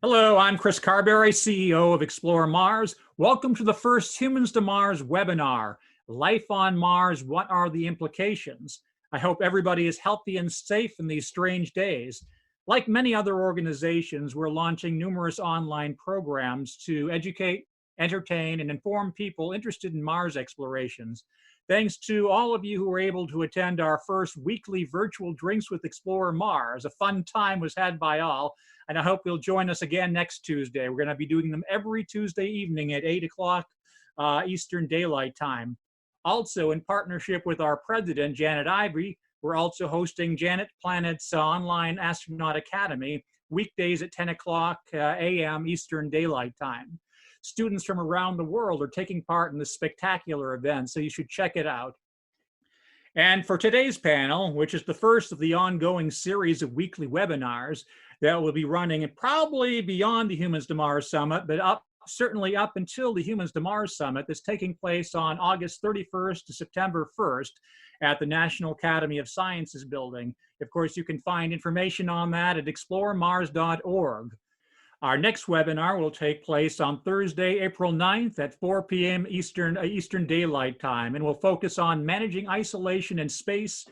Hello, I'm Chris Carberry, CEO of Explore Mars. Welcome to the first Humans to Mars webinar, Life on Mars, What Are the Implications? I hope everybody is healthy and safe in these strange days. Like many other organizations, we're launching numerous online programs to educate, entertain, and inform people interested in Mars explorations. Thanks to all of you who were able to attend our first weekly virtual Drinks with Explorer Mars. A fun time was had by all, and I hope you'll join us again next Tuesday. We're going to be doing them every Tuesday evening at 8 o'clock Eastern Daylight Time. Also, in partnership with our president, Janet Ivory, we're also hosting Janet Planet's Online Astronaut Academy, weekdays at 10 o'clock a.m. Eastern Daylight Time. Students from around the world are taking part in this spectacular event, so you should check it out. And for today's panel, which is the first of the ongoing series of weekly webinars that will be running and probably beyond the Humans to Mars Summit, but certainly up until the Humans to Mars Summit that's taking place on August 31st to September 1st at the National Academy of Sciences building. Of course, you can find information on that at ExploreMars.Org. Our next webinar will take place on Thursday, April 9th at 4 p.m. Eastern Daylight Time, and will focus on managing isolation in space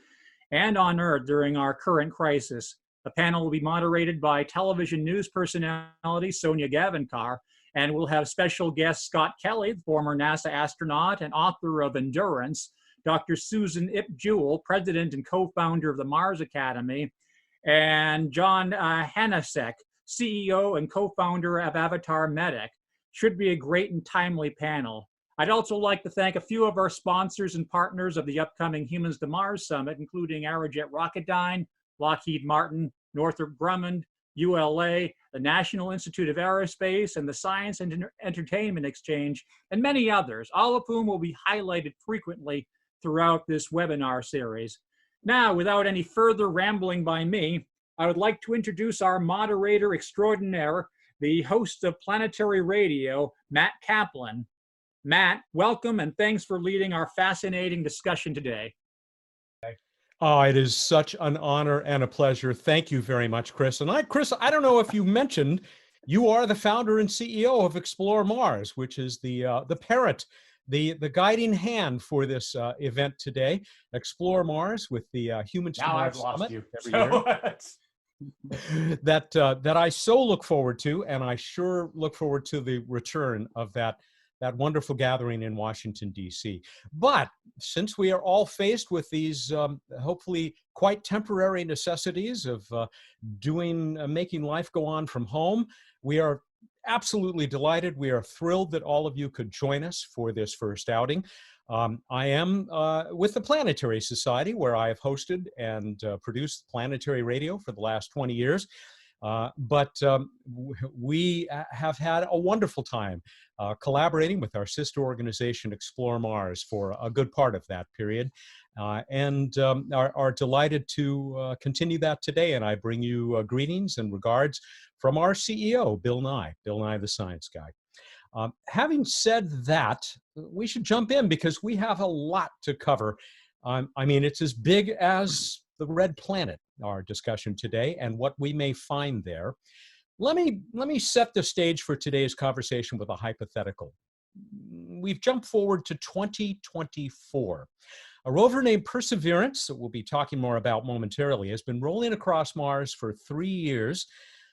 and on Earth during our current crisis. The panel will be moderated by television news personality Sonia Gavankar, and we'll have special guest Scott Kelly, the former NASA astronaut and author of Endurance, Dr. Susan Ip Jewell, president and co-founder of the Mars Academy, and John Hanasek, CEO and co-founder of Avatar Medic. Should be a great and timely panel. I'd also like to thank a few of our sponsors and partners of the upcoming Humans to Mars Summit, including Aerojet Rocketdyne, Lockheed Martin, Northrop Grumman, ULA, the National Institute of Aerospace, and the Science and Entertainment Exchange, and many others, all of whom will be highlighted frequently throughout this webinar series. Now, without any further rambling by me, I would like to introduce our moderator extraordinaire, the host of Planetary Radio, Matt Kaplan. Matt, welcome and thanks for leading our fascinating discussion today. Oh, it is such an honor and a pleasure. Thank you very much, Chris. And Chris, I don't know if you mentioned, you are the founder and CEO of Explore Mars, which is the parent, the guiding hand for this event today. Explore Mars with the Humans to Mars Summit every year. That I so look forward to, and I sure look forward to the return of that wonderful gathering in Washington, D.C. But since we are all faced with these hopefully quite temporary necessities of making life go on from home, we are absolutely delighted. We are thrilled that all of you could join us for this first outing. I am with the Planetary Society, where I have hosted and produced Planetary Radio for the last 20 years. But we have had a wonderful time collaborating with our sister organization, Explore Mars, for a good part of that period, and are delighted to continue that today. And I bring you greetings and regards from our CEO, Bill Nye the Science Guy. Having said that, we should jump in because we have a lot to cover. I mean, it's as big as the red planet, our discussion today, and what we may find there. Let me set the stage for today's conversation with a hypothetical. We've jumped forward to 2024. A rover named Perseverance, that we'll be talking more about momentarily, has been rolling across Mars for 3 years.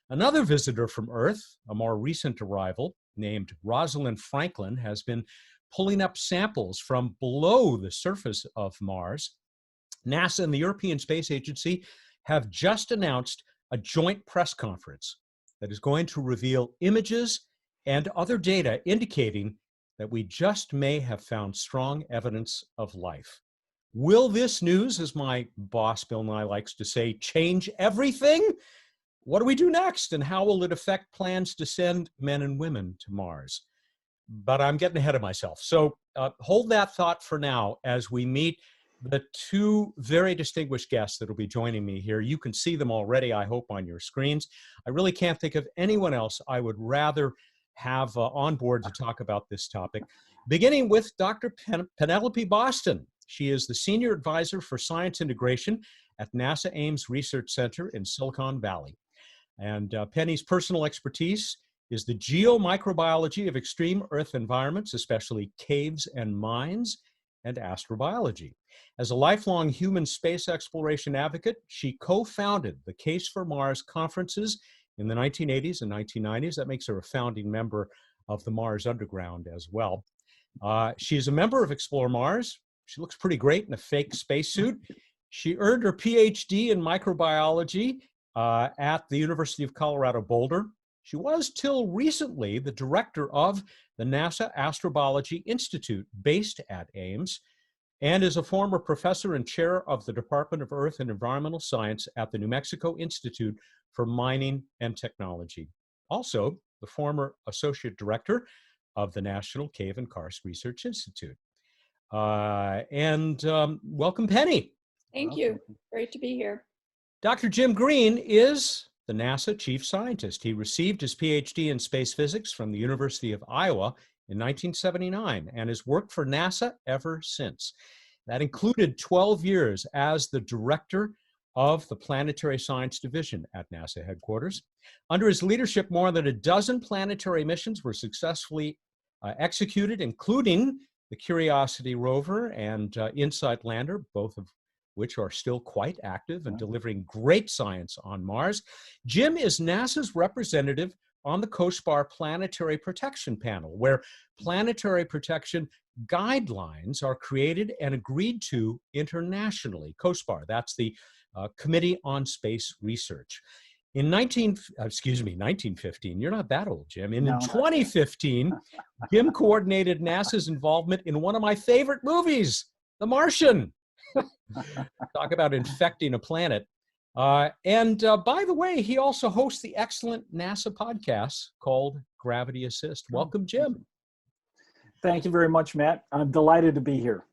Another visitor from Earth, a more recent arrival, named Rosalind Franklin, has been pulling up samples from below the surface of Mars. NASA and the European Space Agency have just announced a joint press conference that is going to reveal images and other data indicating that we just may have found strong evidence of life. Will this news, as my boss Bill Nye likes to say, change everything? What do we do next, and how will it affect plans to send men and women to Mars? But I'm getting ahead of myself. So hold that thought for now as we meet the two very distinguished guests that will be joining me here. You can see them already, I hope, on your screens. I really can't think of anyone else I would rather have on board to talk about this topic, beginning with Dr. Penelope Boston. She is the Senior Advisor for Science Integration at NASA Ames Research Center in Silicon Valley. And Penny's personal expertise is the geomicrobiology of extreme Earth environments, especially caves and mines, and astrobiology. As a lifelong human space exploration advocate, she co-founded the Case for Mars conferences in the 1980s and 1990s. That makes her a founding member of the Mars Underground as well. She's a member of Explore Mars. She looks pretty great in a fake spacesuit. She earned her PhD in microbiology at the University of Colorado Boulder. She was till recently the director of the NASA Astrobiology Institute based at Ames, and is a former professor and chair of the Department of Earth and Environmental Science at the New Mexico Institute for Mining and Technology. Also, the former associate director of the National Cave and Karst Research Institute. Welcome, Penny. Thank you. Great to be here. Dr. Jim Green is the NASA chief scientist. He received his PhD in space physics from the University of Iowa in 1979 and has worked for NASA ever since. That included 12 years as the director of the Planetary Science Division at NASA headquarters. Under his leadership, more than a dozen planetary missions were successfully executed, including the Curiosity rover and InSight lander, both of which are still quite active and delivering great science on Mars. Jim is NASA's representative on the COSPAR Planetary Protection Panel, where planetary protection guidelines are created and agreed to internationally. COSPAR, that's the Committee on Space Research. In 1915, you're not that old, Jim. In 2015, Jim coordinated NASA's involvement in one of my favorite movies, The Martian. Talk about infecting a planet. By the way, he also hosts the excellent NASA podcast called Gravity Assist. Welcome, Jim. Thank you very much, Matt. I'm delighted to be here.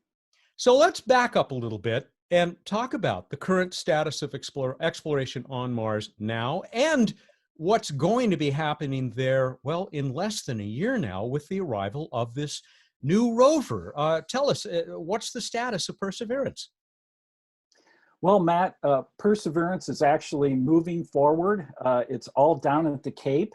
So let's back up a little bit and talk about the current status of exploration on Mars now and what's going to be happening there, well, in less than a year now with the arrival of this new rover. Tell us, what's the status of Perseverance? Well, Matt, Perseverance is actually moving forward. It's all down at the Cape.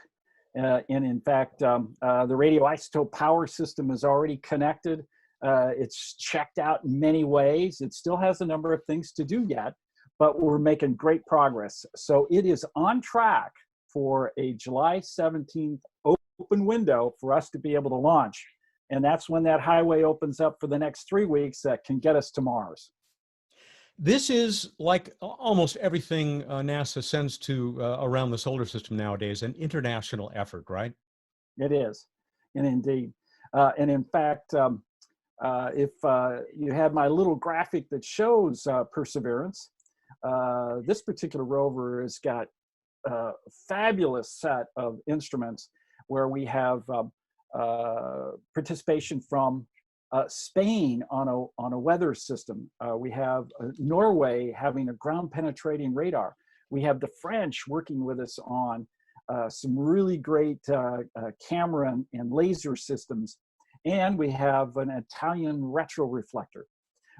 And in fact, the radioisotope power system is already connected. It's checked out in many ways. It still has a number of things to do yet, but we're making great progress. So it is on track for a July 17th open window for us to be able to launch. And that's when that highway opens up for the next 3 weeks that can get us to Mars. This is, like almost everything NASA sends to around the solar system nowadays, an international effort, right? It is, and indeed. And in fact, if you had my little graphic that shows Perseverance, this particular rover has got a fabulous set of instruments where we have participation from Spain on a weather system. We have Norway having a ground penetrating radar. We have the French working with us on some really great camera and laser systems. And we have an Italian retroreflector.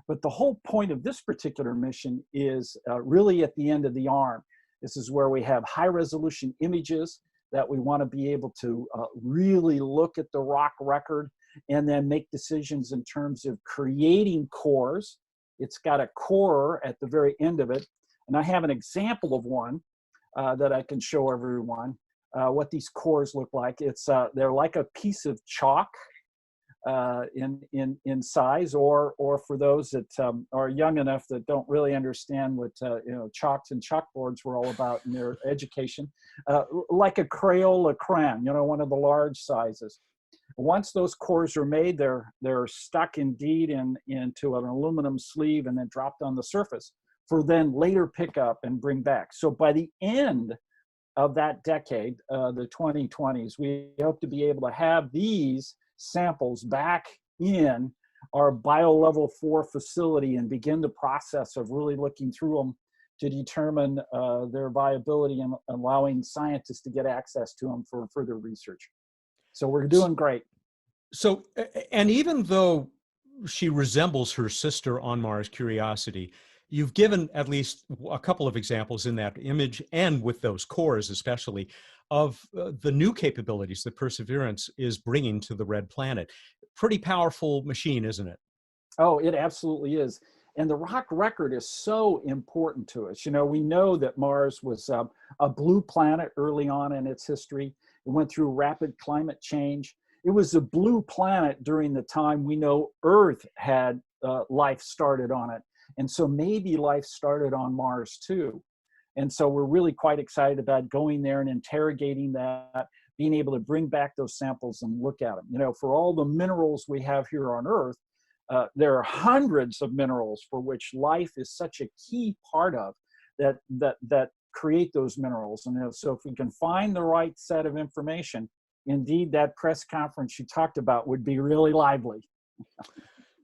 But the whole point of this particular mission is really at the end of the arm. This is where we have high resolution images that we want to be able to really look at the rock record and then make decisions in terms of creating cores. It's got a core at the very end of it. And I have an example of one that I can show everyone what these cores look like. They're like a piece of chalk in size, or for those that are young enough that don't really understand what chalks and chalkboards were all about in their education, like a Crayola crayon, one of the large sizes. Once those cores are made, they're stuck indeed into an aluminum sleeve and then dropped on the surface for then later pick up and bring back. So by the end of that decade, the 2020s, we hope to be able to have these samples back in our BioLevel 4 facility and begin the process of really looking through them to determine their viability and allowing scientists to get access to them for further research. So we're doing great. So, and even though she resembles her sister on Mars, Curiosity, You've given at least a couple of examples in that image, and with those cores especially, of the new capabilities that Perseverance is bringing to the red planet. Pretty powerful machine, isn't it? Oh, it absolutely is. And the rock record is so important to us. You know, we know that Mars was a blue planet early on in its history. It went through rapid climate change. It was a blue planet during the time we know Earth had life started on it. And so maybe life started on Mars too. And so we're really quite excited about going there and interrogating that, being able to bring back those samples and look at them. You know, for all the minerals we have here on Earth, there are hundreds of minerals for which life is such a key part of that create those minerals. And so if we can find the right set of information, indeed that press conference you talked about would be really lively.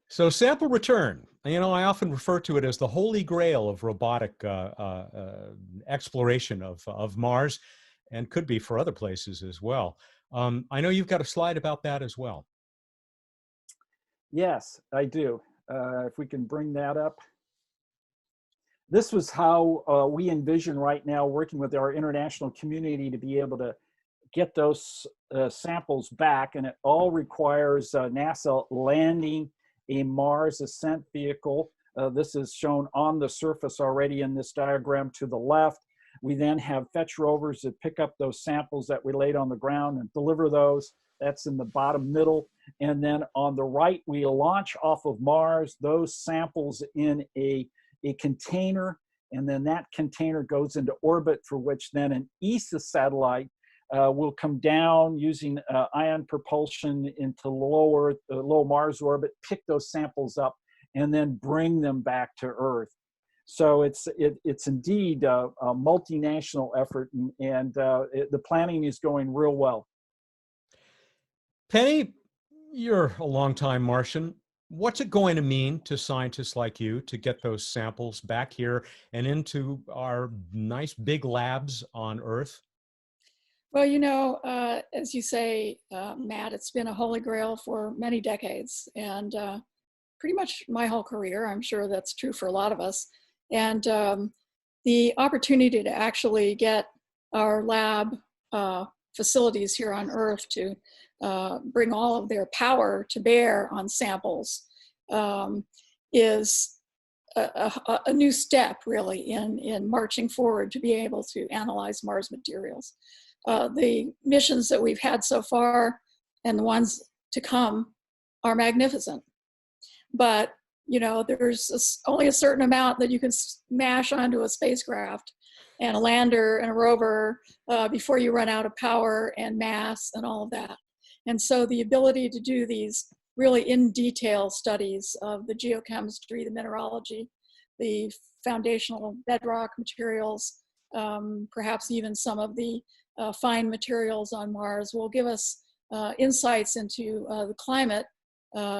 So sample return, you know, I often refer to it as the holy grail of robotic exploration of Mars, and could be for other places as well. I know you've got a slide about that as well. Yes, I do. If we can bring that up. This was how we envision right now working with our international community to be able to get those samples back. And it all requires NASA landing a Mars ascent vehicle. This is shown on the surface already in this diagram to the left. We then have fetch rovers that pick up those samples that we laid on the ground and deliver those. That's in the bottom middle. And then on the right, we launch off of Mars, those samples in a container, and then that container goes into orbit, for which then an ESA satellite will come down using ion propulsion into low Mars orbit, pick those samples up, and then bring them back to Earth. So it's indeed a multinational effort, and the planning is going real well. Penny, you're a longtime Martian. What's it going to mean to scientists like you to get those samples back here and into our nice big labs on Earth? Well, you know, as you say, Matt, it's been a holy grail for many decades, and pretty much my whole career. I'm sure that's true for a lot of us. And the opportunity to actually get our lab facilities here on Earth to bring all of their power to bear on samples is a new step, really, in marching forward to be able to analyze Mars materials. The missions that we've had so far and the ones to come are magnificent. But, you know, there's only a certain amount that you can smash onto a spacecraft and a lander and a rover before you run out of power and mass and all of that. And so the ability to do these really in detail studies of the geochemistry, the mineralogy, the foundational bedrock materials, perhaps even some of the fine materials on Mars will give us insights into the climate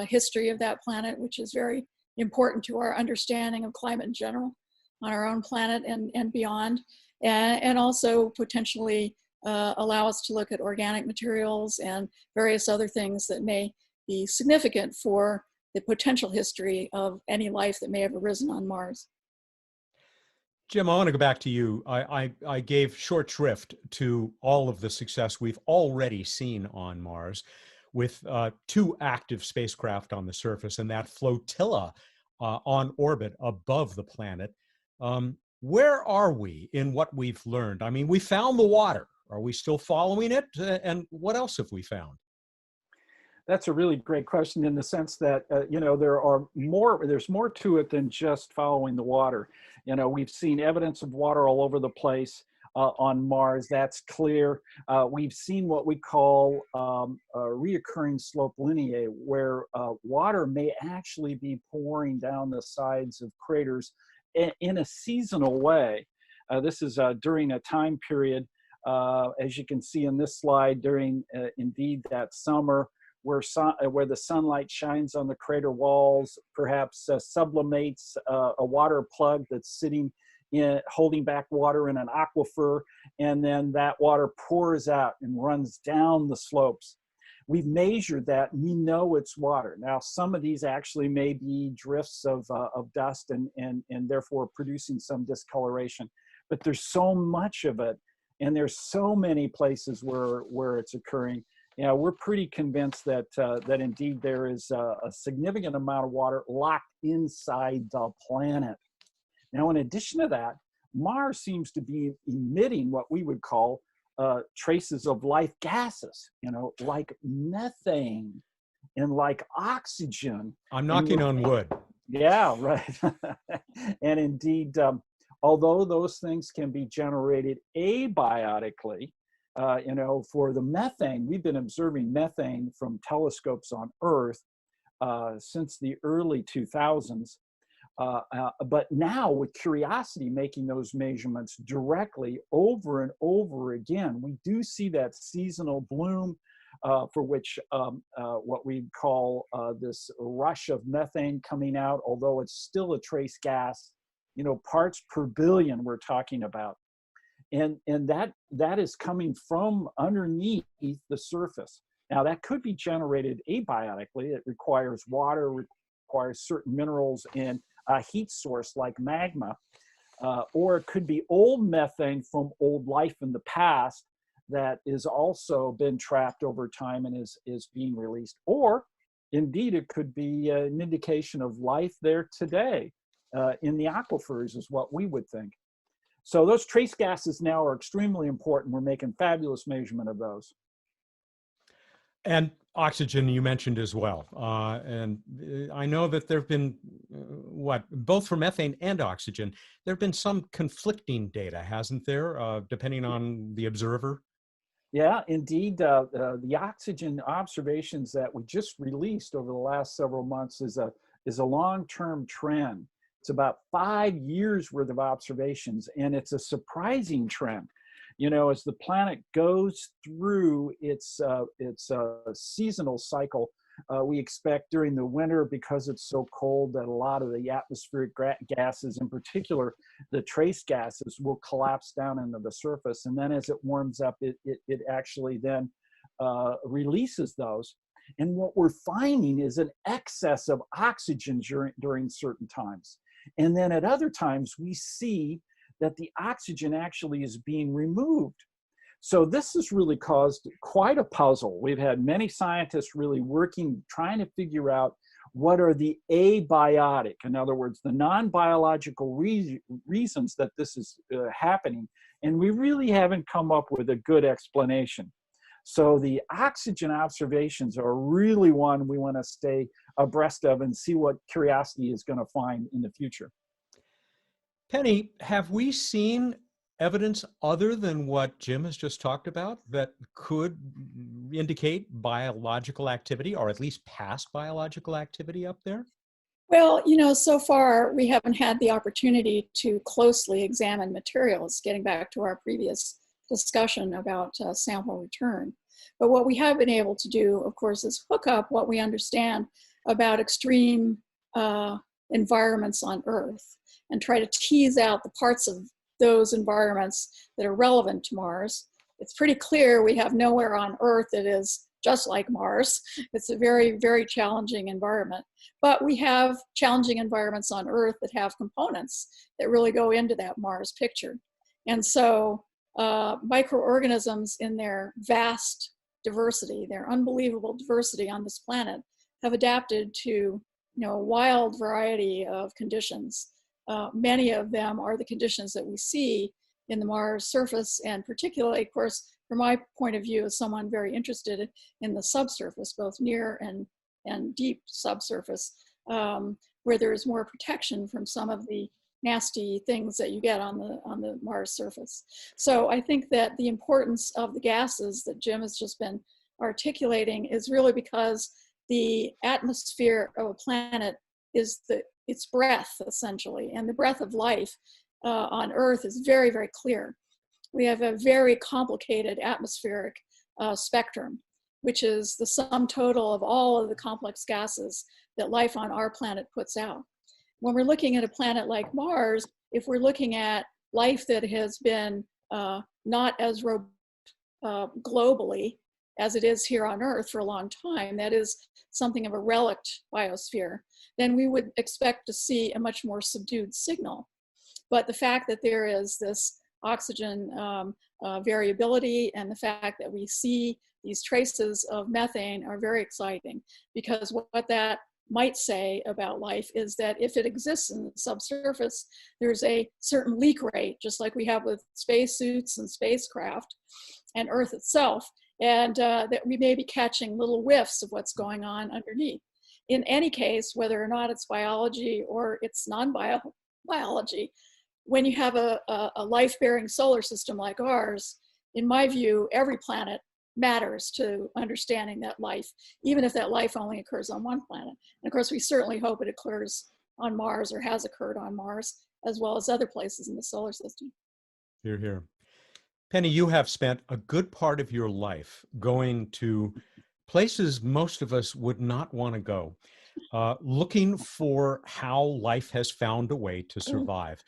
history of that planet, which is very important to our understanding of climate in general on our own planet and beyond, and also potentially allow us to look at organic materials and various other things that may be significant for the potential history of any life that may have arisen on Mars. Jim, I want to go back to you. I gave short shrift to all of the success we've already seen on Mars with 2 active spacecraft on the surface and that flotilla on orbit above the planet. Where are we in what we've learned? I mean, we found the water. Are we still following it? And what else have we found? That's a really great question, in the sense that, you know, there's more to it than just following the water. You know, we've seen evidence of water all over the place on Mars. That's clear. We've seen what we call reoccurring slope lineae, where water may actually be pouring down the sides of craters in a seasonal way. This is during a time period, as you can see in this slide, during indeed that summer, where the sunlight shines on the crater walls, perhaps sublimates a water plug that's sitting in, holding back water in an aquifer, and then that water pours out and runs down the slopes. We've measured that. We know it's water. Now, some of these actually may be drifts of dust and therefore producing some discoloration, but there's so much of it, and there's so many places where it's occurring. Yeah, we're pretty convinced that that indeed there is a significant amount of water locked inside the planet. Now, in addition to that, Mars seems to be emitting what we would call traces of life gases, like methane and like oxygen. I'm knocking on wood. Yeah, right. And indeed, although those things can be generated abiotically, for the methane, we've been observing methane from telescopes on Earth since the early 2000s. But now with Curiosity making those measurements directly over and over again, we do see that seasonal bloom for which what we call this rush of methane coming out, although it's still a trace gas, parts per billion we're talking about. And that is coming from underneath the surface. Now that could be generated abiotically. It requires water, requires certain minerals and a heat source like magma, or it could be old methane from old life in the past that is also been trapped over time and is being released. Or indeed, it could be an indication of life there today in the aquifers is what we would think. So those trace gases now are extremely important. We're making fabulous measurement of those. And oxygen you mentioned as well. And I know that there have been, both for methane and oxygen, there have been some conflicting data, hasn't there, depending on the observer? Yeah, indeed. The oxygen observations that we just released over the last several months is a long-term trend. It's about 5 years worth of observations, and it's a surprising trend. As the planet goes through its seasonal cycle, we expect during the winter, because it's so cold, that a lot of the atmospheric gases, in particular the trace gases, will collapse down into the surface. And then as it warms up, it actually then releases those. And what we're finding is an excess of oxygen during certain times. And then at other times, we see that the oxygen actually is being removed. So this has really caused quite a puzzle. We've had many scientists really working, trying to figure out what are the abiotic, in other words, the non-biological reasons that this is happening. And we really haven't come up with a good explanation. So the oxygen observations are really one we want to stay abreast of and see what Curiosity is going to find in the future. Penny, have we seen evidence other than what Jim has just talked about that could indicate biological activity, or at least past biological activity up there? Well, so far we haven't had the opportunity to closely examine materials, getting back to our previous discussion about sample return. But what we have been able to do, of course, is hook up what we understand about extreme environments on Earth and try to tease out the parts of those environments that are relevant to Mars. It's pretty clear we have nowhere on Earth that is just like Mars. It's a very, very challenging environment. But we have challenging environments on Earth that have components that really go into that Mars picture. And so microorganisms in their vast diversity, their unbelievable diversity on this planet, have adapted to a wild variety of conditions. Many of them are the conditions that we see in the Mars surface, and particularly, of course, from my point of view as someone very interested in the subsurface, both near and deep subsurface, where there is more protection from some of the nasty things that you get on the Mars surface. So I think that the importance of the gases that Jim has just been articulating is really because the atmosphere of a planet is its breath, essentially, and the breath of life on Earth is very, very clear. We have a very complicated atmospheric spectrum, which is the sum total of all of the complex gases that life on our planet puts out. When we're looking at a planet like Mars, if we're looking at life that has been not as robust globally, as it is here on Earth for a long time, that is something of a relict biosphere, then we would expect to see a much more subdued signal. But the fact that there is this oxygen variability and the fact that we see these traces of methane are very exciting, because what that might say about life is that if it exists in the subsurface, there's a certain leak rate, just like we have with spacesuits and spacecraft and Earth itself, and that we may be catching little whiffs of what's going on underneath. In any case, whether or not it's biology or it's non-biology, when you have a life-bearing solar system like ours, in my view, every planet matters to understanding that life, even if that life only occurs on one planet. And of course, we certainly hope it occurs on Mars or has occurred on Mars, as well as other places in the solar system. Hear, hear. Penny, you have spent a good part of your life going to places most of us would not want to go, looking for how life has found a way to survive.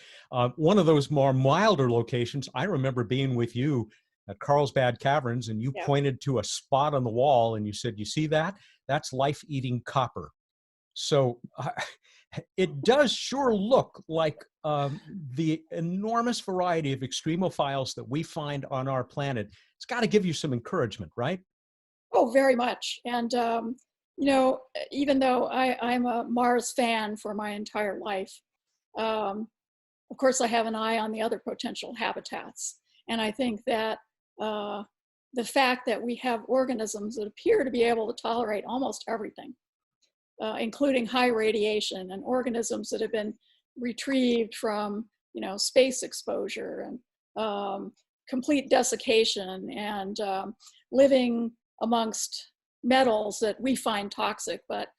One of those more milder locations, I remember being with you at Carlsbad Caverns, and you pointed to a spot on the wall and you said, "You see that? That's life eating copper." So it does sure look like the enormous variety of extremophiles that we find on our planet. It's got to give you some encouragement, right? Oh, very much. And, you know, even though I'm a Mars fan for my entire life, of course, I have an eye on the other potential habitats. And I think that the fact that we have organisms that appear to be able to tolerate almost everything, including high radiation, and organisms that have been retrieved from, you know, space exposure and complete desiccation and living amongst metals that we find toxic, but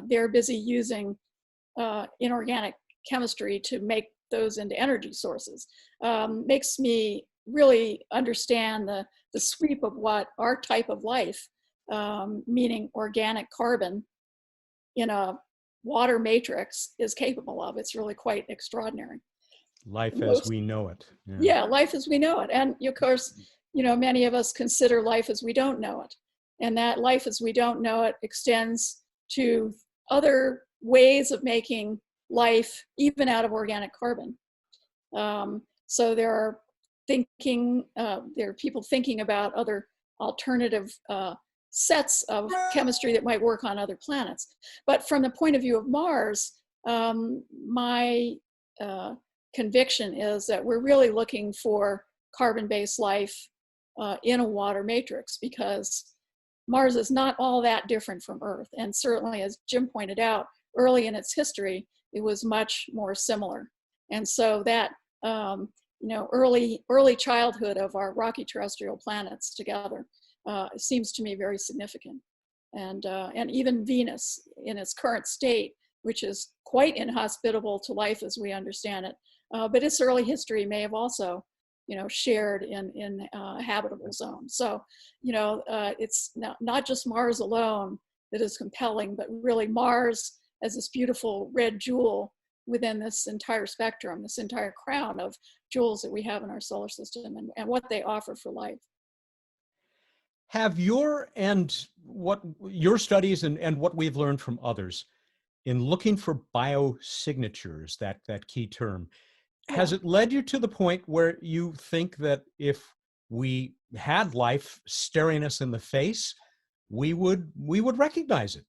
they're busy using inorganic chemistry to make those into energy sources, makes me really understand the sweep of what our type of life, meaning organic carbon in a water matrix, is capable of. It's really quite extraordinary. Life as we know it. Yeah, life as we know it. And of course, you know, many of us consider life as we don't know it. And that life as we don't know it extends to other ways of making life, even out of organic carbon. So there are people thinking about other alternative sets of chemistry that might work on other planets. But from the point of view of Mars, my conviction is that we're really looking for carbon-based life in a water matrix, because Mars is not all that different from Earth. And certainly, as Jim pointed out, early in its history, it was much more similar. And so that, you know, early childhood of our rocky terrestrial planets together seems to me very significant. And even Venus in its current state, which is quite inhospitable to life as we understand it, but its early history may have also, you know, shared in habitable zones. So, you know, it's not just Mars alone that is compelling, but really Mars as this beautiful red jewel within this entire spectrum, this entire crown of jewels that we have in our solar system, and what they offer for life. Have your studies and what we've learned from others in looking for biosignatures, that key term, has it led you to the point where you think that if we had life staring us in the face, we would recognize it?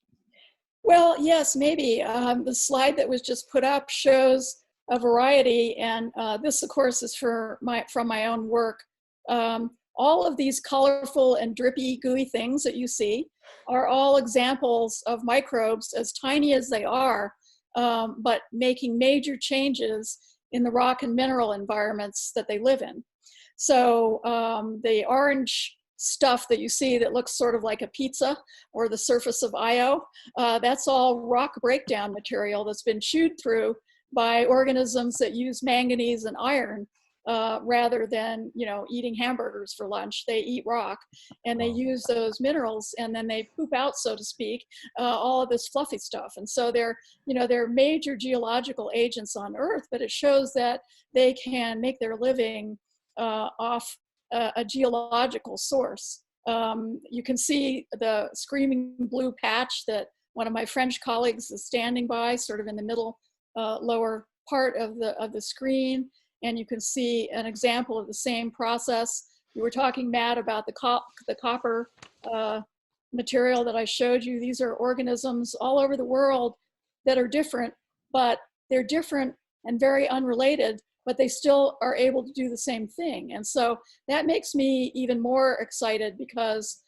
Well, yes, maybe. The slide that was just put up shows a variety, and this, of course, is from my own work. All of these colorful and drippy, gooey things that you see are all examples of microbes, as tiny as they are, but making major changes in the rock and mineral environments that they live in. So the orange stuff that you see that looks sort of like a pizza or the surface of Io, that's all rock breakdown material that's been chewed through by organisms that use manganese and iron rather than, you know, eating hamburgers for lunch. They eat rock, and they use those minerals, and then they poop out, so to speak, all of this fluffy stuff. And so they're major geological agents on Earth, but it shows that they can make their living off a geological source You can see the screaming blue patch that one of my French colleagues is standing by, sort of in the middle lower part of the screen. And you can see an example of the same process. You were talking, Matt, about the copper material that I showed you. These are organisms all over the world that are different, but they're different and very unrelated, but they still are able to do the same thing. And so that makes me even more excited, because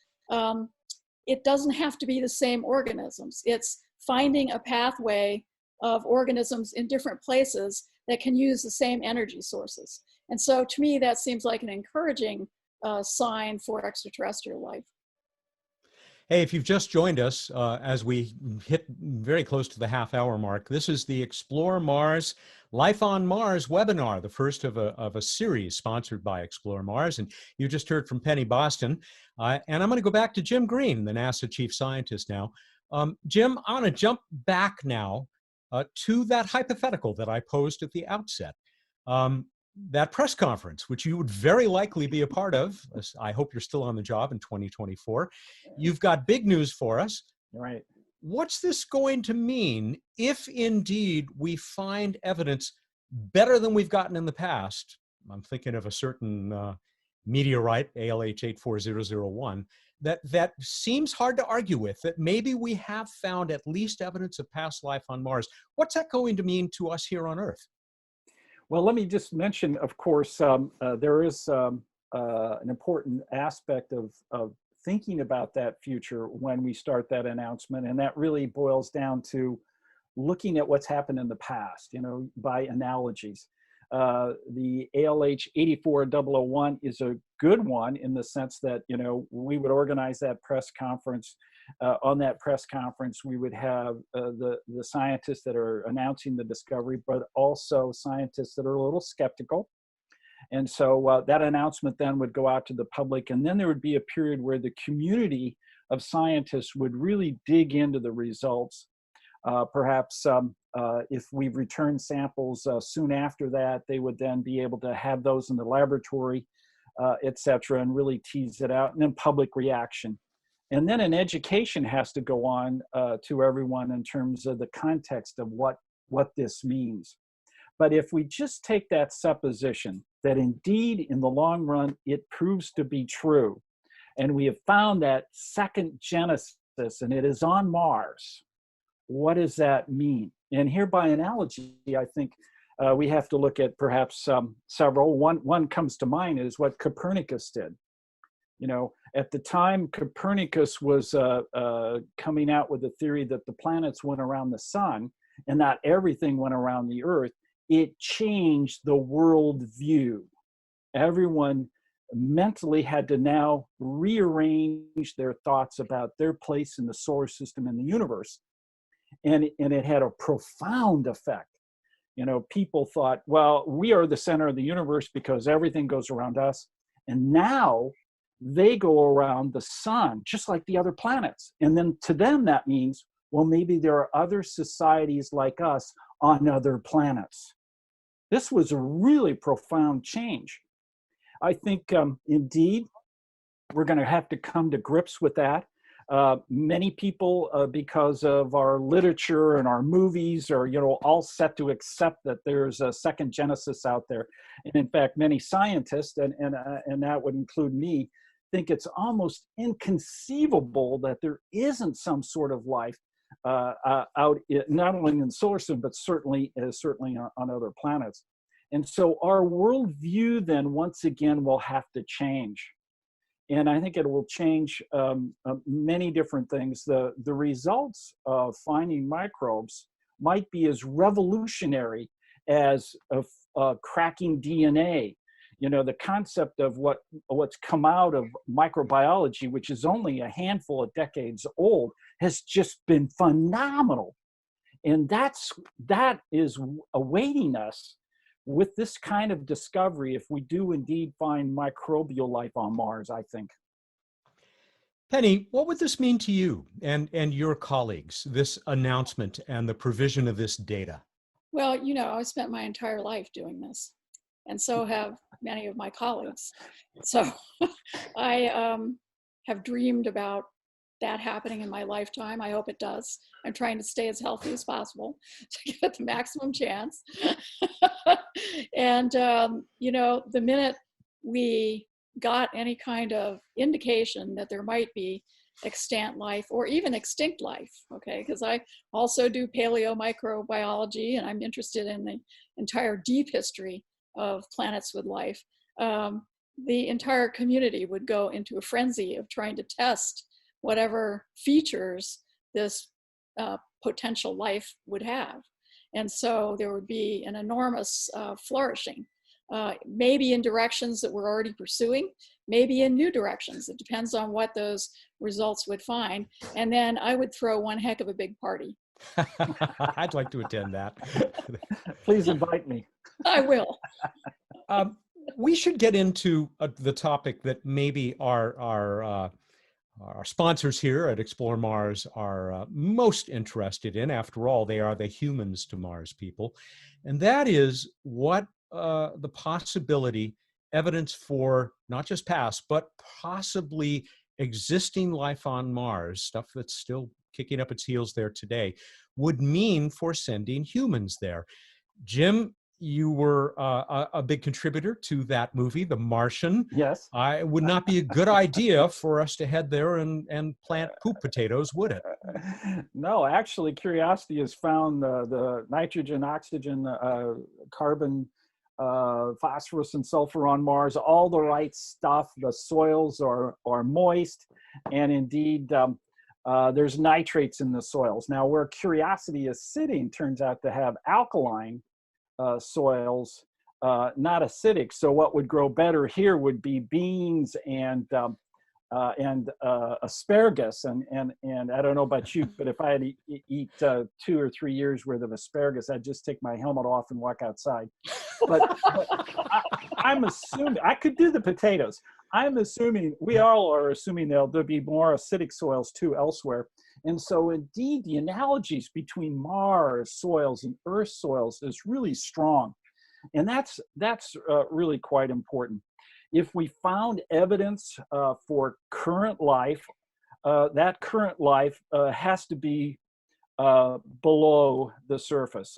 it doesn't have to be the same organisms. It's finding a pathway of organisms in different places that can use the same energy sources. And so to me, that seems like an encouraging sign for extraterrestrial life. Hey, if you've just joined us as we hit very close to the half-hour mark, this is the Explore Mars Life on Mars webinar, the first of a series sponsored by Explore Mars. And you just heard from Penny Boston. And I'm going to go back to Jim Green, the NASA chief scientist now. Jim, I want to jump back now to that hypothetical that I posed at the outset. That press conference, which you would very likely be a part of. I hope you're still on the job in 2024. You've got big news for us. Right. What's this going to mean if indeed we find evidence better than we've gotten in the past? I'm thinking of a certain meteorite, ALH 84001, that seems hard to argue with, that maybe we have found at least evidence of past life on Mars. What's that going to mean to us here on Earth? Well, let me just mention, of course, there is an important aspect of thinking about that future when we start that announcement, and that really boils down to looking at what's happened in the past, by analogies. The ALH 84001 is a good one in the sense that, we would organize that press conference. On that press conference, we would have the scientists that are announcing the discovery, but also scientists that are a little skeptical. And so that announcement then would go out to the public, and then there would be a period where the community of scientists would really dig into the results. Perhaps if we return samples soon after that, they would then be able to have those in the laboratory, et cetera, and really tease it out, and then public reaction. And then an education has to go on to everyone in terms of the context of what this means. But if we just take that supposition that indeed in the long run it proves to be true, and we have found that second Genesis and it is on Mars, what does that mean? And here by analogy, I think we have to look at perhaps several. One comes to mind is what Copernicus did. At the time Copernicus was coming out with the theory that the planets went around the sun and not everything went around the Earth, it changed the world view. Everyone mentally had to now rearrange their thoughts about their place in the solar system and the universe. And it had a profound effect. People thought, well, we are the center of the universe because everything goes around us. And now they go around the sun, just like the other planets. And then to them, that means, well, maybe there are other societies like us on other planets. This was a really profound change. I think, indeed, we're going to have to come to grips with that. Many people, because of our literature and our movies, are all set to accept that there's a second Genesis out there. And in fact, many scientists, and that would include me, think it's almost inconceivable that there isn't some sort of life out, not only in the solar system, but certainly on other planets. And so our worldview then once again will have to change. And I think it will change many different things. The results of finding microbes might be as revolutionary as cracking DNA. The concept of what's come out of microbiology, which is only a handful of decades old, has just been phenomenal. And that is awaiting us with this kind of discovery if we do indeed find microbial life on Mars, I think. Penny, what would this mean to you and your colleagues, this announcement and the provision of this data? Well, I spent my entire life doing this, and so have many of my colleagues. So I have dreamed about that happening in my lifetime. I hope it does. I'm trying to stay as healthy as possible to get the maximum chance. And, you know, the minute we got any kind of indication that there might be extant life or even extinct life, okay, because I also do paleomicrobiology and I'm interested in the entire deep history of planets with life, the entire community would go into a frenzy of trying to test whatever features this potential life would have. And so there would be an enormous flourishing, maybe in directions that we're already pursuing, maybe in new directions. It depends on what those results would find. And then I would throw one heck of a big party. I'd like to attend that. Please invite me. I will. We should get into the topic that maybe our sponsors here at Explore Mars are most interested in. After all, they are the humans to Mars people. And that is what the possibility, evidence for not just past, but possibly existing life on Mars, stuff that's still kicking up its heels there today, would mean for sending humans there. Jim, you were a big contributor to that movie, The Martian. Yes. It would not be a good idea for us to head there and plant poop potatoes, would it? No, actually, Curiosity has found the nitrogen, oxygen, carbon, phosphorus, and sulfur on Mars, all the right stuff. The soils are moist, and indeed, there's nitrates in the soils. Now, where Curiosity is sitting turns out to have alkaline soils, not acidic. So what would grow better here would be beans and asparagus. And I don't know about you, but if I had to eat 2 or 3 years worth of asparagus, I'd just take my helmet off and walk outside. But I'm assuming I could do the potatoes. I'm assuming we all are assuming there'll be more acidic soils too elsewhere. And so indeed, the analogies between Mars soils and Earth soils is really strong. And that's really quite important. If we found evidence for current life, that current life has to be below the surface.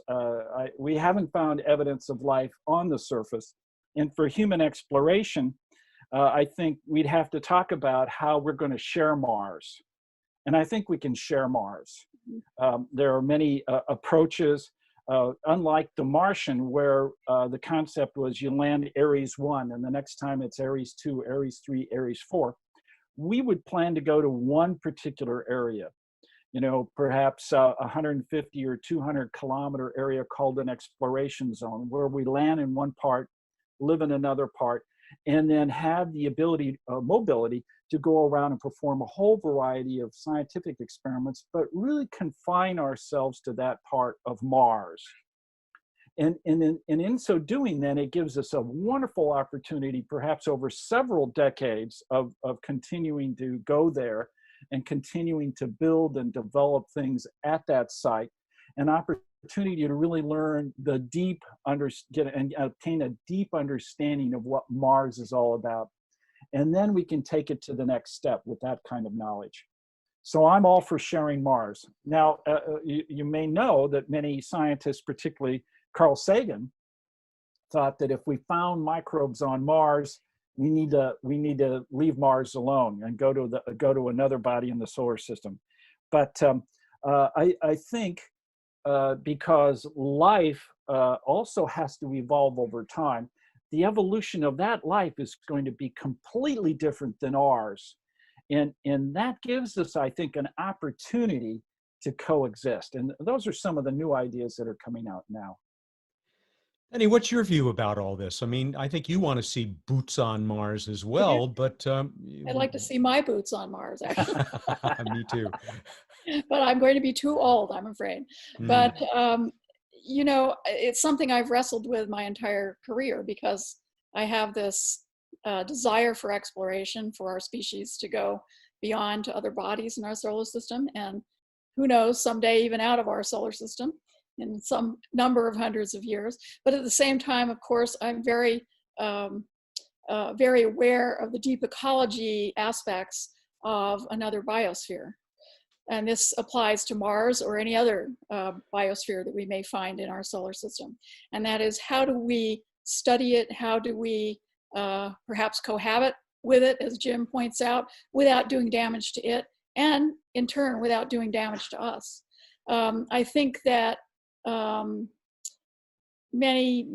We haven't found evidence of life on the surface. And for human exploration, I think we'd have to talk about how we're going to share Mars. And I think we can share Mars. There are many approaches, unlike the Martian, where the concept was you land Ares 1, and the next time it's Ares 2, Ares 3, Ares 4. We would plan to go to one particular area, you know, perhaps 150 or 200 kilometer area called an exploration zone, where we land in one part, live in another part, and then have the ability, mobility, to go around and perform a whole variety of scientific experiments, but really confine ourselves to that part of Mars. And in so doing, then it gives us a wonderful opportunity, perhaps over several decades of continuing to go there and continuing to build and develop things at that site, an opportunity to really learn the deep, and obtain a deep understanding of what Mars is all about. And then we can take it to the next step with that kind of knowledge. So I'm all for sharing Mars. Now, you may know that many scientists, particularly Carl Sagan, thought that if we found microbes on Mars, we need to leave Mars alone and go to another body in the solar system. But I think because life also has to evolve over time, the evolution of that life is going to be completely different than ours. And that gives us, I think, an opportunity to coexist. And those are some of the new ideas that are coming out now. Penny, what's your view about all this? I mean, I think you want to see boots on Mars as well, but... I'd like to see my boots on Mars, actually. Me too. But I'm going to be too old, I'm afraid. But, you know, it's something I've wrestled with my entire career, because I have this desire for exploration, for our species to go beyond to other bodies in our solar system, and who knows, someday even out of our solar system in some number of hundreds of years. But at the same time, of course, I'm very aware of the deep ecology aspects of another biosphere. And this applies to Mars or any other biosphere that we may find in our solar system. And that is, how do we study it? How do we perhaps cohabit with it, as Jim points out, without doing damage to it, and in turn, without doing damage to us? I think that many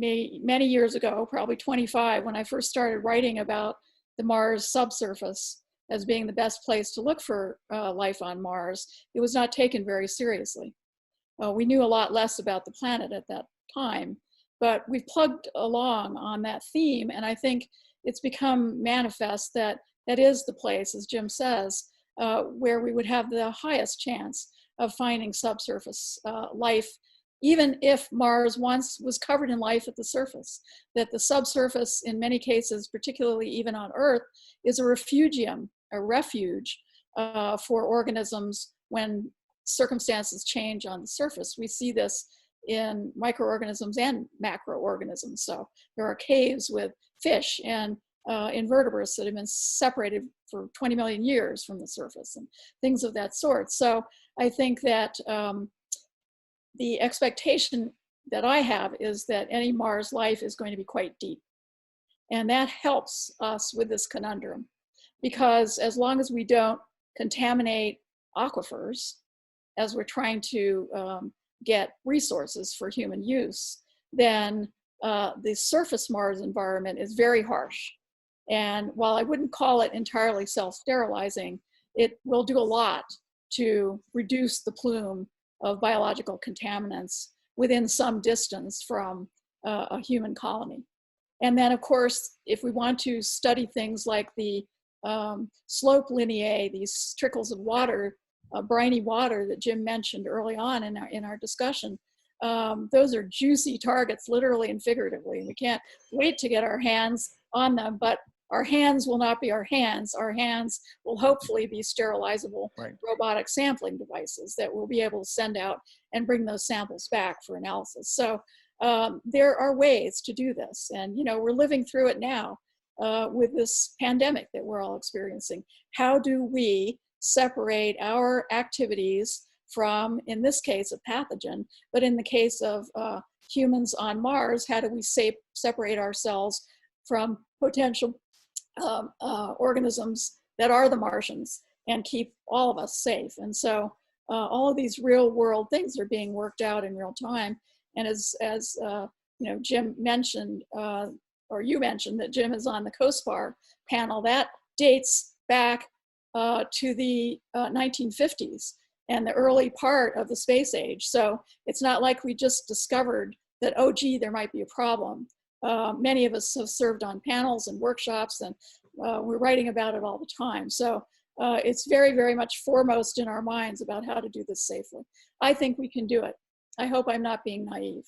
years ago, probably 25, when I first started writing about the Mars subsurface as being the best place to look for life on Mars, it was not taken very seriously. We knew a lot less about the planet at that time, but we've plugged along on that theme, and I think it's become manifest that that is the place, as Jim says, where we would have the highest chance of finding subsurface life, even if Mars once was covered in life at the surface. That the subsurface, in many cases, particularly even on Earth, is a refugium, a refuge for organisms when circumstances change on the surface. We see this in microorganisms and macroorganisms. So there are caves with fish and invertebrates that have been separated for 20 million years from the surface and things of that sort. So I think that the expectation that I have is that any Mars life is going to be quite deep. And that helps us with this conundrum, because as long as we don't contaminate aquifers, as we're trying to get resources for human use, then the surface Mars environment is very harsh. And while I wouldn't call it entirely self-sterilizing, it will do a lot to reduce the plume of biological contaminants within some distance from a human colony. And then, of course, if we want to study things like the slope lineae, these trickles of water, briny water that Jim mentioned early on in our discussion, those are juicy targets, literally and figuratively. We can't wait to get our hands on them, but our hands will not be our hands. Our hands will hopefully be sterilizable robotic sampling devices that will be able to send out and bring those samples back for analysis. So there are ways to do this. And, you know, we're living through it now with this pandemic that we're all experiencing. How do we separate our activities from, in this case, a pathogen, but in the case of humans on Mars, how do we separate ourselves from potential organisms that are the Martians and keep all of us safe? And so all of these real world things are being worked out in real time. And as you know, Jim mentioned, or you mentioned that Jim is on the COSPAR panel, that dates back to the 1950s and the early part of the space age. So it's not like we just discovered that, oh, gee, there might be a problem. Many of us have served on panels and workshops, and we're writing about it all the time. So it's very, very much foremost in our minds about how to do this safely. I think we can do it. I hope I'm not being naive.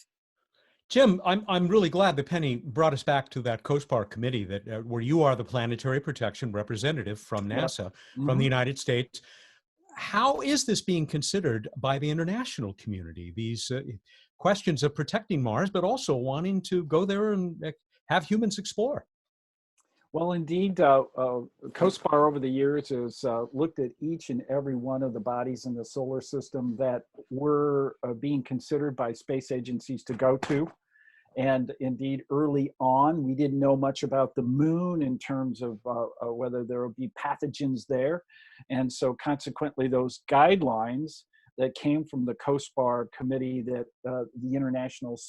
Jim, I'm really glad that Penny brought us back to that COSPAR committee that where you are the planetary protection representative from NASA, from the United States. How is this being considered by the international community? These questions of protecting Mars, but also wanting to go there and have humans explore. Well, indeed, COSPAR over the years has looked at each and every one of the bodies in the solar system that were being considered by space agencies to go to. And indeed, early on, we didn't know much about the moon in terms of whether there would be pathogens there. And so consequently, those guidelines that came from the COSPAR committee that the international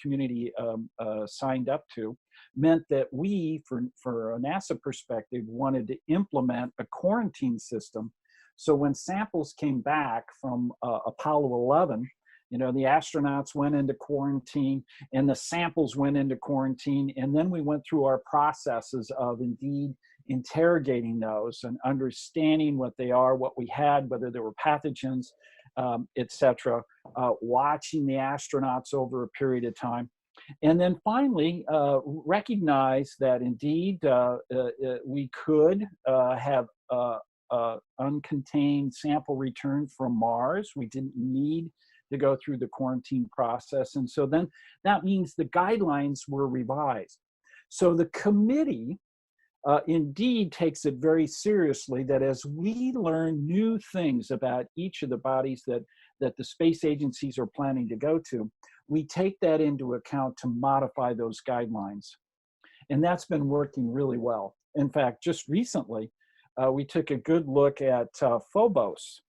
community signed up to meant that we, for a NASA perspective, wanted to implement a quarantine system. So when samples came back from Apollo 11, you know, the astronauts went into quarantine and the samples went into quarantine. And then we went through our processes of indeed interrogating those and understanding what they are, what we had, whether there were pathogens, etc., watching the astronauts over a period of time. And then finally, recognize that indeed we could have uncontained sample return from Mars. We didn't need to go through the quarantine process. And so then that means the guidelines were revised. So the committee indeed takes it very seriously that as we learn new things about each of the bodies that the space agencies are planning to go to, we take that into account to modify those guidelines. And that's been working really well. In fact, just recently, we took a good look at Phobos.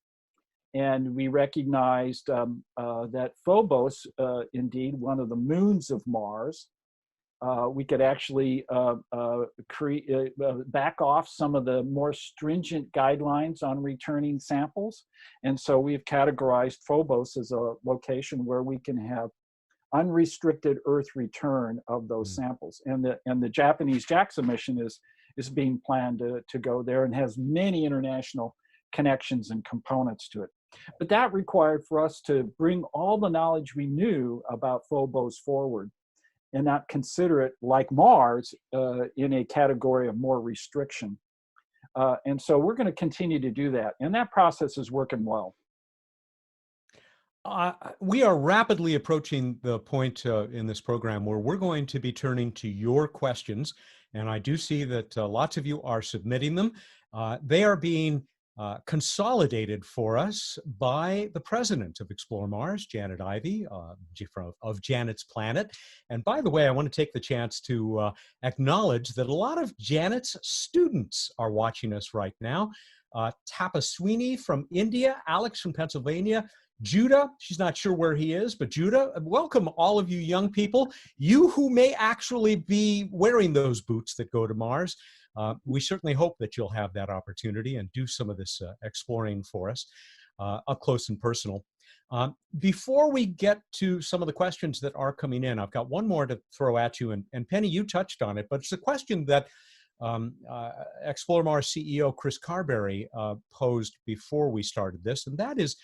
And we recognized that Phobos, indeed, one of the moons of Mars, we could actually back off some of the more stringent guidelines on returning samples. And so we've categorized Phobos as a location where we can have unrestricted Earth return of those samples. And the Japanese JAXA mission is being planned to go there and has many international connections and components to it. But that required for us to bring all the knowledge we knew about Phobos forward and not consider it like Mars in a category of more restriction. And so we're going to continue to do that. And that process is working well. We are rapidly approaching the point in this program where we're going to be turning to your questions. And I do see that lots of you are submitting them. They are being consolidated for us by the president of Explore Mars, Janet Ivey, of Janet's Planet. And by the way, I want to take the chance to acknowledge that a lot of Janet's students are watching us right now. Tapa Sweeney from India, Alex from Pennsylvania, Judah, she's not sure where he is, but Judah, welcome all of you young people, you who may actually be wearing those boots that go to Mars. We certainly hope that you'll have that opportunity and do some of this exploring for us up close and personal. Before we get to some of the questions that are coming in, I've got one more to throw at you, and Penny, you touched on it, but it's a question that Explore Mars CEO Chris Carberry posed before we started this, and that is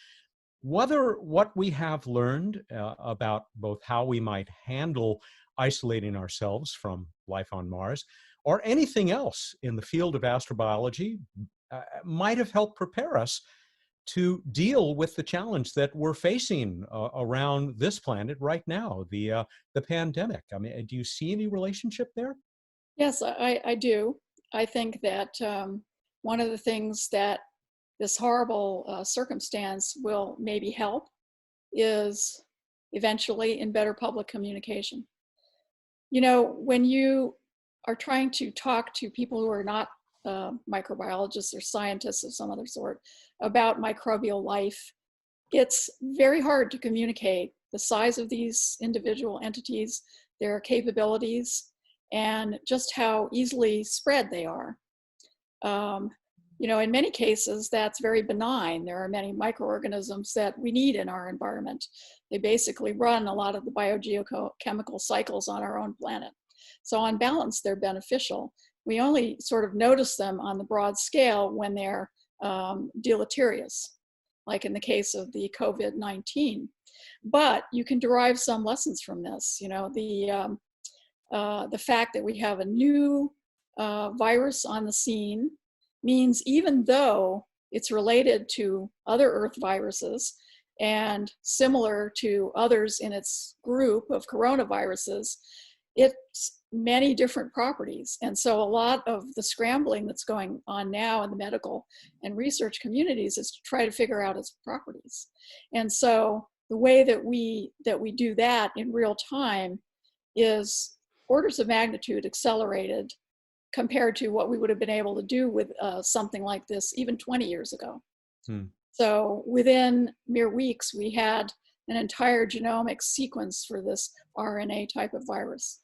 whether what we have learned about both how we might handle isolating ourselves from life on Mars or anything else in the field of astrobiology might have helped prepare us to deal with the challenge that we're facing around this planet right now, the pandemic. I mean, do you see any relationship there? Yes, I do. I think that one of the things that this horrible circumstance will maybe help is eventually in better public communication. You know, when you are trying to talk to people who are not microbiologists or scientists of some other sort about microbial life, it's very hard to communicate the size of these individual entities, their capabilities, and just how easily spread they are. You know, in many cases, that's very benign. There are many microorganisms that we need in our environment. They basically run a lot of the biogeochemical cycles on our own planet. So on balance, they're beneficial. We only sort of notice them on the broad scale when they're deleterious, like in the case of the COVID-19. But you can derive some lessons from this. You know, the fact that we have a new virus on the scene means even though it's related to other Earth viruses and similar to others in its group of coronaviruses, it's many different properties. And so a lot of the scrambling that's going on now in the medical and research communities is to try to figure out its properties. And so the way that we do that in real time is orders of magnitude accelerated compared to what we would have been able to do with something like this even 20 years ago. So within mere weeks, we had an entire genomic sequence for this RNA type of virus.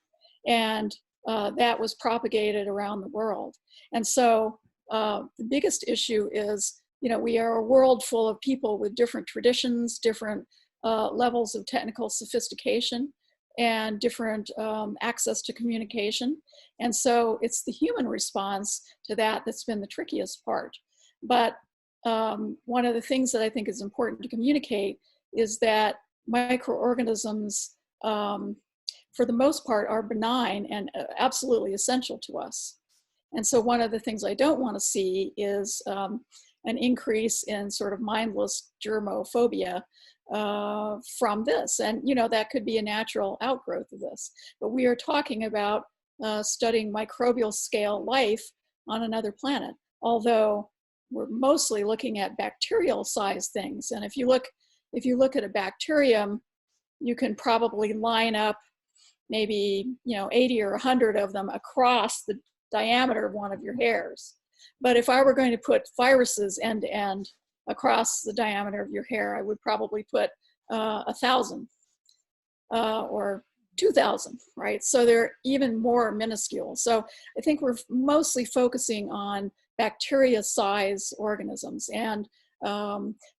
And that was propagated around the world. And so the biggest issue is, you know, we are a world full of people with different traditions, different levels of technical sophistication, and different access to communication. And so it's the human response to that that's been the trickiest part. But one of the things that I think is important to communicate is that microorganisms, for the most part, are benign and absolutely essential to us. And so one of the things I don't want to see is an increase in sort of mindless germophobia from this. And, you know, that could be a natural outgrowth of this. But we are talking about studying microbial scale life on another planet, although we're mostly looking at bacterial size things. And if you look at a bacterium, you can probably line up maybe 80 or 100 of them across the diameter of one of your hairs. But if I were going to put viruses end to end across the diameter of your hair, I would probably put 1,000 or 2,000, right? So they're even more minuscule. So I think we're mostly focusing on bacteria size organisms. And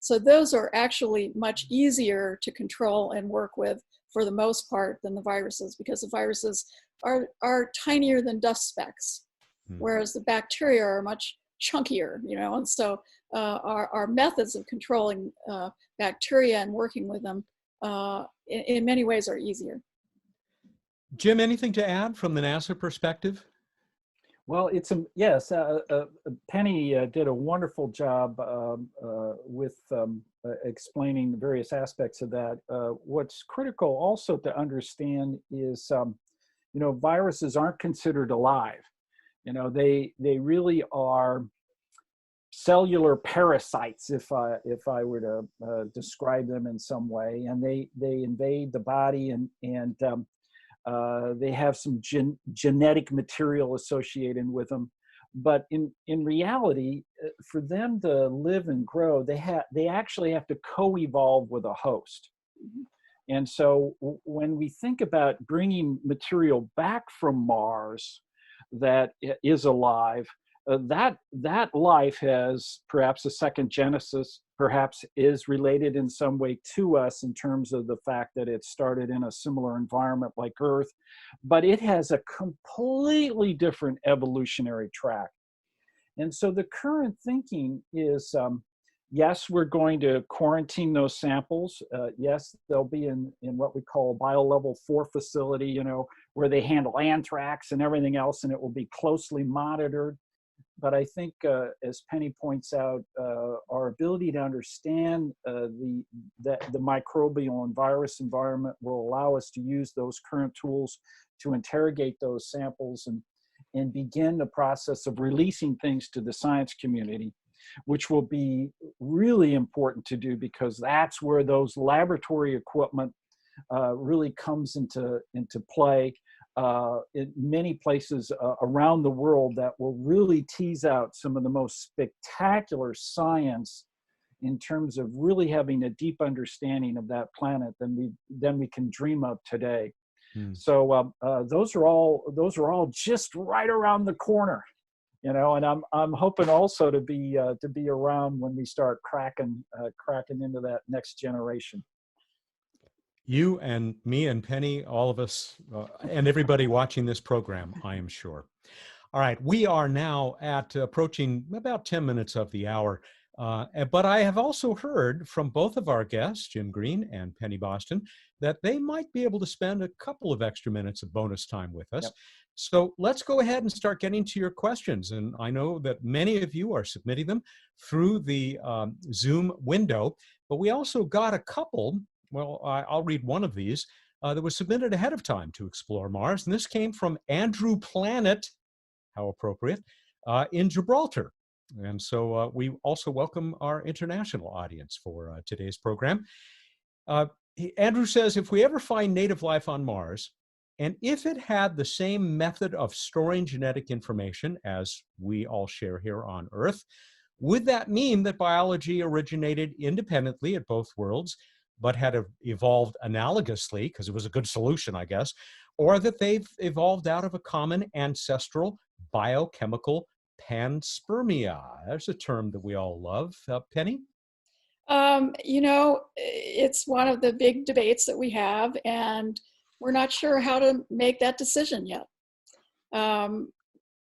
so those are actually much easier to control and work with for the most part than the viruses, because the viruses are tinier than dust specks, whereas the bacteria are much chunkier, and so our methods of controlling bacteria and working with them in many ways are easier. Jim, anything to add from the NASA perspective? Well, yes. Penny did a wonderful job with explaining the various aspects of that. What's critical also to understand is, viruses aren't considered alive. They really are cellular parasites, if I were to describe them in some way, and they invade the body and they have some genetic material associated with them. But in reality, for them to live and grow, they actually have to co-evolve with a host. And so when we think about bringing material back from Mars that is alive, that life has perhaps a second genesis, perhaps is related in some way to us in terms of the fact that it started in a similar environment like Earth, but it has a completely different evolutionary track. And so the current thinking is, yes, we're going to quarantine those samples. Yes, they'll be in what we call a biolevel 4 facility, where they handle anthrax and everything else, and it will be closely monitored. But I think, as Penny points out, our ability to understand the microbial and virus environment will allow us to use those current tools to interrogate those samples and begin the process of releasing things to the science community, which will be really important to do, because that's where those laboratory equipment really comes into play. In many places around the world, that will really tease out some of the most spectacular science in terms of really having a deep understanding of that planet than we can dream of today. So those are all just right around the corner, and I'm hoping also to be around when we start cracking into that next generation. You and me and Penny, all of us, and everybody watching this program, I am sure. All right, we are now at approaching about 10 minutes of the hour. But I have also heard from both of our guests, Jim Green and Penny Boston, that they might be able to spend a couple of extra minutes of bonus time with us. Yep. So let's go ahead and start getting to your questions. And I know that many of you are submitting them through the Zoom window, but we also got a couple. Well, I'll read one of these that was submitted ahead of time to Explore Mars. And this came from Andrew Planet, how appropriate, in Gibraltar. And so we also welcome our international audience for today's program. Andrew says, if we ever find native life on Mars, and if it had the same method of storing genetic information as we all share here on Earth, would that mean that biology originated independently at both worlds, but had evolved analogously, because it was a good solution, I guess, or that they've evolved out of a common ancestral biochemical panspermia? There's a term that we all love. Penny? It's one of the big debates that we have, and we're not sure how to make that decision yet.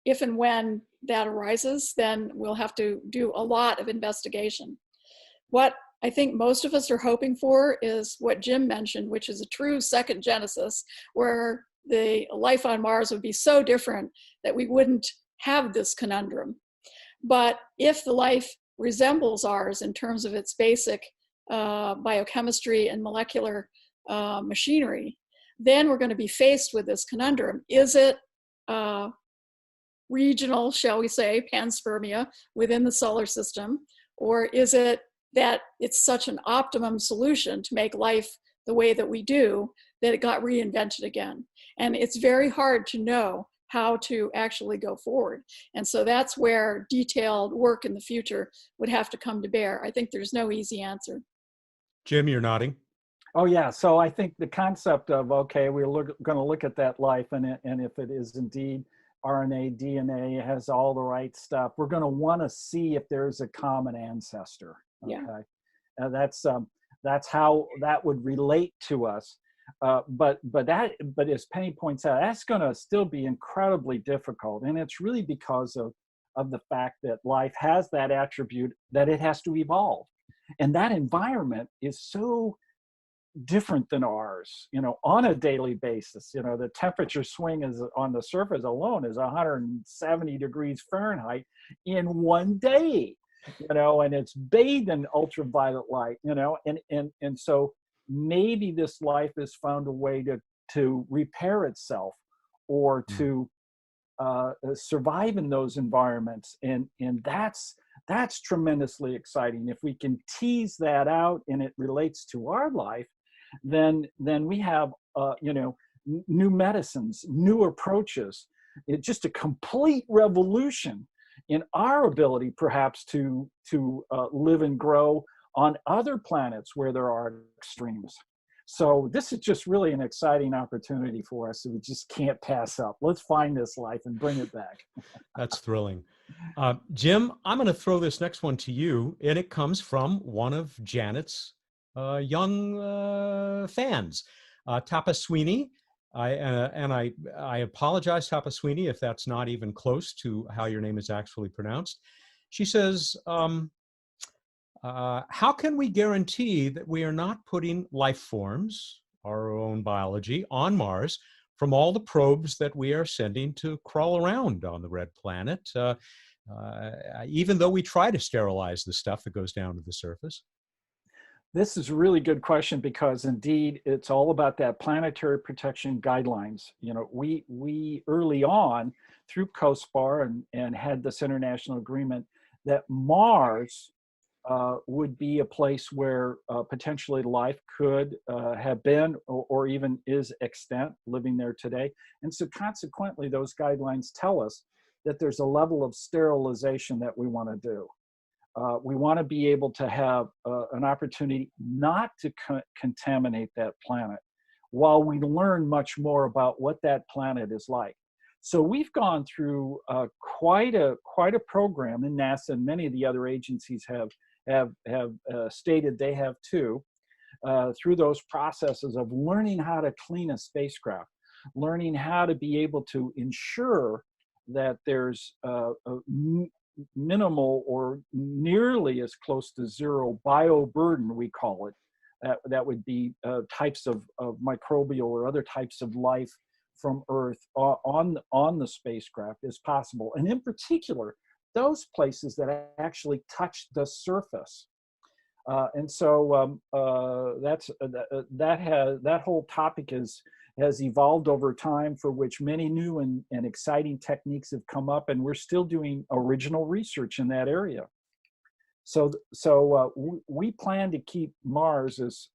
If and when that arises, then we'll have to do a lot of investigation. What I think most of us are hoping for is what Jim mentioned, which is a true second genesis, where the life on Mars would be so different that we wouldn't have this conundrum. But if the life resembles ours in terms of its basic biochemistry and molecular machinery, then we're going to be faced with this conundrum. Is it regional, shall we say, panspermia within the solar system? Or is it that it's such an optimum solution to make life the way that we do that it got reinvented again? And it's very hard to know how to actually go forward. And so that's where detailed work in the future would have to come to bear. I think there's no easy answer. Jim, you're nodding. Oh yeah, so I think the concept of, okay, we're going to look at that life, and if it is indeed RNA, DNA, has all the right stuff, we're going to want to see if there's a common ancestor. Okay, Yeah. That's how that would relate to us. But as Penny points out, that's going to still be incredibly difficult, and it's really because of the fact that life has that attribute that it has to evolve, and that environment is so different than ours, on a daily basis. The temperature swing is on the surface alone is 170 degrees Fahrenheit in one day, and it's bathed in ultraviolet light, and so maybe this life has found a way to repair itself or to survive in those environments, and that's tremendously exciting. If we can tease that out and it relates to our life, then we have new medicines, new approaches. It's just a complete revolution in our ability, perhaps, to live and grow on other planets where there are extremes. So this is just really an exciting opportunity for us that we just can't pass up. Let's find this life and bring it back. That's thrilling. Jim, I'm going to throw this next one to you, and it comes from one of Janet's young fans, Tapa Sweeney. I apologize, Tapa Sweeney, if that's not even close to how your name is actually pronounced. She says, how can we guarantee that we are not putting life forms, our own biology, on Mars from all the probes that we are sending to crawl around on the red planet, even though we try to sterilize the stuff that goes down to the surface? This is a really good question, because indeed it's all about that planetary protection guidelines. We early on through COSPAR and had this international agreement that Mars would be a place where potentially life could have been or even is extant, living there today. And so consequently, those guidelines tell us that there's a level of sterilization that we want to do. We want to be able to have an opportunity not to contaminate that planet while we learn much more about what that planet is like. So we've gone through quite a program in NASA, and many of the other agencies have stated they have too, through those processes of learning how to clean a spacecraft, learning how to be able to ensure that there's a minimal or nearly as close to zero bioburden, we call it. That would be types of microbial or other types of life from Earth on the spacecraft as possible. And in particular, those places that actually touch the surface. And so that whole topic has evolved over time, for which many new and exciting techniques have come up, and we're still doing original research in that area. So we plan to keep Mars as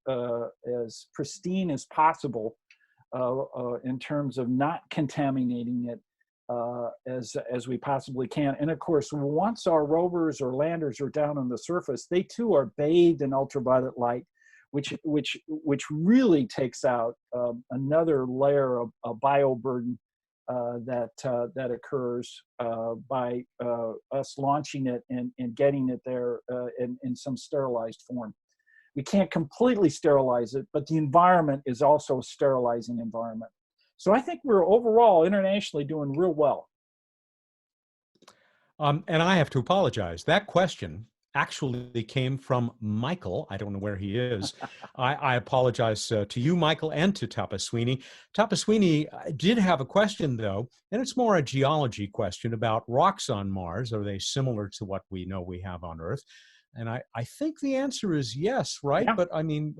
pristine as possible in terms of not contaminating it as we possibly can. And of course, once our rovers or landers are down on the surface, they too are bathed in ultraviolet light, which really takes out another layer of bioburden that occurs by us launching it and getting it there in some sterilized form. We can't completely sterilize it, but the environment is also a sterilizing environment. So I think we're overall internationally doing real well. And I have to apologize. That question actually came from Michael. I don't know where he is. I apologize to you, Michael, and to Tapa Sweeney. Tapa Sweeney did have a question, though, and it's more a geology question about rocks on Mars. Are they similar to what we know we have on Earth? And I think the answer is yes, right? Yeah. But I mean,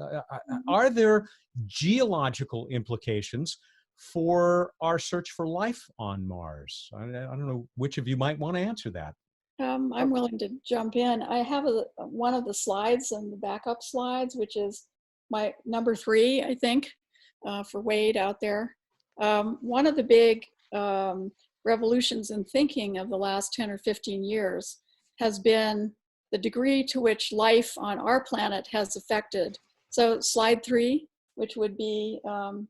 are there geological implications for our search for life on Mars? I don't know which of you might want to answer that. I'm willing to jump in. I have one of the slides and the backup slides, which is my number 3, I think, for Wade out there. One of the big revolutions in thinking of the last 10 or 15 years has been the degree to which life on our planet has affected. So slide 3, which would be oh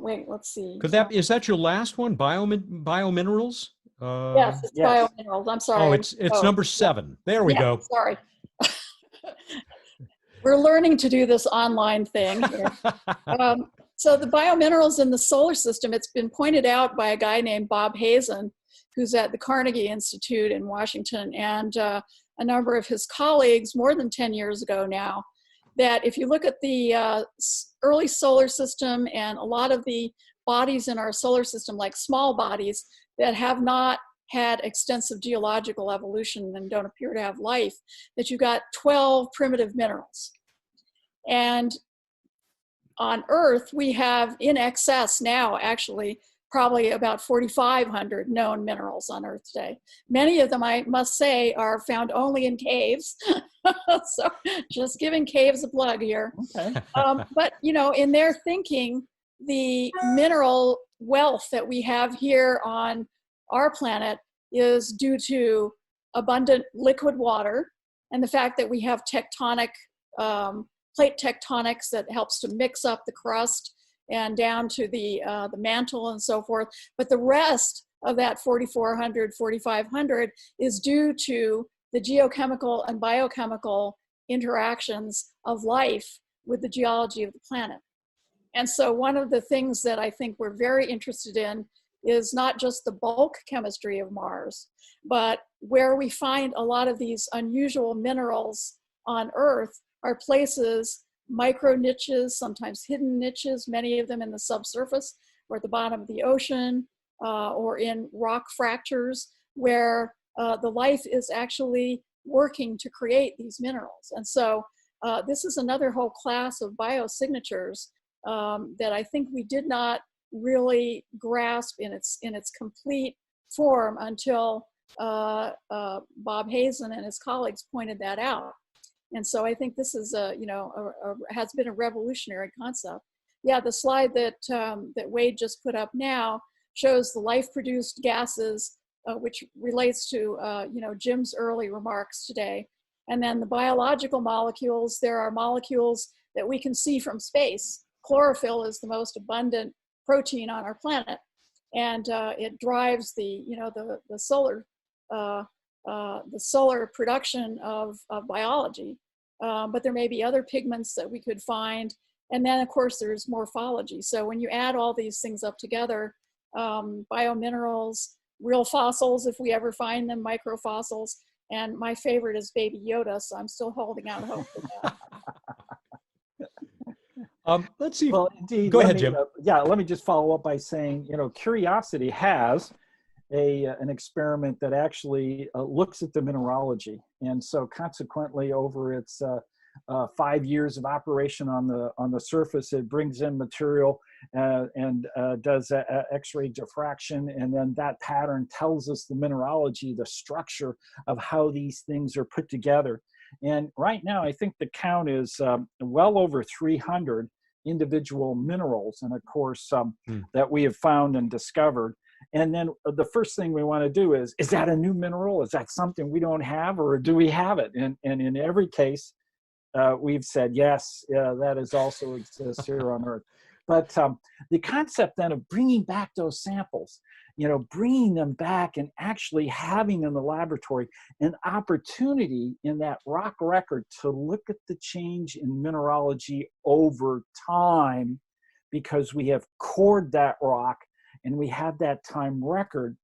wait, let's see. Is that your last one? Biominerals? Yes, it's yes. biominerals. I'm sorry. Oh, it's number 7. There we go. Sorry. We're learning to do this online thing here. So the biominerals in the solar system, it's been pointed out by a guy named Bob Hazen, who's at the Carnegie Institute in Washington, and a number of his colleagues more than 10 years ago now, that if you look at the early solar system and a lot of the bodies in our solar system, like small bodies that have not had extensive geological evolution and don't appear to have life, that you got 12 primitive minerals. And on Earth, we have in excess now, actually, probably about 4,500 known minerals on Earth today. Many of them, I must say, are found only in caves. So just giving caves a plug here. Okay. But, you know, in their thinking, the mineral wealth that we have here on our planet is due to abundant liquid water and the fact that we have tectonic, plate tectonics that helps to mix up the crust and down to the mantle and so forth. But the rest of that 4,400, 4,500 is due to the geochemical and biochemical interactions of life with the geology of the planet. And so one of the things that I think we're very interested in is not just the bulk chemistry of Mars, but where we find a lot of these unusual minerals on Earth are places, micro niches, sometimes hidden niches, many of them in the subsurface or at the bottom of the ocean or in rock fractures where the life is actually working to create these minerals. And so this is another whole class of biosignatures that I think we did not really grasp in its complete form until Bob Hazen and his colleagues pointed that out. And so I think this is has been a revolutionary concept. Yeah, the slide that that Wade just put up now shows the life-produced gases, which relates to Jim's early remarks today. And then the biological molecules, there are molecules that we can see from space. Chlorophyll is the most abundant protein on our planet, and it drives the solar production of biology. But there may be other pigments that we could find, and then of course there's morphology. So when you add all these things up together, biominerals, real fossils if we ever find them, microfossils, and my favorite is Baby Yoda, so I'm still holding out hope for that. Let's see. Well, indeed. Go ahead, Jim. Let me just follow up by saying, Curiosity has an experiment that actually looks at the mineralogy, and so consequently, over its 5 years of operation on the surface, it brings in material and does X-ray diffraction, and then that pattern tells us the mineralogy, the structure of how these things are put together. And right now, I think the count is well over 300 individual minerals, and of course, that we have found and discovered. And then the first thing we want to do is that a new mineral? Is that something we don't have, or do we have it? And in every case, we've said, yes, that is also exists here on Earth. But the concept then of bringing back those samples, bringing them back and actually having in the laboratory an opportunity in that rock record to look at the change in mineralogy over time, because we have cored that rock and we have that time record,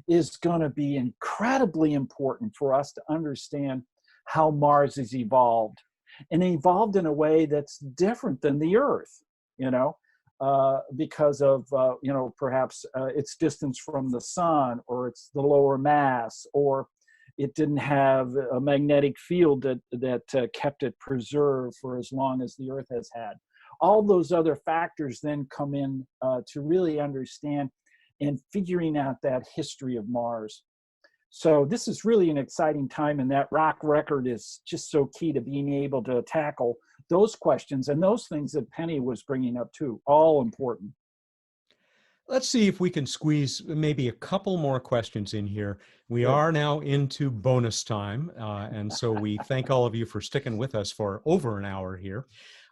is going to be incredibly important for us to understand how Mars has evolved, and evolved in a way that's different than the Earth, because of, perhaps its distance from the sun, or it's the lower mass, or it didn't have a magnetic field that kept it preserved for as long as the Earth has had. all those other factors then come in to really understand and figuring out that history of Mars. So this is really an exciting time, and that rock record is just so key to being able to tackle those questions and those things that Penny was bringing up too, all important. Let's see if we can squeeze maybe a couple more questions in here. We Good. are now into bonus time, and so we thank all of you for sticking with us for over an hour here.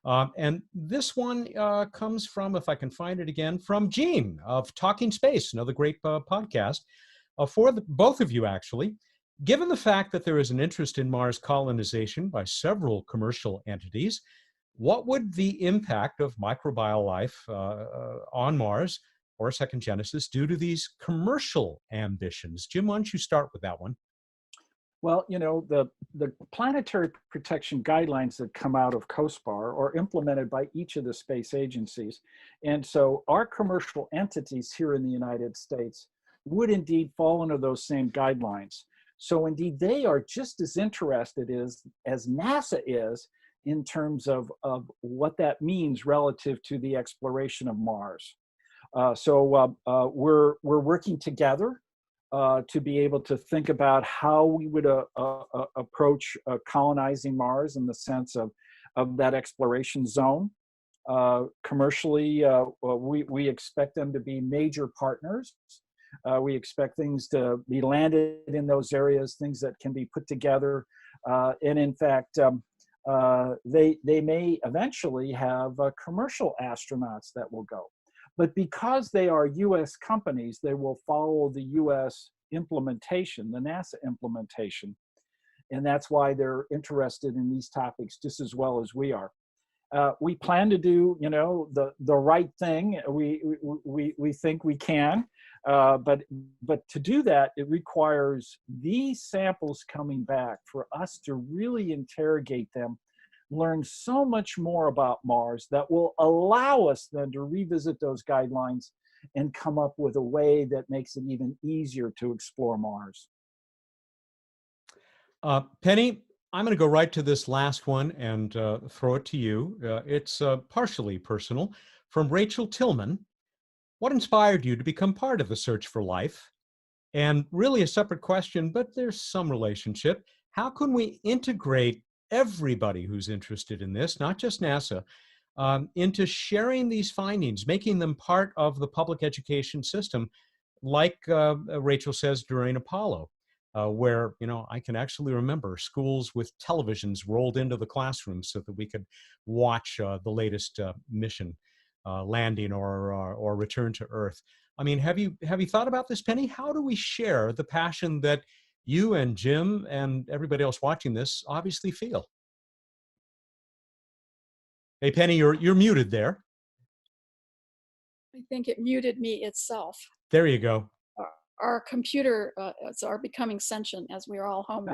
And this one comes from, if I can find it again, from Gene of Talking Space, another great podcast, for both of you, actually. Given the fact that there is an interest in Mars colonization by several commercial entities, what would the impact of microbial life on Mars or Second Genesis due to these commercial ambitions? Jim, why don't you start with that one? Well, you know, the planetary protection guidelines that come out of COSPAR are implemented by each of the space agencies. And so our commercial entities here in the United States would indeed fall under those same guidelines. So indeed, they are just as interested as NASA is in terms of what that means relative to the exploration of Mars. So we're working together to be able to think about how we would approach colonizing Mars in the sense of that exploration zone. Commercially, we expect them to be major partners. We expect things to be landed in those areas, things that can be put together. And in fact, they may eventually have commercial astronauts that will go. But because they are US companies, they will follow the US implementation, the NASA implementation. And that's why they're interested in these topics just as well as we are. We plan to do, you know, the right thing. We think we can, but to do that, it requires these samples coming back for us to really interrogate them, learn so much more about Mars that will allow us then to revisit those guidelines and come up with a way that makes it even easier to explore Mars. Penny, I'm going to go right to this last one and throw it to you. It's partially personal. From Rachel Tillman. What inspired you to become part of the search for life? And really a separate question, but there's some relationship. How can we integrate everybody who's interested in this, not just NASA, into sharing these findings, making them part of the public education system, like Rachel says during Apollo, where, you know, I can actually remember schools with televisions rolled into the classrooms so that we could watch the latest mission landing or return to Earth. I mean, have you thought about this, Penny? How do we share the passion that you and Jim and everybody else watching this obviously feel? Hey, Penny, you're muted there. I think it muted me itself. There you go. Our computer are becoming sentient as we are all home.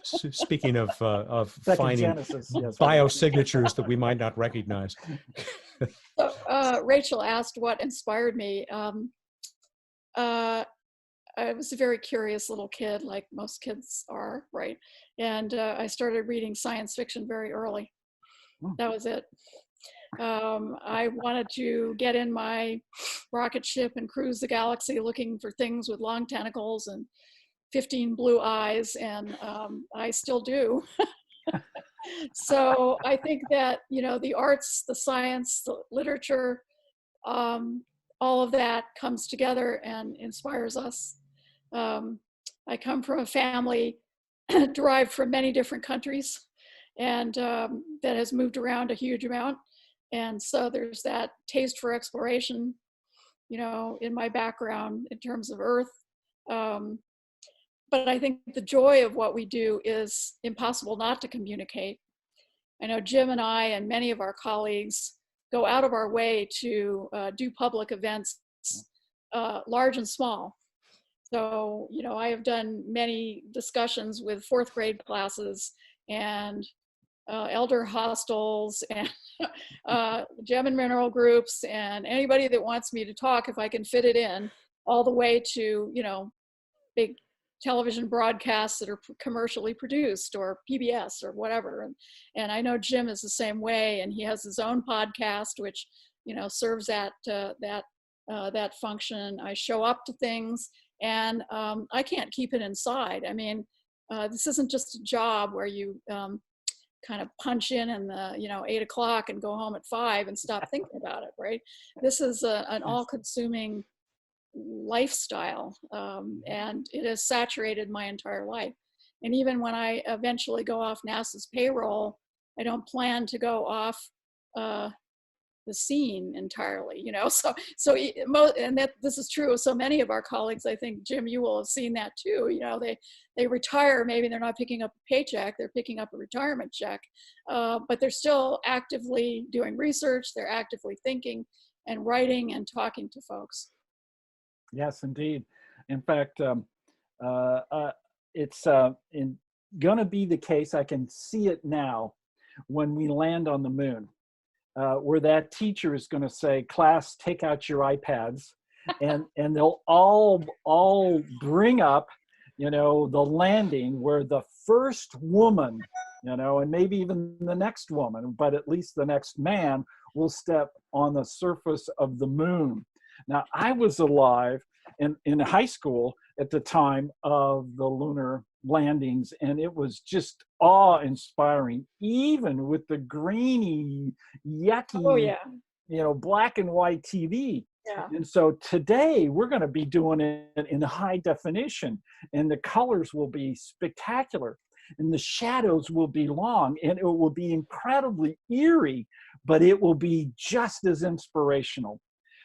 Speaking of finding Genesis, yes, biosignatures that we might not recognize. So, Rachel asked what inspired me. I was a very curious little kid, like most kids are, right? And I started reading science fiction very early. That was it. I wanted to get in my rocket ship and cruise the galaxy looking for things with long tentacles and 15 blue eyes, and I still do. So I think that, you know, the arts, the science, the literature, all of that comes together and inspires us. I come from a family derived from many different countries, and that has moved around a huge amount. And so there's that taste for exploration, you know, in my background in terms of Earth. But I think the joy of what we do is impossible not to communicate. I know Jim and I and many of our colleagues go out of our way to do public events, large and small. So, you know, I have done many discussions with fourth grade classes and elder hostels and gem and mineral groups and anybody that wants me to talk, if I can fit it in, all the way to, you know, big television broadcasts that are commercially produced, or PBS or whatever. And I know Jim is the same way, and he has his own podcast, which, you know, serves that function. I show up to things, and I can't keep it inside. I mean, this isn't just a job where you kind of punch in the, you know, 8 o'clock and go home at 5 and stop thinking about it, right? This is an all-consuming lifestyle, and it has saturated my entire life. And even when I eventually go off NASA's payroll, I don't plan to go off the scene entirely, you know. And that this is true of so many of our colleagues. I think, Jim, you will have seen that too. You know, they retire, maybe they're not picking up a paycheck, they're picking up a retirement check, but they're still actively doing research, they're actively thinking and writing and talking to folks. Yes, indeed. In fact, it's going to be the case, I can see it now, when we land on the moon, where that teacher is going to say, class, take out your iPads, and they'll all bring up, you know, the landing where the first woman, you know, and maybe even the next woman, but at least the next man will step on the surface of the moon. Now, I was alive in high school at the time of the lunar landings, and it was just awe-inspiring, even with the grainy, yucky, you know, black and white TV. Yeah. And so today we're going to be doing it in high definition, and the colors will be spectacular, and the shadows will be long, and it will be incredibly eerie, but it will be just as inspirational.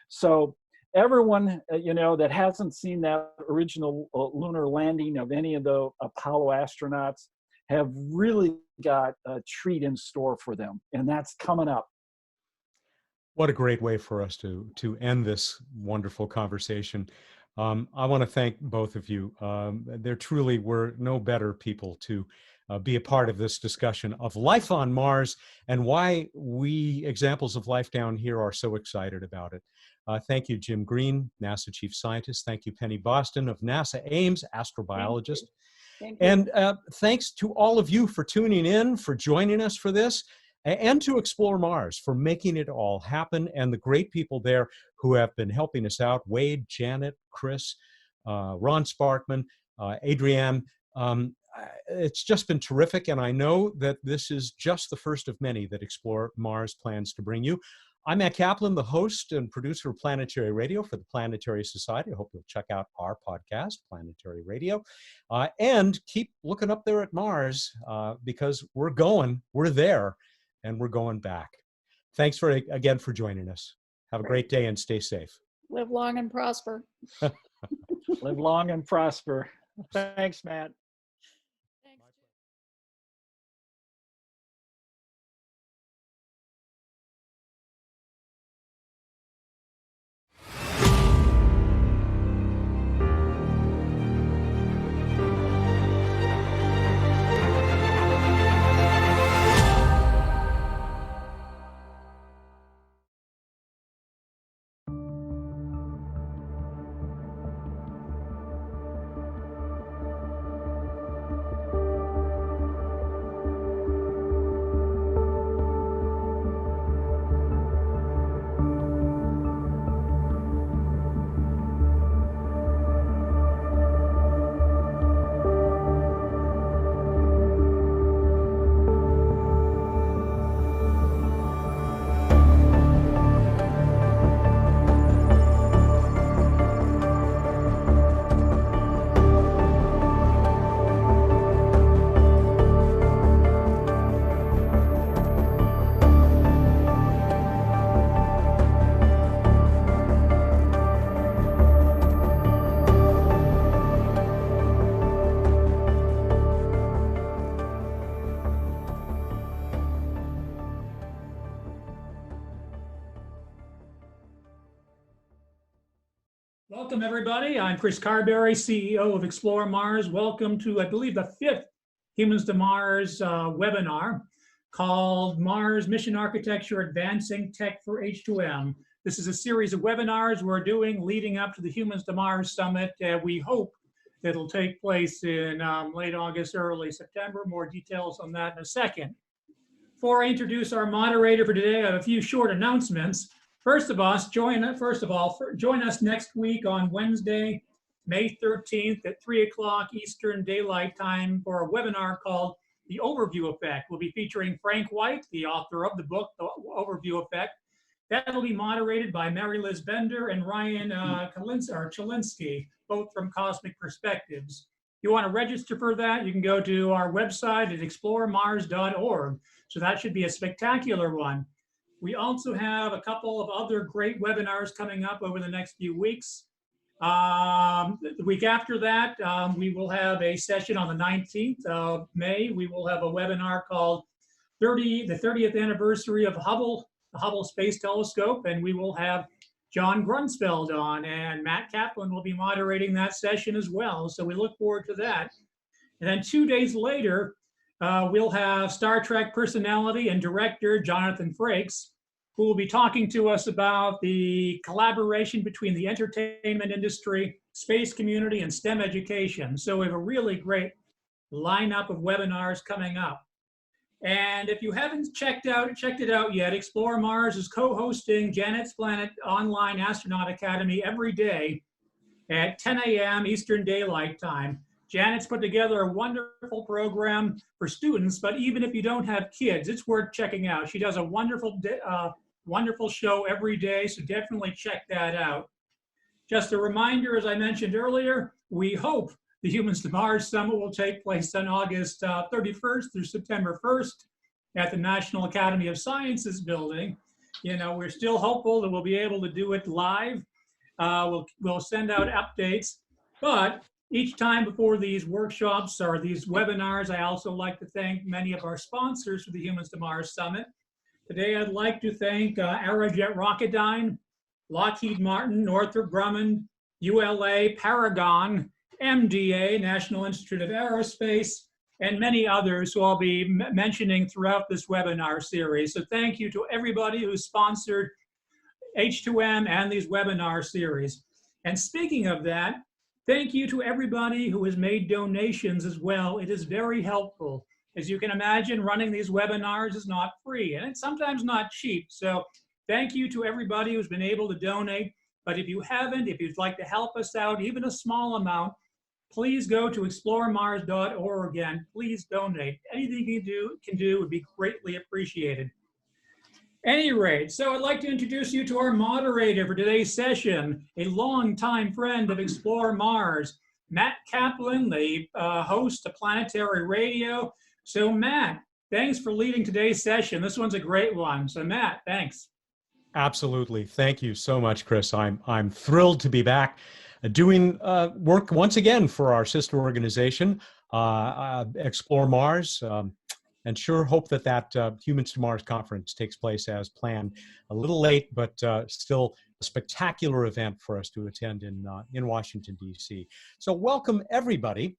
So everyone, you know, that hasn't seen that original lunar landing of any of the Apollo astronauts have really got a treat in store for them, and that's coming up. What a great way for us to end this wonderful conversation. I want to thank both of you. There truly were no better people to be a part of this discussion of life on Mars and why we, examples of life down here, are so excited about it. Thank you, Jim Green, NASA Chief Scientist. Thank you, Penny Boston of NASA Ames, astrobiologist. Thank you. And thanks to all of you for tuning in, for joining us for this, and to Explore Mars for making it all happen, and the great people there who have been helping us out: Wade, Janet, Chris, Ron Sparkman, Adrienne. It's just been terrific, and I know that this is just the first of many that Explore Mars plans to bring you. I'm Matt Kaplan, the host and producer of Planetary Radio for the Planetary Society. I hope you'll check out our podcast, Planetary Radio, and keep looking up there at Mars, because we're there, and we're going back. Thanks again for joining us. Have a great day and stay safe. Live long and prosper. Live long and prosper. Thanks, Matt. Welcome, everybody. I'm Chris Carberry, CEO of Explore Mars. Welcome to, I believe, the 5th Humans to Mars webinar called Mars Mission Architecture Advancing Tech for H2M. This is a series of webinars we're doing leading up to the Humans to Mars Summit. We hope It'll take place in late August, early September. More details on that in a second. Before I introduce our moderator for today, I have a few short announcements. First of all, join us next week on Wednesday, May 13th at 3 o'clock Eastern Daylight Time for a webinar called The Overview Effect. We'll be featuring Frank White, the author of the book, The Overview Effect. That'll be moderated by Mary Liz Bender and Ryan Chalinsky, both from Cosmic Perspectives. If you want to register for that, you can go to our website at ExploreMars.Org. So that should be a spectacular one. We also have a couple of other great webinars coming up over the next few weeks. The week after that, we will have a session on the 19th of May. We will have a webinar called the 30th anniversary of the Hubble Space Telescope, and we will have John Grunsfeld on, and Matt Kaplan will be moderating that session as well. So we look forward to that. And then 2 days later, we'll have Star Trek personality and director Jonathan Frakes, who will be talking to us about the collaboration between the entertainment industry, space community, and STEM education. So we have a really great lineup of webinars coming up. And if you haven't checked it out yet, Explore Mars is co-hosting Janet's Planet Online Astronaut Academy every day at 10 a.m. Eastern Daylight Time. Janet's put together a wonderful program for students, but even if you don't have kids, it's worth checking out. She does a wonderful show every day, so definitely check that out. Just a reminder, as I mentioned earlier, we hope the Humans to Mars Summit will take place on August 31st through September 1st at the National Academy of Sciences building. You know, we're still hopeful that we'll be able to do it live. We'll send out updates, but each time before these workshops or these webinars, I also like to thank many of our sponsors for the Humans to Mars Summit. Today, I'd like to thank Aerojet Rocketdyne, Lockheed Martin, Northrop Grumman, ULA, Paragon, MDA, National Institute of Aerospace, and many others who I'll be mentioning throughout this webinar series. So thank you to everybody who sponsored H2M and these webinar series. And speaking of that, thank you to everybody who has made donations as well. It is very helpful. As you can imagine, running these webinars is not free, and it's sometimes not cheap. So thank you to everybody who's been able to donate. But if you haven't, if you'd like to help us out, even a small amount, please go to ExploreMars.org and please donate. Anything you can do would be greatly appreciated. Any rate, so I'd like to introduce you to our moderator for today's session, a longtime friend of Explore Mars, Matt Kaplan, the host of Planetary Radio. So Matt, thanks for leading today's session. This one's a great one. So Matt, thanks. Absolutely. Thank you so much, Chris. I'm thrilled to be back doing work once again for our sister organization, Explore Mars. And sure hope that Humans to Mars conference takes place as planned. A little late, but still a spectacular event for us to attend in Washington, D.C. So welcome, everybody.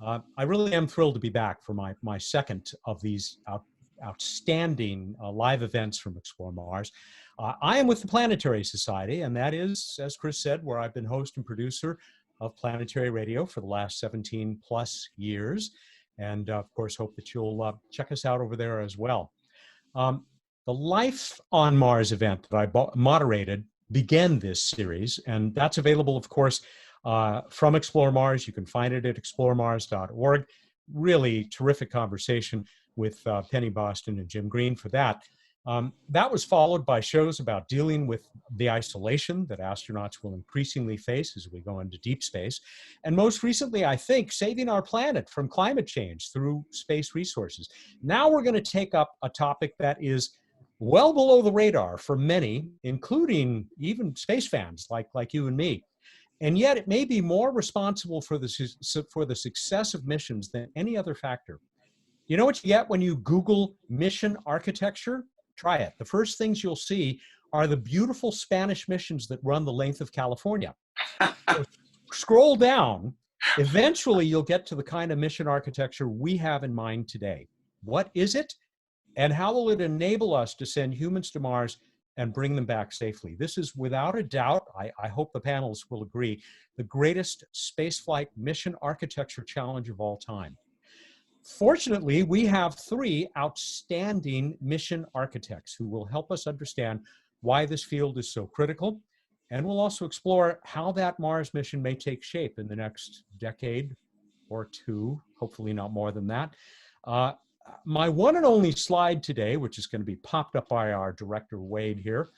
I really am thrilled to be back for my second of these outstanding live events from Explore Mars. I am with the Planetary Society, and that is, as Chris said, where I've been host and producer of Planetary Radio for the last 17 plus years. And of course, hope that you'll check us out over there as well. The Life on Mars event that I moderated began this series, and that's available, of course, from Explore Mars. You can find it at ExploreMars.org. Really terrific conversation with Penny Boston and Jim Green for that. That was followed by shows about dealing with the isolation that astronauts will increasingly face as we go into deep space. And most recently, I think, saving our planet from climate change through space resources. Now we're going to take up a topic that is well below the radar for many, including even space fans like you and me. And yet it may be more responsible for the success of missions than any other factor. You know what you get when you Google mission architecture? Try it. The first things you'll see are the beautiful Spanish missions that run the length of California. So scroll down. Eventually, you'll get to the kind of mission architecture we have in mind today. What is it? And how will it enable us to send humans to Mars and bring them back safely. This is without a doubt, I hope the panelists will agree, the greatest spaceflight mission architecture challenge of all time. Fortunately, we have three outstanding mission architects who will help us understand why this field is so critical, and we'll also explore how that Mars mission may take shape in the next decade or two, hopefully not more than that. My one and only slide today, which is going to be popped up by our director, Wade, here,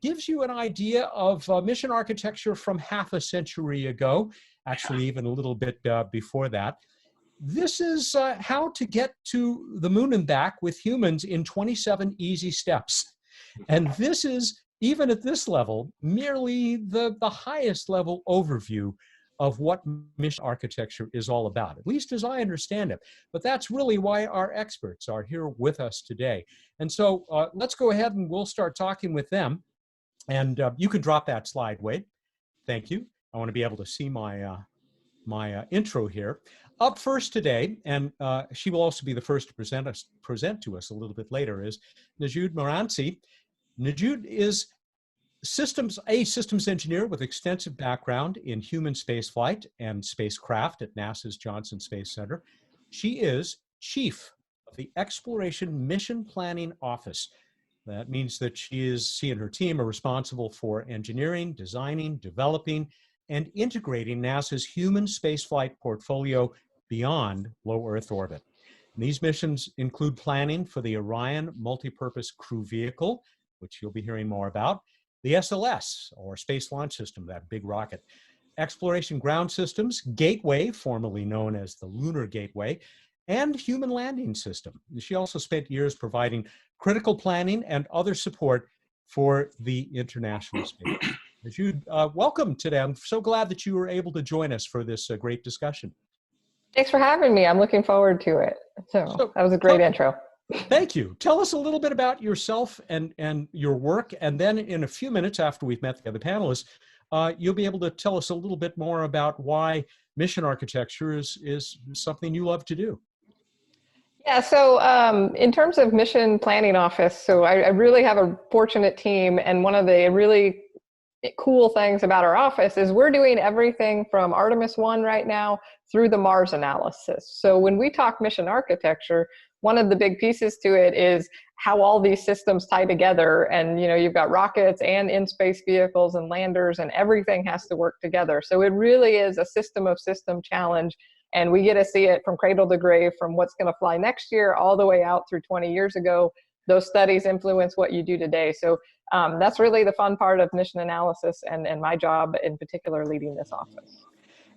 gives you an idea of mission architecture from half a century ago, actually even a little bit before that. This is how to get to the moon and back with humans in 27 easy steps. And this is, even at this level, merely the highest level overview of what mission architecture is all about, at least as I understand it. But that's really why our experts are here with us today. And so let's go ahead and we'll start talking with them. And you can drop that slide, Wade. Thank you. I want to be able to see my, my intro here. Up first today, and she will also be the first to present to us a little bit later, is Najud Moranci. Najud is a systems engineer with extensive background in human spaceflight and spacecraft at NASA's Johnson Space Center. She is chief of the Exploration Mission Planning Office. That means that she and her team are responsible for engineering, designing, developing, and integrating NASA's human spaceflight portfolio beyond low Earth orbit. And these missions include planning for the Orion Multipurpose Crew Vehicle, which you'll be hearing more about, the SLS, or Space Launch System, that big rocket, Exploration Ground Systems, Gateway, formerly known as the Lunar Gateway, and Human Landing System. She also spent years providing critical planning and other support for the International Space. Najud, welcome today. I'm so glad that you were able to join us for this great discussion. Thanks for having me. I'm looking forward to it. So that was a great intro. Thank you. Tell us a little bit about yourself and your work, and then in a few minutes after we've met the other panelists, you'll be able to tell us a little bit more about why mission architecture is something you love to do. Yeah, so in terms of mission planning office, so I really have a fortunate team, and one of the really cool things about our office is we're doing everything from Artemis 1 right now through the Mars analysis. So when we talk mission architecture, one of the big pieces to it is how all these systems tie together. And you know, you've got rockets and in-space vehicles and landers, and everything has to work together. So it really is a system of system challenge. And we get to see it from cradle to grave, from what's going to fly next year all the way out through 20 years ago. Those studies influence what you do today. So that's really the fun part of mission analysis, and my job in particular leading this office.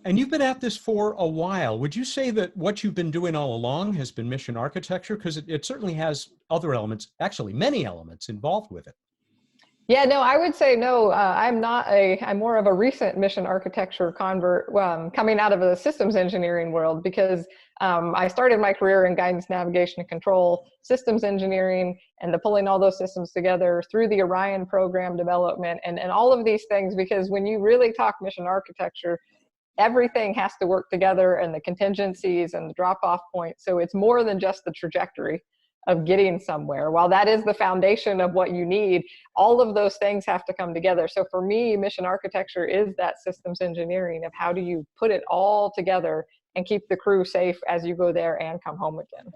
And you've been at this for a while. Would you say that what you've been doing all along has been mission architecture? Because it certainly has other elements, actually many elements involved with it. Yeah, no, I would say no. I'm more of a recent mission architecture convert, coming out of the systems engineering world, because I started my career in guidance, navigation, and control, systems engineering, and the pulling all those systems together through the Orion program development and all of these things. Because when you really talk mission architecture, everything has to work together, and the contingencies and the drop-off points. So it's more than just the trajectory of getting somewhere. While that is the foundation of what you need, all of those things have to come together. So for me, mission architecture is that systems engineering of how do you put it all together and keep the crew safe as you go there and come home again.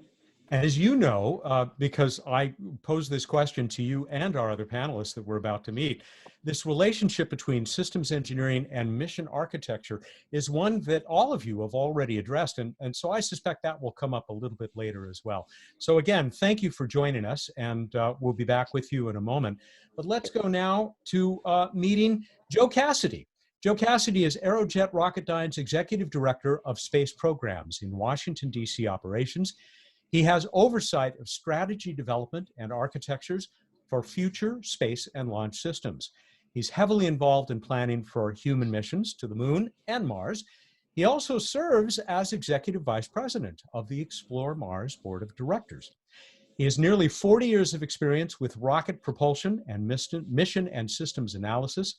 As you know, because I posed this question to you and our other panelists that we're about to meet, this relationship between systems engineering and mission architecture is one that all of you have already addressed. And so I suspect that will come up a little bit later as well. So again, thank you for joining us, and we'll be back with you in a moment. But let's go now to meeting Joe Cassidy. Joe Cassidy is Aerojet Rocketdyne's Executive Director of Space Programs in Washington, D.C. operations. He has oversight of strategy development and architectures for future space and launch systems. He's heavily involved in planning for human missions to the moon and Mars. He also serves as Executive Vice President of the Explore Mars Board of Directors. He has nearly 40 years of experience with rocket propulsion and mission and systems analysis.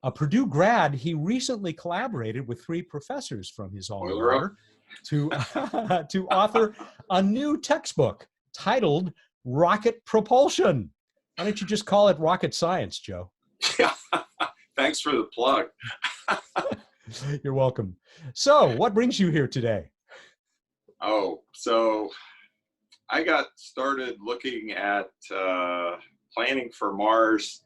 A Purdue grad, he recently collaborated with 3 professors from his alma mater to author a new textbook titled Rocket Propulsion. Why don't you just call it rocket science, Joe? Yeah, thanks for the plug. You're welcome. So what brings you here today? Oh, so I got started looking at planning for Mars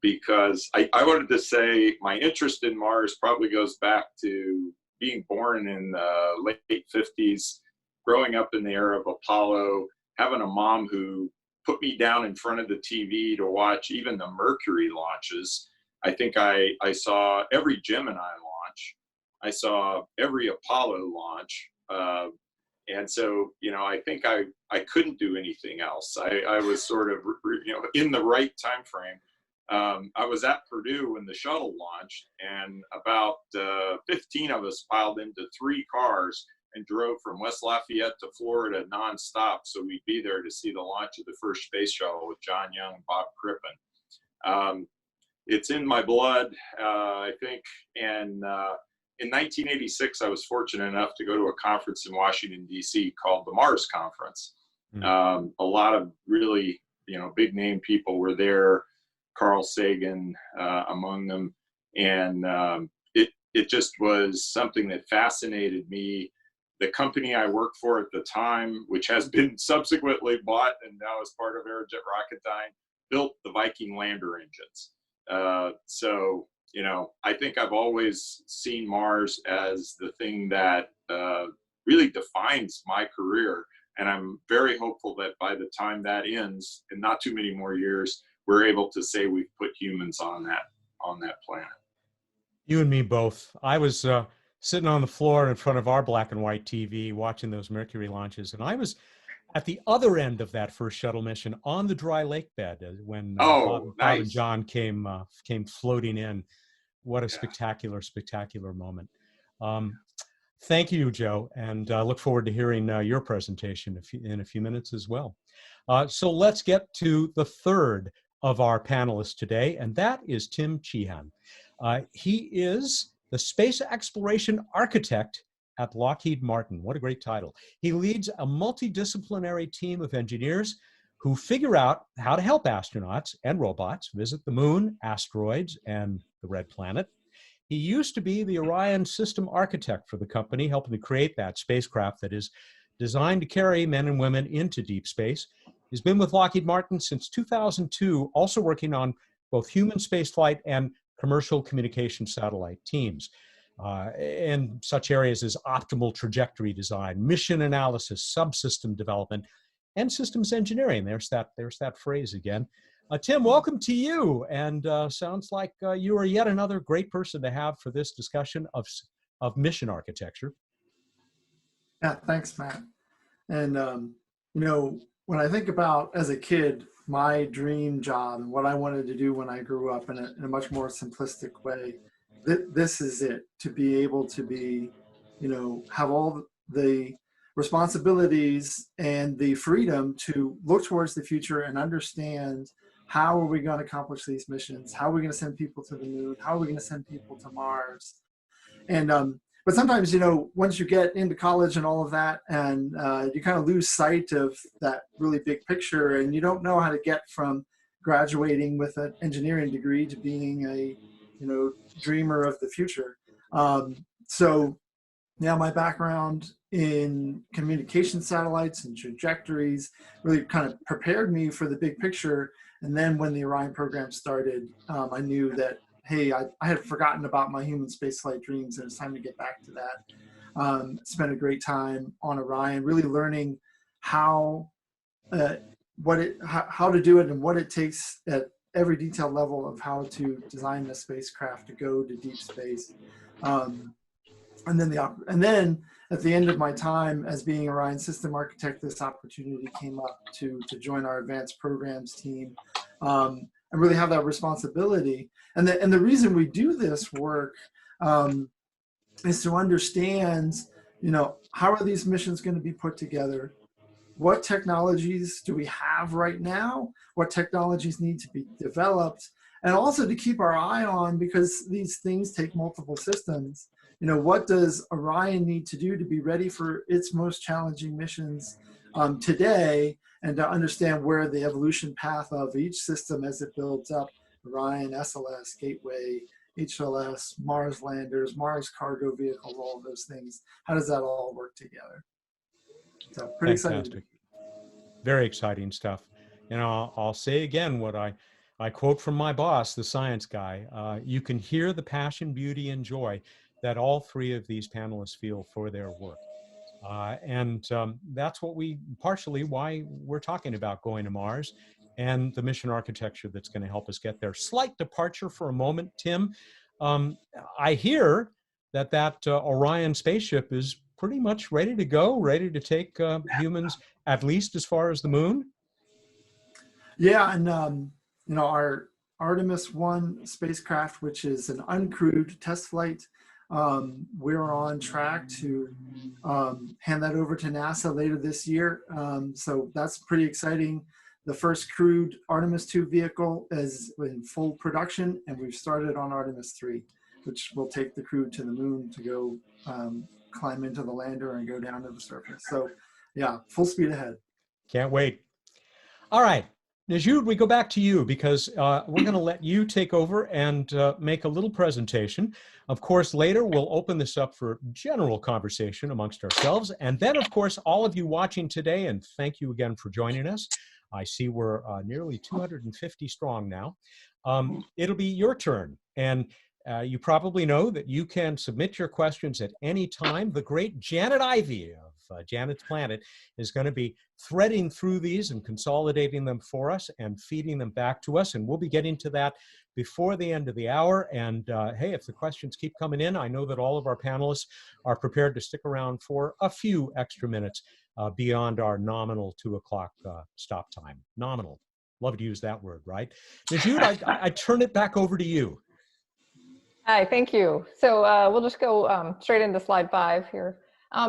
because I wanted to say my interest in Mars probably goes back to being born in the late 50s, growing up in the era of Apollo, having a mom who put me down in front of the TV to watch even the Mercury launches. I think I saw every Gemini launch. I saw every Apollo launch. And so, you know, I think I couldn't do anything else. I was sort of, you know, in the right time frame. I was at Purdue when the shuttle launched, and about 15 of us piled into 3 cars and drove from West Lafayette to Florida nonstop, so we'd be there to see the launch of the first space shuttle with John Young and Bob Crippen. It's in my blood, I think, and in 1986, I was fortunate enough to go to a conference in Washington, D.C. called the Mars Conference. A lot of really, you know, big name people were there, Carl Sagan among them, and it just was something that fascinated me. The company I worked for at the time, which has been subsequently bought and now is part of Aerojet Rocketdyne, built the Viking lander engines. So, you know, I think I've always seen Mars as the thing that really defines my career. And I'm very hopeful that by the time that ends, in not too many more years, we're able to say we've put humans on that planet. You and me both. I was sitting on the floor in front of our black and white TV watching those Mercury launches, and I was at the other end of that first shuttle mission on the dry lake bed when Bob and John came floating in. What a spectacular, spectacular moment. Thank you, Joe, and I look forward to hearing your presentation in a few minutes as well. So let's get to the third of our panelists today, and that is Tim Cheehan. He is the Space Exploration Architect at Lockheed Martin. What a great title. He leads a multidisciplinary team of engineers who figure out how to help astronauts and robots visit the moon, asteroids, and the red planet. He used to be the Orion system architect for the company, helping to create that spacecraft that is designed to carry men and women into deep space. He's been with Lockheed Martin since 2002, also working on both human spaceflight and commercial communication satellite teams in such areas as optimal trajectory design, mission analysis, subsystem development, and systems engineering. There's that phrase again. Tim, welcome to you. And sounds like you are yet another great person to have for this discussion of mission architecture. Yeah, thanks, Matt. And, you know, when I think about as a kid, my dream job and what I wanted to do when I grew up in a much more simplistic way, this is it, to be able to be, you know, have all the responsibilities and the freedom to look towards the future and understand how are we going to accomplish these missions? How are we going to send people to the moon? How are we going to send people to Mars? And but sometimes, you know, once you get into college and all of that, and you kind of lose sight of that really big picture, and you don't know how to get from graduating with an engineering degree to being a, you know, dreamer of the future. So now my background in communication satellites and trajectories really kind of prepared me for the big picture. And then when the Orion program started, I knew that, hey, I had forgotten about my human spaceflight dreams, and it's time to get back to that. Spent a great time on Orion, really learning how to do it and what it takes at every detailed level of how to design a spacecraft to go to deep space. And then at the end of my time as being Orion system architect, this opportunity came up to join our advanced programs team and really have that responsibility. And the reason we do this work is to understand, you know, how are these missions going to be put together? What technologies do we have right now? What technologies need to be developed? And also to keep our eye on, because these things take multiple systems, you know, what does Orion need to do to be ready for its most challenging missions today? and to understand where the evolution path of each system as it builds up, Orion, SLS, Gateway, HLS, Mars landers, Mars cargo vehicles, all of those things. How does that all work together? So pretty excited. Fantastic. Very exciting stuff. And I'll say again what I quote from my boss, the science guy. You can hear the passion, beauty, and joy that all three of these panelists feel for their work. That's what partially why we're talking about going to Mars and the mission architecture that's going to help us get there. Slight departure for a moment, Tim. I hear that Orion spaceship is pretty much ready to go, ready to take humans at least as far as the moon. Yeah, and our Artemis 1 spacecraft, which is an uncrewed test flight, we're on track to hand that over to NASA later this year. So that's pretty exciting. The first crewed Artemis 2 vehicle is in full production, and we've started on Artemis 3, which will take the crew to the moon to go climb into the lander and go down to the surface. So yeah, full speed ahead. Can't wait. All right. Najud, we go back to you because we're going to let you take over and make a little presentation. Of course, later we'll open this up for general conversation amongst ourselves. And then, of course, all of you watching today, and thank you again for joining us. I see we're nearly 250 strong now. It'll be your turn. And you probably know that you can submit your questions at any time. The great Janet Ivey of Janet's Planet is going to be threading through these and consolidating them for us and feeding them back to us. And we'll be getting to that before the end of the hour. And hey, if the questions keep coming in, I know that all of our panelists are prepared to stick around for a few extra minutes beyond our nominal 2 o'clock stop time. Nominal. Love to use that word, right? Najud, I turn it back over to you. Hi, thank you. So we'll just go straight into slide 5 here.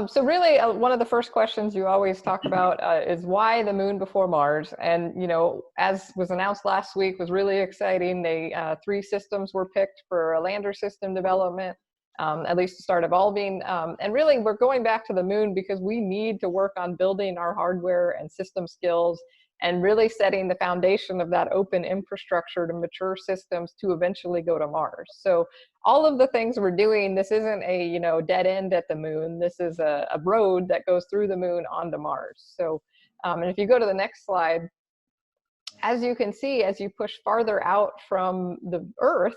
So really, one of the first questions you always talk about is why the moon before Mars? And, you know, as was announced last week, was really exciting. 3 systems were picked for a lander system development, at least to start evolving. And really, we're going back to the moon because we need to work on building our hardware and system skills and really setting the foundation of that open infrastructure to mature systems to eventually go to Mars. So all of the things we're doing, this isn't a dead end at the moon. This is a road that goes through the moon onto Mars. So, and if you go to the next slide, as you can see, as you push farther out from the Earth,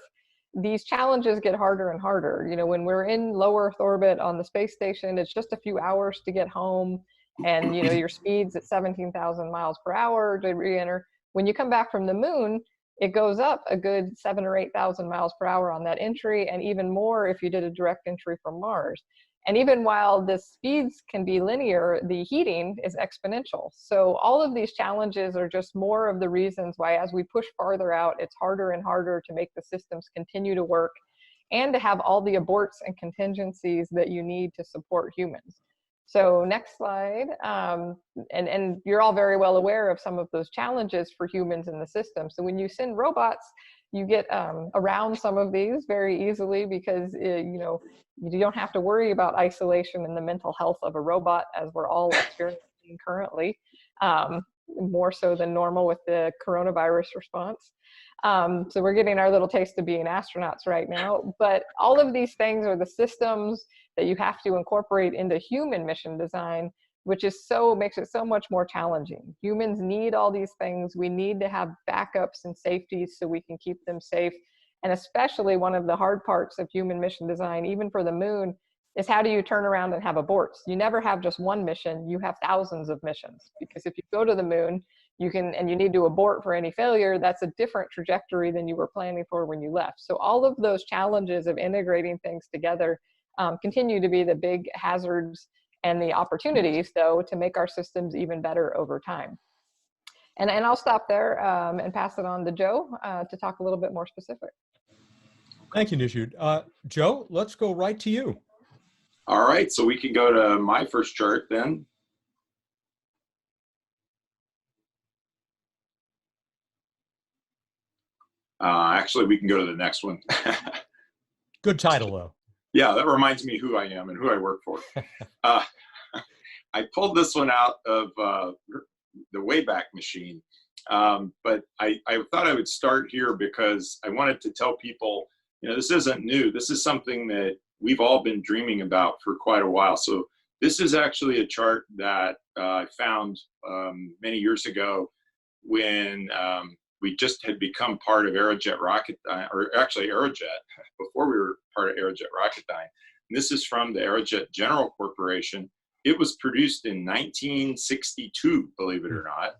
these challenges get harder and harder. You know, when we're in low Earth orbit on the space station, it's just a few hours to get home. And your speed's at 17,000 miles per hour to re-enter. When you come back from the moon, it goes up a good 7,000 or 8,000 miles per hour on that entry, and even more if you did a direct entry from Mars. And even while the speeds can be linear, the heating is exponential. So all of these challenges are just more of the reasons why, as we push farther out, it's harder and harder to make the systems continue to work and to have all the aborts and contingencies that you need to support humans. So next slide, and you're all very well aware of some of those challenges for humans in the system. So when you send robots, you get around some of these very easily because you don't have to worry about isolation and the mental health of a robot, as we're all experiencing currently, more so than normal with the coronavirus response. So we're getting our little taste of being astronauts right now, but all of these things are the systems that you have to incorporate into human mission design, which is makes it so much more challenging. Humans need all these things. We need to have backups and safeties so we can keep them safe. And especially one of the hard parts of human mission design, even for the moon, is how do you turn around and have aborts? You never have just one mission, you have thousands of missions. Because if you go to the moon, and you need to abort for any failure, that's a different trajectory than you were planning for when you left. So all of those challenges of integrating things together continue to be the big hazards and the opportunities, though, to make our systems even better over time. And I'll stop there and pass it on to Joe to talk a little bit more specific. Thank you, Najud. Joe, let's go right to you. All right, so we can go to my first chart then. Actually, we can go to the next one. Good title, though. Yeah, that reminds me who I am and who I work for. I pulled this one out of the Wayback Machine. But I thought I would start here because I wanted to tell people, you know, this isn't new. This is something that we've all been dreaming about for quite a while. So this is actually a chart that I found many years ago when we just had become part of Aerojet Rocketdyne, or actually Aerojet, before we were part of Aerojet Rocketdyne. And this is from the Aerojet General Corporation. It was produced in 1962, believe it or not.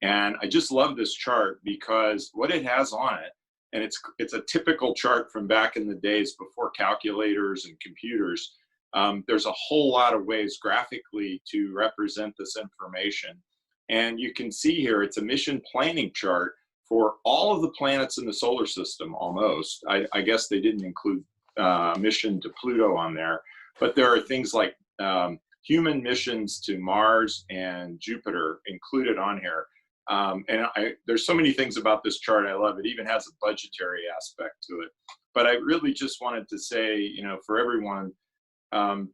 And I just love this chart because what it has on it, and it's a typical chart from back in the days before calculators and computers. There's a whole lot of ways graphically to represent this information. And you can see here, it's a mission planning chart for all of the planets in the solar system, almost. I guess they didn't include mission to Pluto on there, but there are things like human missions to Mars and Jupiter included on here. And there's so many things about this chart I love. It even has a budgetary aspect to it. But I really just wanted to say, you know, for everyone,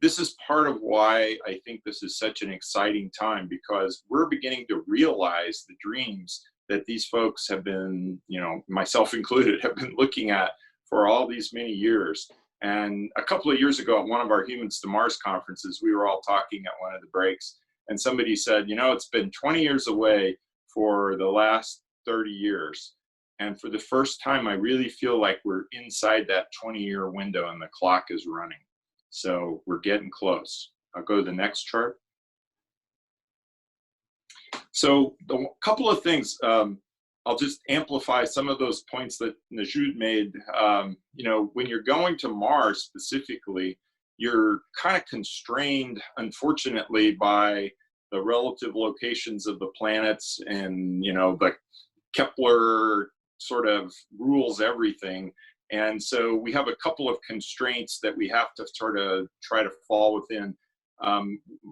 this is part of why I think this is such an exciting time, because we're beginning to realize the dreams that these folks have been, you know, myself included, have been looking at for all these many years. And a couple of years ago at one of our Humans to Mars conferences, we were all talking at one of the breaks, and somebody said, you know, it's been 20 years away for the last 30 years. And for the first time, I really feel like we're inside that 20-year window and the clock is running. So we're getting close. I'll go to the next chart. So a couple of things, I'll just amplify some of those points that Najud made. You know, when you're going to Mars specifically, you're kind of constrained, unfortunately, by the relative locations of the planets, and, you know, the Kepler sort of rules everything. And so we have a couple of constraints that we have to sort of try to fall within.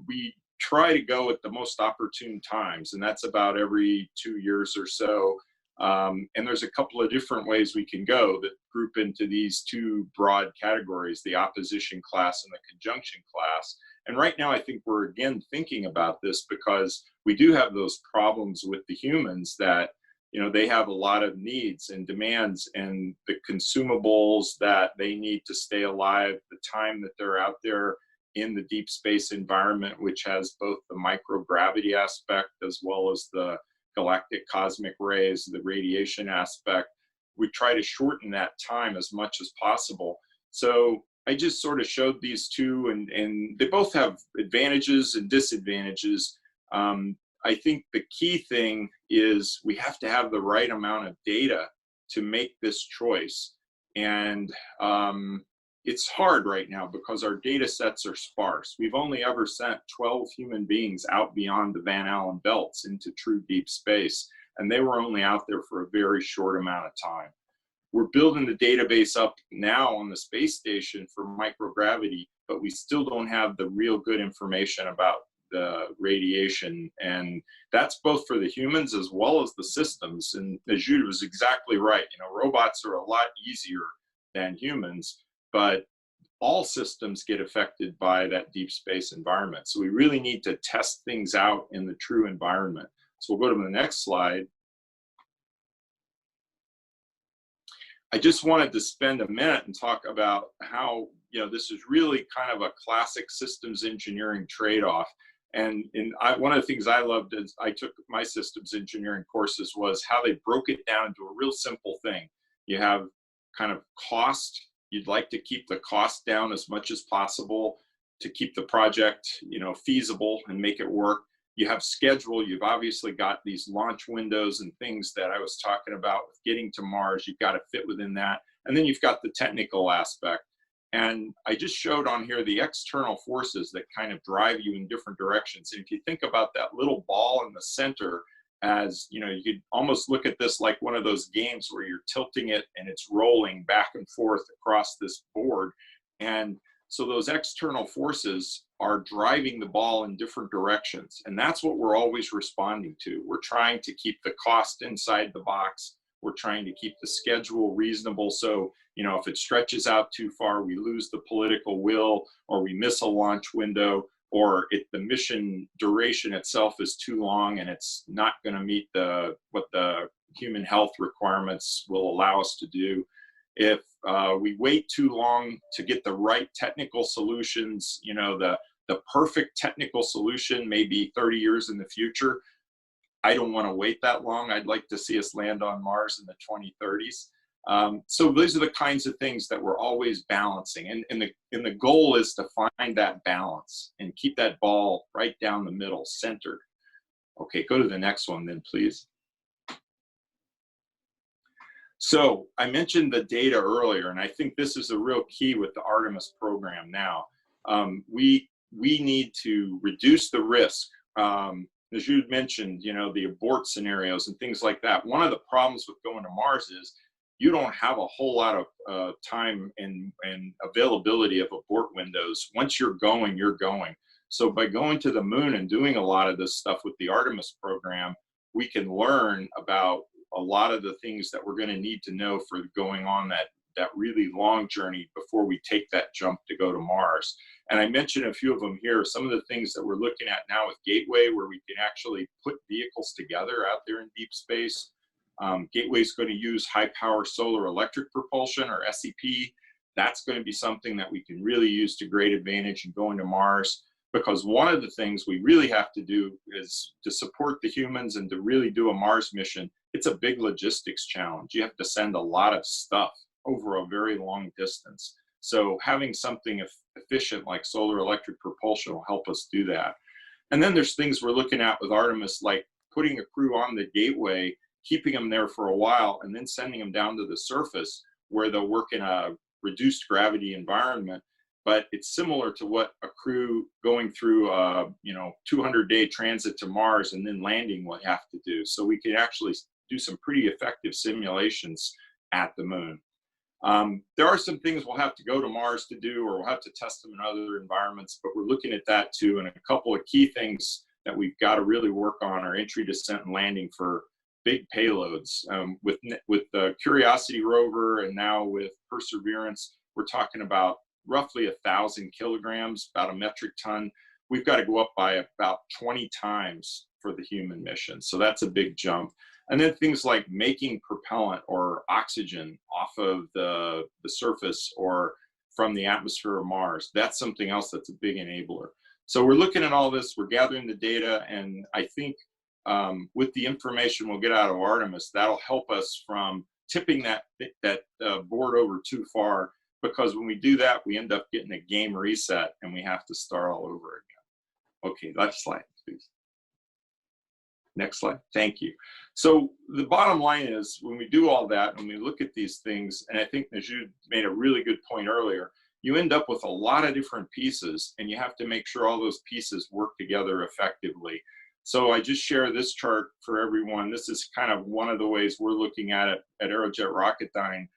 We try to go at the most opportune times, and that's about every 2 years or so. And there's a couple of different ways we can go that group into these two broad categories, the opposition class and the conjunction class. And right now, I think we're again thinking about this because we do have those problems with the humans that, you know, they have a lot of needs and demands, and the consumables that they need to stay alive, the time that they're out there in the deep space environment, which has both the microgravity aspect as well as the galactic cosmic rays, the radiation aspect. We try to shorten that time as much as possible. So I just sort of showed these two, and they both have advantages and disadvantages. I think the key thing is we have to have the right amount of data to make this choice. And it's hard right now because our data sets are sparse. We've only ever sent 12 human beings out beyond the Van Allen belts into true deep space, and they were only out there for a very short amount of time. We're building the database up now on the space station for microgravity, but we still don't have the real good information about the radiation. And that's both for the humans as well as the systems. And Najud was exactly right. You know, robots are a lot easier than humans, but all systems get affected by that deep space environment. So we really need to test things out in the true environment. So we'll go to the next slide. I just wanted to spend a minute and talk about how, you know, this is really kind of a classic systems engineering trade-off. And one of the things I loved as I took my systems engineering courses was how they broke it down into a real simple thing. You have kind of cost. You'd like to keep the cost down as much as possible to keep the project, you know, feasible and make it work. You have schedule. You've obviously got these launch windows and things that I was talking about with getting to Mars. You've got to fit within that. And then you've got the technical aspect. And I just showed on here the external forces that kind of drive you in different directions. And if you think about that little ball in the center, as you know, you could almost look at this like one of those games where you're tilting it and it's rolling back and forth across this board. And so those external forces are driving the ball in different directions. And that's what we're always responding to. We're trying to keep the cost inside the box. We're trying to keep the schedule reasonable. So, you know, if it stretches out too far, we lose the political will or we miss a launch window. or the mission duration itself is too long and it's not going to meet what the human health requirements will allow us to do. If we wait too long to get the right technical solutions, you know, the perfect technical solution may be 30 years in the future. I don't want to wait that long. I'd like to see us land on Mars in the 2030s. So these are the kinds of things that we're always balancing. And the goal is to find that balance and keep that ball right down the middle, centered. Okay, go to the next one then, please. So I mentioned the data earlier, and I think this is a real key with the Artemis program now. We need to reduce the risk. As you mentioned, you know, the abort scenarios and things like that. One of the problems with going to Mars is you don't have a whole lot of time and availability of abort windows. Once you're going, you're going. So by going to the moon and doing a lot of this stuff with the Artemis program, we can learn about a lot of the things that we're going to need to know for going on that really long journey before we take that jump to go to Mars. And I mentioned a few of them here. Some of the things that we're looking at now with Gateway, where we can actually put vehicles together out there in deep space. Gateway is going to use high power solar electric propulsion, or SEP. That's going to be something that we can really use to great advantage in going to Mars, because one of the things we really have to do is to support the humans and to really do a Mars mission. It's a big logistics challenge. You have to send a lot of stuff over a very long distance. So having something efficient like solar electric propulsion will help us do that. And then there's things we're looking at with Artemis, like putting a crew on the Gateway, keeping them there for a while, and then sending them down to the surface where they'll work in a reduced gravity environment. But it's similar to what a crew going through a 200-day transit to Mars and then landing will have to do. So we can actually do some pretty effective simulations at the moon. There are some things we'll have to go to Mars to do, or we'll have to test them in other environments, but we're looking at that too. And a couple of key things that we've got to really work on are entry, descent, and landing for big payloads. With the Curiosity rover and now with Perseverance, we're talking about roughly 1,000 kilograms, about a metric ton. We've got to go up by about 20 times for the human mission. So that's a big jump. And then things like making propellant or oxygen off of the surface or from the atmosphere of Mars. That's something else that's a big enabler. So we're looking at all this, we're gathering the data, and I think with the information we'll get out of Artemis, that'll help us from tipping that board over too far, because when we do that, we end up getting a game reset and we have to start all over again. Okay, next slide, please. Next slide, thank you. So the bottom line is, when we do all that, when we look at these things, and I think Najud made a really good point earlier, you end up with a lot of different pieces, and you have to make sure all those pieces work together effectively. So I just share this chart for everyone. This is kind of one of the ways we're looking at it at Aerojet Rocketdyne.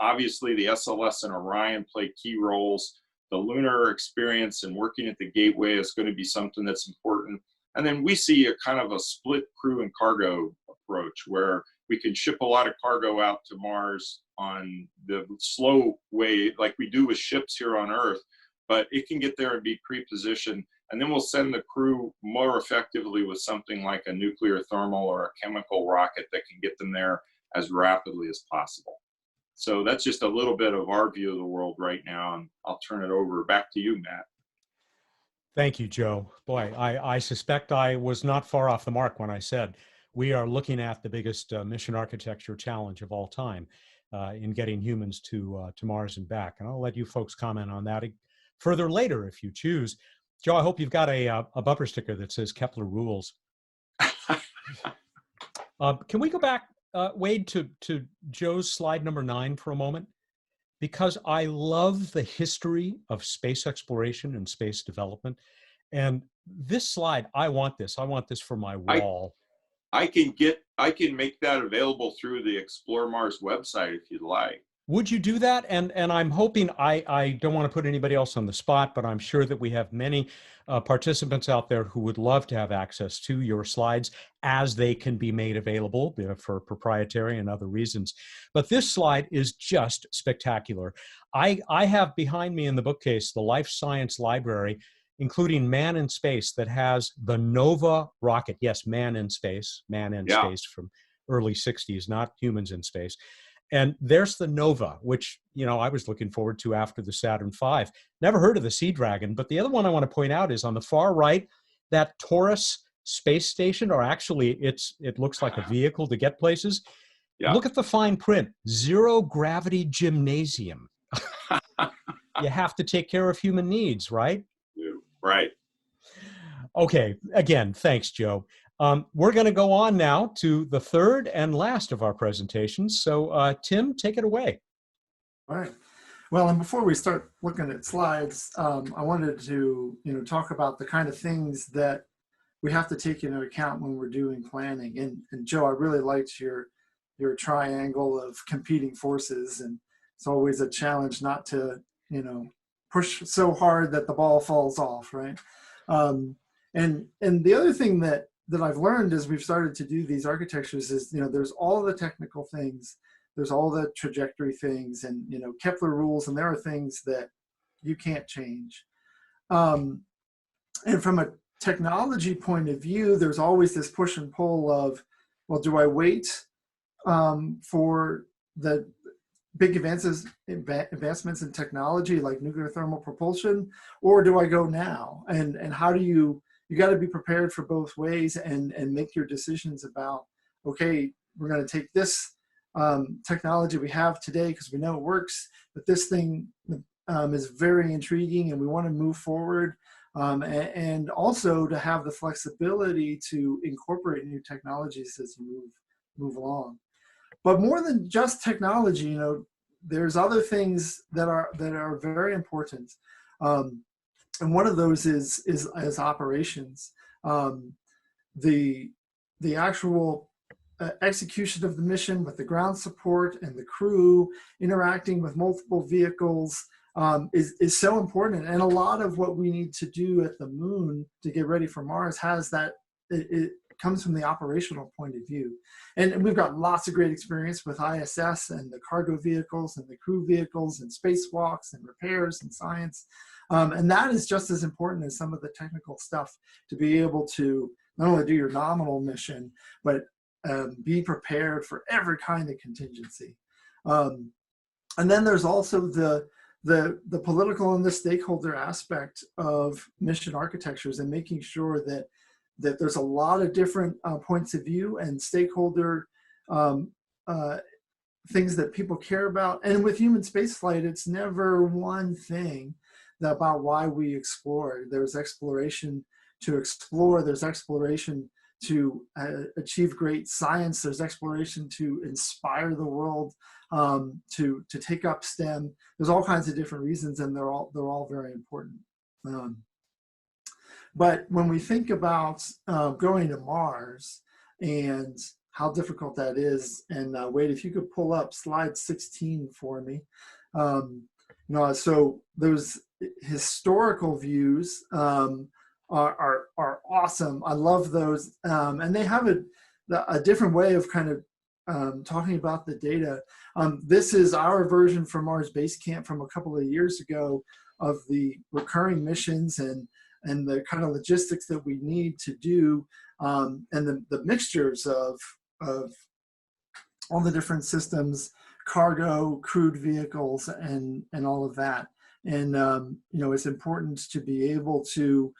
Obviously, the SLS and Orion play key roles. The lunar experience and working at the Gateway is going to be something that's important. And then we see a kind of a split crew and cargo approach, where we can ship a lot of cargo out to Mars on the slow way, like we do with ships here on Earth, but it can get there and be pre-positioned. And then we'll send the crew more effectively with something like a nuclear thermal or a chemical rocket that can get them there as rapidly as possible. So that's just a little bit of our view of the world right now, and I'll turn it over back to you, Matt. Thank you, Joe. Boy, I suspect I was not far off the mark when I said we are looking at the biggest mission architecture challenge of all time in getting humans to Mars and back. And I'll let you folks comment on that further later if you choose. Joe, I hope you've got a bumper sticker that says Kepler rules. Can we go back, Wade, to Joe's slide number 9 for a moment? Because I love the history of space exploration and space development. And this slide, I want this for my wall. I can make that available through the Explore Mars website if you'd like. Would you do that? And I'm hoping, I don't want to put anybody else on the spot, but I'm sure that we have many participants out there who would love to have access to your slides as they can be made available for proprietary and other reasons. But this slide is just spectacular. I have behind me in the bookcase the Life Science Library, including Man in Space, that has the Nova rocket. Yes, Man in Space, Man in Space from early 60s, not Humans in Space. And there's the Nova, which, I was looking forward to after the Saturn V. Never heard of the Sea Dragon, but the other one I want to point out is on the far right, that Taurus space station, or actually it looks like a vehicle to get places. Yeah. Look at the fine print, zero gravity gymnasium. You have to take care of human needs, right? Right. Okay, again, thanks, Joe. We're going to go on now to the third and last of our presentations. So Tim, take it away. All right. Well, and before we start looking at slides, I wanted to talk about the kind of things that we have to take into account when we're doing planning. And Joe, I really liked your triangle of competing forces, and it's always a challenge not to push so hard that the ball falls off, right? And the other thing that I've learned as we've started to do these architectures is, there's all the technical things, there's all the trajectory things, and Kepler rules, and there are things that you can't change. And from a technology point of view, there's always this push and pull of, well, do I wait for the big advancements in technology like nuclear thermal propulsion, or do I go now? And how do you got to be prepared for both ways and make your decisions about, okay, we're going to take this technology we have today because we know it works, but this thing is very intriguing and we want to move forward. And also to have the flexibility to incorporate new technologies as you move along. But more than just technology, there's other things that are very important. And one of those is operations. The actual execution of the mission with the ground support and the crew interacting with multiple vehicles is so important. And a lot of what we need to do at the moon to get ready for Mars has that, it comes from the operational point of view. And we've got lots of great experience with ISS and the cargo vehicles and the crew vehicles and spacewalks and repairs and science. And that is just as important as some of the technical stuff to be able to not only do your nominal mission, but be prepared for every kind of contingency. And then there's also the political and the stakeholder aspect of mission architectures, and making sure that there's a lot of different points of view and stakeholder things that people care about. And with human spaceflight, it's never one thing about why we explore. There's exploration to explore, there's exploration to achieve great science, there's exploration to inspire the world, to take up STEM. There's all kinds of different reasons, and they're all very important. But when we think about going to Mars and how difficult that is, and Wade, if you could pull up slide 16 for me. So those historical views are awesome. I love those, and they have a different way of kind of talking about the data. This is our version from Mars Base Camp from a couple of years ago of the recurring missions and the kind of logistics that we need to do, and the mixtures of all the different systems, cargo, crewed vehicles, and all of that. And it's important to be able to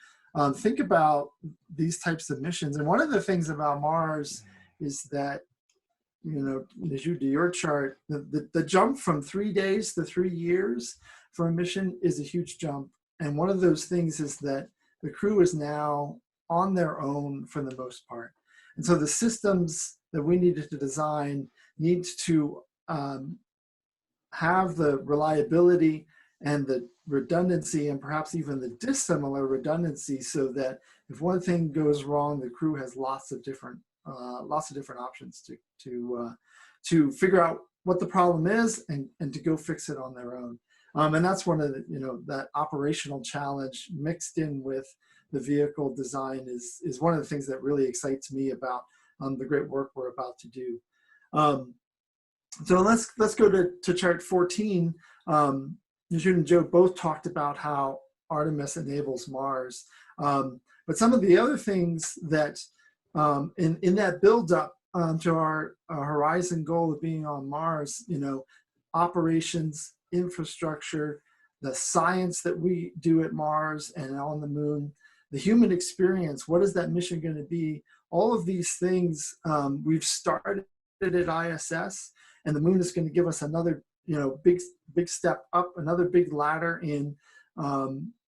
think about these types of missions. And one of the things about Mars is that, as you do your chart, the jump from 3 days to 3 years for a mission is a huge jump. And one of those things is that the crew is now on their own for the most part. And so the systems that we needed to design needs to have the reliability and the redundancy, and perhaps even the dissimilar redundancy, so that if one thing goes wrong, the crew has lots of different options to figure out what the problem is and to go fix it on their own. And that's one of the, that operational challenge mixed in with the vehicle design is one of the things that really excites me about the great work we're about to do. So let's go to chart 14. Nijun and Joe both talked about how Artemis enables Mars. But some of the other things that in that buildup to our horizon goal of being on Mars, operations, infrastructure, the science that we do at Mars and on the moon, the human experience, what is that mission going to be? All of these things we've started at ISS, and the moon is going to give us another, big step up, another big ladder in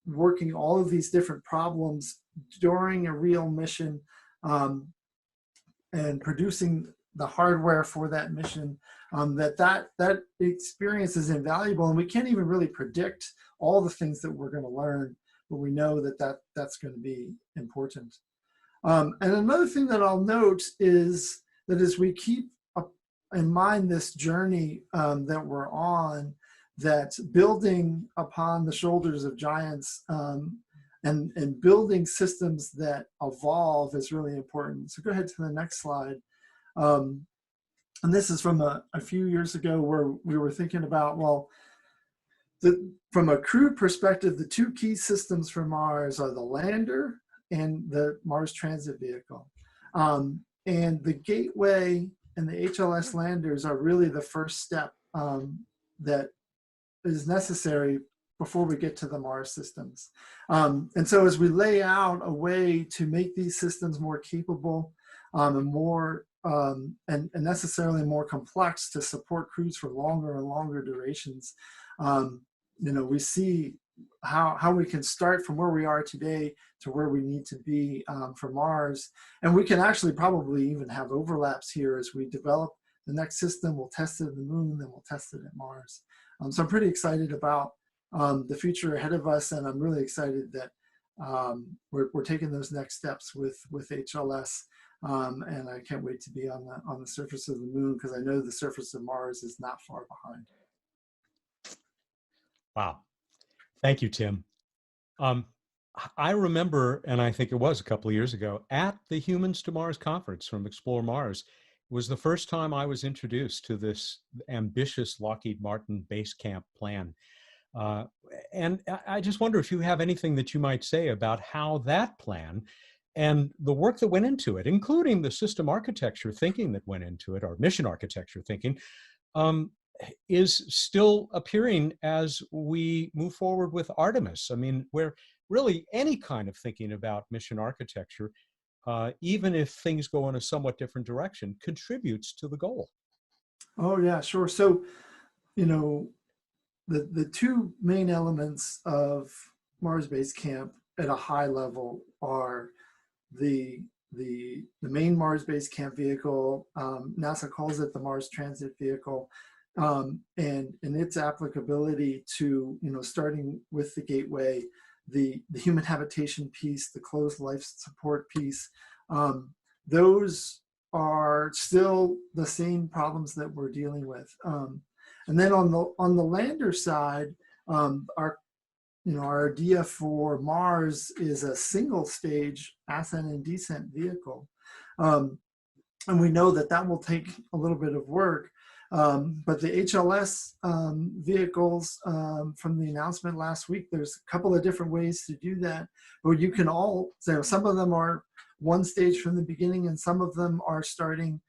working all of these different problems during a real mission and producing the hardware for that mission. That experience is invaluable, and we can't even really predict all the things that we're going to learn, but we know that's going to be important. And another thing that I'll note is that as we keep in mind this journey that we're on, that building upon the shoulders of giants and building systems that evolve is really important. So go ahead to the next slide. And this is from a few years ago where we were thinking about, well, from a crew perspective, the two key systems for Mars are the lander and the Mars Transit Vehicle. And the Gateway and the HLS landers are really the first step that is necessary before we get to the Mars systems. And so as we lay out a way to make these systems more capable and more and necessarily more complex to support crews for longer and longer durations, we see how we can start from where we are today to where we need to be for Mars. And we can actually probably even have overlaps here as we develop the next system. We'll test it at the moon, then we'll test it at Mars. So I'm pretty excited about the future ahead of us, and I'm really excited that we're taking those next steps with HLS. And I can't wait to be on the surface of the moon, because I know the surface of Mars is not far behind. Wow. Thank you, Tim. I remember, and I think it was a couple of years ago, at the Humans to Mars conference from Explore Mars, it was the first time I was introduced to this ambitious Lockheed Martin base camp plan. And I just wonder if you have anything that you might say about how that plan and the work that went into it, including the system architecture thinking that went into it, or mission architecture thinking, is still appearing as we move forward with Artemis. I mean, where really any kind of thinking about mission architecture, even if things go in a somewhat different direction, contributes to the goal. Oh yeah, sure. So, the two main elements of Mars Base Camp at a high level are the main Mars Base Camp vehicle. NASA calls it the Mars Transit Vehicle, and its applicability to, starting with the Gateway, the human habitation piece, the closed life support piece. Those are still the same problems that we're dealing with. And then on the lander side, our idea for Mars is a single stage ascent and descent vehicle. And we know that will take a little bit of work. But the HLS vehicles, from the announcement last week, there's a couple of different ways to do that. But you can some of them are one stage from the beginning, and some of them are starting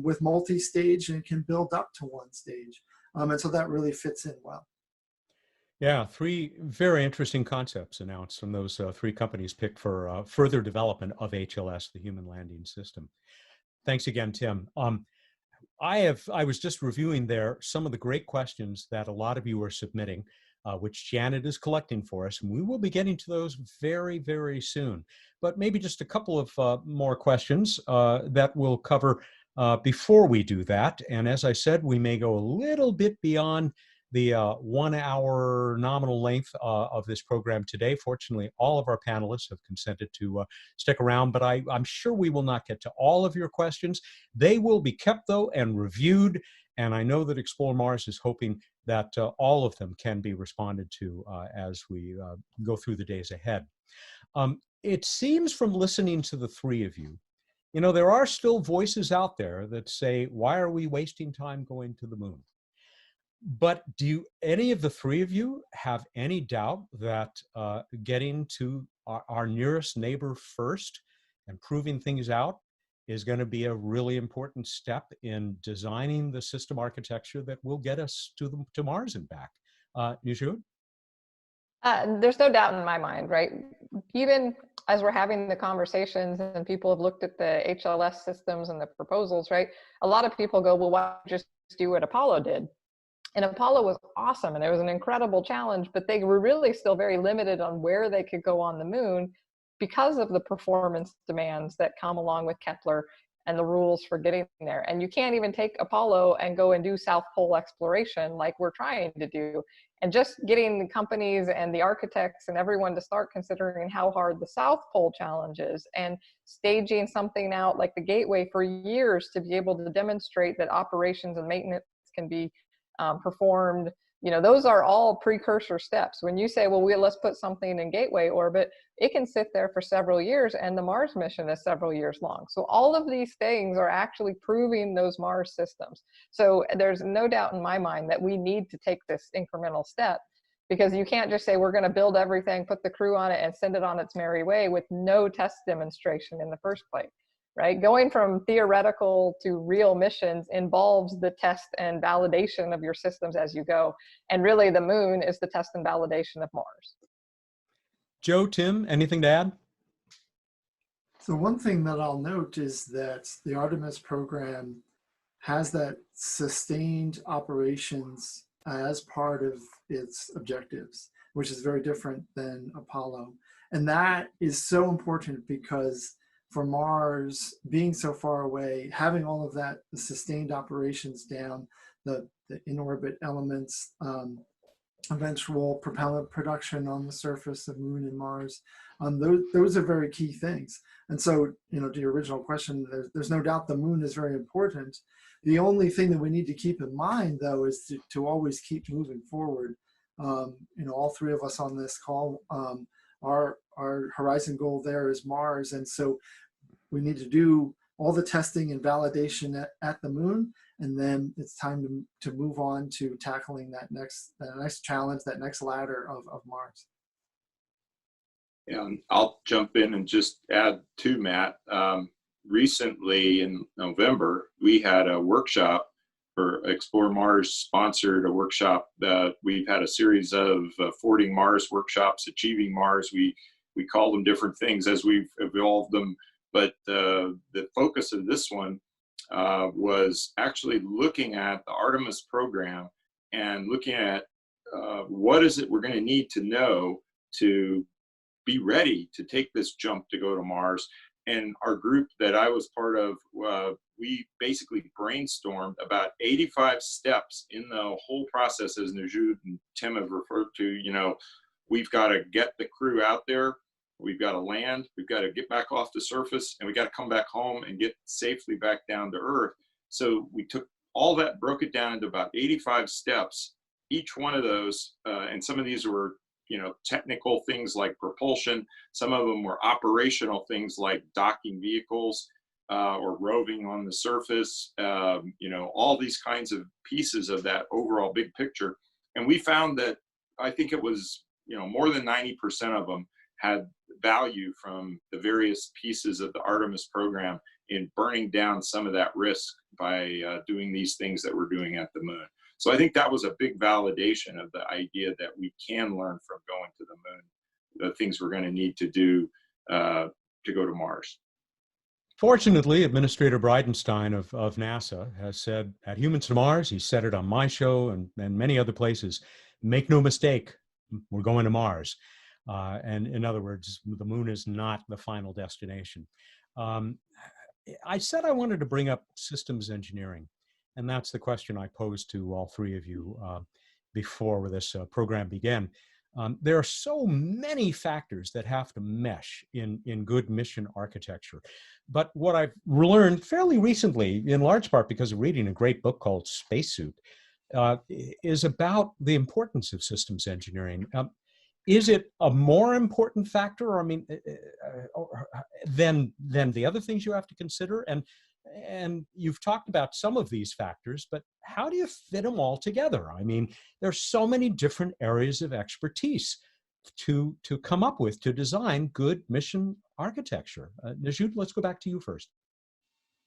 with multi-stage and can build up to one stage. And so that really fits in well. Yeah, three very interesting concepts announced from those three companies picked for further development of HLS, the Human Landing System. Thanks again, Tim. I was just reviewing there some of the great questions that a lot of you are submitting, which Janet is collecting for us, and we will be getting to those very, very soon. But maybe just a couple of more questions that we'll cover before we do that. And as I said, we may go a little bit beyond the 1 hour nominal length of this program today. Fortunately, all of our panelists have consented to stick around, but I'm sure we will not get to all of your questions. They will be kept, though, and reviewed, and I know that Explore Mars is hoping that all of them can be responded to as we go through the days ahead. It seems from listening to the three of you, there are still voices out there that say, why are we wasting time going to the moon? But do any of the three of you have any doubt that getting to our nearest neighbor first and proving things out is going to be a really important step in designing the system architecture that will get us to Mars and back? Nijud? There's no doubt in my mind, right? Even as we're having the conversations and people have looked at the HLS systems and the proposals, right? A lot of people go, well, why don't you just do what Apollo did? And Apollo was awesome, and it was an incredible challenge, but they were really still very limited on where they could go on the moon because of the performance demands that come along with Kepler and the rules for getting there. And you can't even take Apollo and go and do South Pole exploration like we're trying to do. And just getting the companies and the architects and everyone to start considering how hard the South Pole challenge is, and staging something out like the Gateway for years to be able to demonstrate that operations and maintenance can be performed. You know, those are all precursor steps. When you say, well, let's put something in Gateway orbit, it can sit there for several years, and the Mars mission is several years long. So all of these things are actually proving those Mars systems. So there's no doubt in my mind that we need to take this incremental step, because you can't just say we're going to build everything, put the crew on it, and send it on its merry way with no test demonstration in the first place. Right? Going from theoretical to real missions involves the test and validation of your systems as you go. And really the moon is the test and validation of Mars. Joe, Tim, anything to add? So one thing that I'll note is that the Artemis program has that sustained operations as part of its objectives, which is very different than Apollo. And that is so important because for Mars, being so far away, having all of that, the sustained operations down, the in-orbit elements, eventual propellant production on the surface of Moon and Mars, those are very key things. And so, you know, to your original question, there's no doubt the Moon is very important. The only thing that we need to keep in mind, though, is to always keep moving forward. You know, all three of us on this call, our horizon goal there is Mars, and so we need to do all the testing and validation at the Moon, and then it's time to move on to tackling that next challenge, that next ladder of Mars. And I'll jump in and just add to Matt. Recently in November, we had a workshop, for Explore Mars sponsored a workshop that we've had a series of Fording Mars workshops, Achieving Mars. We call them different things as we've evolved them, but the focus of this one was actually looking at the Artemis program and looking at what is it we're going to need to know to be ready to take this jump to go to Mars. And our group that I was part of, we basically brainstormed about 85 steps in the whole process, as Nijud and Tim have referred to. You know, we've got to get the crew out there, we've got to land, we've got to get back off the surface, and we got to come back home and get safely back down to Earth. So we took all that, broke it down into about 85 steps. Each one of those, and some of these were, you know, technical things like propulsion. Some of them were operational things like docking vehicles or roving on the surface, you know, all these kinds of pieces of that overall big picture. And we found that, I think it was, you know, more than 90% of them had value from the various pieces of the Artemis program in burning down some of that risk by doing these things that we're doing at the Moon. So I think that was a big validation of the idea that we can learn from going to the Moon, the things we're going to need to do to go to Mars. Fortunately, Administrator Bridenstine of NASA has said, at Humans to Mars, he said it on my show and many other places, make no mistake, we're going to Mars. And in other words, the Moon is not the final destination. I said I wanted to bring up systems engineering. And that's the question I posed to all three of you before this program began. There are so many factors that have to mesh in good mission architecture. But what I've learned fairly recently, in large part because of reading a great book called Spacesuit, is about the importance of systems engineering. Is it a more important factor, or I mean, than the other things you have to consider? And And you've talked about some of these factors, but how do you fit them all together? I mean, there's so many different areas of expertise to come up with, to design good mission architecture. Najut, let's go back to you first.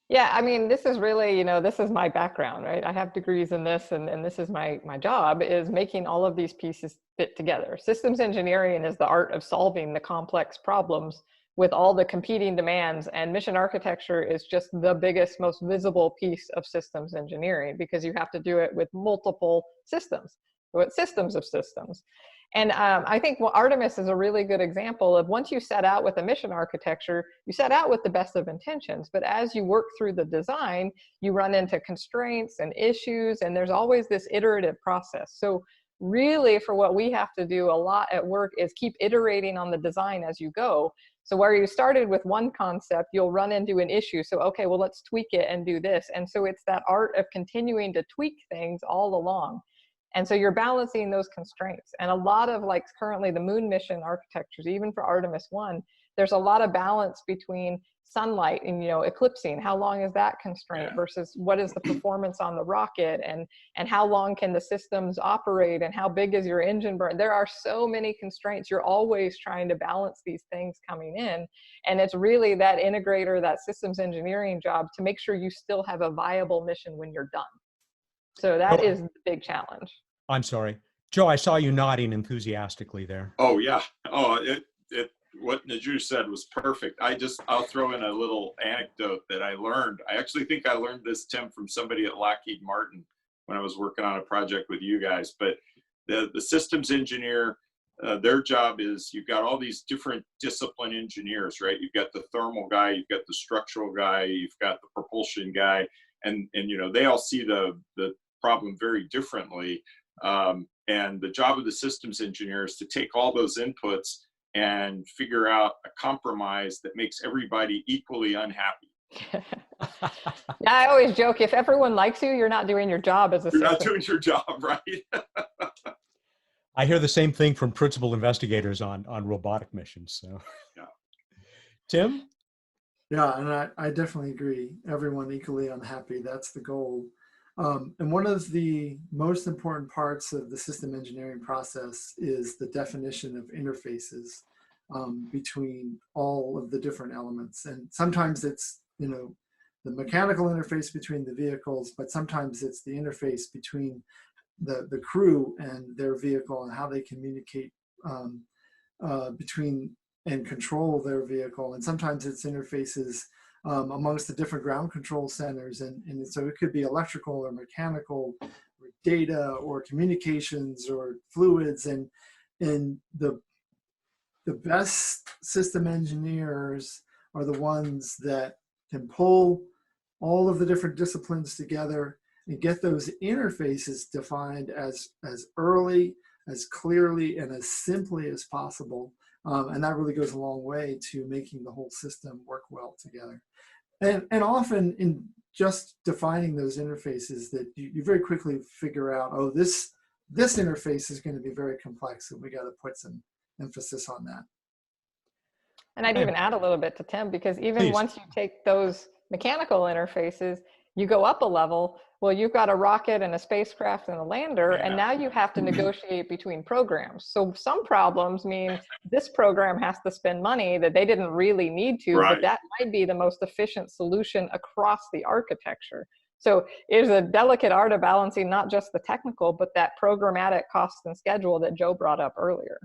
Yeah, I mean, this is really, you know, this is my background, right? I have degrees in this, and this is my job, is making all of these pieces fit together. Systems engineering is the art of solving the complex problems with all the competing demands, and mission architecture is just the biggest, most visible piece of systems engineering, because you have to do it with multiple systems, with systems of systems. And I think Artemis is a really good example of, once you set out with a mission architecture, you set out with the best of intentions, but as you work through the design, you run into constraints and issues, and there's always this iterative process. So really, for what we have to do a lot at work is keep iterating on the design as you go. So where you started with one concept, you'll run into an issue. So, okay, well, let's tweak it and do this. And so it's that art of continuing to tweak things all along. And so you're balancing those constraints. And a lot of, like, currently the moon mission architectures, even for Artemis 1, there's a lot of balance between sunlight and, you know, eclipsing. How long is that constraint versus what is the performance on the rocket, and how long can the systems operate, and how big is your engine burn? There are so many constraints. You're always trying to balance these things coming in. And it's really that integrator, that systems engineering job, to make sure you still have a viable mission when you're done. So that is the big challenge. I'm sorry. Joe, I saw you nodding enthusiastically there. Oh, yeah. Oh, what Najut said was perfect. I'll throw in a little anecdote that I learned. I actually think I learned this, Tim, from somebody at Lockheed Martin when I was working on a project with you guys. But the systems engineer, their job is, you've got all these different discipline engineers, right? You've got the thermal guy, you've got the structural guy, you've got the propulsion guy, and you know, they all see the problem very differently. And the job of the systems engineer is to take all those inputs and figure out a compromise that makes everybody equally unhappy. Yeah, I always joke, if everyone likes you, you're not doing your job as a system. You're not doing your job, right? I hear the same thing from principal investigators on robotic missions. So, yeah. Tim? Yeah, and I definitely agree. Everyone equally unhappy. That's the goal. And one of the most important parts of the system engineering process is the definition of interfaces between all of the different elements. And sometimes it's, you know, the mechanical interface between the vehicles, but sometimes it's the interface between the crew and their vehicle, and how they communicate between and control their vehicle. And sometimes it's interfaces amongst the different ground control centers. And so it could be electrical or mechanical, or data or communications or fluids. And the best system engineers are the ones that can pull all of the different disciplines together and get those interfaces defined as early, as clearly, and as simply as possible. And that really goes a long way to making the whole system work well together. And often in just defining those interfaces, that you very quickly figure out, oh, this interface is going to be very complex, and we got to put some emphasis on that. And I'd even add a little bit to Tim, because even once you take those mechanical interfaces, you go up a level. Well, you've got a rocket and a spacecraft and a lander, and now you have to negotiate between programs. So some problems mean this program has to spend money that they didn't really need to, but that might be the most efficient solution across the architecture. So it is a delicate art of balancing not just the technical, but that programmatic cost and schedule that Joe brought up earlier.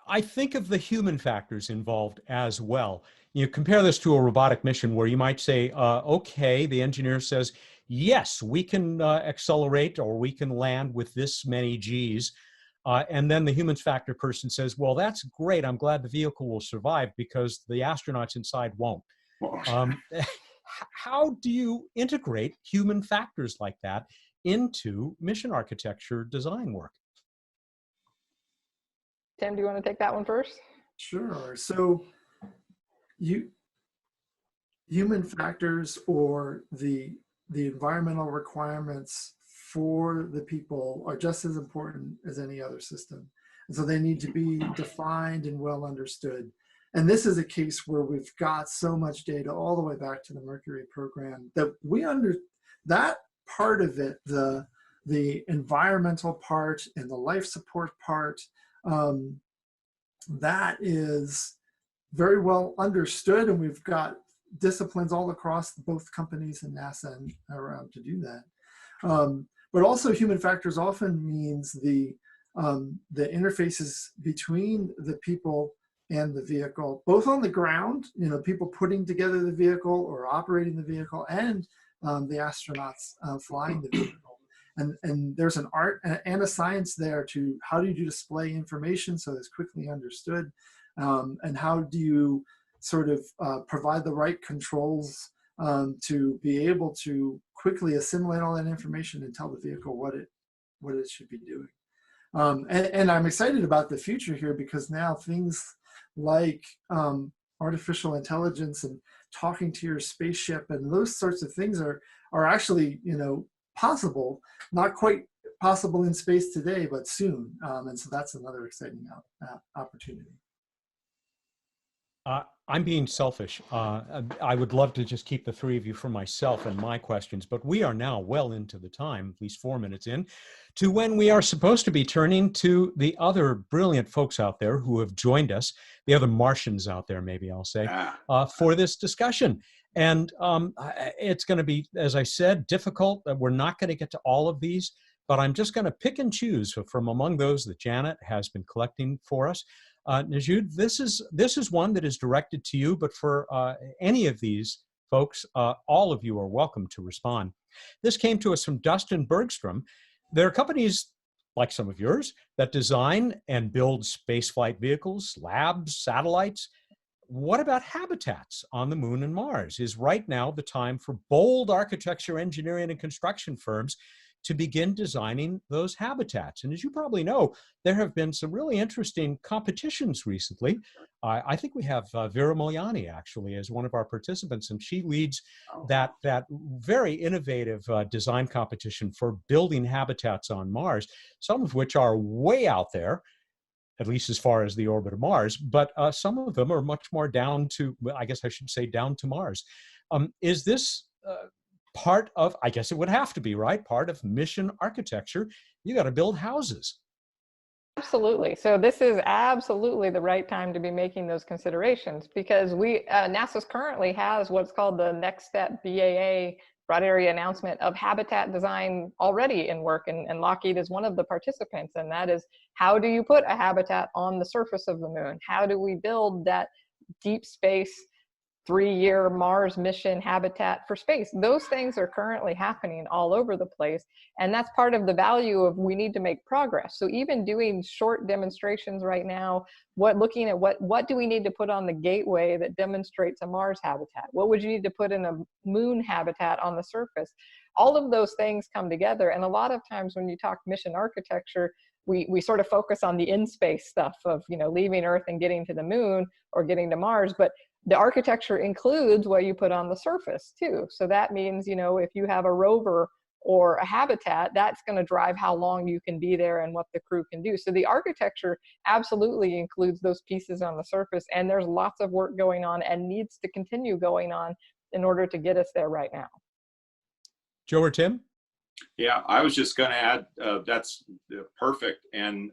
I think of the human factors involved as well. You compare this to a robotic mission where you might say, okay, the engineer says, yes, we can accelerate, or we can land with this many Gs. And then the human factor person says, well, that's great. I'm glad the vehicle will survive because the astronauts inside won't. How do you integrate human factors like that into mission architecture design work? Tim, do you want to take that one first? Sure. So human factors, or the environmental requirements for the people, are just as important as any other system. And so they need to be defined and well understood. And this is a case where we've got so much data all the way back to the Mercury program that that part of it, the environmental part and the life support part, that is very well understood, and we've got disciplines all across both companies and NASA and around to do that. But also human factors often means the interfaces between the people and the vehicle, both on the ground, people putting together the vehicle or operating the vehicle, and the astronauts flying the vehicle. And there's an art and a science there to how do you display information so it's quickly understood, and how do you sort of provide the right controls to be able to quickly assimilate all that information and tell the vehicle what it should be doing. And I'm excited about the future here, because now things like artificial intelligence and talking to your spaceship and those sorts of things are actually possible, not quite possible in space today, but soon. And so that's another exciting opportunity. I'm being selfish. I would love to just keep the three of you for myself and my questions, but we are now well into the time, at least 4 minutes in, to when we are supposed to be turning to the other brilliant folks out there who have joined us, the other Martians out there, maybe I'll say, for this discussion. And it's going to be, as I said, difficult. We're not going to get to all of these, but I'm just going to pick and choose from among those that Janet has been collecting for us. Najud, this is one that is directed to you, but for any of these folks, all of you are welcome to respond. This came to us from Dustin Bergstrom. There are companies like some of yours that design and build spaceflight vehicles, labs, satellites. What about habitats on the Moon and Mars? Is right now the time for bold architecture, engineering, and construction firms to begin designing those habitats? And as you probably know, there have been some really interesting competitions recently. I think we have Vera Mogliani actually as one of our participants, and she leads that very innovative design competition for building habitats on Mars, some of which are way out there, at least as far as the orbit of Mars, but some of them are much more down to, I guess I should say, down to Mars. Is this part of, I guess it would have to be, right, part of mission architecture? You got to build houses. Absolutely. So this is absolutely the right time to be making those considerations, because NASA currently has what's called the Next Step BAA, broad area announcement of habitat design already in work, and Lockheed is one of the participants, and that is, how do you put a habitat on the surface of the Moon? How do we build that deep space 3-year Mars mission habitat for space? Those things are currently happening all over the place, and that's part of the value of, we need to make progress. So even doing short demonstrations right now, looking at what do we need to put on the gateway that demonstrates a Mars habitat? What would you need to put in a Moon habitat on the surface? All of those things come together, and a lot of times when you talk mission architecture, we sort of focus on the in-space stuff of leaving Earth and getting to the Moon or getting to Mars, but the architecture includes what you put on the surface too. So that means, if you have a rover or a habitat, that's going to drive how long you can be there and what the crew can do. So the architecture absolutely includes those pieces on the surface, and there's lots of work going on and needs to continue going on in order to get us there right now. Joe or Tim? Yeah, I was just going to add, that's perfect. And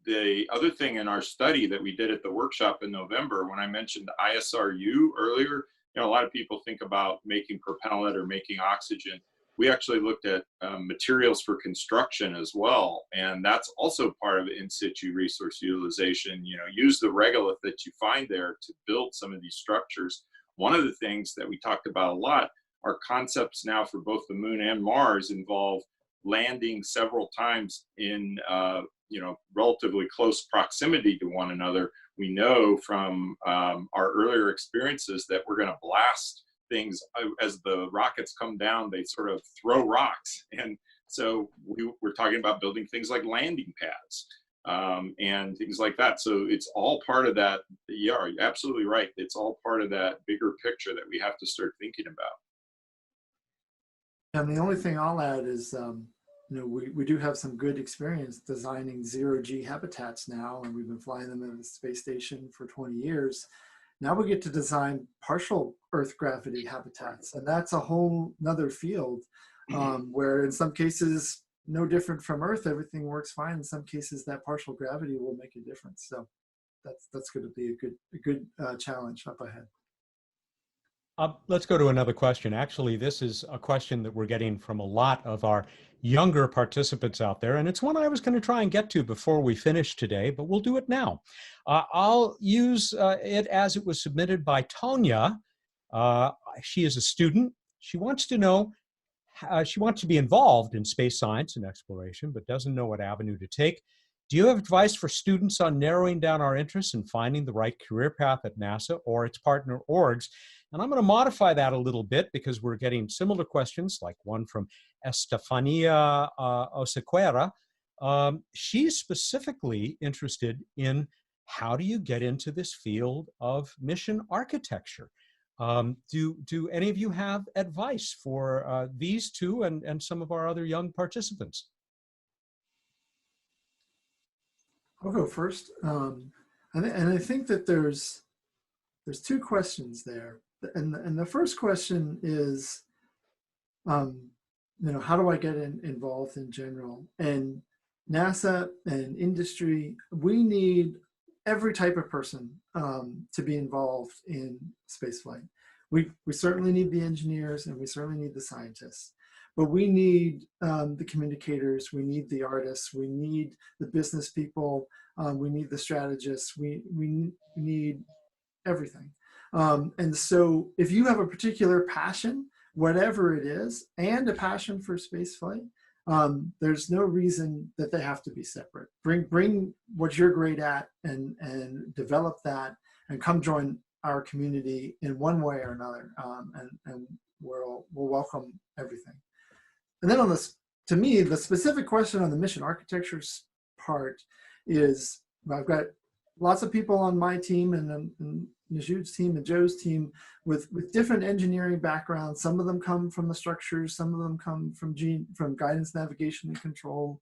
the other thing in our study that we did at the workshop in November, when I mentioned ISRU earlier, a lot of people think about making propellant or making oxygen. We actually looked at materials for construction as well, and that's also part of in situ resource utilization. Use the regolith that you find there to build some of these structures. One of the things that we talked about a lot, our concepts now for both the Moon and Mars involve landing several times in relatively close proximity to one another. We know from our earlier experiences that we're going to blast things as the rockets come down. They sort of throw rocks, and so we're talking about building things like landing pads and things like that. So it's all part of that. Yeah, you're absolutely right. It's all part of that bigger picture that we have to start thinking about. And the only thing I'll add is we do have some good experience designing zero-G habitats now, and we've been flying them in the space station for 20 years. Now we get to design partial Earth gravity habitats, and that's a whole nother field where in some cases, no different from Earth, everything works fine. In some cases, that partial gravity will make a difference. So that's going to be a good challenge up ahead. Let's go to another question. Actually, this is a question that we're getting from a lot of our younger participants out there, and it's one I was going to try and get to before we finish today, but we'll do it now. I'll use it as it was submitted by Tonya. She is a student. She wants to know, she wants to be involved in space science and exploration, but doesn't know what avenue to take. Do you have advice for students on narrowing down our interests and finding the right career path at NASA or its partner orgs? And I'm going to modify that a little bit because we're getting similar questions, like one from Estefania Osequera. She's specifically interested in how do you get into this field of mission architecture? Do any of you have advice for these two and some of our other young participants? I'll go first. And I think that there's two questions there. And the first question is, how do I get involved in general? And NASA and industry, we need every type of person to be involved in spaceflight. We certainly need the engineers and we certainly need the scientists, but we need the communicators, we need the artists, we need the business people, we need the strategists, we need everything. And so if you have a particular passion, whatever it is, and a passion for spaceflight, there's no reason that they have to be separate. Bring what you're great at and develop that, and come join our community in one way or another, and we'll welcome everything. And then on this, to me, the specific question on the mission architecture part is, I've got lots of people on my team and Najud's team and Joe's team with different engineering backgrounds. Some of them come from the structures, some of them come from guidance, navigation, and control.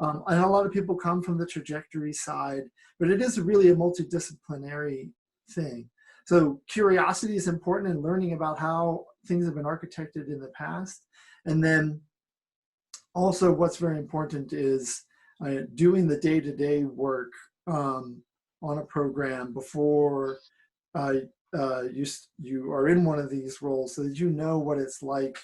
And a lot of people come from the trajectory side, but it is really a multidisciplinary thing. So curiosity is important in learning about how things have been architected in the past. And then also what's very important is doing the day-to-day work on a program before you are in one of these roles, so that you know what it's like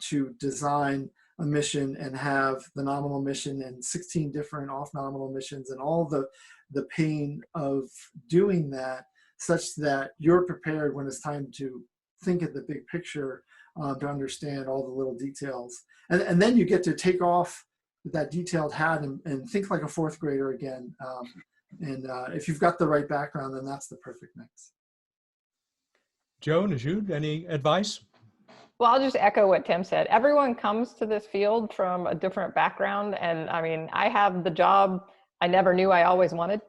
to design a mission and have the nominal mission and 16 different off-nominal missions and all the pain of doing that, such that you're prepared when it's time to think of the big picture, to understand all the little details. And then you get to take off that detailed hat and think like a fourth grader again. And if you've got the right background, then that's the perfect mix. Joe, Najud, any advice? Well, I'll just echo what Tim said. Everyone comes to this field from a different background. And I mean, I have the job I never knew I always wanted.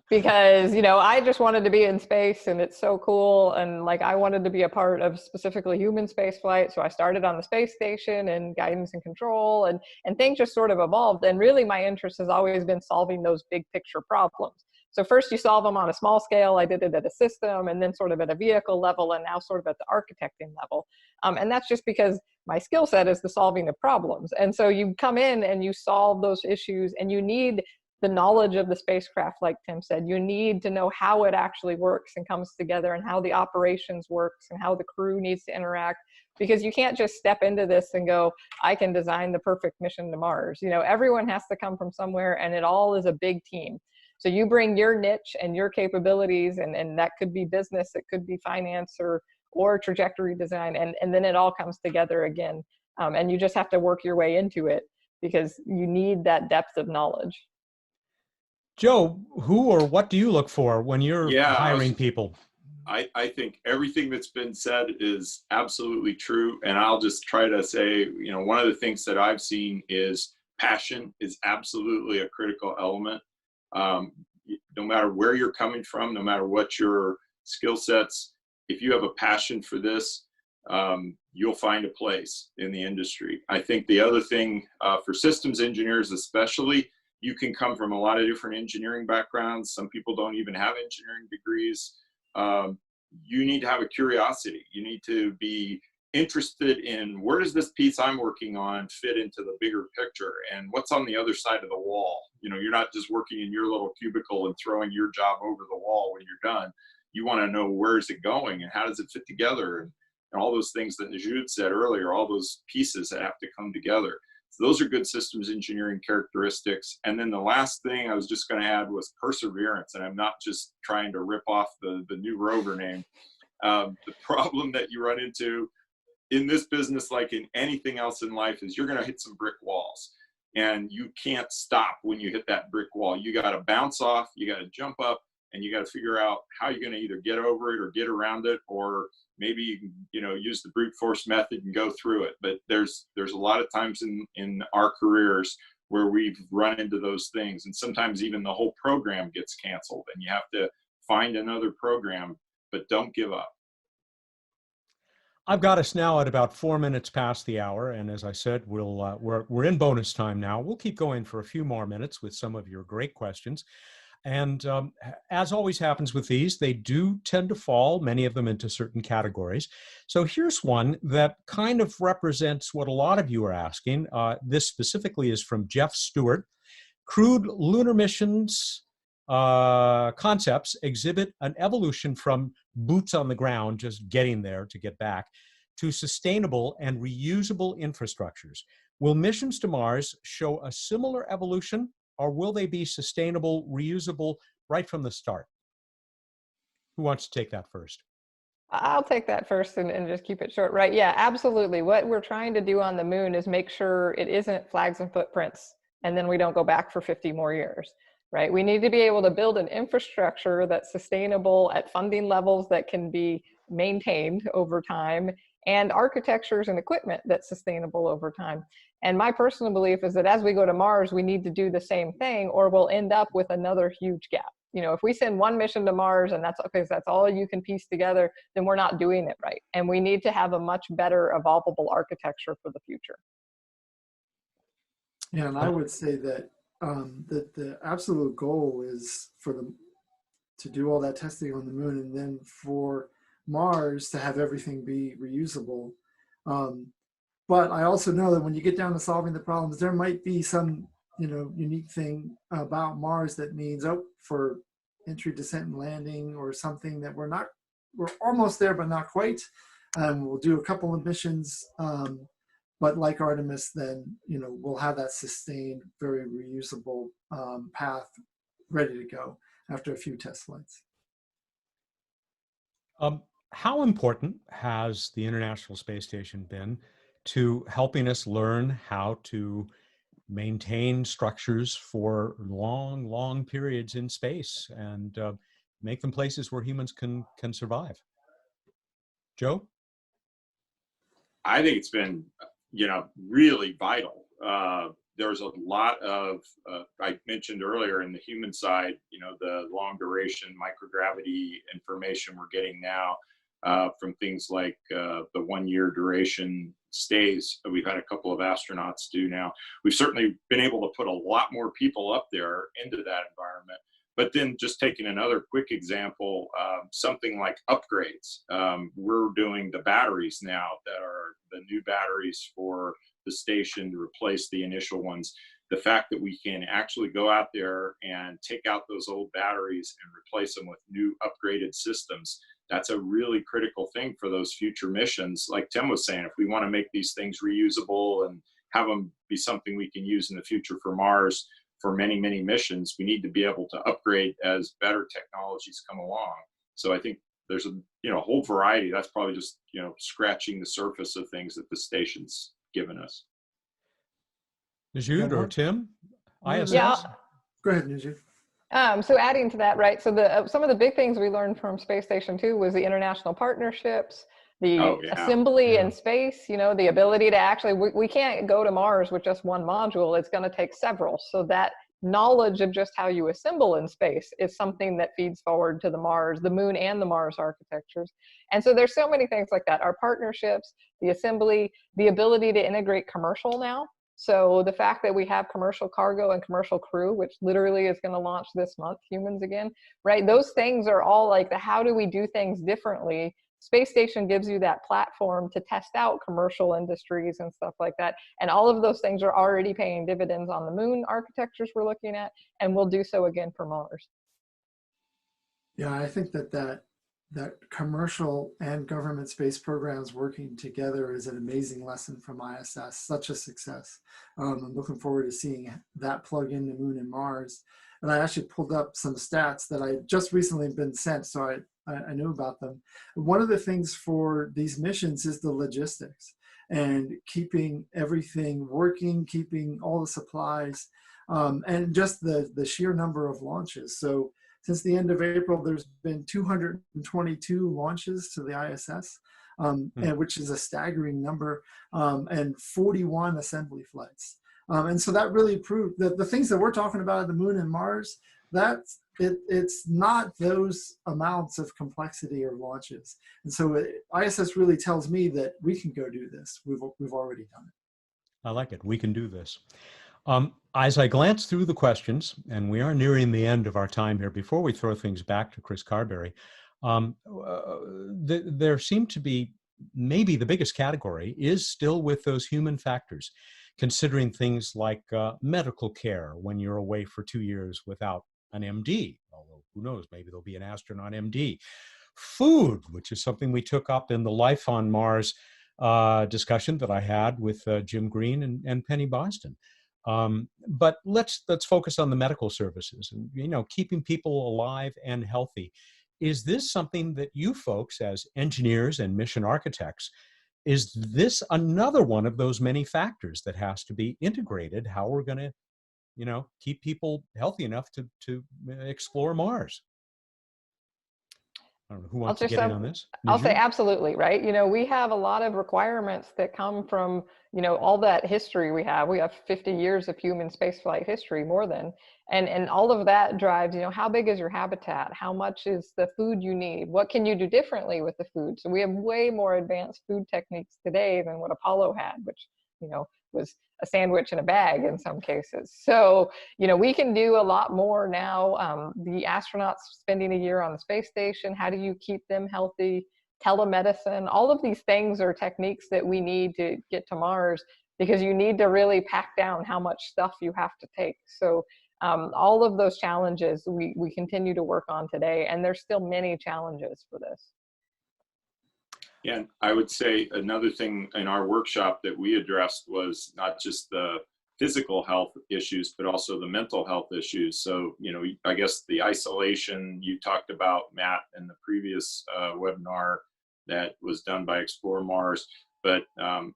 Because, I just wanted to be in space and it's so cool. And like, I wanted to be a part of specifically human space flight. So I started on the space station and guidance and control, and things just sort of evolved. And really my interest has always been solving those big picture problems. So first you solve them on a small scale. I did it at a system, and then sort of at a vehicle level, and now sort of at the architecting level. And that's just because my skill set is the solving of problems. And so you come in and you solve those issues, and you need the knowledge of the spacecraft, like Tim said. You need to know how it actually works and comes together, and how the operations works, and how the crew needs to interact, because you can't just step into this and go, I can design the perfect mission to Mars. Everyone has to come from somewhere, and it all is a big team. So you bring your niche and your capabilities, and that could be business, it could be finance or trajectory design, and then it all comes together again. And you just have to work your way into it, because you need that depth of knowledge. Joe, who or what do you look for when you're hiring people? I think everything that's been said is absolutely true. And I'll just try to say, one of the things that I've seen is passion is absolutely a critical element. No matter where you're coming from, no matter what your skill sets, if you have a passion for this, you'll find a place in the industry. I think the other thing for systems engineers especially, you can come from a lot of different engineering backgrounds. Some people don't even have engineering degrees. You need to have a curiosity. You need to be interested in, where does this piece I'm working on fit into the bigger picture, and what's on the other side of the wall. You know, you're not just working in your little cubicle and throwing your job over the wall when you're done. You want to know, where's it going and how does it fit together, and all those things that Najud said earlier, all those pieces that have to come together. So those are good systems engineering characteristics. And then the last thing I was just going to add was perseverance. And I'm not just trying to rip off the new rover name. The problem that you run into in this business, like in anything else in life, is you're going to hit some brick walls, and you can't stop when you hit that brick wall. You got to bounce off, you got to jump up, and you got to figure out how you're going to either get over it or get around it, or maybe you can, you know, use the brute force method and go through it. But there's a lot of times in our careers where we've run into those things, and sometimes even the whole program gets canceled, and you have to find another program, but don't give up. I've got us now at about 4 minutes past the hour, and as I said, we're in bonus time now. We'll keep going for a few more minutes with some of your great questions. And as always happens with these, they do tend to fall, many of them, into certain categories. So here's one that kind of represents what a lot of you are asking. This specifically is from Jeff Stewart. Crewed lunar missions concepts exhibit an evolution from boots on the ground, just getting there to get back, to sustainable and reusable infrastructures. Will missions to Mars show a similar evolution, or will they be sustainable, reusable right from the start? Who wants to take that first? I'll take that first and just keep it short. Right. Yeah, absolutely. What we're trying to do on the moon is make sure it isn't flags and footprints, and then we don't go back for 50 more years. Right. We need to be able to build an infrastructure that's sustainable at funding levels that can be maintained over time, and architectures and equipment that's sustainable over time. And my personal belief is that as we go to Mars, we need to do the same thing, or we'll end up with another huge gap. You know, if we send one mission to Mars and that's all you can piece together, then we're not doing it right. And we need to have a much better evolvable architecture for the future. Yeah, and I would say that that the absolute goal is for them to do all that testing on the moon, and then for Mars to have everything be reusable. But I also know that when you get down to solving the problems, there might be some, you know, unique thing about Mars that means, for entry, descent, and landing, or something that we're almost there, but not quite. We'll do a couple of missions. But like Artemis, then, you know, we'll have that sustained, very reusable path ready to go after a few test flights. How important has the International Space Station been to helping us learn how to maintain structures for long, long periods in space and make them places where humans can survive? Joe? I think it's been, you know, really vital. There's a lot of, I mentioned earlier in the human side, you know, the long duration microgravity information we're getting now from things like the 1 year duration stays that we've had a couple of astronauts do now. We've certainly been able to put a lot more people up there into that environment. But then just taking another quick example, something like upgrades. We're doing the batteries now that are the new batteries for the station to replace the initial ones. The fact that we can actually go out there and take out those old batteries and replace them with new upgraded systems, that's a really critical thing for those future missions. Like Tim was saying, if we want to make these things reusable and have them be something we can use in the future for Mars, for many, many missions, we need to be able to upgrade as better technologies come along. So I think there's a whole variety. That's probably just, scratching the surface of things that the station's given us. Najud or Tim? ISS? Yeah. Go ahead, Najud. So adding to that, right? So some of the big things we learned from Space Station 2 was the international partnerships, the assembly in space, the ability to actually, we can't go to Mars with just one module. It's going to take several. So that knowledge of just how you assemble in space is something that feeds forward to the Moon and the Mars architectures. And so there's so many things like that. Our partnerships, the assembly, the ability to integrate commercial now. So the fact that we have commercial cargo and commercial crew, which literally is going to launch this month, humans again, right? Those things are all like the how do we do things differently. Space Station gives you that platform to test out commercial industries and stuff like that. And all of those things are already paying dividends on the Moon architectures we're looking at, and we'll do so again for Mars. Yeah, I think that commercial and government space programs working together is an amazing lesson from ISS, such a success. I'm looking forward to seeing that plug into Moon and Mars. And I actually pulled up some stats that I just recently been sent, so I knew about them. One of the things for these missions is the logistics and keeping everything working, keeping all the supplies, and just the sheer number of launches. So since the end of April, there's been 222 launches to the ISS, and which is a staggering number, and 41 assembly flights. And so that really proved that the things that we're talking about at the Moon and Mars, it's not those amounts of complexity or launches. And so ISS really tells me that we can go do this. We've already done it. I like it. We can do this. As I glance through the questions, and we are nearing the end of our time here, before we throw things back to Chris Carberry, there seem to be, maybe the biggest category is still with those human factors, considering things like medical care when you're away for 2 years without an MD, although who knows, maybe there'll be an astronaut MD. Food, which is something we took up in the Life on Mars discussion that I had with Jim Green and Penny Boston. But let's focus on the medical services and, you know, keeping people alive and healthy. Is this something that you folks as engineers and mission architects, is this another one of those many factors that has to be integrated, how we're going to, you know, keep people healthy enough to explore Mars? I don't know who wants to get in on this. I'll say absolutely, right? You know, we have a lot of requirements that come from, you know, all that history we have. We have 50 years of human spaceflight history, more than, and all of that drives, you know, how big is your habitat? How much is the food you need? What can you do differently with the food? So we have way more advanced food techniques today than what Apollo had, which, you know, was a sandwich in a bag in some cases. So, you know, we can do a lot more now. The astronauts spending a year on the space station, how do you keep them healthy? Telemedicine, all of these things are techniques that we need to get to Mars, because you need to really pack down how much stuff you have to take. So all of those challenges we continue to work on today, and there's still many challenges for this. Yeah, and I would say another thing in our workshop that we addressed was not just the physical health issues, but also the mental health issues. So, you know, I guess the isolation you talked about, Matt, in the previous webinar that was done by Explore Mars, but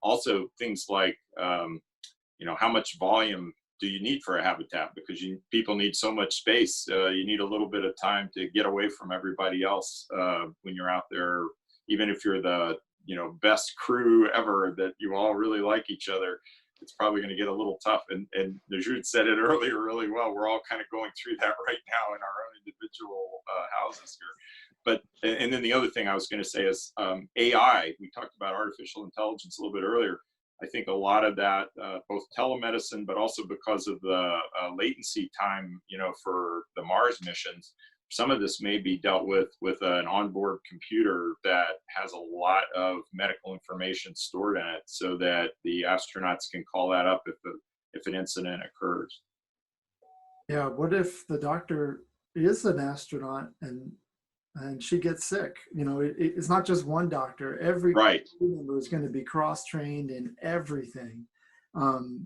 also things like, you know, how much volume do you need for a habitat? Because people need so much space. You need a little bit of time to get away from everybody else when you're out there. Even if you're the, you know, best crew ever, that you all really like each other, it's probably going to get a little tough. And Najud said it earlier really well. We're all kind of going through that right now in our own individual houses here. But, and then the other thing I was going to say is AI. We talked about artificial intelligence a little bit earlier. I think a lot of that, both telemedicine, but also because of the latency time, you know, for the Mars missions, some of this may be dealt with an onboard computer that has a lot of medical information stored in it, so that the astronauts can call that up if an incident occurs. Yeah, what if the doctor is an astronaut and she gets sick? You know, it's not just one doctor. Every crew member is going to be cross-trained in everything,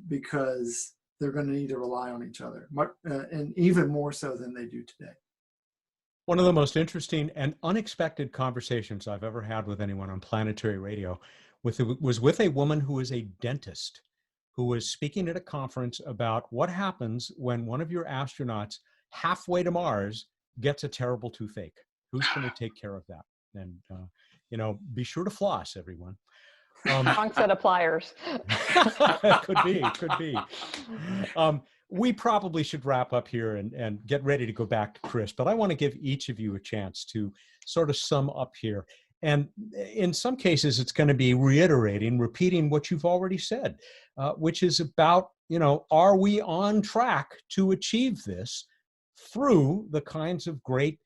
because they're going to need to rely on each other, and even more so than they do today. One of the most interesting and unexpected conversations I've ever had with anyone on planetary radio was with a woman who is a dentist, who was speaking at a conference about what happens when one of your astronauts halfway to Mars gets a terrible toothache. Who's going to take care of that? And, you know, be sure to floss, everyone. Wrong set of pliers. Could be. we probably should wrap up here and get ready to go back to Chris, but I want to give each of you a chance to sort of sum up here. And in some cases, it's going to be repeating what you've already said, which is about, are we on track to achieve this through the kinds of great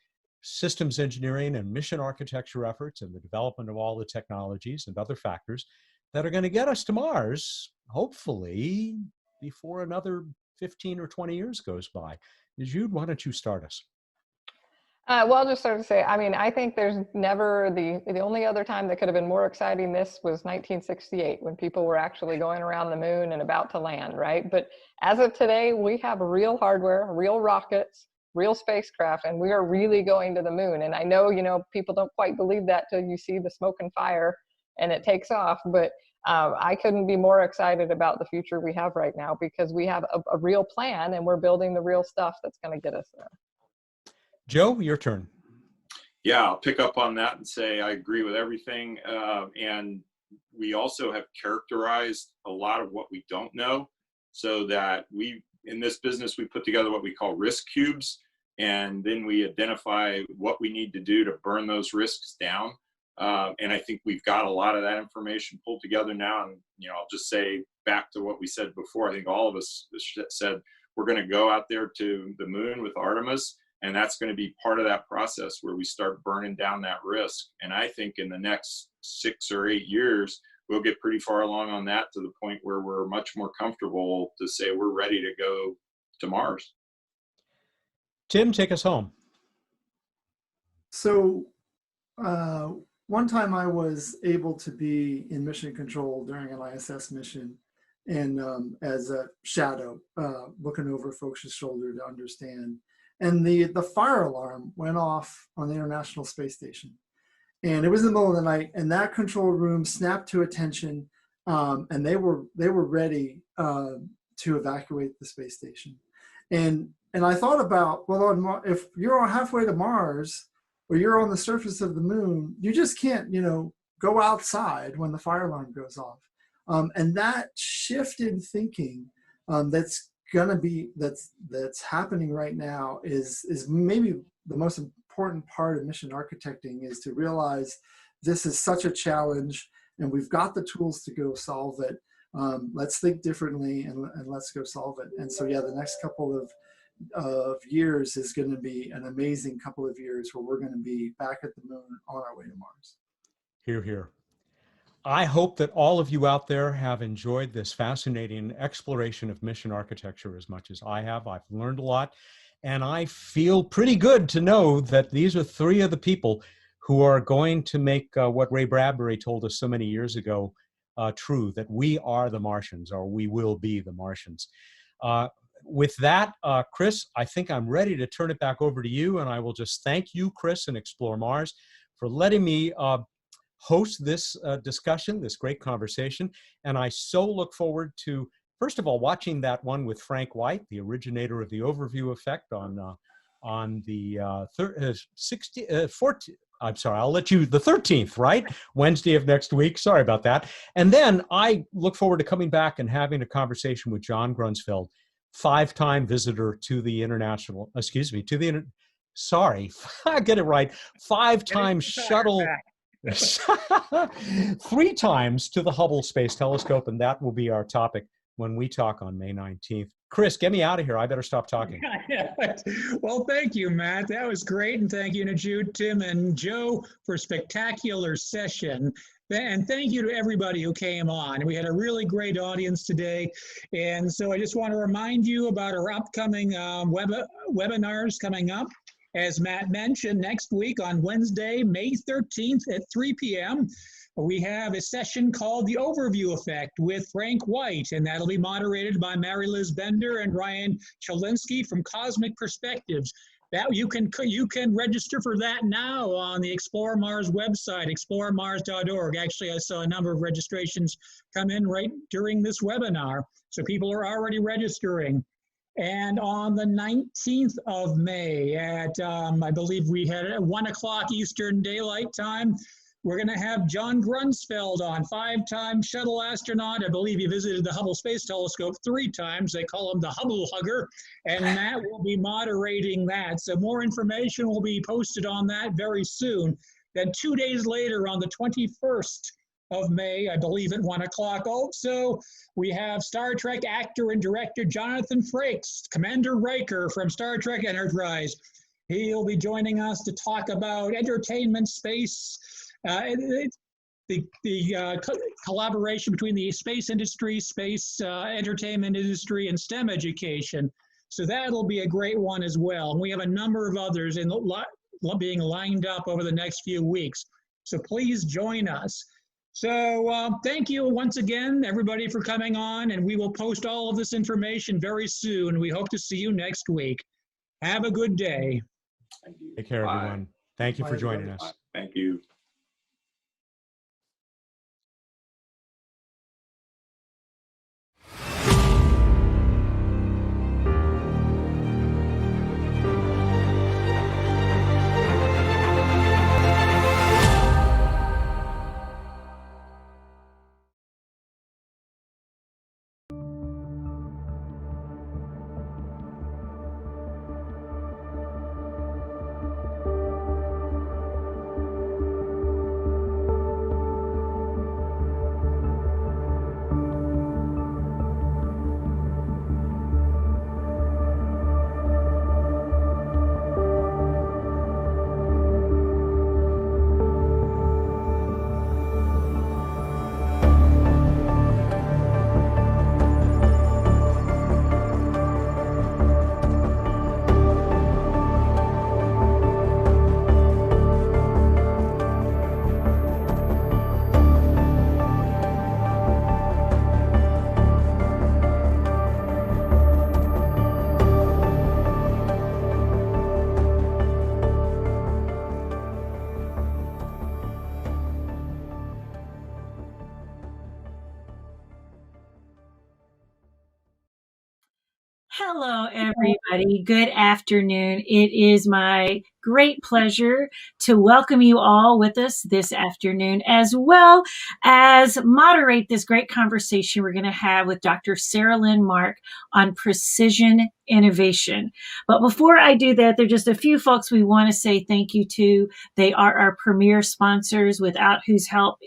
systems engineering and mission architecture efforts and the development of all the technologies and other factors that are going to get us to Mars, hopefully, before another 15 or 20 years goes by. Jude, why don't you start us? Well, I'll just sort of say, I think there's never the only other time that could have been more exciting this was 1968, when people were actually going around the moon and about to land, right? But as of today, we have real hardware, real rockets, real spacecraft, and we are really going to the moon. And I know, people don't quite believe that till you see the smoke and fire and it takes off, but I couldn't be more excited about the future we have right now, because we have a real plan and we're building the real stuff that's going to get us there. Joe, your turn. Yeah, I'll pick up on that and say I agree with everything. And we also have characterized a lot of what we don't know, so that in this business, we put together what we call risk cubes, and then we identify what we need to do to burn those risks down. And I think we've got a lot of that information pulled together now. And, I'll just say back to what we said before, I think all of us said we're going to go out there to the moon with Artemis, and that's going to be part of that process where we start burning down that risk. And I think in the next 6 or 8 years, we'll get pretty far along on that, to the point where we're much more comfortable to say we're ready to go to Mars. Tim, take us home. So, one time I was able to be in mission control during an ISS mission, and as a shadow, looking over folks' shoulder to understand. And the fire alarm went off on the International Space Station. And it was in the middle of the night, and that control room snapped to attention, and they were ready to evacuate the space station. And I thought about, well, if you're halfway to Mars, or you're on the surface of the moon, you just can't, go outside when the fire alarm goes off. And that shift in thinking that's happening right now is maybe the most important part of mission architecting, is to realize this is such a challenge and we've got the tools to go solve it. Let's think differently and let's go solve it. And so, yeah, the next couple of years is going to be an amazing couple of years where we're going to be back at the moon on our way to Mars. Hear, hear. I hope that all of you out there have enjoyed this fascinating exploration of mission architecture as much as I have. I've learned a lot, and I feel pretty good to know that these are 3 of the people who are going to make what Ray Bradbury told us so many years ago true, that we are the Martians, or we will be the Martians. With that, Chris, I think I'm ready to turn it back over to you, and I will just thank you, Chris, and Explore Mars for letting me host this discussion, this great conversation. And I so look forward to, first of all, watching that one with Frank White, the originator of the overview effect on the 13th, right? Wednesday of next week. Sorry about that. And then I look forward to coming back and having a conversation with John Grunsfeld, 5-time visitor to the international, I get it right, 5-time shuttle, 3 times to the Hubble Space Telescope, and that will be our topic when we talk on May 19th. Chris, get me out of here. I better stop talking. Well, thank you, Matt. That was great. And thank you to Jude, Tim, and Joe for a spectacular session. And thank you to everybody who came on. We had a really great audience today. And so I just want to remind you about our upcoming webinars coming up. As Matt mentioned, next week on Wednesday, May 13th at 3 p.m., we have a session called The Overview Effect with Frank White, and that'll be moderated by Mary Liz Bender and Ryan Chalinsky from Cosmic Perspectives. That you can register for that now on the Explore Mars website, ExploreMars.Org. Actually, I saw a number of registrations come in right during this webinar, so people are already registering. And on the 19th of May at, I believe we had 1 o'clock Eastern Daylight Time, We're going to have John Grunsfeld on, 5-time shuttle astronaut. I believe he visited the Hubble Space Telescope 3 times. They call him the Hubble Hugger, and Matt will be moderating that. So more information will be posted on that very soon. Then 2 days later, on the 21st of May, I believe at 1 o'clock, also, we have Star Trek actor and director Jonathan Frakes, Commander Riker from Star Trek Enterprise. He'll be joining us to talk about entertainment, space, collaboration between the space industry, space entertainment industry, and STEM education. So that'll be a great one as well. And we have a number of others being lined up over the next few weeks. So please join us. So thank you once again, everybody, for coming on, and we will post all of this information very soon. We hope to see you next week. Have a good day. Thank you. Take care, Bye. everyone. Thank you for joining us. Thank you. Hello, everybody. Good afternoon. It is my great pleasure to welcome you all with us this afternoon, as well as moderate this great conversation we're going to have with Dr. Sarah Lynn Mark on precision innovation. But before I do that, there are just a few folks we want to say thank you to. They are our premier sponsors, without whose help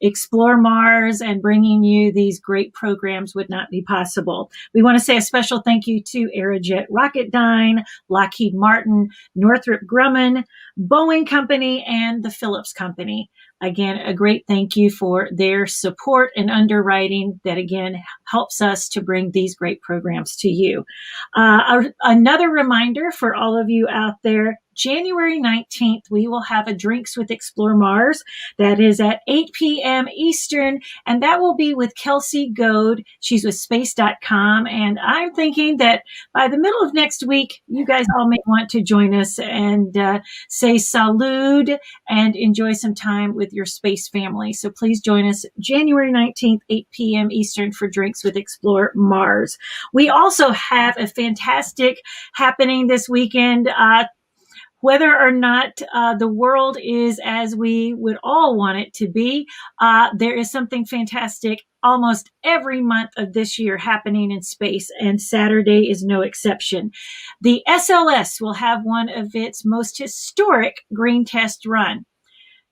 Explore Mars and bringing you these great programs would not be possible. We want to say a special thank you to Aerojet Rocketdyne, Lockheed Martin, Northrop Grumman, Boeing Company, and the Phillips Company. Again, a great thank you for their support and underwriting that, again, helps us to bring these great programs to you. Another reminder for all of you out there, January 19th, we will have a Drinks with Explore Mars. That is at 8 p.m. Eastern, and that will be with Kelsey Goad. She's with space.com, and I'm thinking that by the middle of next week, you guys all may want to join us and say salud and enjoy some time with your space family. So please join us January 19th, 8 p.m. Eastern for Drinks with Explore Mars. We also have a fantastic happening this weekend. Whether or not the world is as we would all want it to be, there is something fantastic almost every month of this year happening in space, and Saturday is no exception. The SLS will have one of its most historic green test run.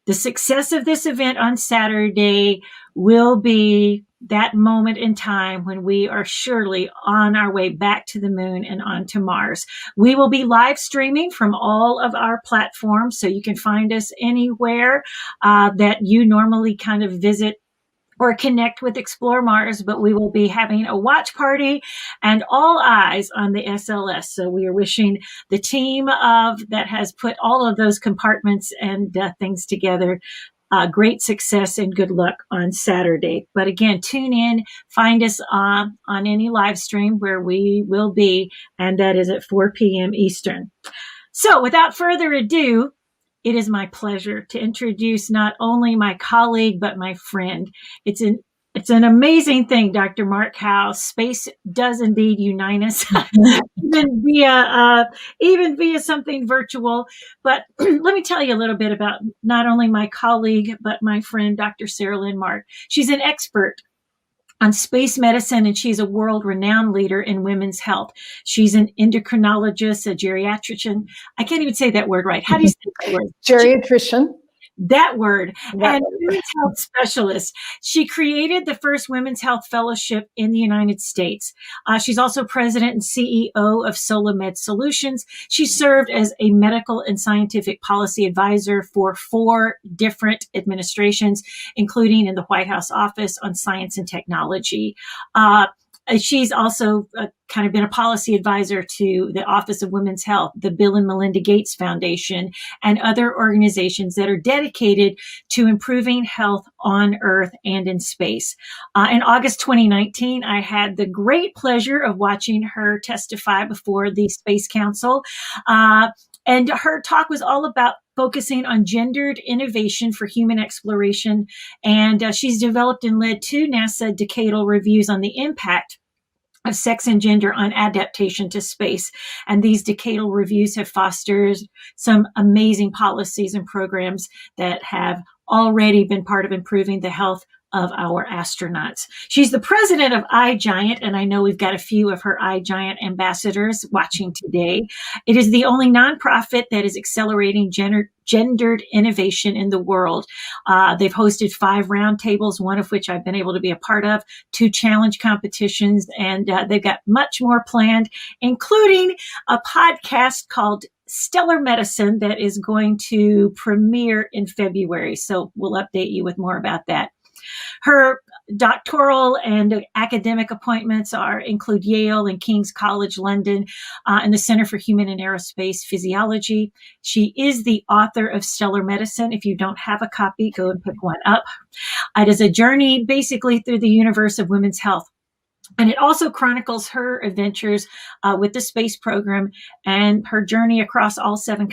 The success of this event on Saturday will be that moment in time when we are surely on our way back to the moon and onto Mars. We will be live streaming from all of our platforms, so you can find us anywhere that you normally kind of visit or connect with Explore Mars, but we will be having a watch party and all eyes on the SLS. So we are wishing the team that has put all of those compartments and things together great success and good luck on Saturday. But again, tune in, find us on any live stream where we will be, and that is at 4 p.m. Eastern. So without further ado, it is my pleasure to introduce not only my colleague, but my friend. It's an It's an amazing thing, Dr. Mark, how space does indeed unite us, even via something virtual. But let me tell you a little bit about not only my colleague, but my friend, Dr. Sarah Lynn Mark. She's an expert on space medicine, and she's a world-renowned leader in women's health. She's an endocrinologist, a geriatrician. I can't even say that word right. How do you say that word? Geriatrician. That word. And women's health specialist. She created the first women's health fellowship in the United States. She's also president and CEO of SoloMed Solutions. She served as a medical and scientific policy advisor for 4 different administrations, including in the White House Office on Science and Technology. She's also kind of been a policy advisor to the Office of Women's Health, the Bill and Melinda Gates Foundation, and other organizations that are dedicated to improving health on Earth and in space. In August 2019, I had the great pleasure of watching her testify before the Space Council. And her talk was all about focusing on gendered innovation for human exploration. And she's developed and led 2 NASA decadal reviews on the impact of sex and gender on adaptation to space. And these decadal reviews have fostered some amazing policies and programs that have already been part of improving the health of our astronauts. She's the president of iGiant, and I know we've got a few of her iGiant ambassadors watching today. It is the only nonprofit that is accelerating gendered innovation in the world. They've hosted 5 roundtables, one of which I've been able to be a part of, 2 challenge competitions, and they've got much more planned, including a podcast called Stellar Medicine that is going to premiere in February. So we'll update you with more about that. Her doctoral and academic appointments include Yale and King's College London and the Center for Human and Aerospace Physiology. She is the author of Stellar Medicine. If you don't have a copy, go and pick one up. It is a journey basically through the universe of women's health. And it also chronicles her adventures with the space program and her journey across all 7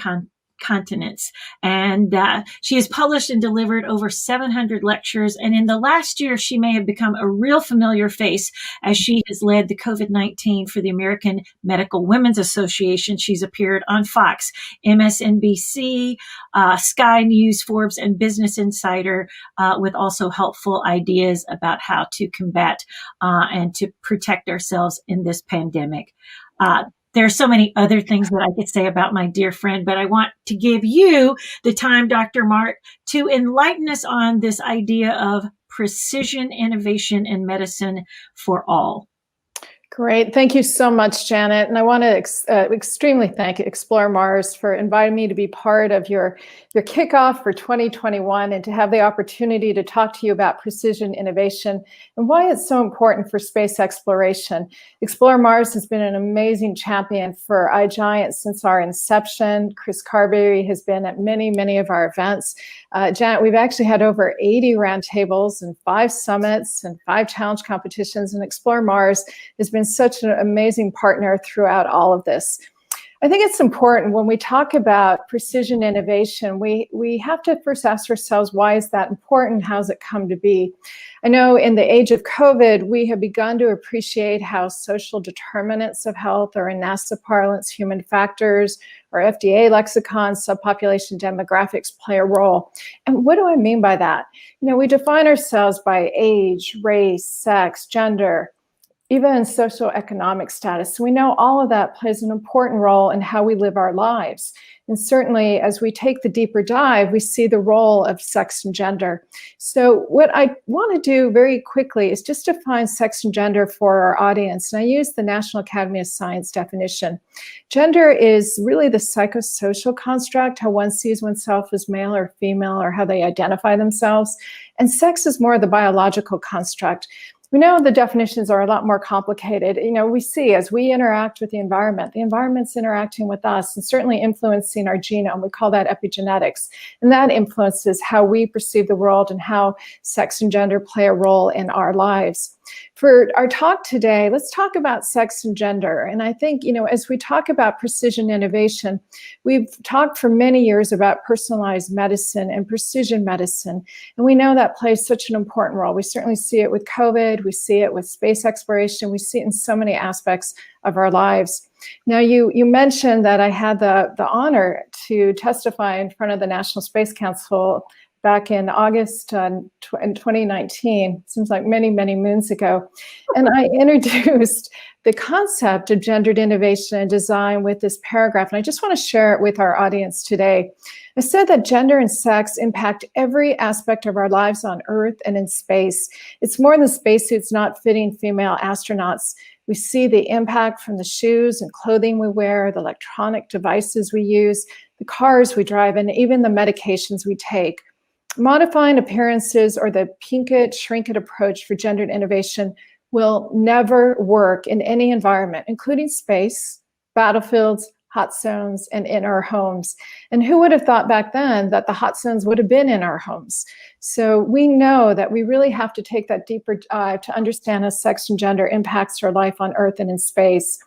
continents. And she has published and delivered over 700 lectures. And in the last year, she may have become a real familiar face as she has led the COVID-19 for the American Medical Women's Association. She's appeared on Fox, MSNBC, Sky News, Forbes, and Business Insider with also helpful ideas about how to combat and to protect ourselves in this pandemic. There are so many other things that I could say about my dear friend, but I want to give you the time, Dr. Mark, to enlighten us on this idea of precision innovation in medicine for all. Great. Thank you so much, Janet. And I want to extremely thank Explore Mars for inviting me to be part of your kickoff for 2021 and to have the opportunity to talk to you about precision innovation and why it's so important for space exploration. Explore Mars has been an amazing champion for iGiant since our inception. Chris Carberry has been at many, many of our events. Janet, we've actually had over 80 roundtables and 5 summits and 5 challenge competitions, and Explore Mars has been such an amazing partner throughout all of this. I think it's important when we talk about precision innovation, we have to first ask ourselves, why is that important? How's it come to be? I know in the age of COVID, we have begun to appreciate how social determinants of health, or in NASA parlance, human factors, or FDA lexicon, subpopulation demographics play a role. And what do I mean by that? You know, we define ourselves by age, race, sex, gender, even socioeconomic status. So we know all of that plays an important role in how we live our lives. And certainly as we take the deeper dive, we see the role of sex and gender. So what I want to do very quickly is just define sex and gender for our audience. And I use the National Academy of Science definition. Gender is really the psychosocial construct, how one sees oneself as male or female, or how they identify themselves. And sex is more the biological construct. We know the definitions are a lot more complicated. You know, we see as we interact with the environment's interacting with us and certainly influencing our genome. We call that epigenetics. And that influences how we perceive the world and how sex and gender play a role in our lives. For our talk today, let's talk about sex and gender. And I think, as we talk about precision innovation, we've talked for many years about personalized medicine and precision medicine. And we know that plays such an important role. We certainly see it with COVID, we see it with space exploration, we see it in so many aspects of our lives. Now, you mentioned that I had the honor to testify in front of the National Space Council back in August in 2019. Seems like many, many moons ago. And I introduced the concept of gendered innovation and design with this paragraph. And I just want to share it with our audience today. I said that gender and sex impact every aspect of our lives on Earth and in space. It's more than spacesuits not fitting female astronauts. We see the impact from the shoes and clothing we wear, the electronic devices we use, the cars we drive, and even the medications we take. Modifying appearances or the pink it, shrink it approach for gendered innovation will never work in any environment, including space, battlefields, hot zones, and in our homes. And who would have thought back then that the hot zones would have been in our homes? So we know that we really have to take that deeper dive to understand how sex and gender impacts our life on Earth and in space.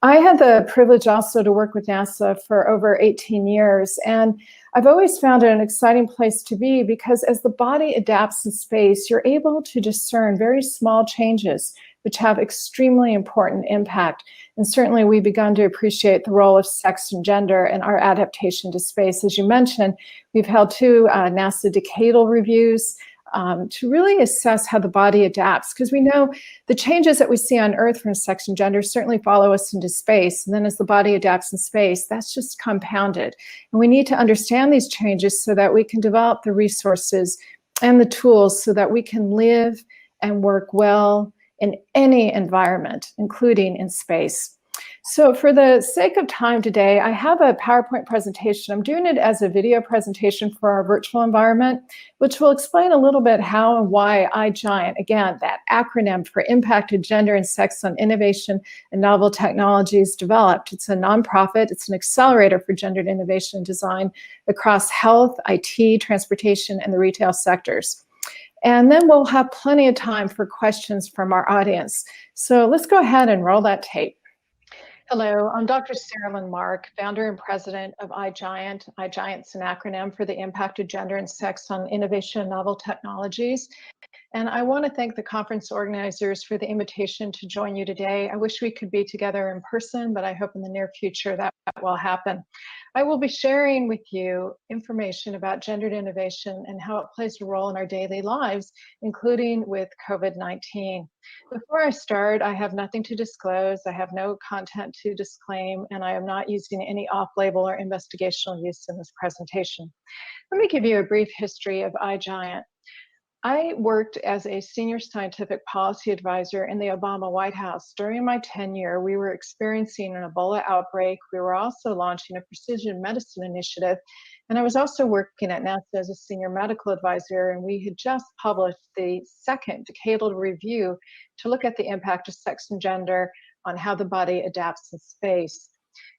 I had the privilege also to work with NASA for over 18 years, and I've always found it an exciting place to be because as the body adapts in space, you're able to discern very small changes which have extremely important impact. And certainly we've begun to appreciate the role of sex and gender in our adaptation to space. As you mentioned, we've held 2 NASA decadal reviews to really assess how the body adapts, because we know the changes that we see on Earth from sex and gender certainly follow us into space. And then as the body adapts in space, that's just compounded. And we need to understand these changes so that we can develop the resources and the tools so that we can live and work well in any environment, including in space. So for the sake of time today, I have a PowerPoint presentation. I'm doing it as a video presentation for our virtual environment, which will explain a little bit how and why iGiant, again, that acronym for Impacted Gender and Sex on Innovation and Novel Technologies, developed. It's a nonprofit. It's an accelerator for gendered innovation and design across health, IT, transportation, and the retail sectors. And then we'll have plenty of time for questions from our audience. So let's go ahead and roll that tape. Hello, I'm Dr. Sarah Lynn Mark, founder and president of iGiant. iGiant's an acronym for the Impact of Gender and Sex on Innovation and Novel Technologies. And I want to thank the conference organizers for the invitation to join you today. I wish we could be together in person, but I hope in the near future that will happen. I will be sharing with you information about gendered innovation and how it plays a role in our daily lives, including with COVID-19. Before I start, I have nothing to disclose. I have no content to disclaim, and I am not using any off-label or investigational use in this presentation. Let me give you a brief history of iGiant. I worked as a senior scientific policy advisor in the Obama White House. During my tenure, we were experiencing an Ebola outbreak. We were also launching a precision medicine initiative. And I was also working at NASA as a senior medical advisor. And we had just published the second decadal review to look at the impact of sex and gender on how the body adapts in space.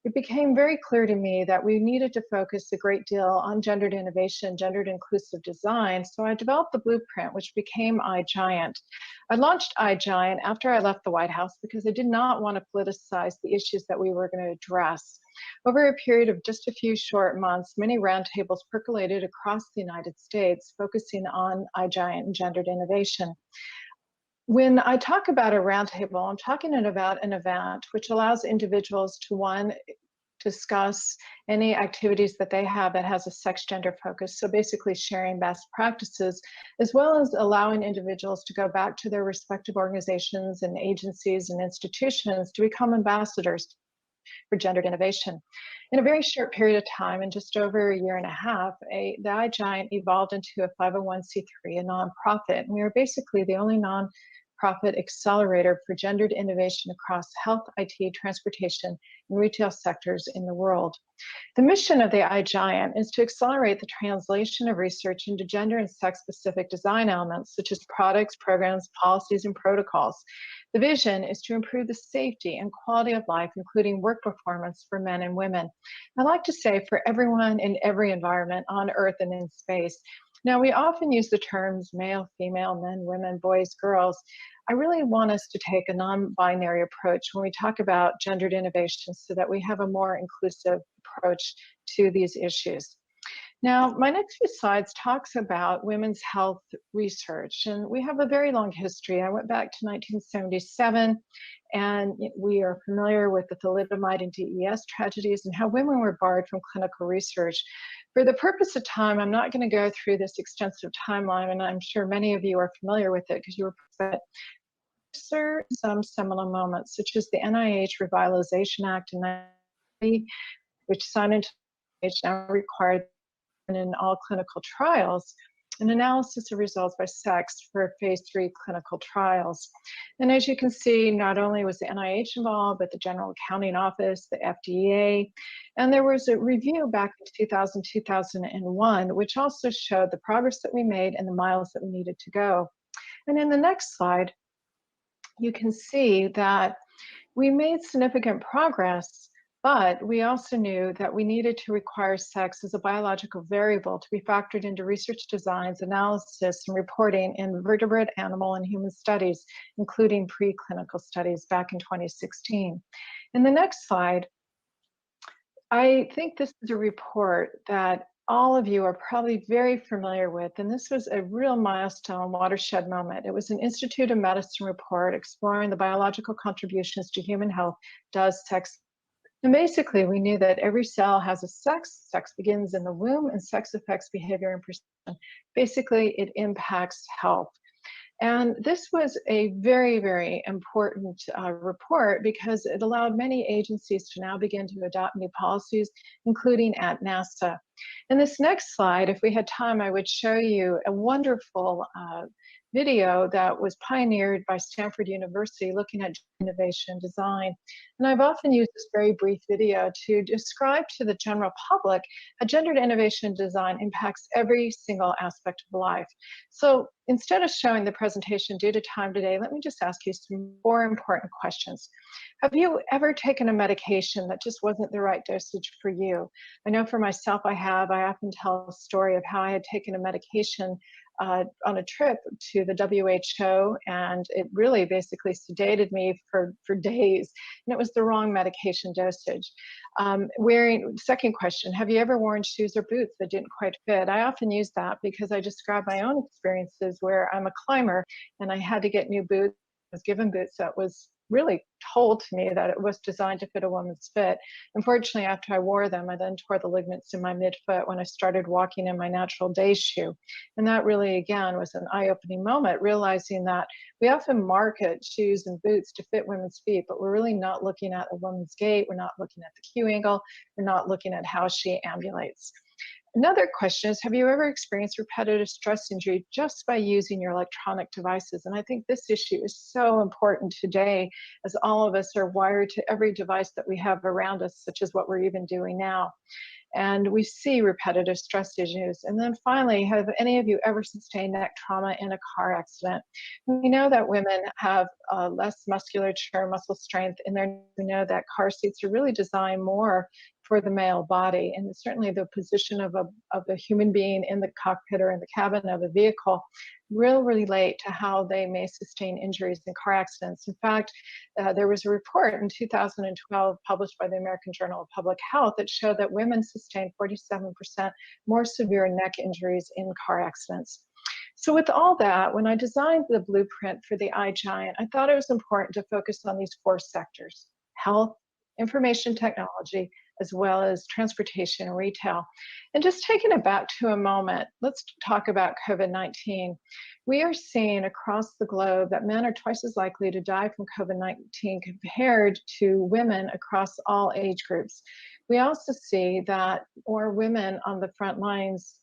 It became very clear to me that we needed to focus a great deal on gendered innovation, gendered inclusive design. So I developed the blueprint, which became iGiant. I launched iGiant after I left the White House because I did not want to politicize the issues that we were going to address. Over a period of just a few short months, many roundtables percolated across the United States, focusing on iGiant and gendered innovation. When I talk about a roundtable, I'm talking about an event which allows individuals to, one, discuss any activities that they have that has a sex gender focus. So basically sharing best practices, as well as allowing individuals to go back to their respective organizations and agencies and institutions to become ambassadors for gendered innovation. In a very short period of time, in just over a year and a half, the iGiant evolved into a 501c3, a nonprofit. And we are basically the only nonprofit accelerator for gendered innovation across health, IT, transportation, and retail sectors in the world. The mission of the iGiant is to accelerate the translation of research into gender and sex-specific design elements, such as products, programs, policies, and protocols. The vision is to improve the safety and quality of life, including work performance for men and women. I like to say for everyone in every environment on Earth and in space. Now, we often use the terms male, female, men, women, boys, girls. I really want us to take a non-binary approach when we talk about gendered innovation so that we have a more inclusive approach to these issues. Now, my next few slides talks about women's health research, and we have a very long history. I went back to 1977, and we are familiar with the thalidomide and DES tragedies and how women were barred from clinical research. For the purpose of time, I'm not going to go through this extensive timeline, and I'm sure many of you are familiar with it because you were present. There are some seminal moments, such as the NIH Revitalization Act in 1990, which signed into now required in all clinical trials an analysis of results by sex for phase 3 clinical trials. And as you can see, not only was the NIH involved, but the General Accounting Office, the FDA, and there was a review back in 2000, 2001, which also showed the progress that we made and the miles that we needed to go. And in the next slide, you can see that we made significant progress, but we also knew that we needed to require sex as a biological variable to be factored into research designs, analysis, and reporting in vertebrate, animal, and human studies, including preclinical studies back in 2016. In the next slide, I think this is a report that all of you are probably very familiar with, and this was a real milestone watershed moment. It was an Institute of Medicine report exploring the biological contributions to human health. Does sex? And basically, we knew that every cell has a sex. Sex begins in the womb, and sex affects behavior and perception. Basically, it impacts health. And this was a very, very important report because it allowed many agencies to now begin to adopt new policies, including at NASA. In this next slide, if we had time, I would show you a wonderful video that was pioneered by Stanford University looking at innovation design. And I've often used this very brief video to describe to the general public how gendered innovation design impacts every single aspect of life. So instead of showing the presentation due to time today, let me just ask you some more important questions. Have you ever taken a medication that just wasn't the right dosage for you? I know for myself I have. I often tell a story of how I had taken a medication on a trip to the WHO, and it really basically sedated me for days, and it was the wrong medication dosage. Second question, have you ever worn shoes or boots that didn't quite fit? I often use that because I describe my own experiences where I'm a climber and I had to get new boots. I was given boots that was really told to me that it was designed to fit a woman's fit. Unfortunately, after I wore them, I then tore the ligaments in my midfoot when I started walking in my natural day shoe. And that really, again, was an eye-opening moment, realizing that we often market shoes and boots to fit women's feet, but we're really not looking at a woman's gait, we're not looking at the Q angle, we're not looking at how she ambulates. Another question is, have you ever experienced repetitive stress injury just by using your electronic devices? And I think this issue is so important today as all of us are wired to every device that we have around us, such as what we're even doing now. And we see repetitive stress issues. And then finally, have any of you ever sustained neck trauma in a car accident? We know that women have less musculature, muscle strength, and we know that car seats are really designed more for the male body, and certainly the position of a human being in the cockpit or in the cabin of a vehicle will relate to how they may sustain injuries in car accidents. In fact, there was a report in 2012 published by the American Journal of Public Health that showed that women sustain 47% more severe neck injuries in car accidents. So with all that, when I designed the blueprint for the iGiant, I thought it was important to focus on these 4 sectors: health, information technology, as well as transportation and retail. And just taking it back to a moment, let's talk about COVID-19. We are seeing across the globe that men are twice as likely to die from COVID-19 compared to women across all age groups. We also see that more women on the front lines,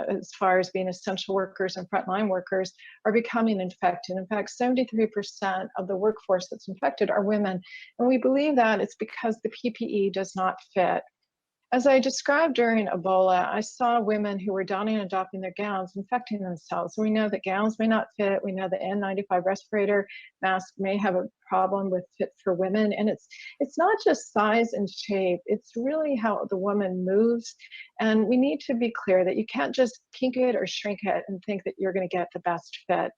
as far as being essential workers and frontline workers, are becoming infected. In fact, 73% of the workforce that's infected are women. And we believe that it's because the PPE does not fit. As I described during Ebola, I saw women who were donning and doffing their gowns, infecting themselves. We know that gowns may not fit. We know the N95 respirator mask may have a problem with fit for women. And it's not just size and shape, it's really how the woman moves. And we need to be clear that you can't just kink it or shrink it and think that you're going to get the best fit.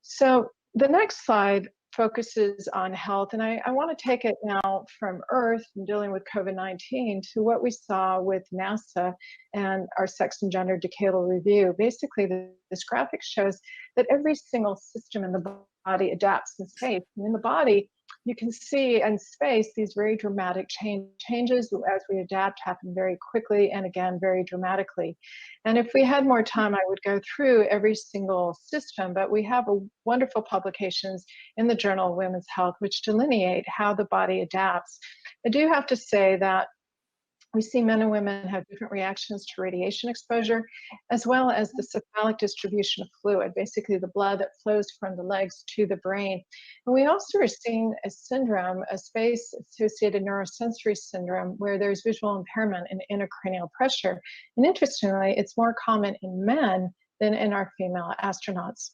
So the next slide focuses on health, and I want to take it now from Earth and dealing with COVID-19 to what we saw with NASA and our sex and gender decadal review. Basically, this graphic shows that every single system in the body adapts in space. And in the body, you can see in space these very dramatic changes as we adapt happen very quickly and again very dramatically. And if we had more time, I would go through every single system, but we have wonderful publications in the Journal of Women's Health which delineate how the body adapts. I do have to say that we see men and women have different reactions to radiation exposure, as well as the cephalic distribution of fluid, basically the blood that flows from the legs to the brain. And we also are seeing a syndrome, a space-associated neurosensory syndrome, where there's visual impairment and intracranial pressure. And interestingly, it's more common in men than in our female astronauts.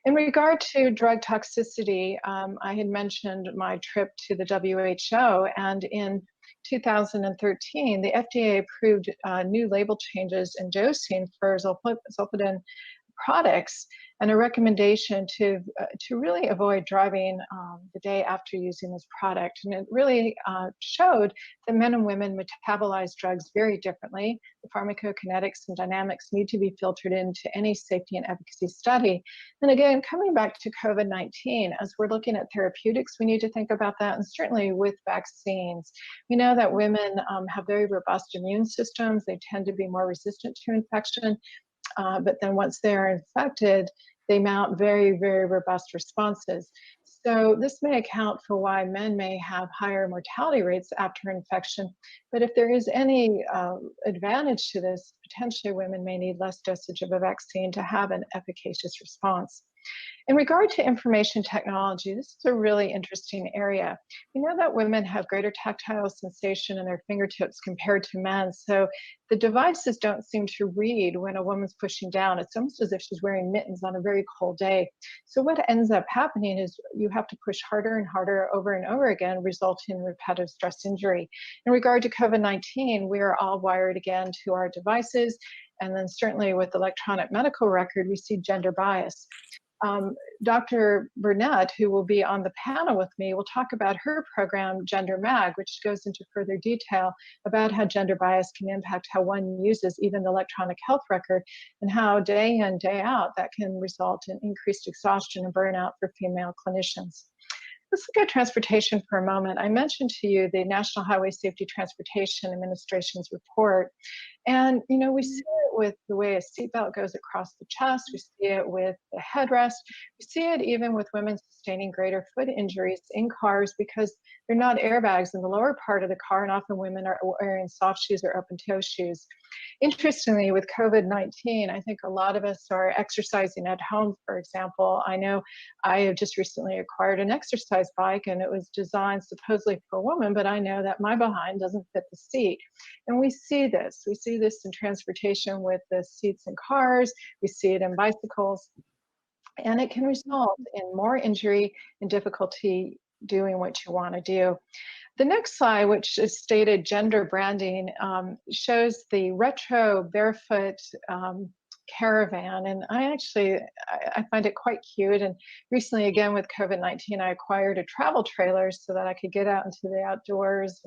In regard to drug toxicity, I had mentioned my trip to the WHO, and in 2013, the FDA approved new label changes in dosing for zolpidem products and a recommendation to really avoid driving the day after using this product. And it really showed that men and women metabolize drugs very differently. The pharmacokinetics and dynamics need to be filtered into any safety and efficacy study. And again, coming back to COVID-19, as we're looking at therapeutics, we need to think about that, and certainly with vaccines. We know that women have very robust immune systems. They tend to be more resistant to infection. But then once they are infected, they mount very, very robust responses. So this may account for why men may have higher mortality rates after infection. But if there is any advantage to this, potentially women may need less dosage of a vaccine to have an efficacious response. In regard to information technology, this is a really interesting area. We know that women have greater tactile sensation in their fingertips compared to men. So the devices don't seem to read when a woman's pushing down. It's almost as if she's wearing mittens on a very cold day. So what ends up happening is you have to push harder and harder over and over again, resulting in repetitive stress injury. In regard to COVID-19, we are all wired again to our devices. And then certainly with electronic medical record, we see gender bias. Dr. Burnett, who will be on the panel with me, will talk about her program, Gender Mag, which goes into further detail about how gender bias can impact how one uses even the electronic health record, and how day in, day out, that can result in increased exhaustion and burnout for female clinicians. Let's look at transportation for a moment. I mentioned to you the National Highway Safety Transportation Administration's report. And, you know, we see it with the way a seatbelt goes across the chest. We see it with the headrest. We see it even with women sustaining greater foot injuries in cars because they're not airbags in the lower part of the car, and often women are wearing soft shoes or open-toe shoes. Interestingly, with COVID-19, I think a lot of us are exercising at home, for example. I know I have just recently acquired an exercise bike, and it was designed supposedly for a woman, but I know that my behind doesn't fit the seat. And we see this. We see this in transportation with the seats in cars. We see it in bicycles. And it can result in more injury and difficulty doing what you want to do. The next slide, which is stated gender branding, shows the retro barefoot caravan. And I find it quite cute. And recently, again, with COVID-19, I acquired a travel trailer so that I could get out into the outdoors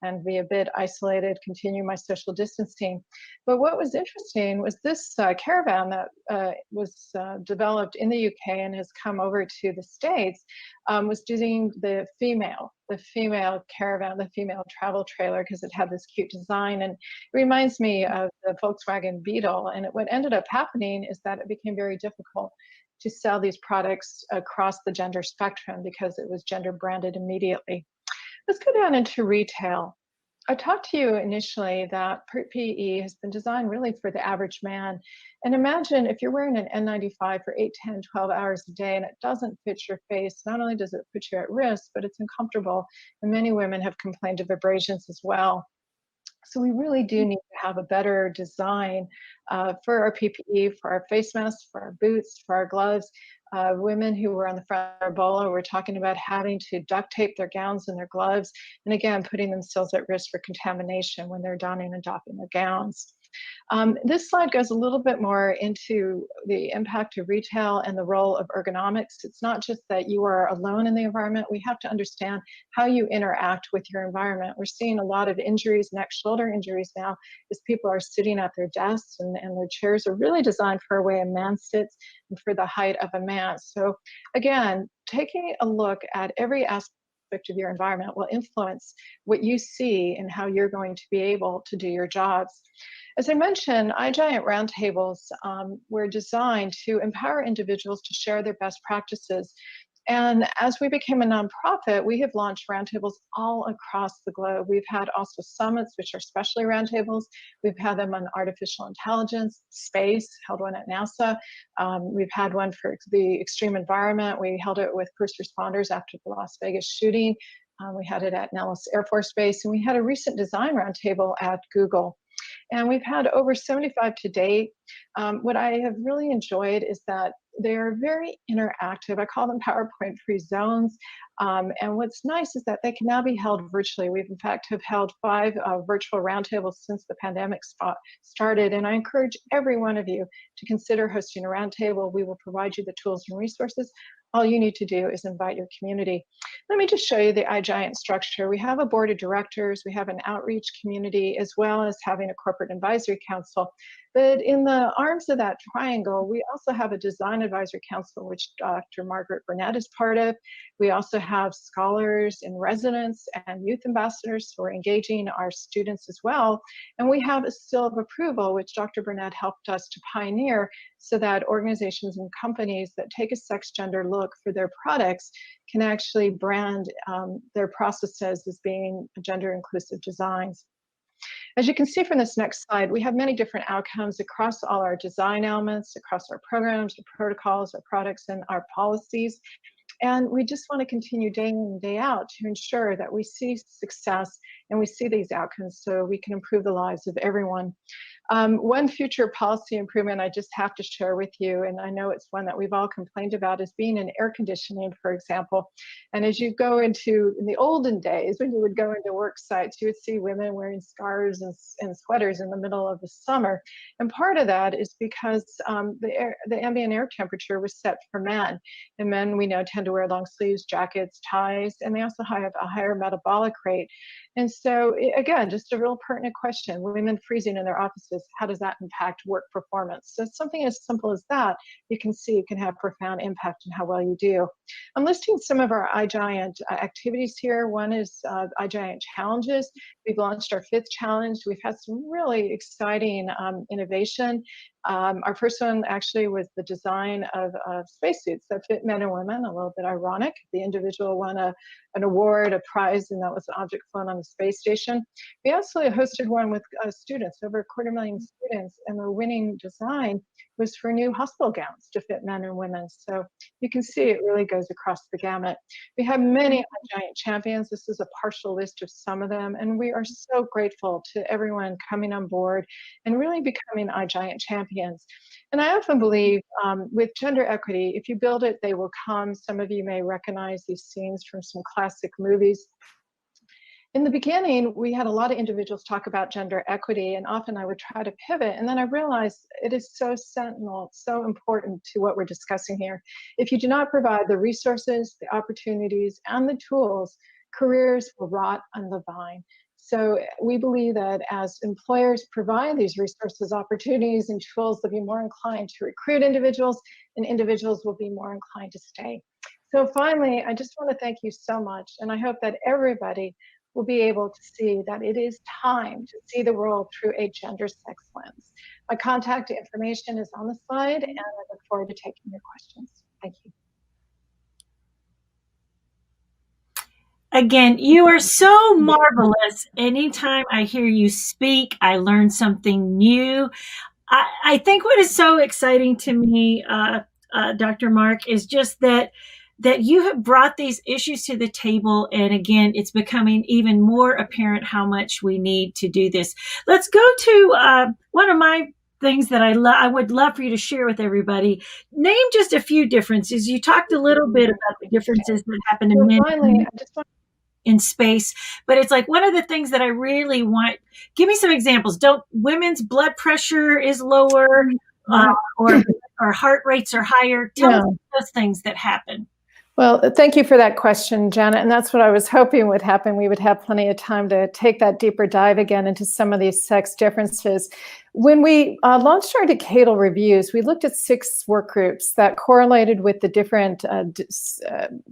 and be a bit isolated, continue my social distancing. But what was interesting was this caravan that was developed in the UK and has come over to the States was using the female caravan, the female travel trailer, because it had this cute design. And it reminds me of the Volkswagen Beetle. And what ended up happening is that it became very difficult to sell these products across the gender spectrum because it was gender branded immediately. Let's go down into retail. I talked to you initially that PPE has been designed really for the average man. And imagine if you're wearing an N95 for 8, 10, 12 hours a day and it doesn't fit your face, not only does it put you at risk, but it's uncomfortable. And many women have complained of abrasions as well. So we really do need to have a better design for our PPE, for our face masks, for our boots, for our gloves. Women who were on the front of Ebola were talking about having to duct tape their gowns and their gloves, and again, putting themselves at risk for contamination when they're donning and doffing their gowns. This slide goes a little bit more into the impact of retail and the role of ergonomics. It's not just that you are alone in the environment. We have to understand how you interact with your environment. We're seeing a lot of injuries, neck, shoulder injuries now, as people are sitting at their desks and their chairs are really designed for a way a man sits and for the height of a man. So again, taking a look at every aspect of your environment will influence what you see and how you're going to be able to do your jobs. As I mentioned, iGiant roundtables were designed to empower individuals to share their best practices. And as we became a nonprofit, we have launched roundtables all across the globe. We've had also summits, which are specialty roundtables. We've had them on artificial intelligence, space, held one at NASA. We've had one for the extreme environment. We held it with first responders after the Las Vegas shooting. We had it at Nellis Air Force Base, and we had a recent design roundtable at Google. And we've had over 75 to date. What I have really enjoyed is that they're very interactive. I call them PowerPoint-free zones. And what's nice is that they can now be held virtually. We've in fact have held 5 virtual roundtables since the pandemic started. And I encourage every one of you to consider hosting a roundtable. We will provide you the tools and resources. All you need to do is invite your community. Let me just show you the iGiant structure. We have a board of directors, we have an outreach community, as well as having a corporate advisory council. But in the arms of that triangle, we also have a design advisory council, which Dr. Margaret Burnett is part of. We also have scholars and residents and youth ambassadors who are engaging our students as well. And we have a seal of approval, which Dr. Burnett helped us to pioneer, so that organizations and companies that take a sex gender look for their products can actually brand their processes as being gender inclusive designs. As you can see from this next slide, we have many different outcomes across all our design elements, across our programs, our protocols, our products, and our policies. And we just want to continue day in and day out to ensure that we see success and we see these outcomes so we can improve the lives of everyone. One future policy improvement I just have to share with you, and I know it's one that we've all complained about, is being in air conditioning, for example. And as you go in the olden days, when you would go into work sites, you would see women wearing scarves and sweaters in the middle of the summer. And part of that is because the ambient air temperature was set for men. And men, we know, tend to wear long sleeves, jackets, ties, and they also have a higher metabolic rate. And so, again, just a real pertinent question. Women freezing in their offices, how does that impact work performance? So something as simple as that, you can see it can have profound impact on how well you do. I'm listing some of our iGiant activities here. One is iGiant challenges. We've launched our 5th challenge. We've had some really exciting innovation. Our first one actually was the design of spacesuits that fit men and women, a little bit ironic. The individual won an award, a prize, and that was an object flown on the space station. We also hosted one with students, over 250,000 students, and the winning design was for new hospital gowns to fit men and women. So you can see it really goes across the gamut. We have many iGiant champions. This is a partial list of some of them, and we are so grateful to everyone coming on board and really becoming iGiant champions. And I often believe with gender equity, if you build it, they will come. Some of you may recognize these scenes from some classic movies. In the beginning, we had a lot of individuals talk about gender equity, and often I would try to pivot, and then I realized it is so sentinel, so important to what we're discussing here. If you do not provide the resources, the opportunities, and the tools, careers will rot on the vine. So we believe that as employers provide these resources, opportunities, and tools, they'll be more inclined to recruit individuals, and individuals will be more inclined to stay. So finally, I just want to thank you so much, and I hope that everybody will be able to see that it is time to see the world through a gender sex lens. My contact information is on the slide, and I look forward to taking your questions. Thank you. Again, you are so marvelous. Anytime I hear you speak, I learn something new. I think what is so exciting to me, Dr. Mark, is just that that you have brought these issues to the table. And again, it's becoming even more apparent how much we need to do this. Let's go to one of my things that I would love for you to share with everybody. Name just a few differences. You talked a little bit about the differences that happen in men Finally, I just want in space, but it's like one of the things that I really want. Give me some examples. Don't women's blood pressure is lower, or heart rates are higher? Tell us those things that happen. Well, thank you for that question, Janet. And that's what I was hoping would happen. We would have plenty of time to take that deeper dive again into some of these sex differences. When we launched our decadal reviews, we looked at 6 work groups that correlated with the different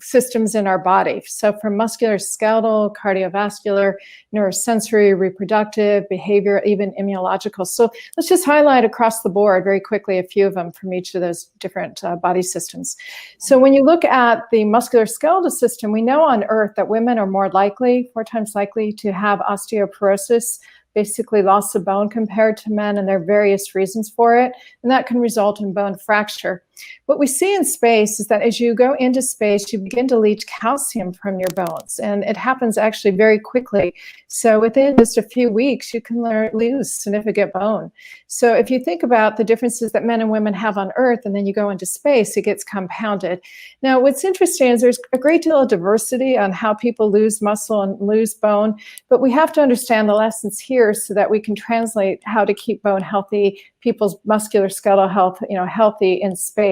systems in our body. So from musculoskeletal, cardiovascular, neurosensory, reproductive, behavior, even immunological. So let's just highlight across the board very quickly a few of them from each of those different body systems. So when you look at the musculoskeletal system, we know on Earth that women are more likely, 4 times likely, to have osteoporosis, basically loss of bone compared to men, and there are various reasons for it, and that can result in bone fracture. What we see in space is that as you go into space, you begin to leach calcium from your bones, and it happens actually very quickly. So within just a few weeks, you can lose significant bone. So if you think about the differences that men and women have on Earth, and then you go into space, it gets compounded. Now, what's interesting is there's a great deal of diversity on how people lose muscle and lose bone, but we have to understand the lessons here so that we can translate how to keep bone healthy, people's musculoskeletal health, healthy in space.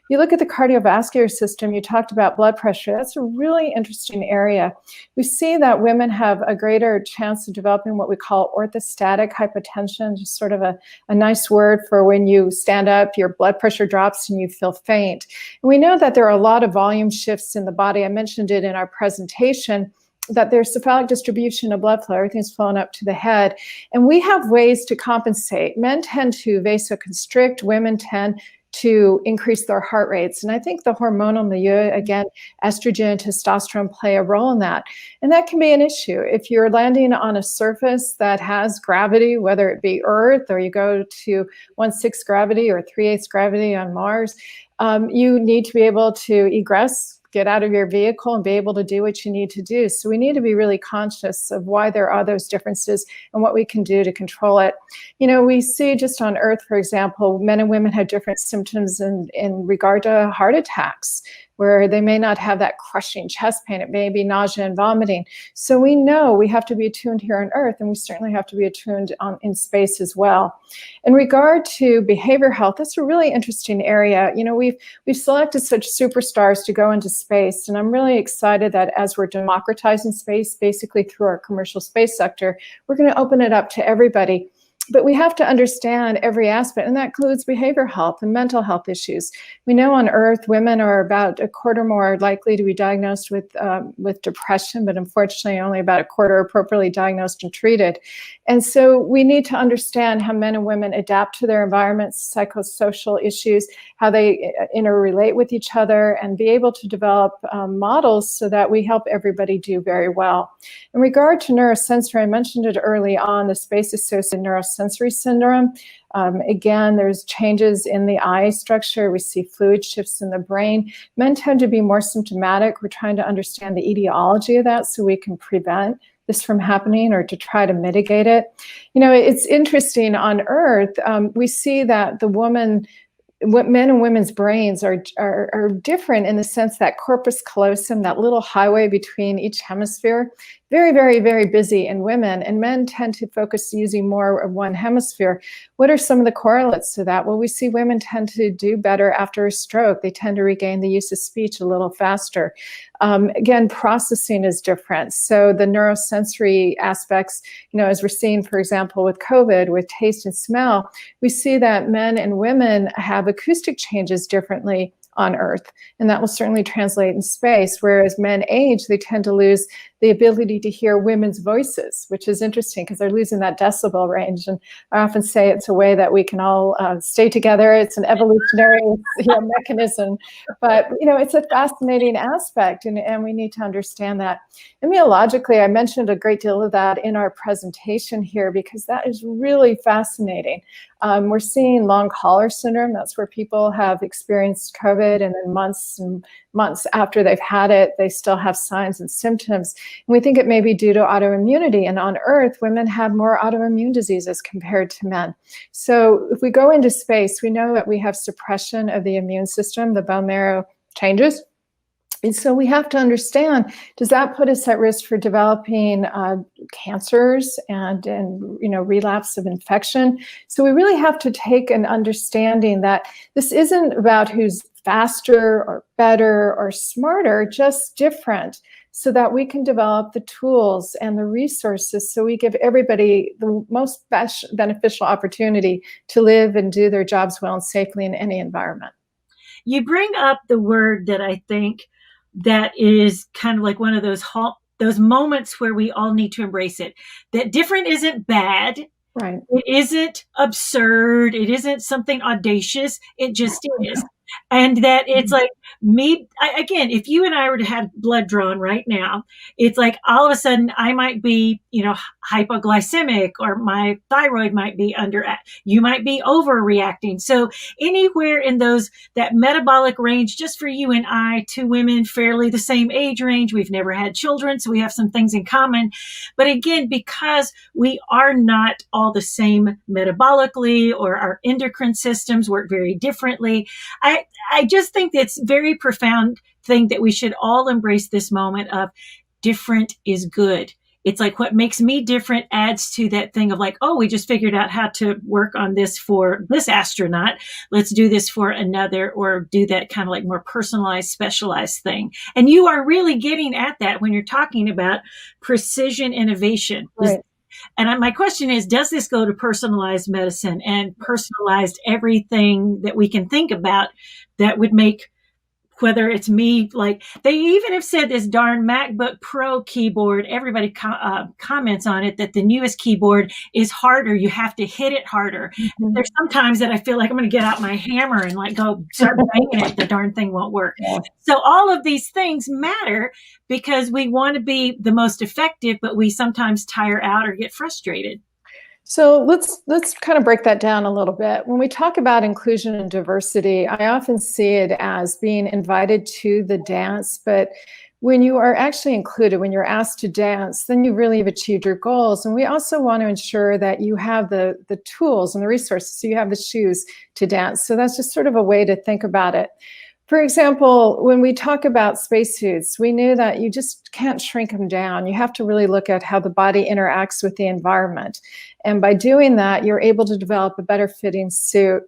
You look at the cardiovascular system, you talked about blood pressure. That's a really interesting area. We see that women have a greater chance of developing what we call orthostatic hypotension, just sort of a nice word for when you stand up, your blood pressure drops and you feel faint. And we know that there are a lot of volume shifts in the body. I mentioned it in our presentation, that there's cephalic distribution of blood flow, everything's flowing up to the head. And we have ways to compensate. Men tend to vasoconstrict, women tend to increase their heart rates. And I think the hormonal milieu, again, estrogen, testosterone play a role in that. And that can be an issue. If you're landing on a surface that has gravity, whether it be Earth or you go to 1/6 gravity or 3/8 gravity on Mars, you need to be able to egress, get out of your vehicle and be able to do what you need to do. So we need to be really conscious of why there are those differences and what we can do to control it. We see just on Earth, for example, men and women have different symptoms in regard to heart attacks, where they may not have that crushing chest pain. It may be nausea and vomiting. So we know we have to be attuned here on Earth, and we certainly have to be attuned in space as well. In regard to behavior health, that's a really interesting area. We've selected such superstars to go into space, and I'm really excited that as we're democratizing space, basically through our commercial space sector, we're going to open it up to everybody. But we have to understand every aspect, and that includes behavioral health and mental health issues. We know on Earth, women are about a quarter more likely to be diagnosed with depression, but unfortunately only about a quarter are appropriately diagnosed and treated. And so we need to understand how men and women adapt to their environments, psychosocial issues, how they interrelate with each other, and be able to develop models so that we help everybody do very well. In regard to neurosensory, I mentioned it early on, the space-associated neurosensory syndrome. Again, there's changes in the eye structure. We see fluid shifts in the brain. Men tend to be more symptomatic. We're trying to understand the etiology of that so we can prevent this from happening or to try to mitigate it. It's interesting on Earth, we see that men and women's brains are different in the sense that corpus callosum, that little highway between each hemisphere, very, very, very busy in women, and men tend to focus using more of one hemisphere. What are some of the correlates to that? Well, we see women tend to do better after a stroke. They tend to regain the use of speech a little faster. Again, processing is different. So the neurosensory aspects, as we're seeing, for example, with COVID, with taste and smell, we see that men and women have acoustic changes differently on Earth, and that will certainly translate in space. Whereas men age, they tend to lose the ability to hear women's voices, which is interesting because they're losing that decibel range. And I often say it's a way that we can all stay together. It's an evolutionary mechanism, but it's a fascinating aspect, and we need to understand that. Immunologically, I mentioned a great deal of that in our presentation here because that is really fascinating. We're seeing long hauler syndrome. That's where people have experienced COVID, and then months and months after they've had it, they still have signs and symptoms. And we think it may be due to autoimmunity. And on Earth, women have more autoimmune diseases compared to men. So if we go into space, we know that we have suppression of the immune system, the bone marrow changes. And so we have to understand, does that put us at risk for developing cancers and relapse of infection? So we really have to take an understanding that this isn't about who's faster or better or smarter, just different, so that we can develop the tools and the resources so we give everybody the most beneficial opportunity to live and do their jobs well and safely in any environment. You bring up the word that I think that is kind of like one of those moments where we all need to embrace it. That different isn't bad. Right. It isn't absurd. It isn't something audacious. It just is. And that it's like again, if you and I were to have blood drawn right now, it's like all of a sudden I might be, hypoglycemic, or my thyroid might be you might be overreacting. So anywhere in that metabolic range, just for you and I, two women, fairly the same age range, we've never had children, so we have some things in common. But again, because we are not all the same metabolically, or our endocrine systems work very differently, I just think it's very profound thing that we should all embrace this moment of different is good. It's like what makes me different adds to that thing of like, oh, we just figured out how to work on this for this astronaut. Let's do this for another, or do that kind of like more personalized, specialized thing. And you are really getting at that when you're talking about precision innovation. Right. And my question is, does this go to personalized medicine and personalized everything that we can think about that would make, whether it's me, like they even have said this darn MacBook Pro keyboard, everybody comments on it, that the newest keyboard is harder. You have to hit it harder. Mm-hmm. There's sometimes that I feel like I'm going to get out my hammer and like go start banging it. The darn thing won't work. Yeah. So all of these things matter because we want to be the most effective, but we sometimes tire out or get frustrated. So let's kind of break that down a little bit. When we talk about inclusion and diversity, I often see it as being invited to the dance, but when you are actually included, when you're asked to dance, then you really have achieved your goals. And we also want to ensure that you have the tools and the resources, so you have the shoes to dance. So that's just sort of a way to think about it. For example, when we talk about spacesuits, we knew that you just can't shrink them down. You have to really look at how the body interacts with the environment. And by doing that, you're able to develop a better fitting suit.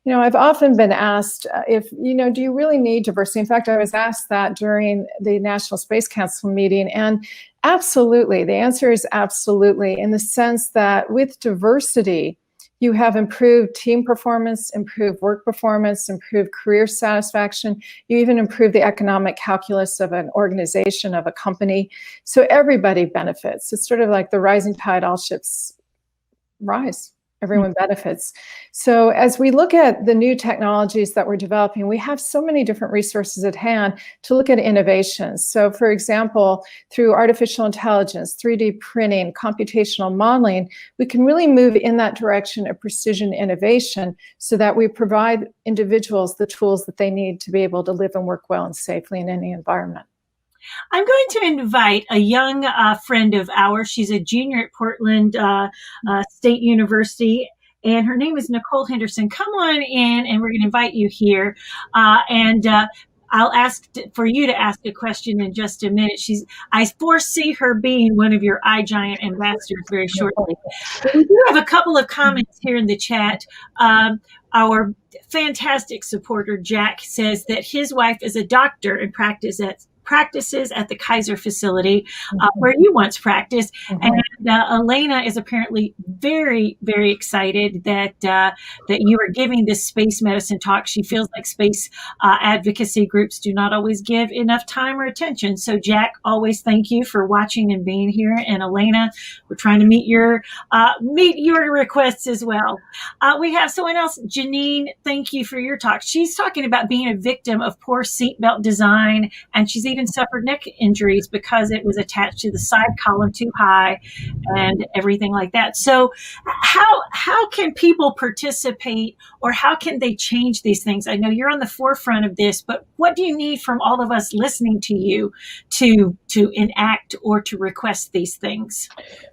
I've often been asked if, do you really need diversity? In fact, I was asked that during the National Space Council meeting, and absolutely, the answer is absolutely, in the sense that with diversity, you have improved team performance, improved work performance, improved career satisfaction. You even improve the economic calculus of an organization, of a company. So everybody benefits. It's sort of like the rising tide, all ships rise. Everyone benefits. So as we look at the new technologies that we're developing, we have so many different resources at hand to look at innovations. So for example, through artificial intelligence, 3D printing, computational modeling, we can really move in that direction of precision innovation so that we provide individuals the tools that they need to be able to live and work well and safely in any environment. I'm going to invite a young friend of ours. She's a junior at Portland State University, and her name is Nicole Henderson. Come on in, and we're going to invite you here. I'll ask for you to ask a question in just a minute. I foresee her being one of your iGiant ambassadors very shortly. But we do have a couple of comments here in the chat. Our fantastic supporter, Jack, says that his wife is a doctor and practices practices at the Kaiser facility where you once practiced. And Elena is apparently very, very excited that that you are giving this space medicine talk. She feels like space advocacy groups do not always give enough time or attention. So Jack, always thank you for watching and being here. And Elena, we're trying to meet your requests as well. We have someone else, Janine. Thank you for your talk. She's talking about being a victim of poor seatbelt design, and she's even suffered neck injuries because it was attached to the side column too high and everything like that. So how can people participate, or how can they change these things? I know you're on the forefront of this, but what do you need from all of us listening to you to enact or to request these things?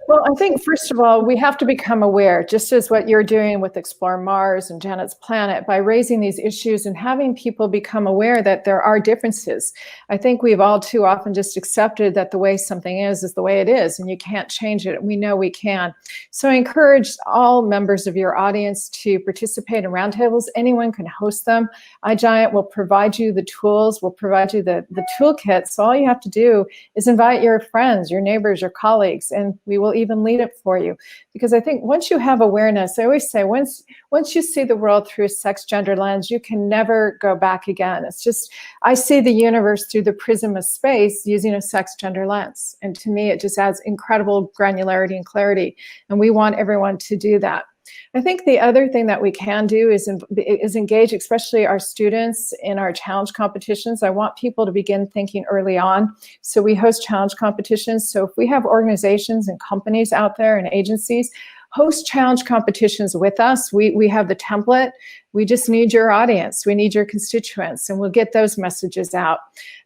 Well, I think, first of all, we have to become aware, just as what you're doing with Explore Mars and Janet's Planet, by raising these issues and having people become aware that there are differences. I think we've all too often just accepted that the way something is the way it is, and you can't change it. We know we can. So I encourage all members of your audience to participate in roundtables. Anyone can host them. iGiant will provide you the tools, will provide you the toolkit. So all you have to do is invite your friends, your neighbors, your colleagues, and we will even lead it for you. Because I think once you have awareness, I always say, once you see the world through a sex gender lens, you can never go back again. It's just, I see the universe through the prism of space using a sex gender lens. And to me, it just adds incredible granularity and clarity. And we want everyone to do that. I think the other thing that we can do is engage, especially our students, in our challenge competitions. I want people to begin thinking early on. So we host challenge competitions. So if we have organizations and companies out there and agencies, host challenge competitions with us. We have the template. We just need your audience. We need your constituents, and we'll get those messages out.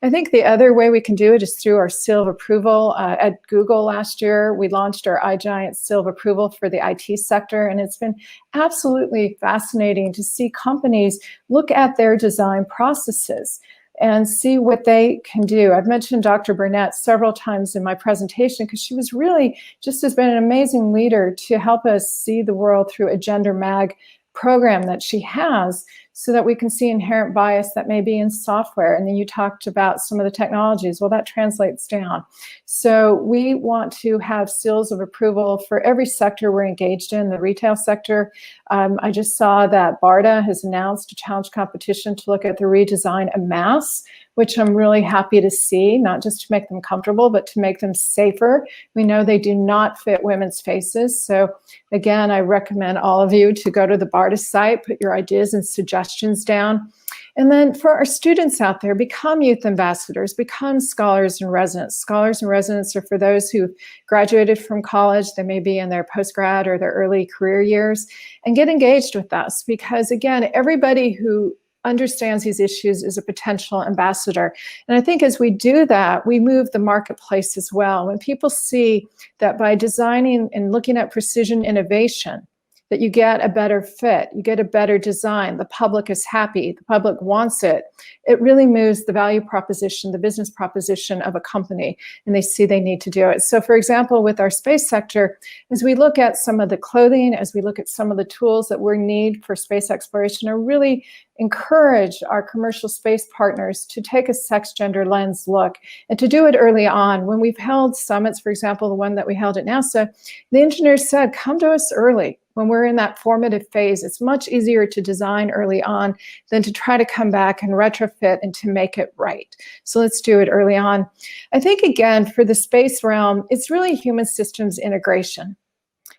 I think the other way we can do it is through our seal of approval. At Google last year, we launched our iGiant seal of approval for the IT sector, and it's been absolutely fascinating to see companies look at their design processes and see what they can do. I've mentioned Dr. Burnett several times in my presentation because she was really just has been an amazing leader to help us see the world through a gender mag program that she has, so that we can see inherent bias that may be in software. And then you talked about some of the technologies. Well, that translates down. So we want to have seals of approval for every sector we're engaged in. The retail sector, I just saw that BARDA has announced a challenge competition to look at the redesign of masks, which I'm really happy to see, not just to make them comfortable, but to make them safer. We know they do not fit women's faces. So again, I recommend all of you to go to the BARDA site, put your ideas and suggestions down. And then for our students out there, become youth ambassadors, become scholars and residents. Scholars and residents are for those who've graduated from college. They may be in their postgrad or their early career years, and get engaged with us, because again, everybody who understands these issues is a potential ambassador. And I think as we do that, we move the marketplace as well. When people see that by designing and looking at precision innovation, that you get a better fit, you get a better design, the public is happy, the public wants it, it really moves the value proposition, the business proposition of a company, and they see they need to do it. So for example, with our space sector, as we look at some of the clothing, as we look at some of the tools that we need for space exploration, I really encourage our commercial space partners to take a sex gender lens look, and to do it early on. When we've held summits, for example, the one that we held at NASA, the engineers said, come to us early. When we're in that formative phase, it's much easier to design early on than to try to come back and retrofit and to make it right. So let's do it early on. I think, again, for the space realm, it's really human systems integration.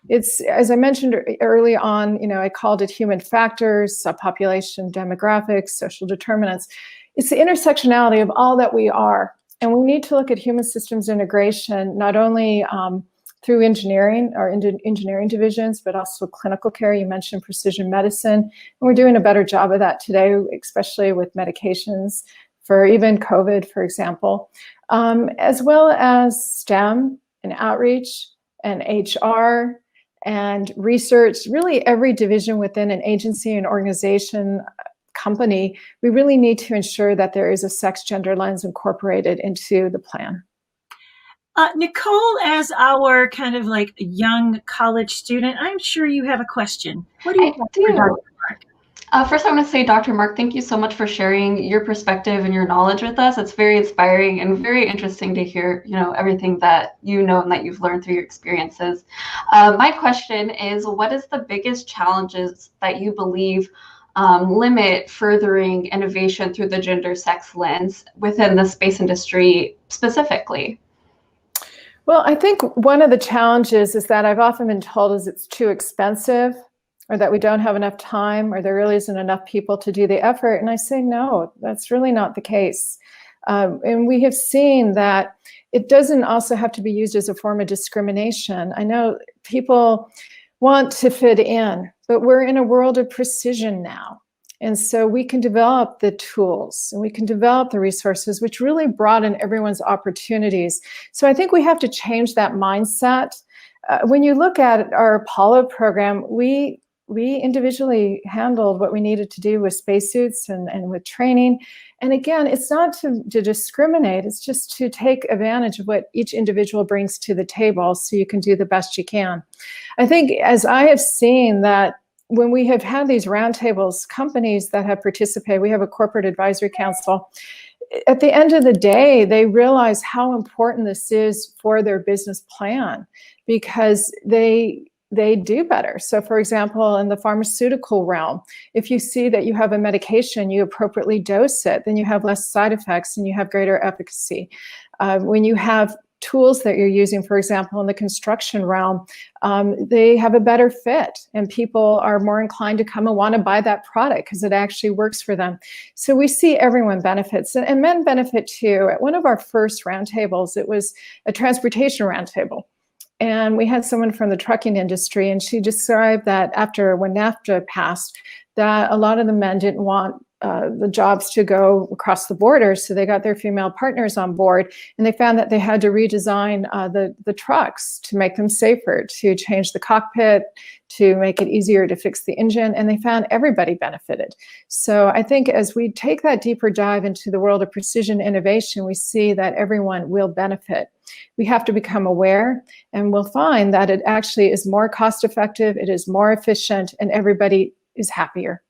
It's, as I mentioned early on, I called it human factors, population, demographics, social determinants. It's the intersectionality of all that we are. And we need to look at human systems integration, not only through engineering, our engineering divisions, but also clinical care. You mentioned precision medicine, and we're doing a better job of that today, especially with medications for even COVID, for example, as well as STEM and outreach and HR and research. Really every division within an agency, an organization, company, we really need to ensure that there is a sex gender lens incorporated into the plan. Nicole, as our kind of young college student, I'm sure you have a question. What do you think? First, I want to say, Dr. Mark, thank you so much for sharing your perspective and your knowledge with us. It's very inspiring and very interesting to hear, everything that you know and that you've learned through your experiences. My question is, what is the biggest challenges that you believe limit furthering innovation through the gender sex lens within the space industry specifically? Well, I think one of the challenges is that I've often been told is it's too expensive, or that we don't have enough time, or there really isn't enough people to do the effort. And I say, no, that's really not the case. And we have seen that it doesn't also have to be used as a form of discrimination. I know people want to fit in, but we're in a world of precision now. And so we can develop the tools and we can develop the resources, which really broaden everyone's opportunities. So I think we have to change that mindset. When you look at our Apollo program, we individually handled what we needed to do with spacesuits and with training. And again, it's not to discriminate, it's just to take advantage of what each individual brings to the table so you can do the best you can. I think as I have seen that when we have had these roundtables, companies that have participated, we have a corporate advisory council, at the end of the day, they realize how important this is for their business plan because they do better. So for example, in the pharmaceutical realm, if you see that you have a medication, you appropriately dose it, then you have less side effects and you have greater efficacy. When you have tools that you're using, for example, in the construction realm, they have a better fit and people are more inclined to come and want to buy that product because it actually works for them. So we see everyone benefits and men benefit too. At one of our first roundtables, it was a transportation roundtable. And we had someone from the trucking industry, and she described that when NAFTA passed, that a lot of the men didn't want the jobs to go across the border, so they got their female partners on board, and they found that they had to redesign the trucks to make them safer, to change the cockpit, to make it easier to fix the engine, and they found everybody benefited. So I think as we take that deeper dive into the world of precision innovation, we see that everyone will benefit. We have to become aware, and we'll find that it actually is more cost effective, it is more efficient, and everybody is happier.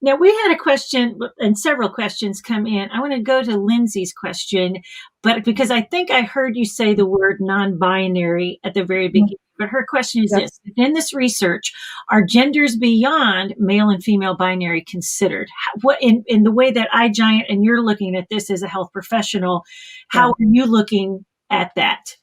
Now, we had a question and several questions come in. I want to go to Lindsay's question, but because I think I heard you say the word non-binary at the very beginning. But her question is this: within this research, are genders beyond male and female binary considered? What in the way that iGiant and you're looking at this as a health professional, how are you looking at that?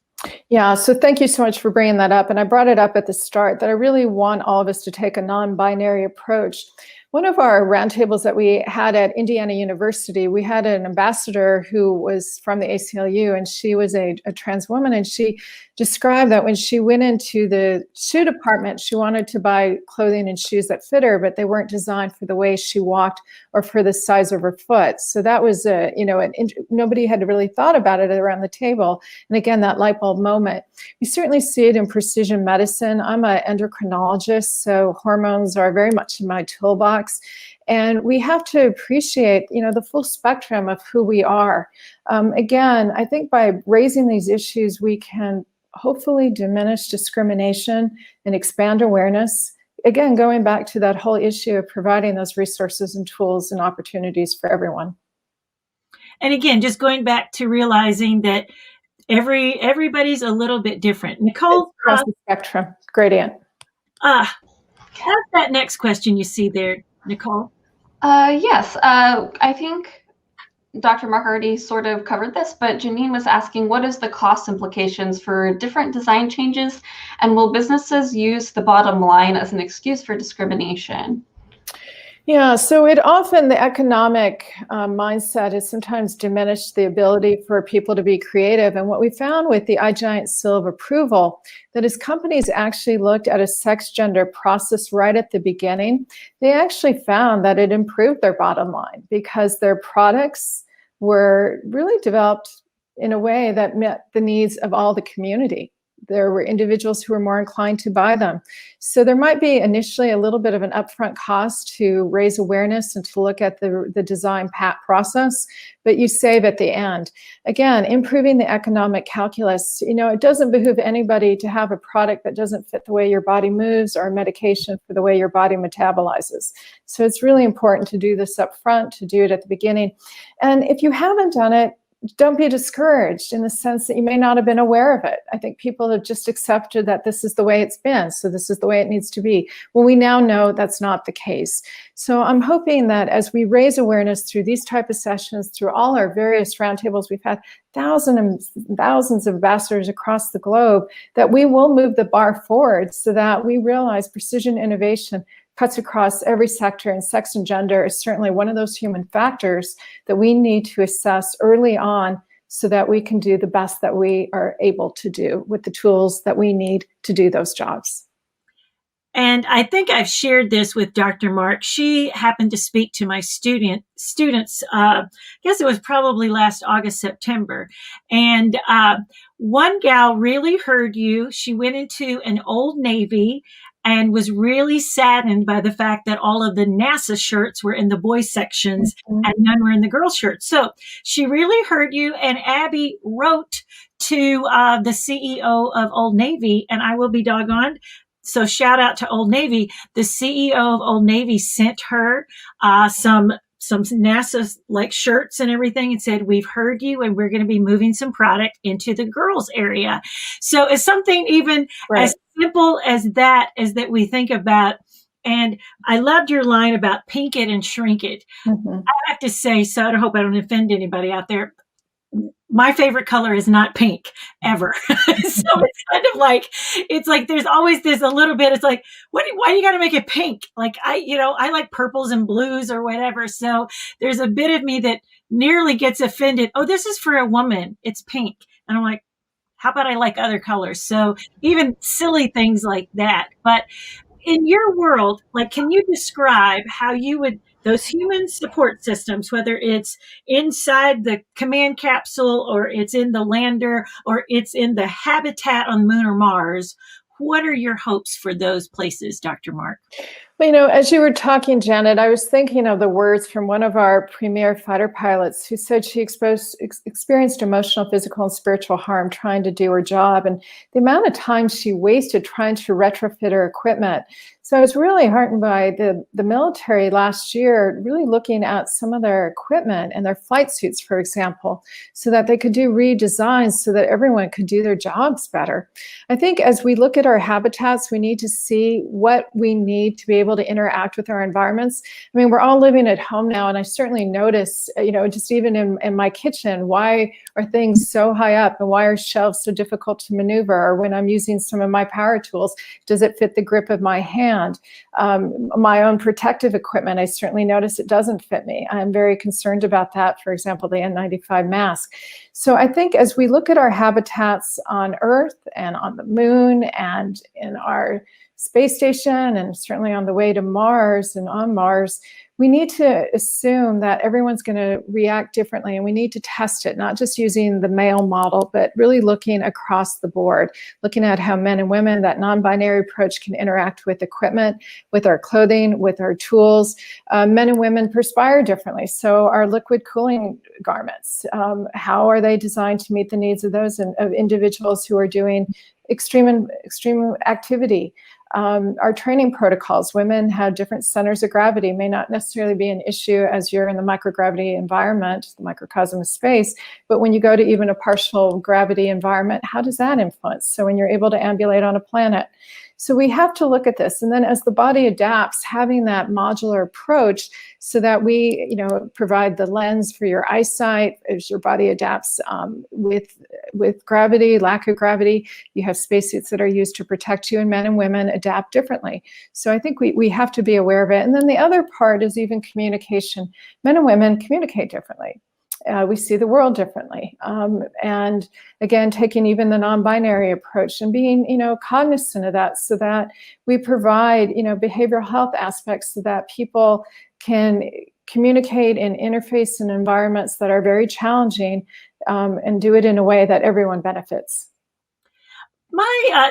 Yeah, so thank you so much for bringing that up. And I brought it up at the start that I really want all of us to take a non-binary approach. One of our roundtables that we had at Indiana University, we had an ambassador who was from the ACLU, and she was a trans woman, and she described that when she went into the shoe department, she wanted to buy clothing and shoes that fit her, but they weren't designed for the way she walked or for the size of her foot. So that was, nobody had really thought about it around the table. And again, that light bulb moment. We certainly see it in precision medicine. I'm an endocrinologist, so hormones are very much in my toolbox. And we have to appreciate, the full spectrum of who we are. Again, I think by raising these issues, we can hopefully diminish discrimination and expand awareness. Again, going back to that whole issue of providing those resources and tools and opportunities for everyone. And again, just going back to realizing that everybody's a little bit different. Nicole, across the spectrum gradient. How's that next question you see there, Nicole? Yes, I think Dr. Mark already sort of covered this, but Janine was asking, what is the cost implications for different design changes, and will businesses use the bottom line as an excuse for discrimination? Yeah, so the economic mindset has sometimes diminished the ability for people to be creative. And what we found with the iGiant seal of approval, that as companies actually looked at a sex gender process right at the beginning, they actually found that it improved their bottom line because their products were really developed in a way that met the needs of all the community. there were individuals who were more inclined to buy them. So there might be initially a little bit of an upfront cost to raise awareness and to look at the design process, but you save at the end. Again, improving the economic calculus. It doesn't behoove anybody to have a product that doesn't fit the way your body moves or a medication for the way your body metabolizes. So it's really important to do this up front, to do it at the beginning. And if you haven't done it, don't be discouraged in the sense that you may not have been aware of it. I think people have just accepted that this is the way it's been, so this is the way it needs to be. Well, we now know that's not the case. So I'm hoping that as we raise awareness through these type of sessions, through all our various roundtables, we've had thousands and thousands of ambassadors across the globe, that we will move the bar forward so that we realize precision innovation cuts across every sector, and sex and gender is certainly one of those human factors that we need to assess early on so that we can do the best that we are able to do with the tools that we need to do those jobs. And I think I've shared this with Dr. Mark. She happened to speak to my students, I guess it was probably last August, September. And one gal really heard you. She went into an Old Navy and was really saddened by the fact that all of the NASA shirts were in the boys sections and none were in the girls shirts. So she really heard you, and Abby wrote to the CEO of Old Navy, and I will be doggone. So shout out to Old Navy. The CEO of Old Navy sent her some NASA like shirts and everything and said, we've heard you and we're going to be moving some product into the girls area. So it's something even as simple as that we think about. And I loved your line about pink it and shrink it. I have to say, so I hope I don't offend anybody out there. My favorite color is not pink ever. So it's kind of like, there's always this a little bit, it's like, why do you got to make it pink? Like I like purples and blues or whatever. So there's a bit of me that nearly gets offended. Oh, this is for a woman. It's pink. And I'm like, how about I like other colors? So even silly things like that. But in your world, can you describe how you would, those human support systems, whether it's inside the command capsule or it's in the lander or it's in the habitat on the moon or Mars, what are your hopes for those places, Dr. Mark? Well, as you were talking, Janet, I was thinking of the words from one of our premier fighter pilots who said she experienced emotional, physical, and spiritual harm trying to do her job, and the amount of time she wasted trying to retrofit her equipment. So I was really heartened by the military last year really looking at some of their equipment and their flight suits, for example, so that they could do redesigns so that everyone could do their jobs better. I think as we look at our habitats, we need to see what we need to be able to interact with our environments. I mean, we're all living at home now, and I certainly notice, just even in my kitchen, why are things so high up and why are shelves so difficult to maneuver? Or when I'm using some of my power tools, does it fit the grip of my hand? My own protective equipment, I certainly notice it doesn't fit me. I'm very concerned about that, for example, the N95 mask. So I think as we look at our habitats on Earth and on the moon and in our space station and certainly on the way to Mars and on Mars, we need to assume that everyone's going to react differently, and we need to test it, not just using the male model, but really looking across the board, looking at how men and women, that non-binary approach, can interact with equipment, with our clothing, with our tools. Men and women perspire differently. So our liquid cooling garments, how are they designed to meet the needs of those of individuals who are doing extreme activity? Our training protocols, women have different centers of gravity, may not necessarily be an issue as you're in the microgravity environment, the microcosm of space, but when you go to even a partial gravity environment, how does that influence? So when you're able to ambulate on a planet. So we have to look at this. And then as the body adapts, having that modular approach so that we, provide the lens for your eyesight as your body adapts with gravity, lack of gravity. You have spacesuits that are used to protect you, and men and women adapt differently. So I think we have to be aware of it. And then the other part is even communication. Men and women communicate differently. We see the world differently. And again, taking even the non-binary approach and being, cognizant of that so that we provide, behavioral health aspects so that people can communicate and interface in environments that are very challenging and do it in a way that everyone benefits.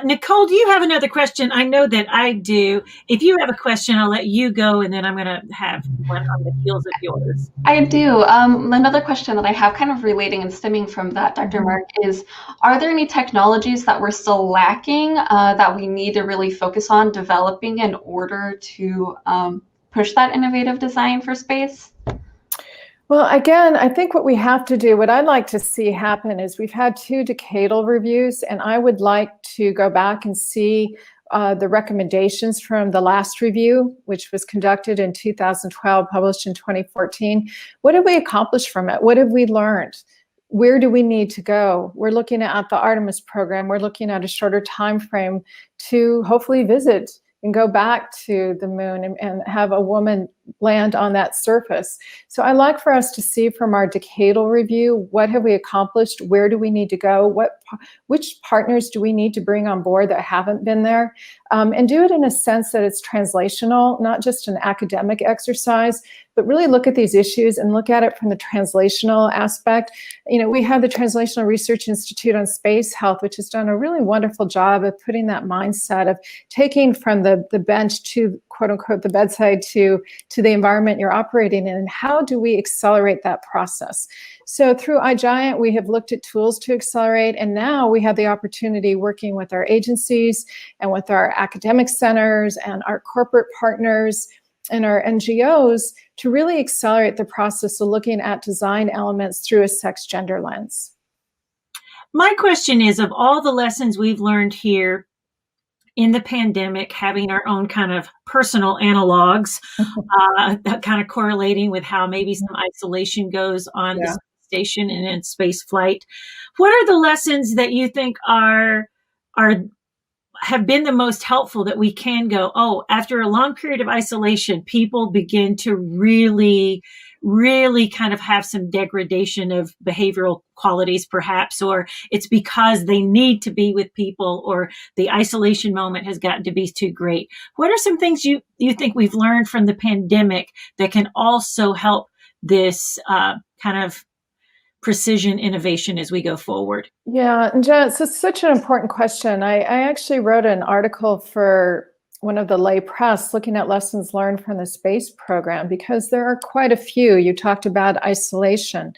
Nicole, do you have another question? I know that I do. If you have a question, I'll let you go, and then I'm going to have one on the heels of yours. I do. Another question that I have, kind of relating and stemming from that, Dr. Mark, is are there any technologies that we're still lacking that we need to really focus on developing in order to push that innovative design for space? Well, again, I think what we have to do, what I'd like to see happen is we've had 2 decadal reviews, and I would like to go back and see the recommendations from the last review, which was conducted in 2012, published in 2014. What did we accomplish from it? What have we learned? Where do we need to go? We're looking at the Artemis program. We're looking at a shorter time frame to hopefully visit and go back to the moon and have a woman land on that surface. So I like for us to see from our decadal review, what have we accomplished? Where do we need to go? Which partners do we need to bring on board that haven't been there? And do it in a sense that it's translational, not just an academic exercise, but really look at these issues and look at it from the translational aspect. We have the Translational Research Institute on Space Health, which has done a really wonderful job of putting that mindset of taking from the bench to, quote unquote, the bedside to the environment you're operating in, and how do we accelerate that process? So through iGiant, we have looked at tools to accelerate, and now we have the opportunity working with our agencies and with our academic centers and our corporate partners and our NGOs to really accelerate the process of looking at design elements through a sex-gender lens. My question is, of all the lessons we've learned here in the pandemic, having our own kind of personal analogs, kind of correlating with how maybe some isolation goes on the station and in space flight, what are the lessons that you think have been the most helpful that we can go, oh, after a long period of isolation, people begin to really kind of have some degradation of behavioral qualities, perhaps, or it's because they need to be with people, or the isolation moment has gotten to be too great. What are some things you think we've learned from the pandemic that can also help this kind of precision innovation as we go forward? Yeah, and Jen, it's such an important question. I actually wrote an article for one of the lay press looking at lessons learned from the space program, because there are quite a few. You talked about isolation.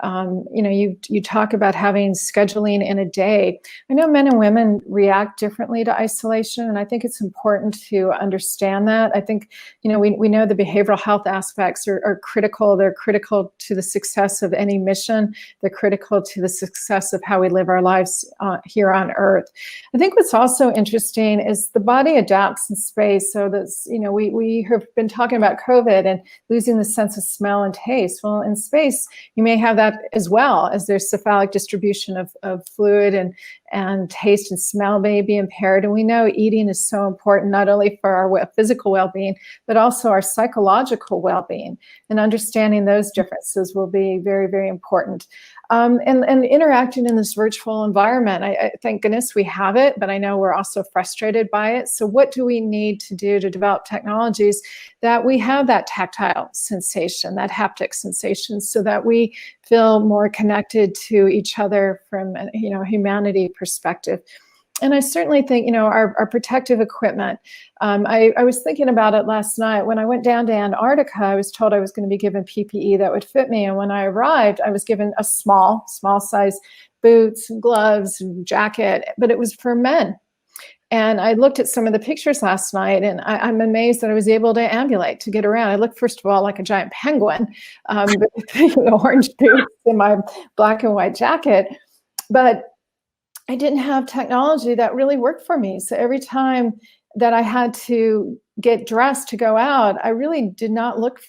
You talk about having scheduling in a day. I know men and women react differently to isolation, and I think it's important to understand that. I think, we know the behavioral health aspects are critical. They're critical to the success of any mission. They're critical to the success of how we live our lives here on Earth. I think what's also interesting is the body adapts in space. So that's, we have been talking about COVID and losing the sense of smell and taste. Well, in space, you may have that as well, as there's cephalic distribution of fluid and taste and smell may be impaired. And we know eating is so important, not only for our physical well-being, but also our psychological well-being. And understanding those differences will be very, very important. And interacting in this virtual environment, I thank goodness we have it, but I know we're also frustrated by it. So what do we need to do to develop technologies that we have that tactile sensation, that haptic sensation, so that we feel more connected to each other from a humanity perspective? And I certainly think, our protective equipment. I was thinking about it last night. When I went down to Antarctica, I was told I was going to be given PPE that would fit me. And when I arrived, I was given a small size boots and gloves and jacket, but it was for men. And I looked at some of the pictures last night, and I'm amazed that I was able to ambulate, to get around. I looked, first of all, like a giant penguin, with orange boots and my black and white jacket. But I didn't have technology that really worked for me. So every time that I had to get dressed to go out, I really did not look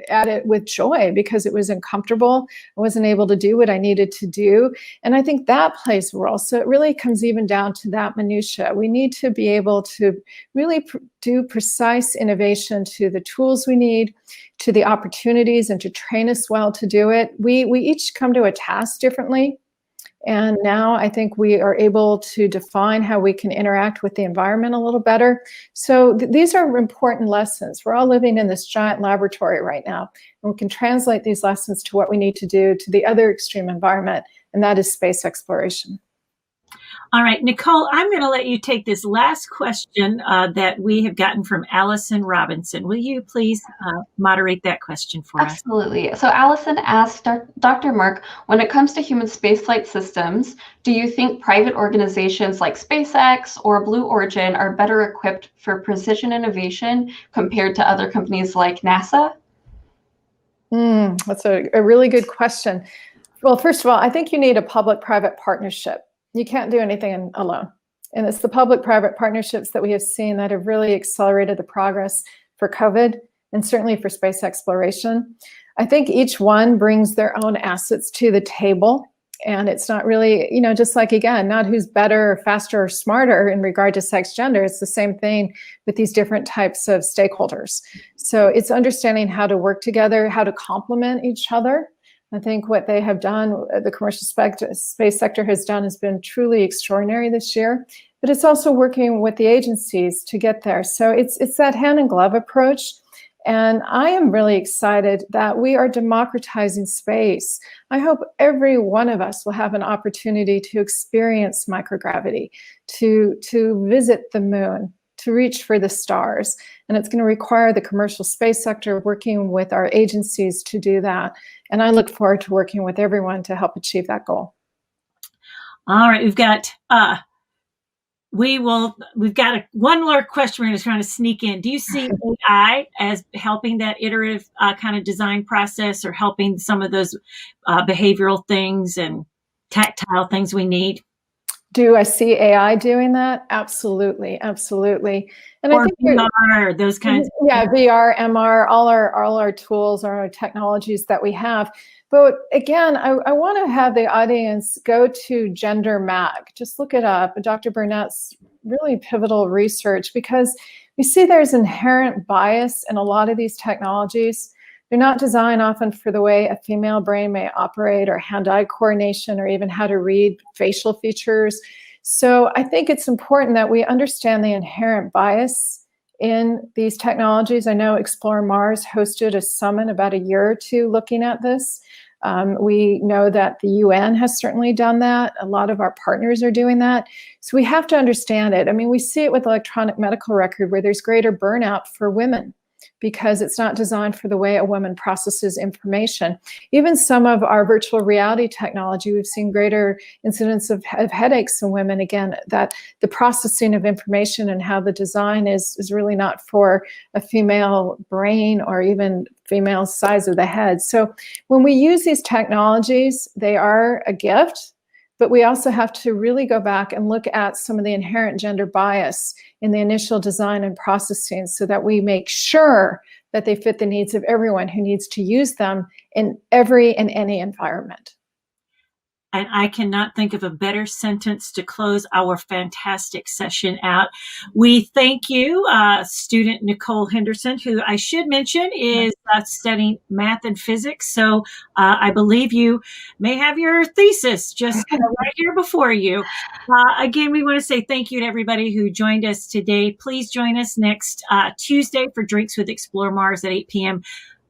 at it with joy, because it was uncomfortable. I wasn't able to do what I needed to do. And I think that plays a role. So it really comes even down to that minutia. We need to be able to really do precise innovation to the tools we need, to the opportunities, and to train us well to do it. We each come to a task differently. And now I think we are able to define how we can interact with the environment a little better. So these are important lessons. We're all living in this giant laboratory right now, and we can translate these lessons to what we need to do to the other extreme environment, and that is space exploration. All right, Nicole, I'm going to let you take this last question that we have gotten from Allison Robinson. Will you please moderate that question for us? Absolutely. So Allison asked Dr. Mark, when it comes to human spaceflight systems, do you think private organizations like SpaceX or Blue Origin are better equipped for precision innovation compared to other companies like NASA? That's a really good question. Well, first of all, I think you need a public-private partnership. You can't do anything alone. And it's the public-private partnerships that we have seen that have really accelerated the progress for COVID and certainly for space exploration. I think each one brings their own assets to the table. And it's not really, just like, again, not who's better or faster or smarter in regard to sex gender. It's the same thing with these different types of stakeholders. So it's understanding how to work together, how to complement each other. I think what they have done, the commercial space sector has done, has been truly extraordinary this year. But it's also working with the agencies to get there. So it's that hand in glove approach. And I am really excited that we are democratizing space. I hope every one of us will have an opportunity to experience microgravity, to visit the moon, to reach for the stars. And it's going to require the commercial space sector working with our agencies to do that. And I look forward to working with everyone to help achieve that goal. All right, we've got one more question we're going to try to sneak in. Do you see AI as helping that iterative kind of design process, or helping some of those behavioral things and tactile things we need? Do I see AI doing that? Absolutely, absolutely. And or I think VR, those kinds of yeah, VR, MR, all our tools, our technologies that we have. But again, I want to have the audience go to Gender Mag. Just look it up. Dr. Burnett's really pivotal research, because we see there's inherent bias in a lot of these technologies. They're not designed often for the way a female brain may operate, or hand-eye coordination, or even how to read facial features. So I think it's important that we understand the inherent bias in these technologies. I know Explore Mars hosted a summit about a year or two looking at this. We know that the UN has certainly done that. A lot of our partners are doing that. So we have to understand it. I mean, we see it with electronic medical record, where there's greater burnout for women, because it's not designed for the way a woman processes information. Even some of our virtual reality technology, we've seen greater incidence of headaches in women. Again, that the processing of information and how the design is really not for a female brain, or even female size of the head. So when we use these technologies, they are a gift, but we also have to really go back and look at some of the inherent gender bias in the initial design and processing, so that we make sure that they fit the needs of everyone who needs to use them in every and any environment. And I cannot think of a better sentence to close our fantastic session out. We thank you, student Nicole Henderson, who I should mention is studying math and physics. So I believe you may have your thesis just right here before you. Again, we want to say thank you to everybody who joined us today. Please join us next Tuesday for Drinks with Explore Mars at 8 p.m.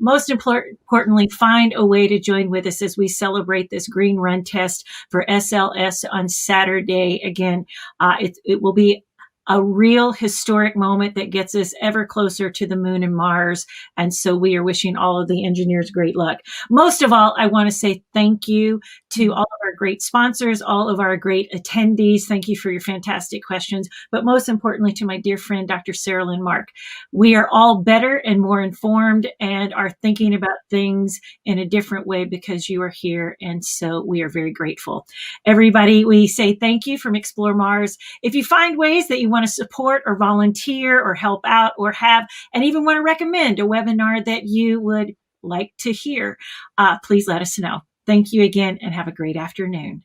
Most importantly, find a way to join with us as we celebrate this green run test for SLS on Saturday. Again, it will be a real historic moment that gets us ever closer to the moon and Mars. And so we are wishing all of the engineers great luck. Most of all, I want to say thank you to all of our great sponsors, all of our great attendees. Thank you for your fantastic questions. But most importantly, to my dear friend, Dr. Sarah Lynn Mark. We are all better and more informed and are thinking about things in a different way because you are here. And so we are very grateful. Everybody, we say thank you from Explore Mars. If you find ways that you want to support or volunteer or help out or have, and even want to recommend a webinar that you would like to hear, please let us know. Thank you again, and have a great afternoon.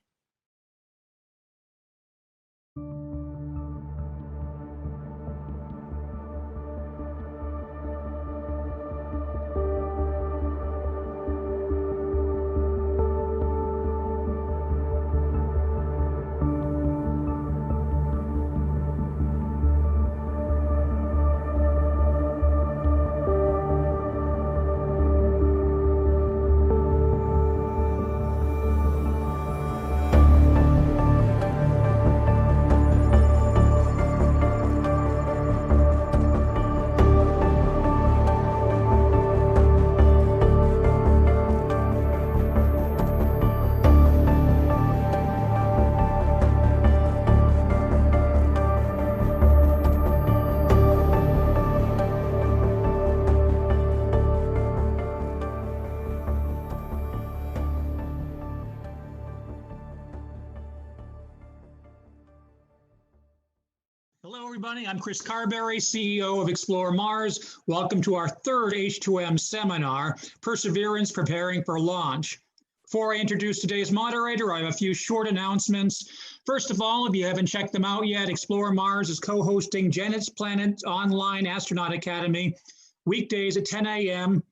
Hello, everybody. I'm Chris Carberry, CEO of Explore Mars. Welcome to our third H2M seminar, Perseverance Preparing for Launch. Before I introduce today's moderator, I have a few short announcements. First of all, if you haven't checked them out yet, Explore Mars is co-hosting Janet's Planet Online Astronaut Academy, weekdays at 10 a.m.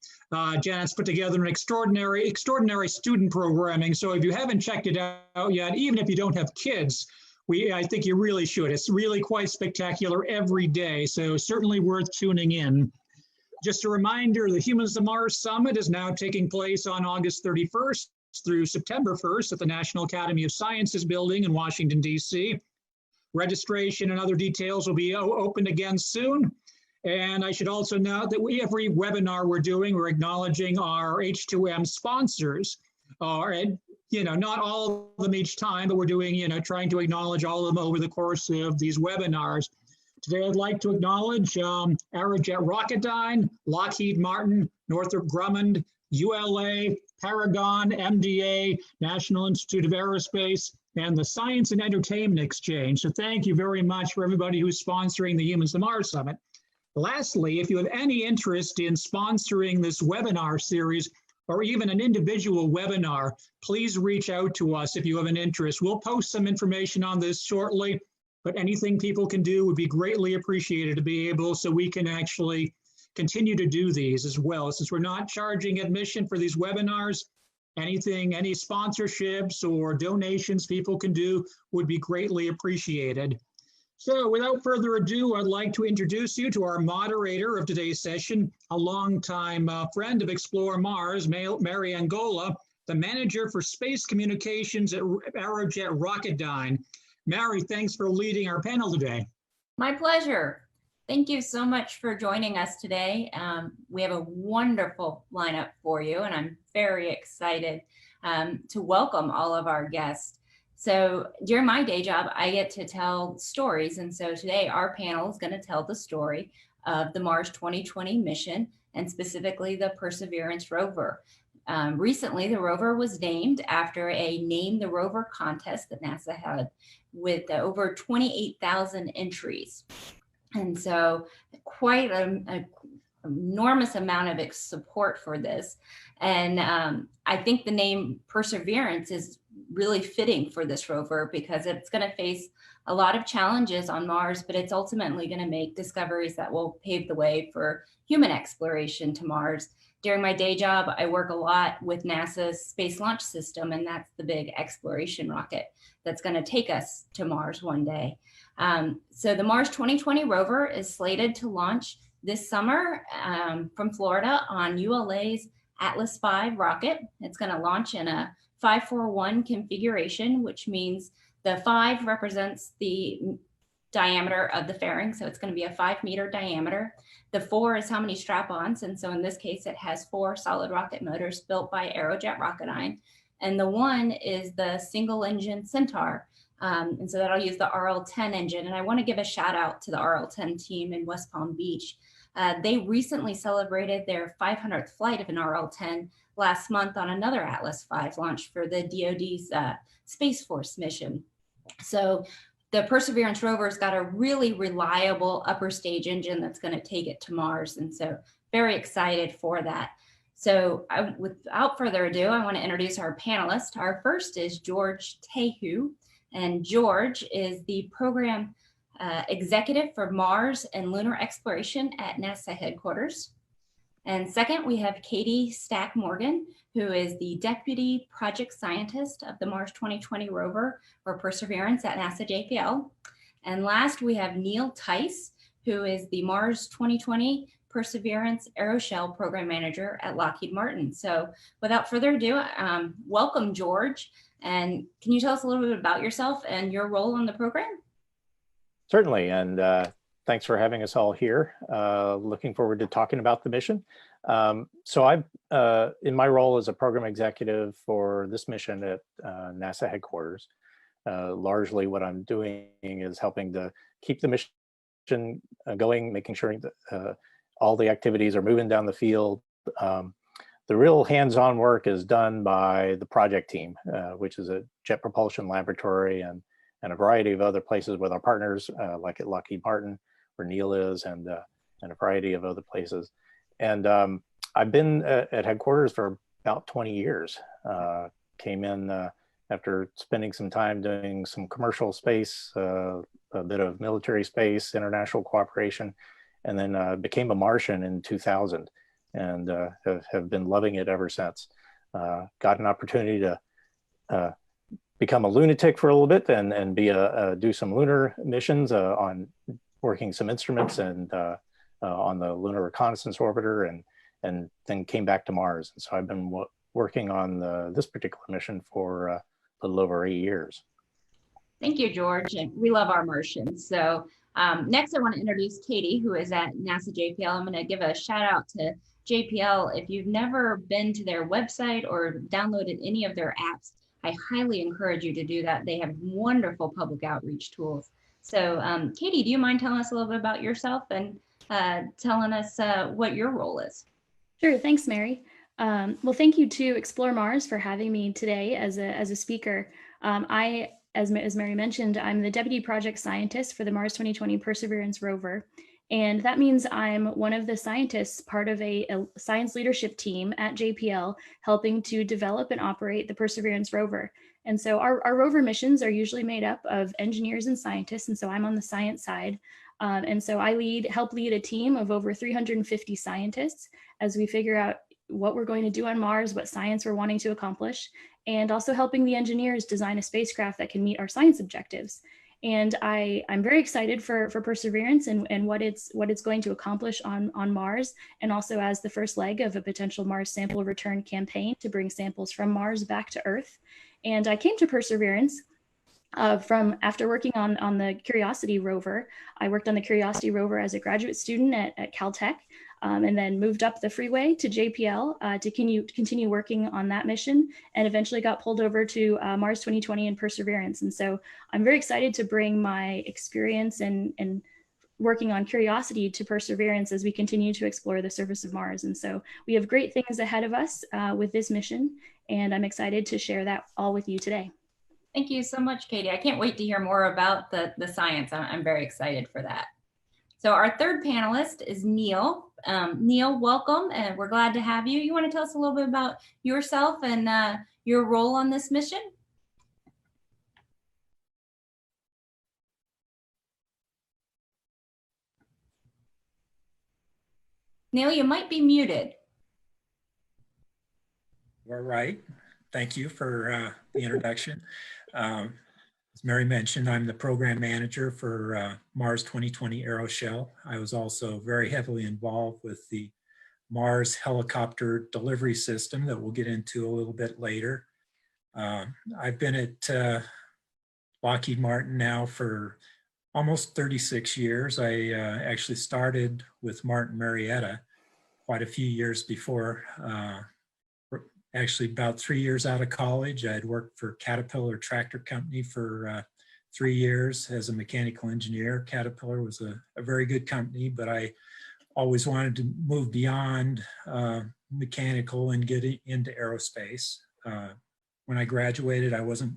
Janet's put together an extraordinary student programming. So if you haven't checked it out yet, even if you don't have kids, I think you really should. It's really quite spectacular every day, so certainly worth tuning in. Just a reminder, the Humans to Mars Summit is now taking place on August 31st through September 1st at the National Academy of Sciences building in Washington, D.C. Registration and other details will be open again soon. And I should also note that every webinar we're doing, we're acknowledging our H2M sponsors. And not all of them each time, but we're doing, trying to acknowledge all of them over the course of these webinars. Today, I'd like to acknowledge Aerojet Rocketdyne, Lockheed Martin, Northrop Grumman, ULA, Paragon, MDA, National Institute of Aerospace, and the Science and Entertainment Exchange. So thank you very much for everybody who's sponsoring the Humans to Mars Summit. Lastly, if you have any interest in sponsoring this webinar series, or even an individual webinar, please reach out to us if you have an interest. We'll post some information on this shortly, but anything people can do would be greatly appreciated to be able, so we can actually continue to do these as well. Since we're not charging admission for these webinars, any sponsorships or donations people can do would be greatly appreciated. So without further ado, I'd like to introduce you to our moderator of today's session, a longtime friend of Explore Mars, Mary Angola, the manager for space communications at Aerojet Rocketdyne. Mary, thanks for leading our panel today. My pleasure. Thank you so much for joining us today. We have a wonderful lineup for you, and I'm very excited to welcome all of our guests. So during my day job, I get to tell stories. And so today our panel is going to tell the story of the Mars 2020 mission, and specifically the Perseverance rover. Recently, the rover was named after a Name the Rover contest that NASA had with over 28,000 entries. And so quite an enormous amount of support for this. And I think the name Perseverance is really fitting for this rover because it's going to face a lot of challenges on Mars, but it's ultimately going to make discoveries that will pave the way for human exploration to Mars. During my day job, I work a lot with NASA's Space Launch System, and that's the big exploration rocket that's going to take us to Mars one day. So the Mars 2020 rover is slated to launch this summer from Florida on ULA's Atlas V rocket. It's going to launch in a 541 configuration, which means the 5 represents the diameter of the fairing. So it's going to be a 5-meter diameter. The 4 is how many strap-ons. And so in this case, it has 4 solid rocket motors built by Aerojet Rocketdyne. And the 1 is the single engine Centaur. And so that'll use the RL-10 engine. And I want to give a shout out to the RL-10 team in West Palm Beach. They recently celebrated their 500th flight of an RL-10 last month on another Atlas V launch for the DoD's Space Force mission. So the Perseverance rover's got a really reliable upper stage engine that's going to take it to Mars. And so very excited for that. So without further ado, I want to introduce our panelists. Our first is George Tehu, and George is the program executive for Mars and lunar exploration at NASA headquarters. And second, we have Katie Stack-Morgan, who is the deputy project scientist of the Mars 2020 rover or Perseverance at NASA JPL. And last, we have Neil Tice, who is the Mars 2020 Perseverance Aeroshell program manager at Lockheed Martin. So without further ado, welcome, George. And can you tell us a little bit about yourself and your role in the program? Certainly, and thanks for having us all here. Looking forward to talking about the mission. So I'm in my role as a program executive for this mission at NASA headquarters. Largely what I'm doing is helping to keep the mission going, making sure that all the activities are moving down the field. The real hands-on work is done by the project team, which is a jet propulsion laboratory and a variety of other places with our partners, like at Lockheed Martin, where Neil is, and a variety of other places. And I've been at headquarters for about 20 years. Came in after spending some time doing some commercial space, a bit of military space, international cooperation, and then became a Martian in 2000, and have been loving it ever since. Got an opportunity to become a lunatic for a little bit and do some lunar missions on working some instruments and on the Lunar Reconnaissance Orbiter, and then came back to Mars. And so I've been working on this particular mission for a little over 8 years. Thank you, George. And we love our Martians. So next I want to introduce Katie, who is at NASA JPL. I'm going to give a shout out to JPL. If you've never been to their website or downloaded any of their apps, I highly encourage you to do that. They have wonderful public outreach tools. So Katie, do you mind telling us a little bit about yourself and telling us what your role is? Sure, thanks, Mary. Well, thank you to Explore Mars for having me today as a speaker. As Mary mentioned, I'm the Deputy Project Scientist for the Mars 2020 Perseverance rover. And that means I'm one of the scientists, part of a science leadership team at JPL, helping to develop and operate the Perseverance rover. And so our rover missions are usually made up of engineers and scientists. And so I'm on the science side. And so I help lead a team of over 350 scientists as we figure out what we're going to do on Mars, what science we're wanting to accomplish, and also helping the engineers design a spacecraft that can meet our science objectives. And I'm very excited for Perseverance and what it's going to accomplish on Mars, and also as the first leg of a potential Mars sample return campaign to bring samples from Mars back to Earth. And I came to Perseverance after working on the Curiosity rover. I worked on the Curiosity rover as a graduate student at Caltech, and then moved up the freeway to JPL to continue working on that mission, and eventually got pulled over to Mars 2020 and Perseverance. And so I'm very excited to bring my experience and working on Curiosity to Perseverance as we continue to explore the surface of Mars. And so we have great things ahead of us with this mission, and I'm excited to share that all with you today. Thank you so much, Katie. I can't wait to hear more about the science. I'm very excited for that. So our third panelist is Neil. Neil, welcome, and we're glad to have you. You want to tell us a little bit about yourself and your role on this mission? Neil, you might be muted. All right. Thank you for the introduction. As Mary mentioned, I'm the program manager for Mars 2020 Aeroshell. I was also very heavily involved with the Mars helicopter delivery system that we'll get into a little bit later. I've been at Lockheed Martin now for almost 36 years. I actually started with Martin Marietta quite a few years before. Actually, about 3 years out of college, I'd worked for Caterpillar Tractor Company for 3 years as a mechanical engineer. Caterpillar was a very good company, but I always wanted to move beyond mechanical and get into aerospace. When I graduated, I wasn't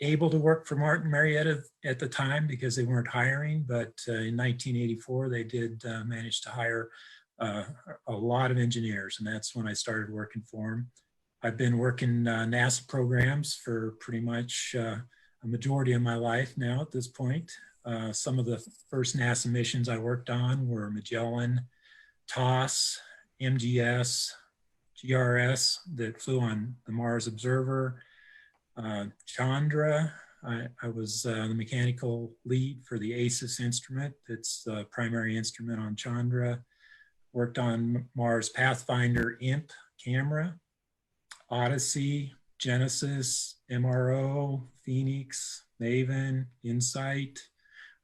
able to work for Martin Marietta at the time because they weren't hiring, but in 1984, they did manage to hire a lot of engineers, and that's when I started working for them. I've been working NASA programs for pretty much a majority of my life now at this point. Some of the first NASA missions I worked on were Magellan, TOS, MGS, GRS that flew on the Mars Observer, Chandra. I was the mechanical lead for the ACES instrument. It's the primary instrument on Chandra. Worked on Mars Pathfinder IMP camera, Odyssey, Genesis, MRO, Phoenix, Maven, Insight,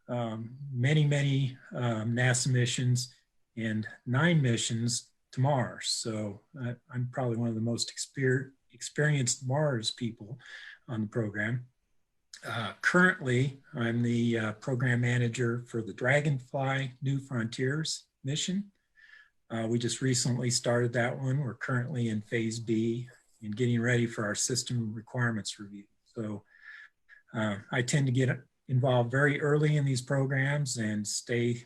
many NASA missions, and 9 missions to Mars. So I'm probably one of the most experienced Mars people on the program. Currently, I'm the program manager for the Dragonfly New Frontiers mission. We just recently started that one. We're currently in phase B and getting ready for our system requirements review. So I tend to get involved very early in these programs and stay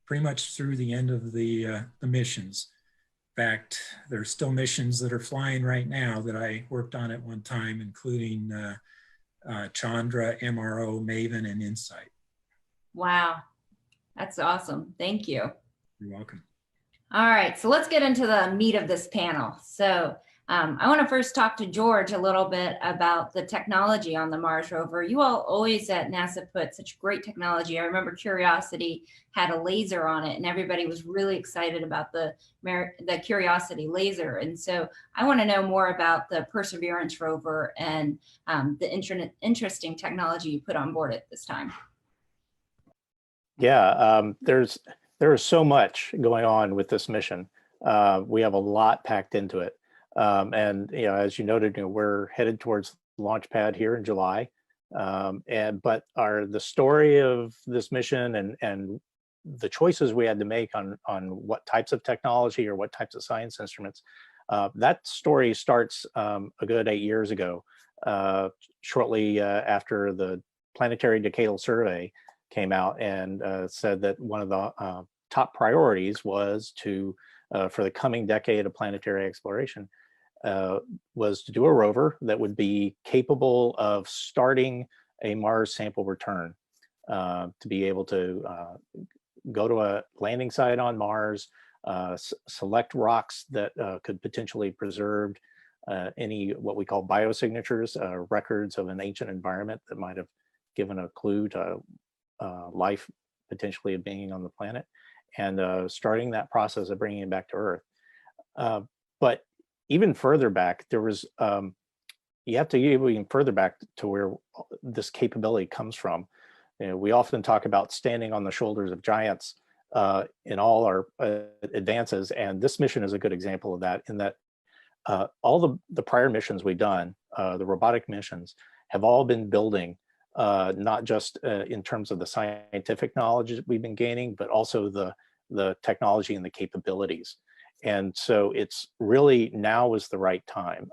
pretty much through the end of the missions. In fact, there's still missions that are flying right now that I worked on at one time, including Chandra, MRO, Maven, and Insight. Wow, that's awesome. Thank you. You're welcome. All right, so let's get into the meat of this panel. So I want to first talk to George a little bit about the technology on the Mars rover. You all always at NASA put such great technology. I remember Curiosity had a laser on it, and everybody was really excited about the Curiosity laser. And so I want to know more about the Perseverance rover and the interesting technology you put on board at this time. Yeah, there is so much going on with this mission. We have a lot packed into it. And as you noted, we're headed towards the launch pad here in July. But the story of this mission and the choices we had to make on what types of technology or what types of science instruments, that story starts a good 8 years ago, shortly after the Planetary Decadal Survey came out and said that one of the top priorities was to, for the coming decade of planetary exploration, was to do a rover that would be capable of starting a Mars sample return, to be able to go to a landing site on Mars, select rocks that could potentially preserve any what we call biosignatures, records of an ancient environment that might have given a clue to life potentially of being on the planet, and starting that process of bringing it back to Earth. But even further back, there was, you have to go even further back to where this capability comes from. We often talk about standing on the shoulders of giants in all our advances, and this mission is a good example of that, in that all the prior missions we've done, the robotic missions, have all been building not just in terms of the scientific knowledge that we've been gaining, but also the technology and the capabilities. And so it's really now is the right time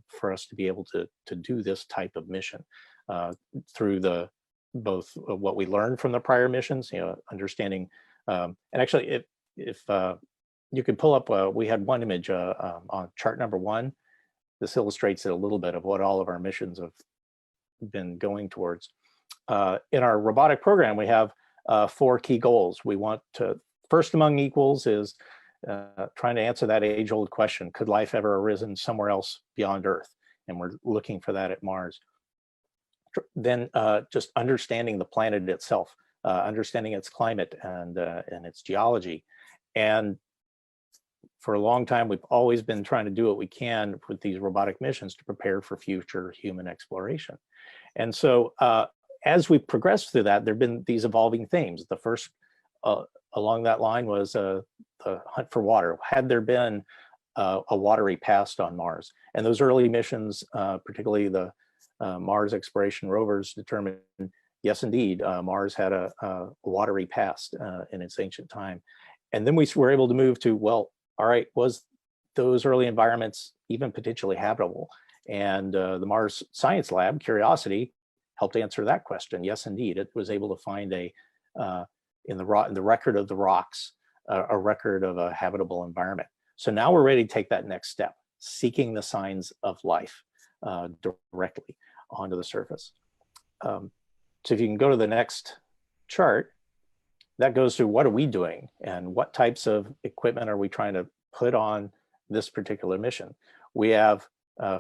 for us to be able to do this type of mission through both what we learned from the prior missions, understanding, and actually if you could pull up, we had one image on chart number 1. This illustrates it a little bit of what all of our missions have been going towards. In our robotic program, we have 4 key goals. We want to, first among equals is trying to answer that age-old question, could life ever arisen somewhere else beyond Earth? And we're looking for that at Mars. Then just understanding the planet itself, understanding its climate and its geology. And for a long time, we've always been trying to do what we can with these robotic missions to prepare for future human exploration. And so as we progressed through that, there have been these evolving themes. The first along that line was the hunt for water. Had there been a watery past on Mars? And those early missions, particularly the Mars exploration rovers, determined, yes, indeed, Mars had a watery past in its ancient time. And then we were able to move to, well, all right, was those early environments even potentially habitable? And the Mars Science Lab, Curiosity, helped answer that question. Yes, indeed, it was able to find in the record of the rocks, a record of a habitable environment. So now we're ready to take that next step, seeking the signs of life directly onto the surface. So if you can go to the next chart, that goes through what are we doing and what types of equipment are we trying to put on this particular mission. We have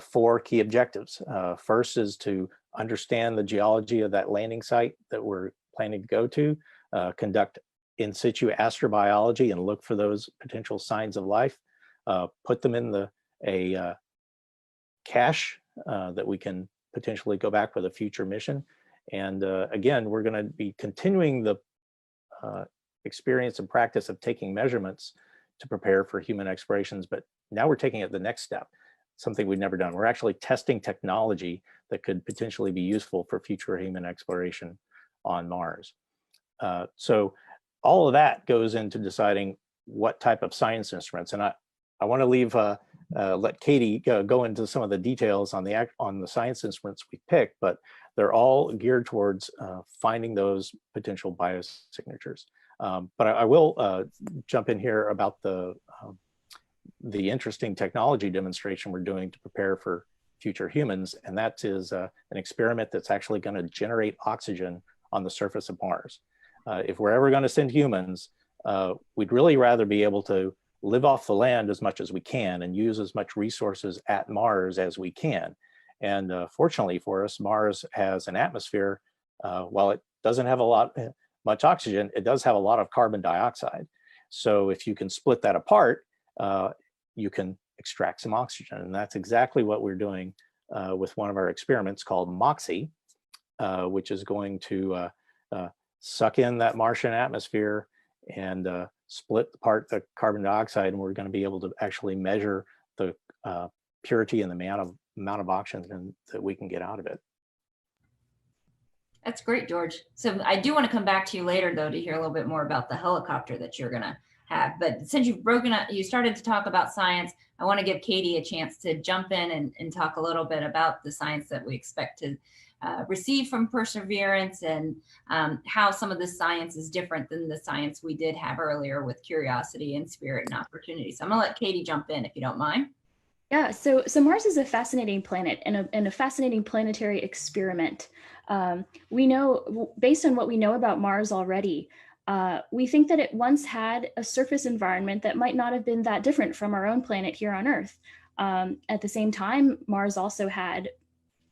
4 key objectives. First is to understand the geology of that landing site that we're planning to go to, conduct in situ astrobiology and look for those potential signs of life, put them in a cache that we can potentially go back with a future mission. And again, we're going to be continuing the experience and practice of taking measurements to prepare for human explorations, but now we're taking it the next step, something we've never done. We're actually testing technology that could potentially be useful for future human exploration on Mars. So all of that goes into deciding what type of science instruments. And I want to leave let Katie go into some of the details on the science instruments we picked, but they're all geared towards finding those potential biosignatures. But I will jump in here about the interesting technology demonstration we're doing to prepare for future humans, and that is an experiment that's actually going to generate oxygen on the surface of Mars. If we're ever going to send humans, we'd really rather be able to live off the land as much as we can and use as much resources at Mars as we can. And fortunately for us, Mars has an atmosphere. While it doesn't have much oxygen, it does have a lot of carbon dioxide. So if you can split that apart, you can extract some oxygen. And that's exactly what we're doing with one of our experiments called MOXIE, which is going to suck in that Martian atmosphere and split apart the carbon dioxide, and we're going to be able to actually measure the purity and the amount of oxygen that we can get out of it. That's great, George. So I do want to come back to you later, though, to hear a little bit more about the helicopter that you're going to have. But since you started to talk about science, I want to give Katie a chance to jump in and talk a little bit about the science that we expect to receive from Perseverance, and how some of the science is different than the science we did have earlier with Curiosity and Spirit and Opportunity. So I'm gonna let Katie jump in if you don't mind. Yeah, so Mars is a fascinating planet and a fascinating planetary experiment. We know, based on what we know about Mars already, we think that it once had a surface environment that might not have been that different from our own planet here on Earth. At the same time, Mars also had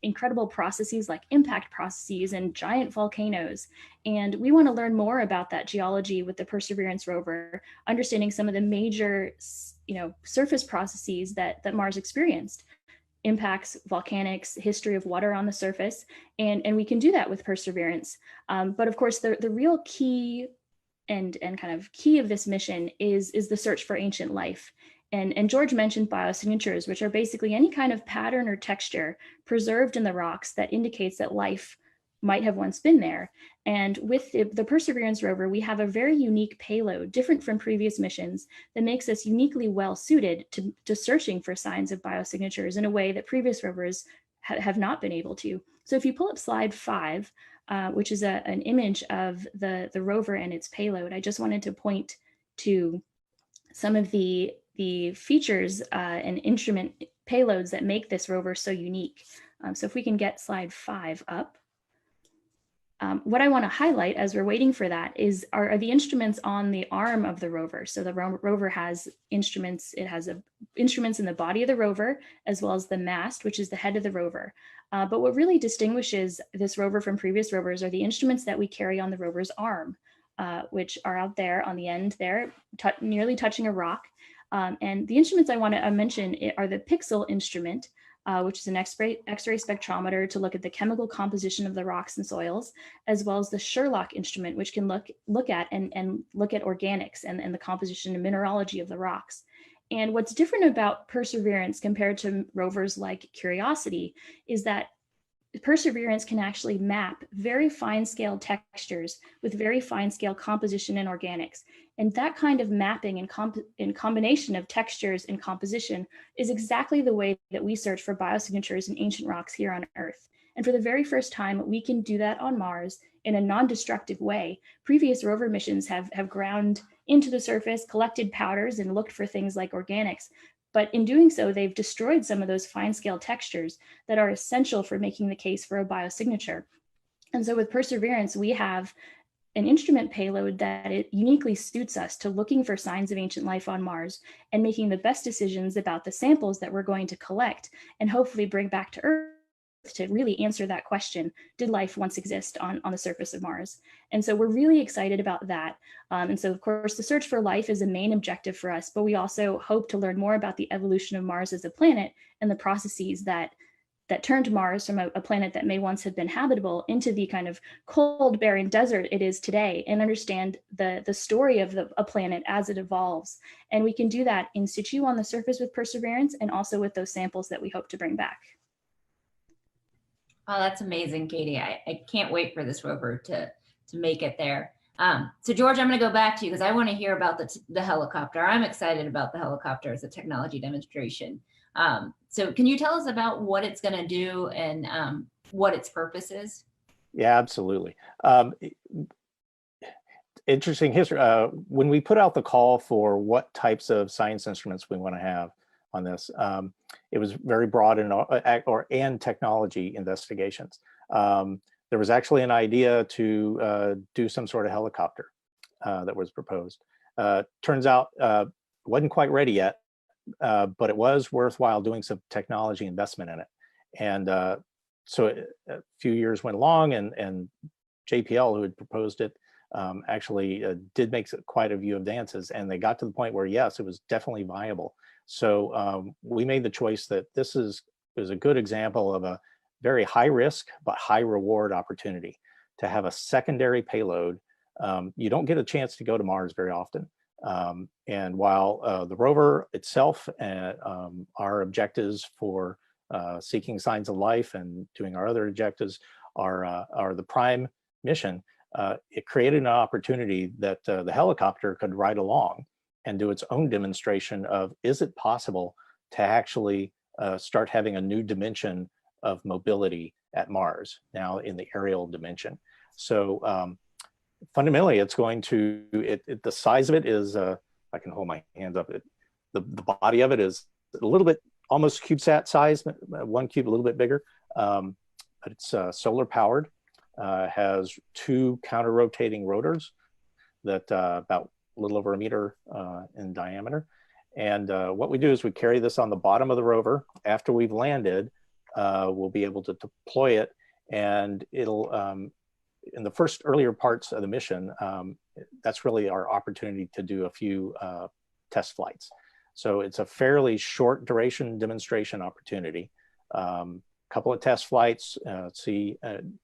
incredible processes like impact processes and giant volcanoes. And we want to learn more about that geology with the Perseverance rover, understanding some of the major, surface processes that Mars experienced. Impacts, volcanics, history of water on the surface, and we can do that with Perseverance. But of course, the real key and kind of key of this mission is the search for ancient life. And George mentioned biosignatures, which are basically any kind of pattern or texture preserved in the rocks that indicates that life might have once been there. And with the Perseverance rover, we have a very unique payload, different from previous missions, that makes us uniquely well suited to searching for signs of biosignatures in a way that previous rovers have not been able to. So if you pull up slide 5, which is an image of the rover and its payload, I just wanted to point to some of the features and instrument payloads that make this rover so unique. So if we can get slide 5 up. What I want to highlight as we're waiting for that are the instruments on the arm of the rover. So the rover has instruments. It has instruments in the body of the rover, as well as the mast, which is the head of the rover. But what really distinguishes this rover from previous rovers are the instruments that we carry on the rover's arm, which are out there on the end there, nearly touching a rock. And the instruments I want to mention are the Pixel instrument, which is an X-ray spectrometer to look at the chemical composition of the rocks and soils, as well as the Sherlock instrument, which can look at organics and the composition and mineralogy of the rocks. And what's different about Perseverance compared to rovers like Curiosity is that Perseverance can actually map very fine scale textures with very fine scale composition and organics. And that kind of mapping in combination of textures and composition is exactly the way that we search for biosignatures in ancient rocks here on Earth. And for the very first time, we can do that on Mars in a non-destructive way. Previous rover missions have ground into the surface, collected powders, and looked for things like organics. But in doing so, they've destroyed some of those fine scale textures that are essential for making the case for a biosignature. And so with Perseverance, we have an instrument payload that it uniquely suits us to looking for signs of ancient life on Mars and making the best decisions about the samples that we're going to collect and hopefully bring back to Earth to really answer that question: did life once exist on the surface of Mars? And so we're really excited about that. And so of course, the search for life is a main objective for us, but we also hope to learn more about the evolution of Mars as a planet and the processes that turned Mars from a planet that may once have been habitable into the kind of cold, barren desert it is today, and understand the story of a planet as it evolves. And we can do that in situ on the surface with Perseverance, and also with those samples that we hope to bring back. Oh, that's amazing, Katie. I can't wait for this rover to make it there. So George, I'm going to go back to you because I want to hear about the helicopter. I'm excited about the helicopter as a technology demonstration. So can you tell us about what it's going to do and what its purpose is? Yeah, absolutely. Interesting history. When we put out the call for what types of science instruments we want to have on this, it was very broad and technology investigations. There was actually an idea to do some sort of helicopter that was proposed. Turns out wasn't quite ready yet, but it was worthwhile doing some technology investment in it. And so a few years went along, and JPL, who had proposed it, actually did make quite a few advances, and they got to the point where, yes, it was definitely viable. So we made the choice that this is a good example of a very high risk but high reward opportunity to have a secondary payload. You don't get a chance to go to Mars very often. And while the rover itself and our objectives for seeking signs of life and doing our other objectives are the prime mission, it created an opportunity that the helicopter could ride along and do its own demonstration of, is it possible to actually start having a new dimension of mobility at Mars, now in the aerial dimension. So fundamentally, it's going to, the size of it is, I can hold my hands up, the body of it is a little bit, almost CubeSat size, one cube a little bit bigger, but it's solar powered, has 2 counter-rotating rotors that about a little over a meter in diameter. And what we do is we carry this on the bottom of the rover. After we've landed, we'll be able to deploy it, and it'll, in the first earlier parts of the mission, that's really our opportunity to do a few test flights. So it's a fairly short duration demonstration opportunity. Couple of test flights,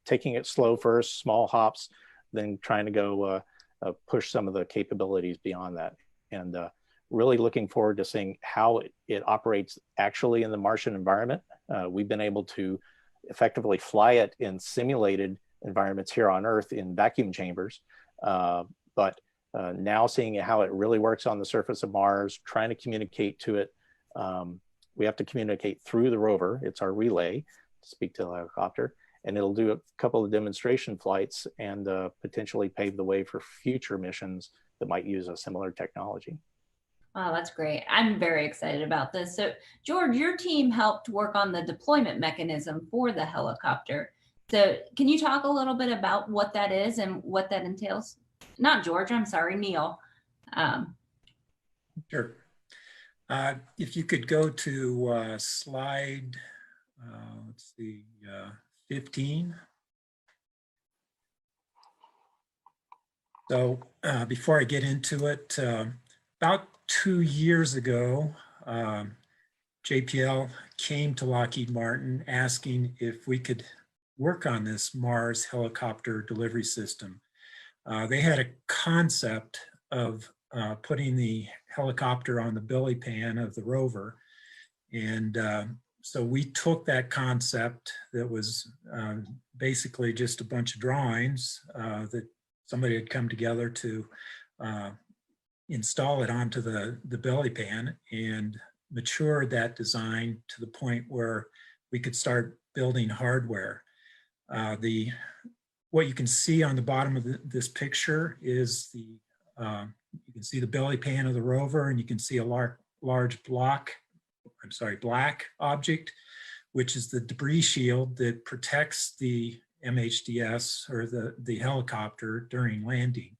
taking it slow first, small hops, then trying to go push some of the capabilities beyond that. And really looking forward to seeing how it operates actually in the Martian environment. We've been able to effectively fly it in simulated environments here on Earth in vacuum chambers, but now seeing how it really works on the surface of Mars, trying to communicate to it. We have to communicate through the rover. It's our relay to speak to the helicopter, and it'll do a couple of demonstration flights and potentially pave the way for future missions that might use a similar technology. Wow, that's great. I'm very excited about this. So George, your team helped work on the deployment mechanism for the helicopter. So can you talk a little bit about what that is and what that entails? Not George, I'm sorry, Neil. Sure. If you could go to slide, let's see, 15. So before I get into it, about 2 years ago, JPL came to Lockheed Martin asking if we could work on this Mars helicopter delivery system. They had a concept of putting the helicopter on the belly pan of the rover. And so we took that concept that was basically just a bunch of drawings that somebody had come together to install it onto the belly pan, and matured that design to the point where we could start building hardware. What you can see on the bottom of this picture is you can see the belly pan of the rover, and you can see a large black object, which is the debris shield that protects the MHDS or the helicopter during landing.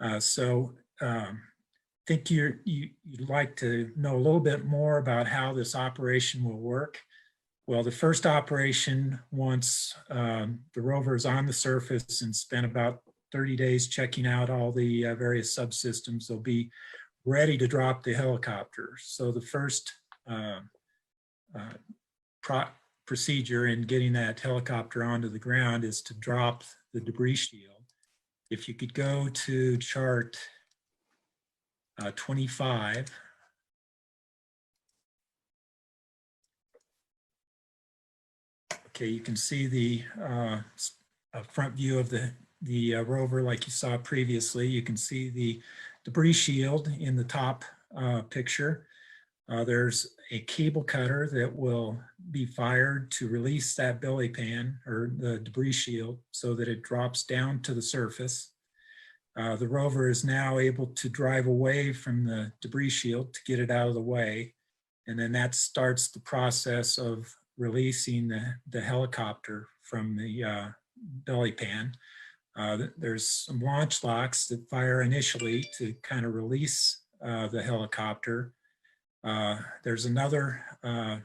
I think you'd like to know a little bit more about how this operation will work. Well, the first operation, once the rover is on the surface and spent about 30 days checking out all the various subsystems, they'll be ready to drop the helicopter. So the first procedure in getting that helicopter onto the ground is to drop the debris shield. If you could go to chart 25. Okay, you can see the front view of the the rover like you saw previously. You can see the debris shield in the top picture. There's a cable cutter that will be fired to release that belly pan or the debris shield so that it drops down to the surface. The rover is now able to drive away from the debris shield to get it out of the way. And then that starts the process of releasing the helicopter from the belly pan. There's some launch locks that fire initially to kind of release the helicopter. There's another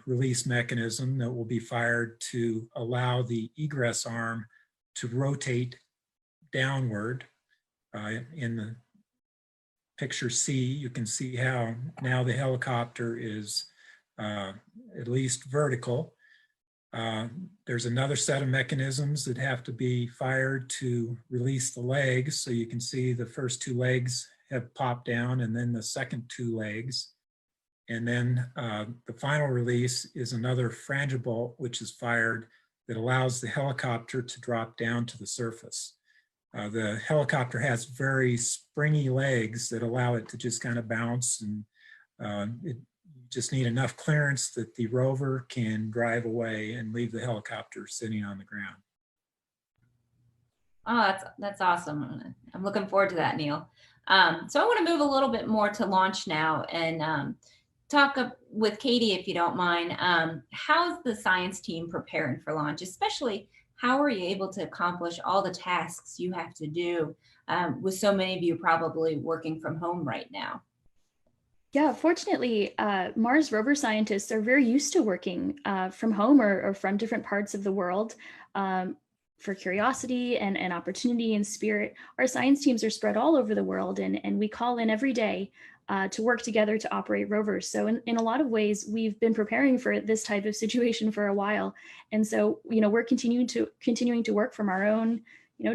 release mechanism that will be fired to allow the egress arm to rotate downward. In the picture C, you can see how now the helicopter is at least vertical. There's another set of mechanisms that have to be fired to release the legs. So you can see the first two legs have popped down and then the second two legs. And then the final release is another frangible, which is fired that allows the helicopter to drop down to the surface. The helicopter has very springy legs that allow it to just kind of bounce, and it just need enough clearance that the rover can drive away and leave the helicopter sitting on the ground. Oh, that's awesome. I'm looking forward to that, Neil. So I want to move a little bit more to launch now and talk with Katie, if you don't mind. How's the science team preparing for launch? Especially, how are you able to accomplish all the tasks you have to do with so many of you probably working from home right now? Yeah, fortunately, Mars rover scientists are very used to working from home or from different parts of the world. For curiosity and opportunity and spirit, our science teams are spread all over the world, and we call in every day to work together to operate rovers. So in a lot of ways, we've been preparing for this type of situation for a while. And so, we're continuing to work from our own,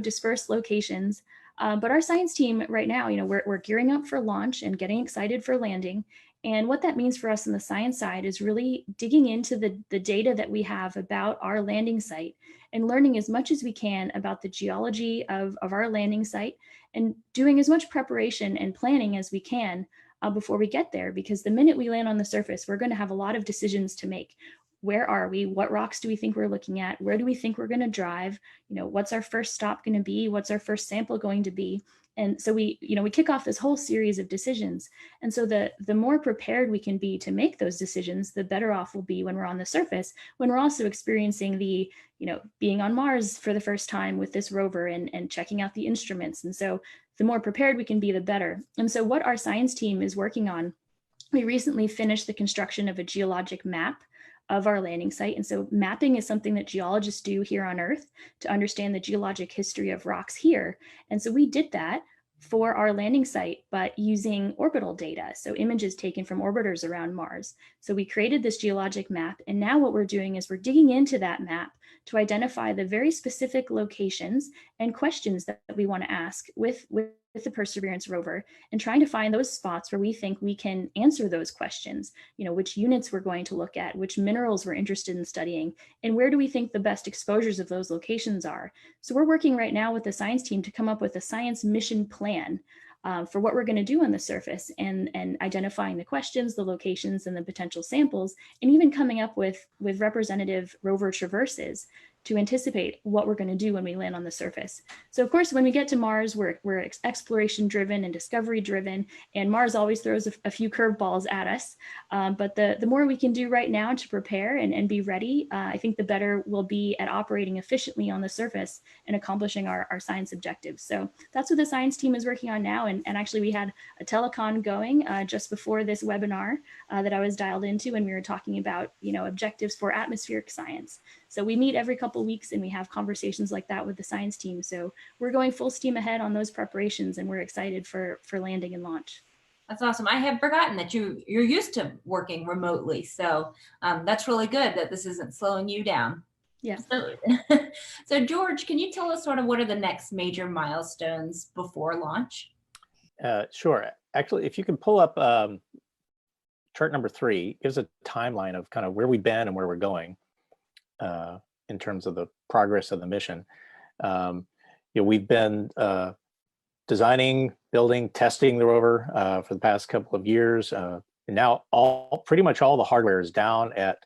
dispersed locations. But our science team right now, we're gearing up for launch and getting excited for landing. And what that means for us on the science side is really digging into the data that we have about our landing site and learning as much as we can about the geology of our landing site and doing as much preparation and planning as we can before we get there. Because the minute we land on the surface, we're going to have a lot of decisions to make. Where are we? What rocks do we think we're looking at? Where do we think we're going to drive? What's our first stop going to be? What's our first sample going to be? And so we kick off this whole series of decisions. And so the more prepared we can be to make those decisions, the better off we'll be when we're on the surface, when we're also experiencing the, being on Mars for the first time with this rover and checking out the instruments. And so the more prepared we can be, the better. And so what our science team is working on, we recently finished the construction of a geologic map of our landing site. And so mapping is something that geologists do here on Earth to understand the geologic history of rocks here. And so we did that for our landing site, but using orbital data, so images taken from orbiters around Mars. So we created this geologic map, and now what we're doing is we're digging into that map to identify the very specific locations and questions that we want to ask with the Perseverance rover, and trying to find those spots where we think we can answer those questions, which units we're going to look at, which minerals we're interested in studying, and where do we think the best exposures of those locations are. So we're working right now with the science team to come up with a science mission plan for what we're going to do on the surface, and identifying the questions, the locations, and the potential samples, and even coming up with representative rover traverses to anticipate what we're going to do when we land on the surface. So of course, when we get to Mars, we're exploration driven and discovery driven, and Mars always throws a few curveballs at us. But the more we can do right now to prepare and be ready, I think the better we'll be at operating efficiently on the surface and accomplishing our science objectives. So that's what the science team is working on now. And actually we had a telecon going just before this webinar that I was dialed into, and we were talking about, objectives for atmospheric science. So we meet every couple weeks and we have conversations like that with the science team. So we're going full steam ahead on those preparations, and we're excited for landing and launch. That's awesome. I had forgotten that you're used to working remotely. So that's really good that this isn't slowing you down. Yeah. So George, can you tell us sort of what are the next major milestones before launch? Sure. Actually, if you can pull up chart number 3, gives a timeline of kind of where we've been and where we're going in terms of the progress of the mission. we've been designing, building, testing the rover for the past couple of years. And now pretty much all the hardware is down at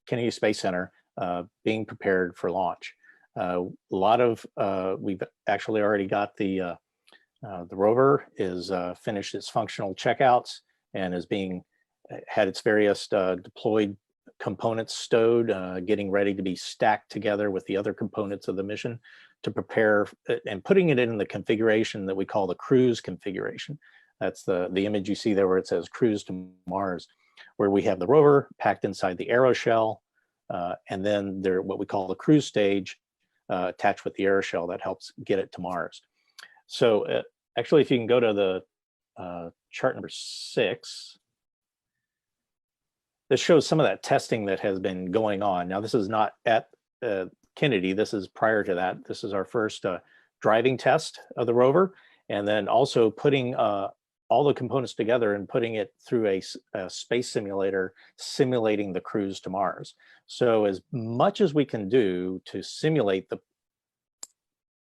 Kennedy Space Center being prepared for launch. We've actually already got the rover is finished its functional checkouts and is had its various deployed components stowed, getting ready to be stacked together with the other components of the mission to prepare and putting it in the configuration that we call the cruise configuration. That's the image you see there where it says cruise to Mars, where we have the rover packed inside the aeroshell, and then what we call the cruise stage attached with the aeroshell that helps get it to Mars. So actually, if you can go to the chart number 6, this shows some of that testing that has been going on. Now, this is not at Kennedy. This is prior to that. This is our first driving test of the rover, and then also putting all the components together and putting it through a space simulator, simulating the cruise to Mars. So as much as we can do to simulate the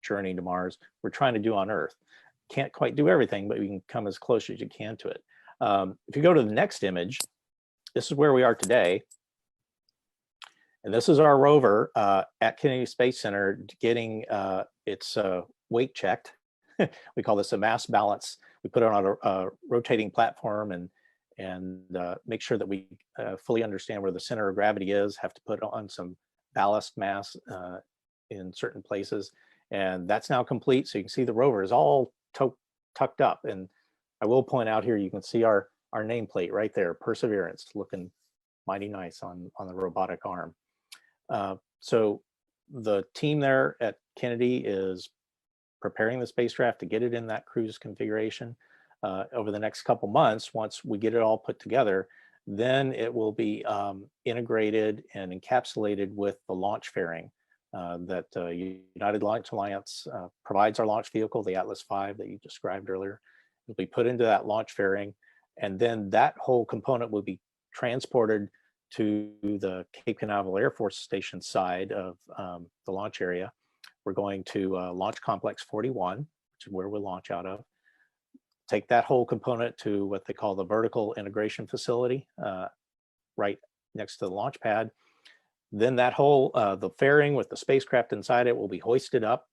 journey to Mars, we're trying to do on Earth. Can't quite do everything, but we can come as close as you can to it. If you go to the next image, this is where we are today. And this is our rover at Kennedy Space Center getting its weight checked. We call this a mass balance. We put it on a rotating platform and make sure that we fully understand where the center of gravity is, have to put on some ballast mass in certain places. And that's now complete. So you can see the rover is all tucked up. And I will point out here, you can see our nameplate right there, Perseverance, looking mighty nice on the robotic arm. So the team there at Kennedy is preparing the spacecraft to get it in that cruise configuration. Over the next couple months, once we get it all put together, then it will be integrated and encapsulated with the launch fairing that United Launch Alliance provides our launch vehicle, the Atlas V that you described earlier. It'll be put into that launch fairing, and then that whole component will be transported to the Cape Canaveral Air Force Station side of the launch area. We're going to Launch Complex 41, which is where we'll launch out of. Take that whole component to what they call the vertical integration facility, right next to the launch pad. Then that whole, the fairing with the spacecraft inside it will be hoisted up,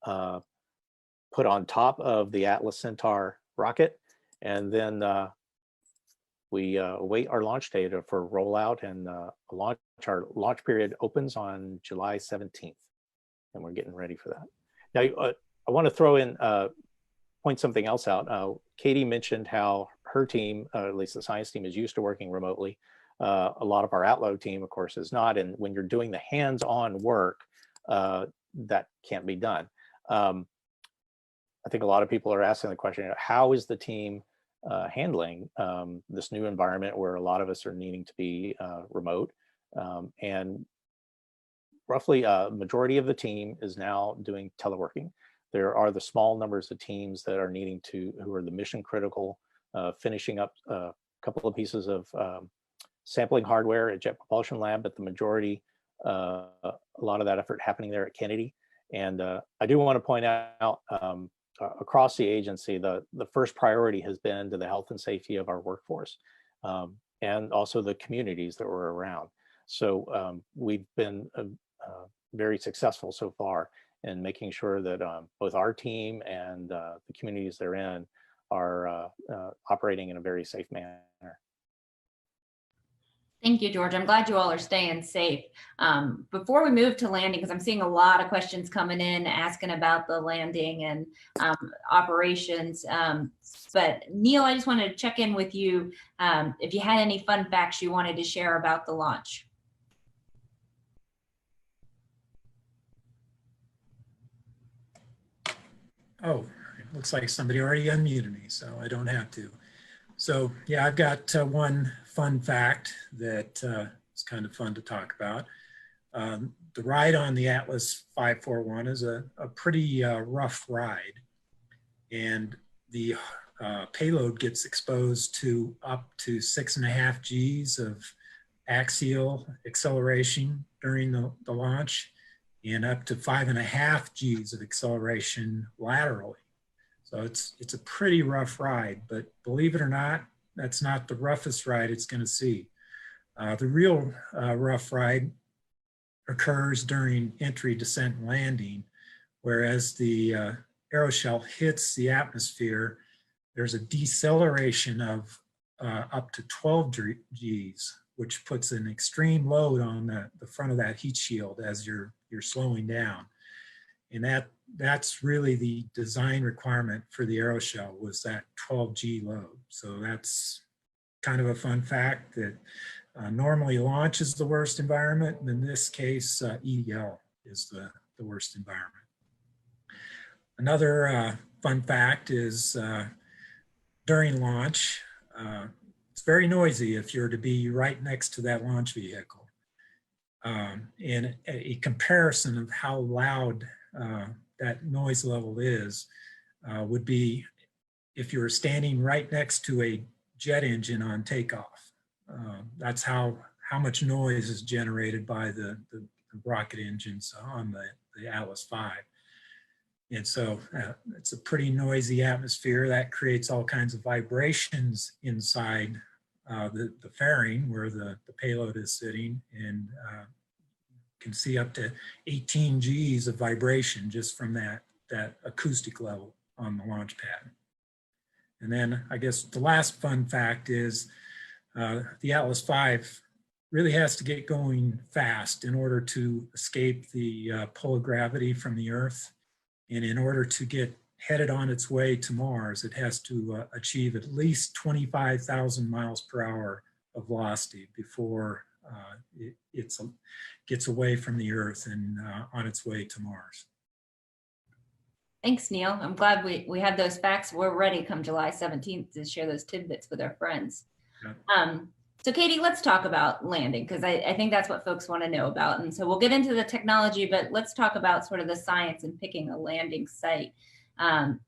put on top of the Atlas Centaur rocket, and then we await our launch date for rollout and launch. Our launch period opens on July 17th, and we're getting ready for that. Now, I want to throw in, point something else out. Katie mentioned how her team, at least the science team, is used to working remotely. A lot of our Outload team, of course, is not. And when you're doing the hands-on work, that can't be done. I think a lot of people are asking the question, how is the team handling this new environment where a lot of us are needing to be remote? And roughly a majority of the team is now doing teleworking. There are the small numbers of teams that are who are the mission critical, finishing up a couple of pieces of sampling hardware at Jet Propulsion Lab, but the majority, a lot of that effort happening there at Kennedy. And I do want to point out, across the agency, the first priority has been to the health and safety of our workforce, and also the communities that we're around. So we've been very successful so far in making sure that both our team and the communities they're in are operating in a very safe manner. Thank you, George. I'm glad you all are staying safe. Before we move to landing, because I'm seeing a lot of questions coming in asking about the landing and operations. But Neil, I just wanted to check in with you if you had any fun facts you wanted to share about the launch. Oh, it looks like somebody already unmuted me, so I don't have to. So yeah, I've got one fun fact that is kind of fun to talk about. The ride on the Atlas 541 is a pretty rough ride, and the payload gets exposed to up to 6.5 Gs of axial acceleration during the launch. and up to 5.5 Gs of acceleration laterally. So it's a pretty rough ride, but believe it or not, that's not the roughest ride it's going to see. The real rough ride occurs during entry, descent, and landing, whereas the aeroshell hits the atmosphere, there's a deceleration of up to 12 Gs, which puts an extreme load on the front of that heat shield as you're slowing down. And that's really the design requirement for the aeroshell, was that 12 G load. So that's kind of a fun fact that normally launch is the worst environment. And in this case, EDL is the worst environment. Another fun fact is during launch, it's very noisy if you're to be right next to that launch vehicle. And a comparison of how loud that noise level is would be if you were standing right next to a jet engine on takeoff. That's how much noise is generated by the rocket engines on the Atlas V. And so it's a pretty noisy atmosphere that creates all kinds of vibrations inside the fairing where the payload is sitting, and can see up to 18 Gs of vibration just from that acoustic level on the launch pad. And then I guess the last fun fact is the Atlas V really has to get going fast in order to escape the pull of gravity from the Earth. And in order to get headed on its way to Mars, it has to achieve at least 25,000 miles per hour of velocity before it gets away from the Earth and on its way to Mars. Thanks, Neil. I'm glad we had those facts. We're ready come July 17th to share those tidbits with our friends. Yeah. So Katie, let's talk about landing, because I think that's what folks want to know about. And so we'll get into the technology, but let's talk about sort of the science and picking a landing site.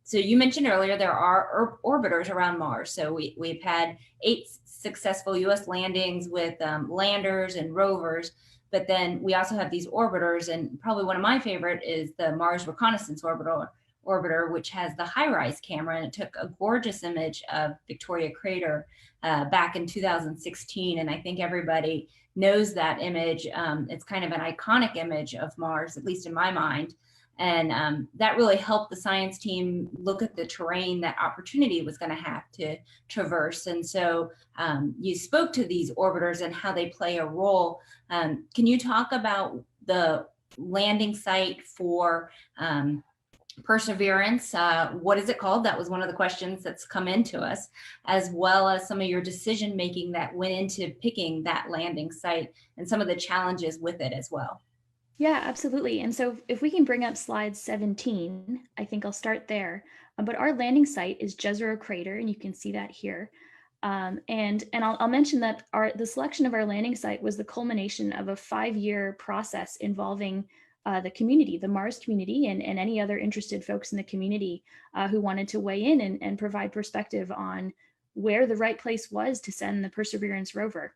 So you mentioned earlier there are orbiters around Mars. So we've had 8 successful US landings with landers and rovers, but then we also have these orbiters, and probably one of my favorite is the Mars Reconnaissance Orbiter, which has the HiRISE camera, and it took a gorgeous image of Victoria Crater back in 2016. And I think everybody knows that image. It's kind of an iconic image of Mars, at least in my mind. And that really helped the science team look at the terrain that Opportunity was going to have to traverse. And so you spoke to these orbiters and how they play a role. Can you talk about the landing site for Perseverance? What is it called? That was one of the questions that's come into us, as well as some of your decision making that went into picking that landing site and some of the challenges with it as well. Yeah, absolutely. And so if we can bring up slide 17, I think I'll start there. But our landing site is Jezero Crater, and you can see that here. And I'll mention that the selection of our landing site was the culmination of a 5-year process involving the community, the Mars community, and any other interested folks in the community who wanted to weigh in and provide perspective on where the right place was to send the Perseverance rover.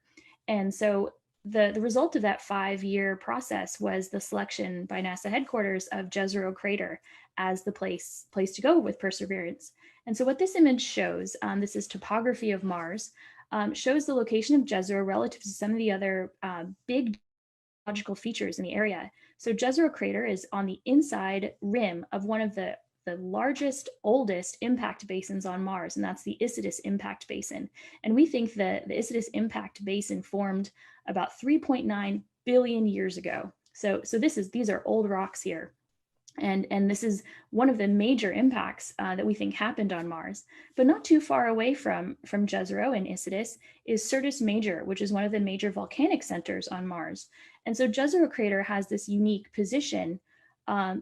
And so the result of that 5-year process was the selection by NASA headquarters of Jezero Crater as the place to go with Perseverance. And so what this image shows, this is topography of Mars, shows the location of Jezero relative to some of the other big geological features in the area. So Jezero Crater is on the inside rim of one of the largest, oldest impact basins on Mars, and that's the Isidis Impact Basin. And we think that the Isidis Impact Basin formed about 3.9 billion years ago. So these are old rocks here. And this is one of the major impacts that we think happened on Mars. But not too far away from Jezero and Isidis is Syrtis Major, which is one of the major volcanic centers on Mars. And so Jezero Crater has this unique position,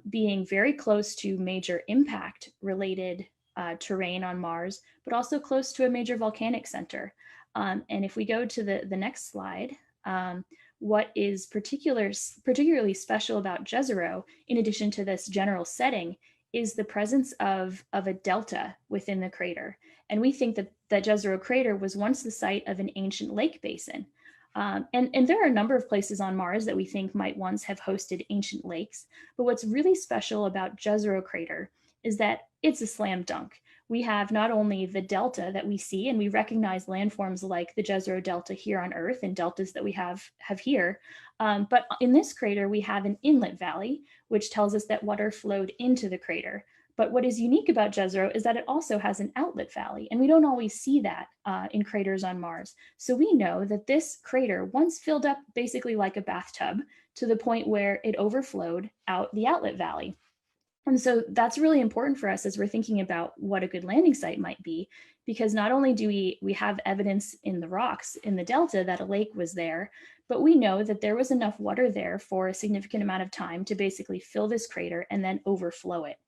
being very close to major impact related terrain on Mars, but also close to a major volcanic center. And if we go to the next slide, what is particularly special about Jezero, in addition to this general setting, is the presence of a delta within the crater. And we think that Jezero Crater was once the site of an ancient lake basin. And there are a number of places on Mars that we think might once have hosted ancient lakes. But what's really special about Jezero Crater is that it's a slam dunk. We have not only the delta that we see, and we recognize landforms like the Jezero Delta here on Earth and deltas that we have here, but in this crater, we have an inlet valley, which tells us that water flowed into the crater. But what is unique about Jezero is that it also has an outlet valley, and we don't always see that in craters on Mars. So we know that this crater once filled up basically like a bathtub to the point where it overflowed out the outlet valley. And so that's really important for us as we're thinking about what a good landing site might be, because not only do we have evidence in the rocks in the delta that a lake was there, but we know that there was enough water there for a significant amount of time to basically fill this crater and then overflow it.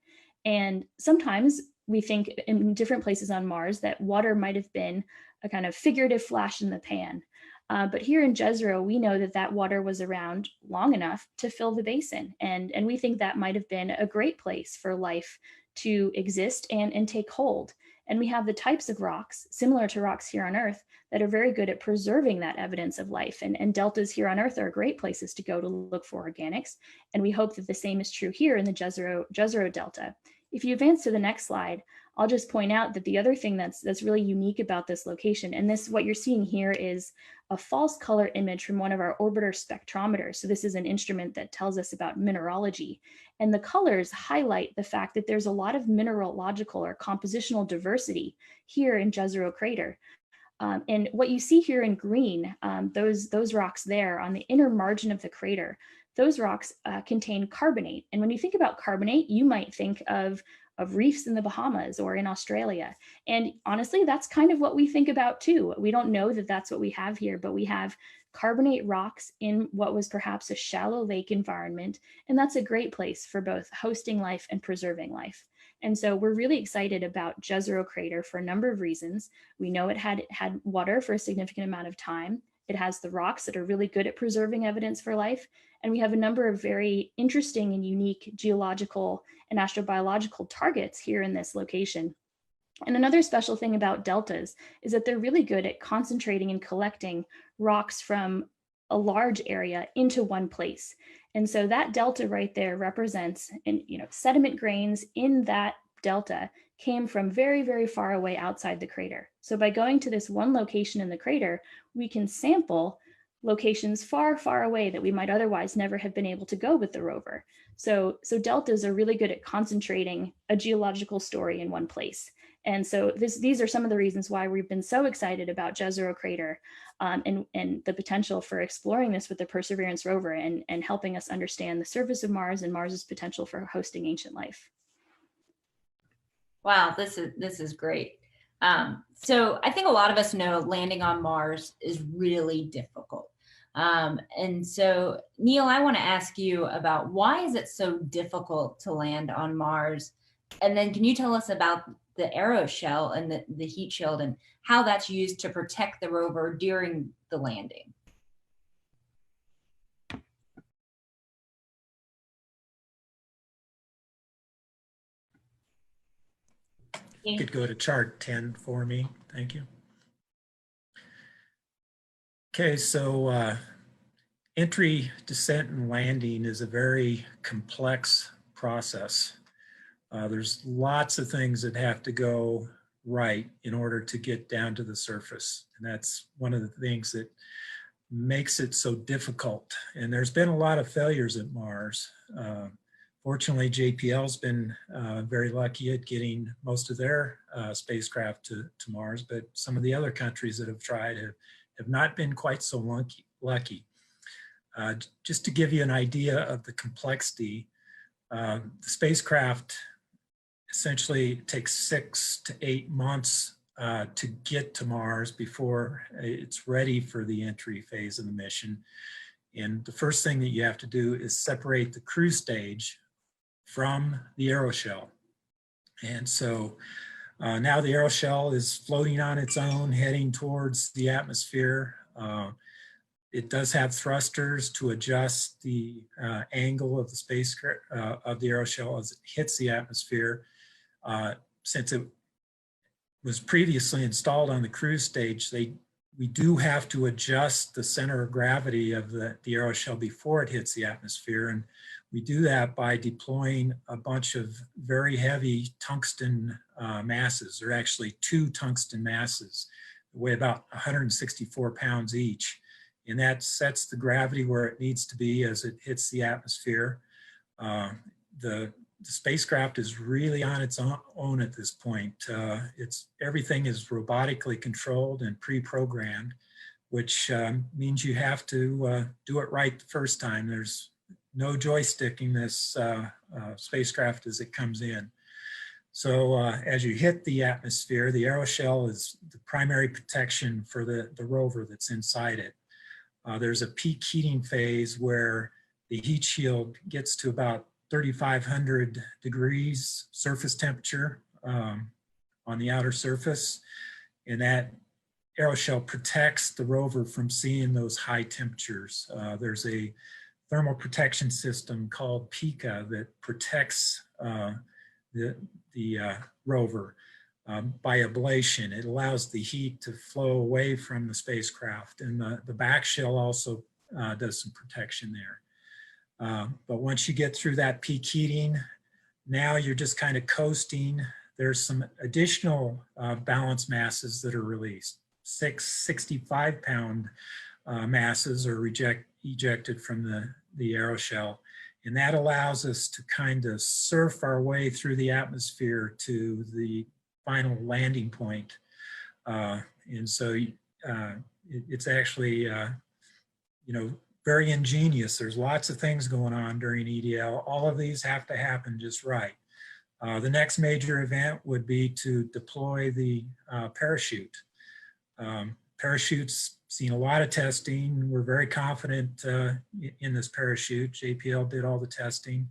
And sometimes we think in different places on Mars that water might have been a kind of figurative flash in the pan. But here in Jezero, we know that that water was around long enough to fill the basin. And we think that might have been a great place for life to exist and take hold. And we have the types of rocks, similar to rocks here on Earth, that are very good at preserving that evidence of life. And deltas here on Earth are great places to go to look for organics. And we hope that the same is true here in the Jezero Delta. If you advance to the next slide, I'll just point out that the other thing that's really unique about this location, and this, what you're seeing here is a false color image from one of our orbiter spectrometers. So this is an instrument that tells us about mineralogy. And the colors highlight the fact that there's a lot of mineralogical or compositional diversity here in Jezero Crater. And what you see here in green, those rocks there on the inner margin of the crater, those rocks contain carbonate. And when you think about carbonate, you might think of reefs in the Bahamas or in Australia. And honestly, that's kind of what we think about too. We don't know that that's what we have here, but we have carbonate rocks in what was perhaps a shallow lake environment. And that's a great place for both hosting life and preserving life. And so we're really excited about Jezero Crater for a number of reasons. We know it had water for a significant amount of time. It has the rocks that are really good at preserving evidence for life. And we have a number of very interesting and unique geological and astrobiological targets here in this location. And another special thing about deltas is that they're really good at concentrating and collecting rocks from a large area into one place. And so that delta right there represents, sediment grains in that delta came from very, very far away outside the crater. So by going to this one location in the crater, we can sample locations far, far away that we might otherwise never have been able to go with the rover. So deltas are really good at concentrating a geological story in one place. And so these are some of the reasons why we've been so excited about Jezero Crater and the potential for exploring this with the Perseverance rover and helping us understand the surface of Mars and Mars's potential for hosting ancient life. Wow, this is great. So I think a lot of us know landing on Mars is really difficult. And so Neil, I want to ask you about why is it so difficult to land on Mars? And then can you tell us about the aeroshell and the heat shield and how that's used to protect the rover during the landing? You could go to chart 10 for me. Thank you. Okay, so entry, descent, and landing is a very complex process. There's lots of things that have to go right in order to get down to the surface. And that's one of the things that makes it so difficult. And there's been a lot of failures at Mars. Fortunately, JPL's been very lucky at getting most of their spacecraft to Mars, but some of the other countries that have tried have not been quite so lucky. Just to give you an idea of the complexity, the spacecraft essentially takes 6 to 8 months to get to Mars before it's ready for the entry phase of the mission. And the first thing that you have to do is separate the crew stage from the aeroshell. And so now the aeroshell is floating on its own, heading towards the atmosphere. It does have thrusters to adjust the angle of the spacecraft, of the aeroshell as it hits the atmosphere. Since it was previously installed on the cruise stage, they we do have to adjust the center of gravity of the aeroshell before it hits the atmosphere. And we do that by deploying a bunch of very heavy tungsten masses. There are actually 2 tungsten masses that weigh about 164 pounds each. And that sets the gravity where it needs to be as it hits the atmosphere. The spacecraft is really on its own at this point. Everything is robotically controlled and pre-programmed, which means you have to do it right the first time. There's no joysticking this spacecraft as it comes in. So as you hit the atmosphere, the aeroshell is the primary protection for the rover that's inside it. There's a peak heating phase where the heat shield gets to about 3,500 degrees surface temperature on the outer surface. And that aeroshell protects the rover from seeing those high temperatures. There's a thermal protection system called PICA that protects the rover by ablation. It allows the heat to flow away from the spacecraft, and the back shell also does some protection there. But once you get through that peak heating, now you're just kind of coasting. There's some additional balance masses that are released. 65-pound masses are ejected from the aeroshell. And that allows us to kind of surf our way through the atmosphere to the final landing point. And so it's actually, very ingenious. There's lots of things going on during EDL. All of these have to happen just right. The next major event would be to deploy the parachute. Parachutes seen a lot of testing. We're very confident in this parachute. JPL did all the testing,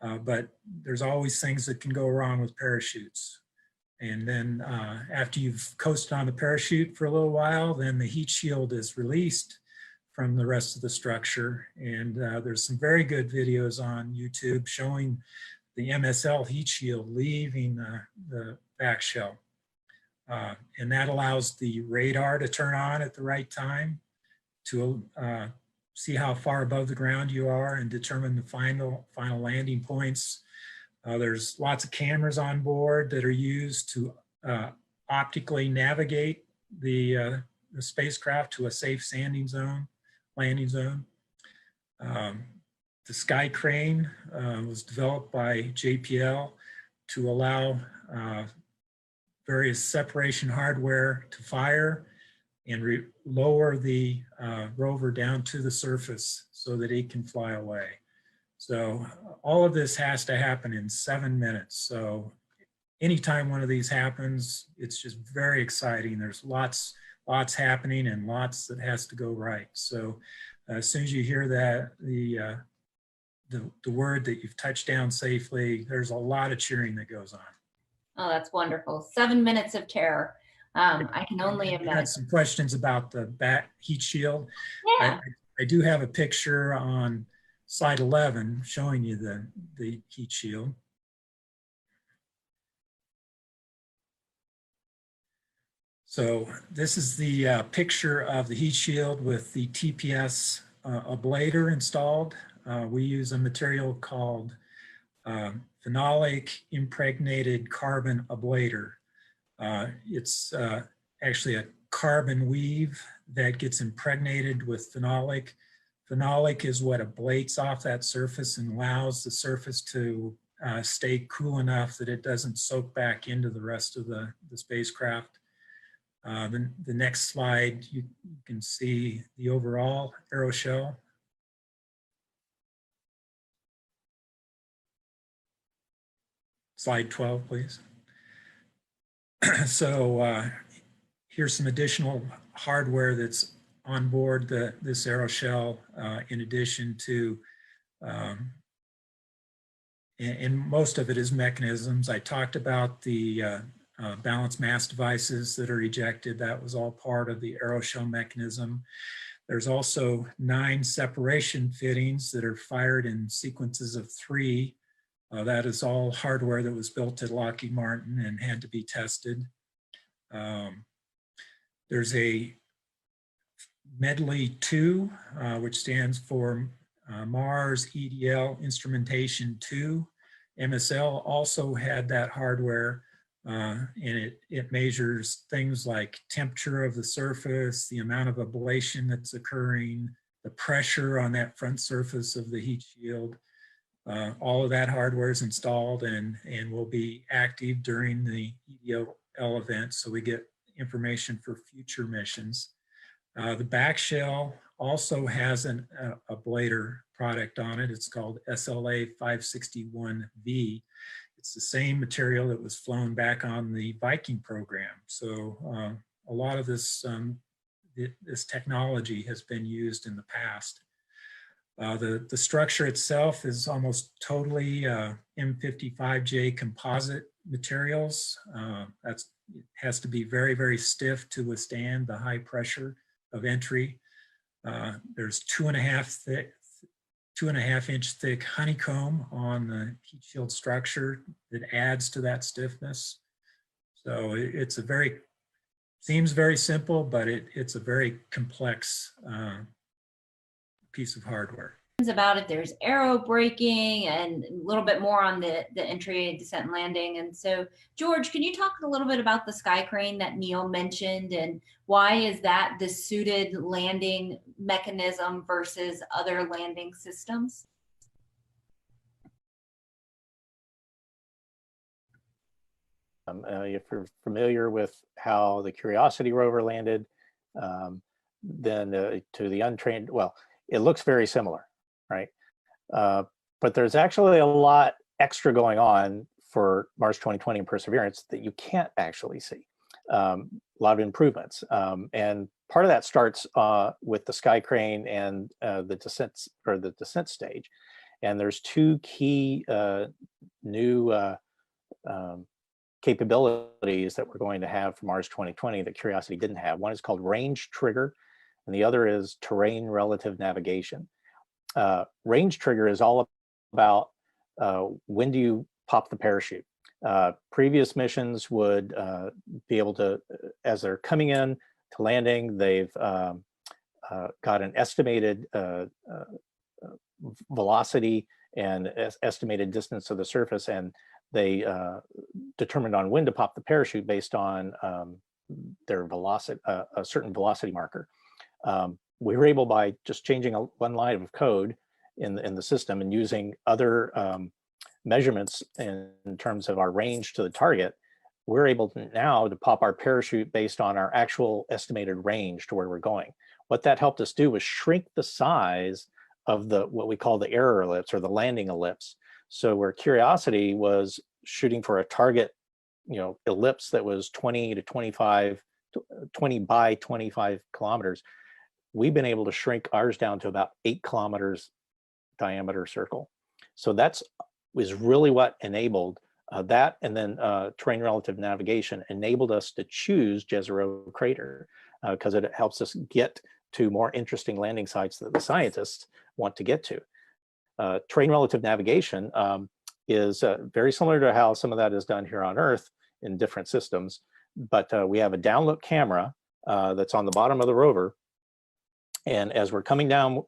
but there's always things that can go wrong with parachutes. And then after you've coasted on the parachute for a little while, then the heat shield is released from the rest of the structure. And there's some very good videos on YouTube showing the MSL heat shield leaving the back shell. And that allows the radar to turn on at the right time to see how far above the ground you are and determine the final landing points. There's lots of cameras on board that are used to optically navigate the spacecraft to a safe landing zone. The sky crane was developed by JPL to allow various separation hardware to fire and lower the rover down to the surface so that it can fly away. So all of this has to happen in 7 minutes. So anytime one of these happens, it's just very exciting. There's lots happening and lots that has to go right. So as soon as you hear that, the word that you've touched down safely, there's a lot of cheering that goes on. Oh, that's wonderful. 7 minutes of terror. I can only imagine. I had some questions about the back heat shield. Yeah. I do have a picture on slide 11 showing you the heat shield. So this is the picture of the heat shield with the TPS ablator installed. We use a material called phenolic impregnated carbon ablator. It's actually a carbon weave that gets impregnated with phenolic. Phenolic is what ablates off that surface and allows the surface to stay cool enough that it doesn't soak back into the rest of the spacecraft. The next slide, you can see the overall aeroshell. Slide 12, please. So here's some additional hardware that's on board this aeroshell in addition to, and most of it is mechanisms. I talked about the balance mass devices that are ejected. That was all part of the aeroshell mechanism. There's also 9 separation fittings that are fired in sequences of 3. That is all hardware that was built at Lockheed Martin and had to be tested. There's a Medley 2, which stands for Mars EDL Instrumentation 2. MSL also had that hardware, and it measures things like temperature of the surface, the amount of ablation that's occurring, the pressure on that front surface of the heat shield. All of that hardware is installed and will be active during the EDL event, so we get information for future missions. The back shell also has a ablator product on it. It's called SLA 561V. It's the same material that was flown back on the Viking program. So a lot of this, this technology has been used in the past. The structure itself is almost totally M55J composite materials. It has to be very, very stiff to withstand the high pressure of entry. There's 2.5 inch thick honeycomb on the heat shield structure that adds to that stiffness. So it's seems very simple, but it's a very complex piece of hardware. About it, there's aero braking and a little bit more on the entry, descent, and landing. And so, George, can you talk a little bit about the sky crane that Neil mentioned, and why is that the suited landing mechanism versus other landing systems? If you're familiar with how the Curiosity rover landed, then to the untrained, well, it looks very similar, right? But there's actually a lot extra going on for Mars 2020 and Perseverance that you can't actually see. A lot of improvements. And part of that starts with the sky crane and the descent stage. And there's two key new capabilities that we're going to have for Mars 2020 that Curiosity didn't have. One is called range trigger, and the other is terrain relative navigation. Range trigger is all about when do you pop the parachute. Previous missions would be able to, as they're coming in to landing, they've got an estimated velocity and estimated distance of the surface, and they determined on when to pop the parachute based on their velocity, a certain velocity marker. We were able, by just changing one line of code in the system and using other measurements in terms of our range to the target, we're able to now to pop our parachute based on our actual estimated range to where we're going. What that helped us do was shrink the size of what we call the error ellipse, or the landing ellipse. So where Curiosity was shooting for a target, ellipse that was 20 by 25 kilometers, we've been able to shrink ours down to about 8 kilometers diameter circle. So that was really what enabled that, and then terrain relative navigation enabled us to choose Jezero Crater because it helps us get to more interesting landing sites that the scientists want to get to. Terrain relative navigation is very similar to how some of that is done here on Earth in different systems, but we have a downlook camera that's on the bottom of the rover, and as we're coming down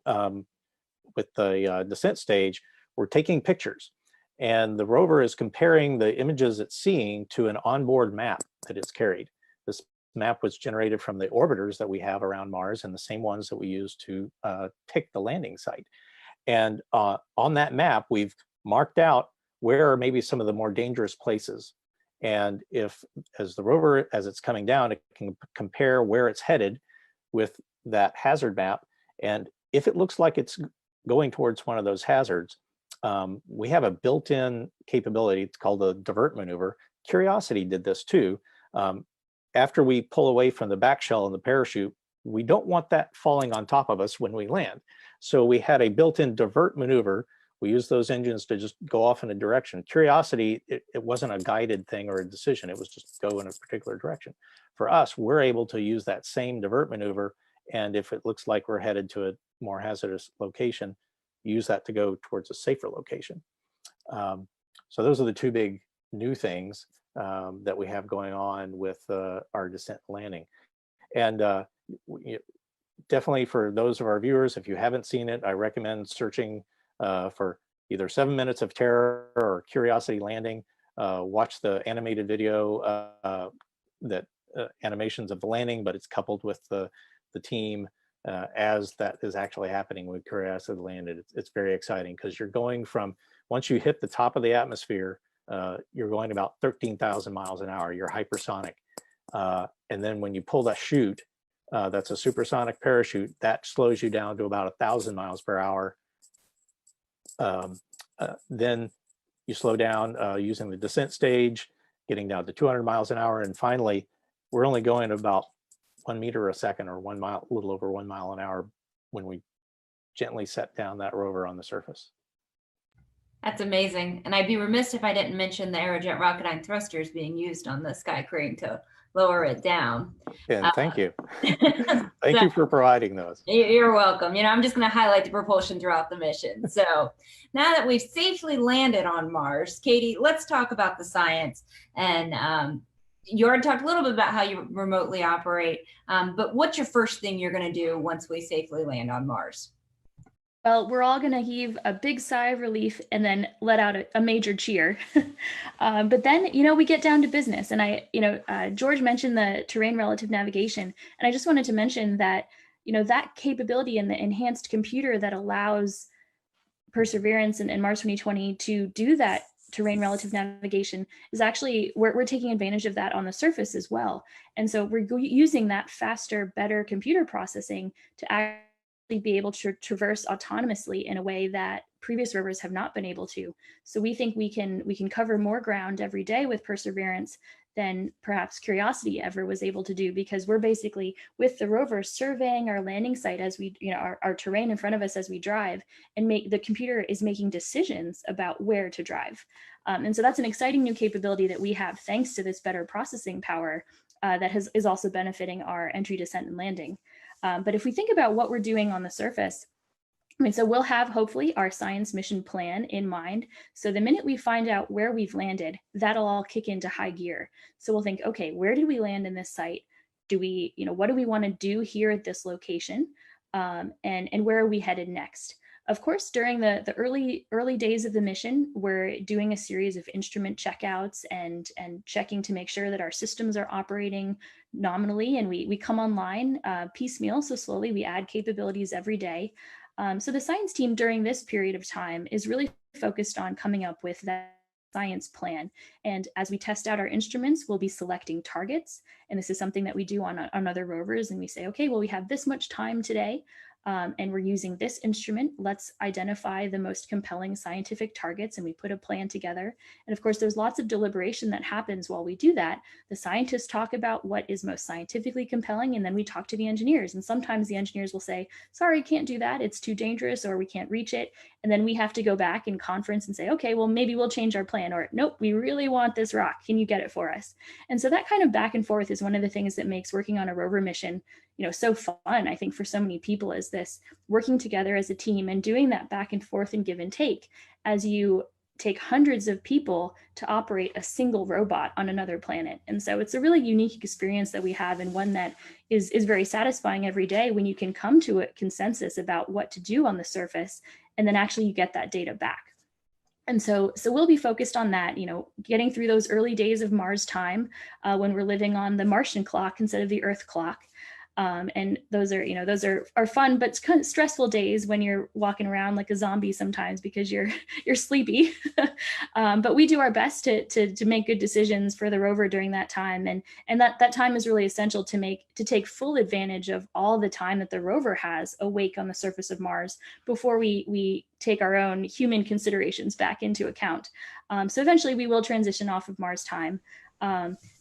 with the descent stage, we're taking pictures, and the rover is comparing the images it's seeing to an onboard map that it's carried. This map was generated from the orbiters that we have around Mars, and the same ones that we use to pick the landing site. And on that map, we've marked out where are maybe some of the more dangerous places. And if, as the rover, as it's coming down, it can compare where it's headed with that hazard map. And if it looks like it's going towards one of those hazards, we have a built-in capability. It's called the divert maneuver. Curiosity did this too. After we pull away from the back shell and the parachute, we don't want that falling on top of us when we land. So we had a built-in divert maneuver. We used those engines to just go off in a direction. Curiosity, it wasn't a guided thing or a decision. It was just go in a particular direction. For us, we're able to use that same divert maneuver, and if it looks like we're headed to a more hazardous location, use that to go towards a safer location. So those are the two big new things that we have going on with our descent landing. And definitely for those of our viewers, if you haven't seen it, I recommend searching for either 7 Minutes of Terror or Curiosity Landing. Watch the animated video animations of the landing, but it's coupled with the team as that is actually happening with Curiosity landed. It's very exciting because you're going from, once you hit the top of the atmosphere, you're going about 13,000 miles an hour. You're hypersonic. And then when you pull that chute, that's a supersonic parachute, that slows you down to about 1,000 miles per hour. Then you slow down using the descent stage, getting down to 200 miles an hour. And finally, we're only going about 1 meter a second, or 1 mile, a little over 1 mile an hour, when we gently set down that rover on the surface. That's amazing. And I'd be remiss if I didn't mention the Aerojet Rocketdyne thrusters being used on the Sky Crane to lower it down. And thank you. Thank you for providing those. You're welcome. You know, I'm just going to highlight the propulsion throughout the mission. So now that we've safely landed on Mars, Katie, let's talk about the science. And you already talked a little bit about how you remotely operate, but what's your first thing you're going to do once we safely land on Mars? Well, we're all going to heave a big sigh of relief and then let out a major cheer. But then, you know, we get down to business. And George mentioned the terrain relative navigation. And I just wanted to mention that, you know, that capability in the enhanced computer that allows Perseverance and Mars 2020 to do that terrain relative navigation is actually, we're taking advantage of that on the surface as well. And so we're using that faster, better computer processing to actually be able to traverse autonomously in a way that previous rovers have not been able to. So we think we can cover more ground every day with Perseverance than perhaps Curiosity ever was able to do, because we're basically with the rover surveying our landing site as we, you know, our terrain in front of us as we drive, and the computer is making decisions about where to drive. And so that's an exciting new capability that we have thanks to this better processing power that is also benefiting our entry, descent, and landing. But if we think about what we're doing on the surface, I mean, so we'll have hopefully our science mission plan in mind. So the minute we find out where we've landed, that'll all kick into high gear. So we'll think, okay, where did we land in this site? Do we, you know, what do we want to do here at this location? And where are we headed next? Of course, during the early days of the mission, we're doing a series of instrument checkouts and checking to make sure that our systems are operating nominally, and we come online piecemeal. So slowly we add capabilities every day. So the science team during this period of time is really focused on coming up with that science plan. And as we test out our instruments, we'll be selecting targets. And this is something that we do on other rovers. And we say, okay, well, we have this much time today. And we're using this instrument. Let's identify the most compelling scientific targets, and we put a plan together. And of course, there's lots of deliberation that happens while we do that. The scientists talk about what is most scientifically compelling, and then we talk to the engineers. And sometimes the engineers will say, sorry, can't do that. It's too dangerous, or we can't reach it. And then we have to go back in conference and say, okay, well, maybe we'll change our plan, or nope, we really want this rock. Can you get it for us? And so that kind of back and forth is one of the things that makes working on a rover mission, you know, so fun, I think, for so many people, is this working together as a team and doing that back and forth and give and take as you take hundreds of people to operate a single robot on another planet. And so it's a really unique experience that we have, and one that is very satisfying every day when you can come to a consensus about what to do on the surface, and then actually you get that data back. And so we'll be focused on that, you know, getting through those early days of Mars time when we're living on the Martian clock instead of the Earth clock. And those are, you know, those are fun, but kind of stressful days when you're walking around like a zombie sometimes because you're sleepy. But we do our best to make good decisions for the rover during that time, and that time is really essential to take full advantage of all the time that the rover has awake on the surface of Mars before we take our own human considerations back into account. So eventually we will transition off of Mars time.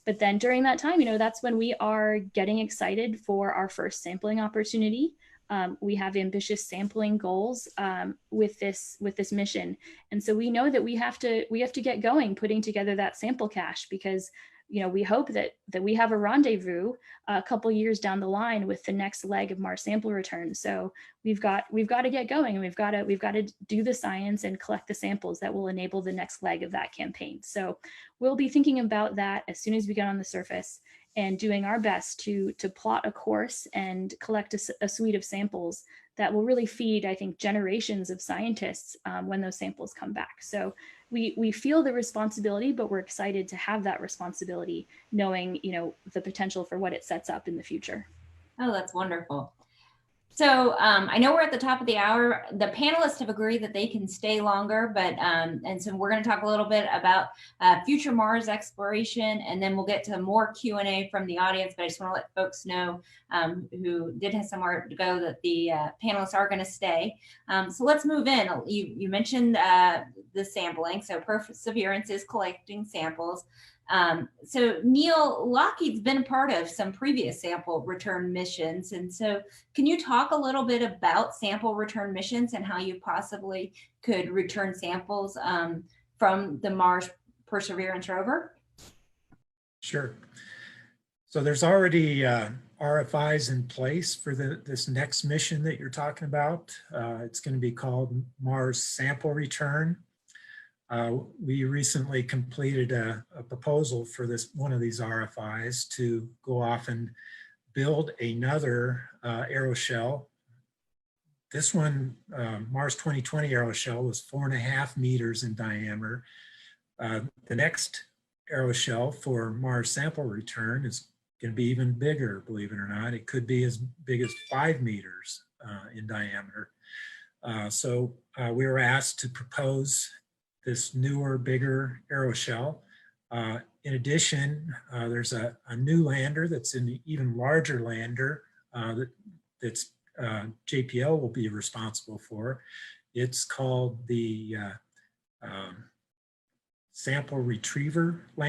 But then during that time, you know, that's when we are getting excited for our first sampling opportunity. We have ambitious sampling goals with this mission, and so we know that we have to get going putting together that sample cache, because, you know, we hope that we have a rendezvous a couple years down the line with the next leg of Mars sample return. So we've got to get going, and we've got to do the science and collect the samples that will enable the next leg of that campaign. So we'll be thinking about that as soon as we get on the surface. and doing our best to plot a course and collect a suite of samples that will really feed, I think, generations of scientists when those samples come back. So we feel the responsibility, but we're excited to have that responsibility, knowing, you know, the potential for what it sets up in the future. Oh, that's wonderful. So I know we're at the top of the hour. The panelists have agreed that they can stay longer, but and so we're going to talk a little bit about future Mars exploration, and then we'll get to more Q&A from the audience. But I just want to let folks know who did have somewhere to go that the panelists are going to stay. So let's move in. You mentioned the sampling. So Perseverance is collecting samples. So Neil, Lockheed's been a part of some previous sample return missions. And so can you talk a little bit about sample return missions and how you possibly could return samples from the Mars Perseverance rover? Sure. So there's already RFIs in place for this next mission that you're talking about. It's going to be called Mars Sample Return. We recently completed a proposal for one of these RFIs to go off and build another aeroshell. This one, Mars 2020 aeroshell, was 4.5 meters in diameter. The next aeroshell for Mars Sample Return is going to be even bigger, believe it or not. It could be as big as 5 meters in diameter. So we were asked to propose this newer, bigger aeroshell. In addition, there's a new lander that's an even larger lander that's JPL will be responsible for. It's called the Sample Retriever Lander.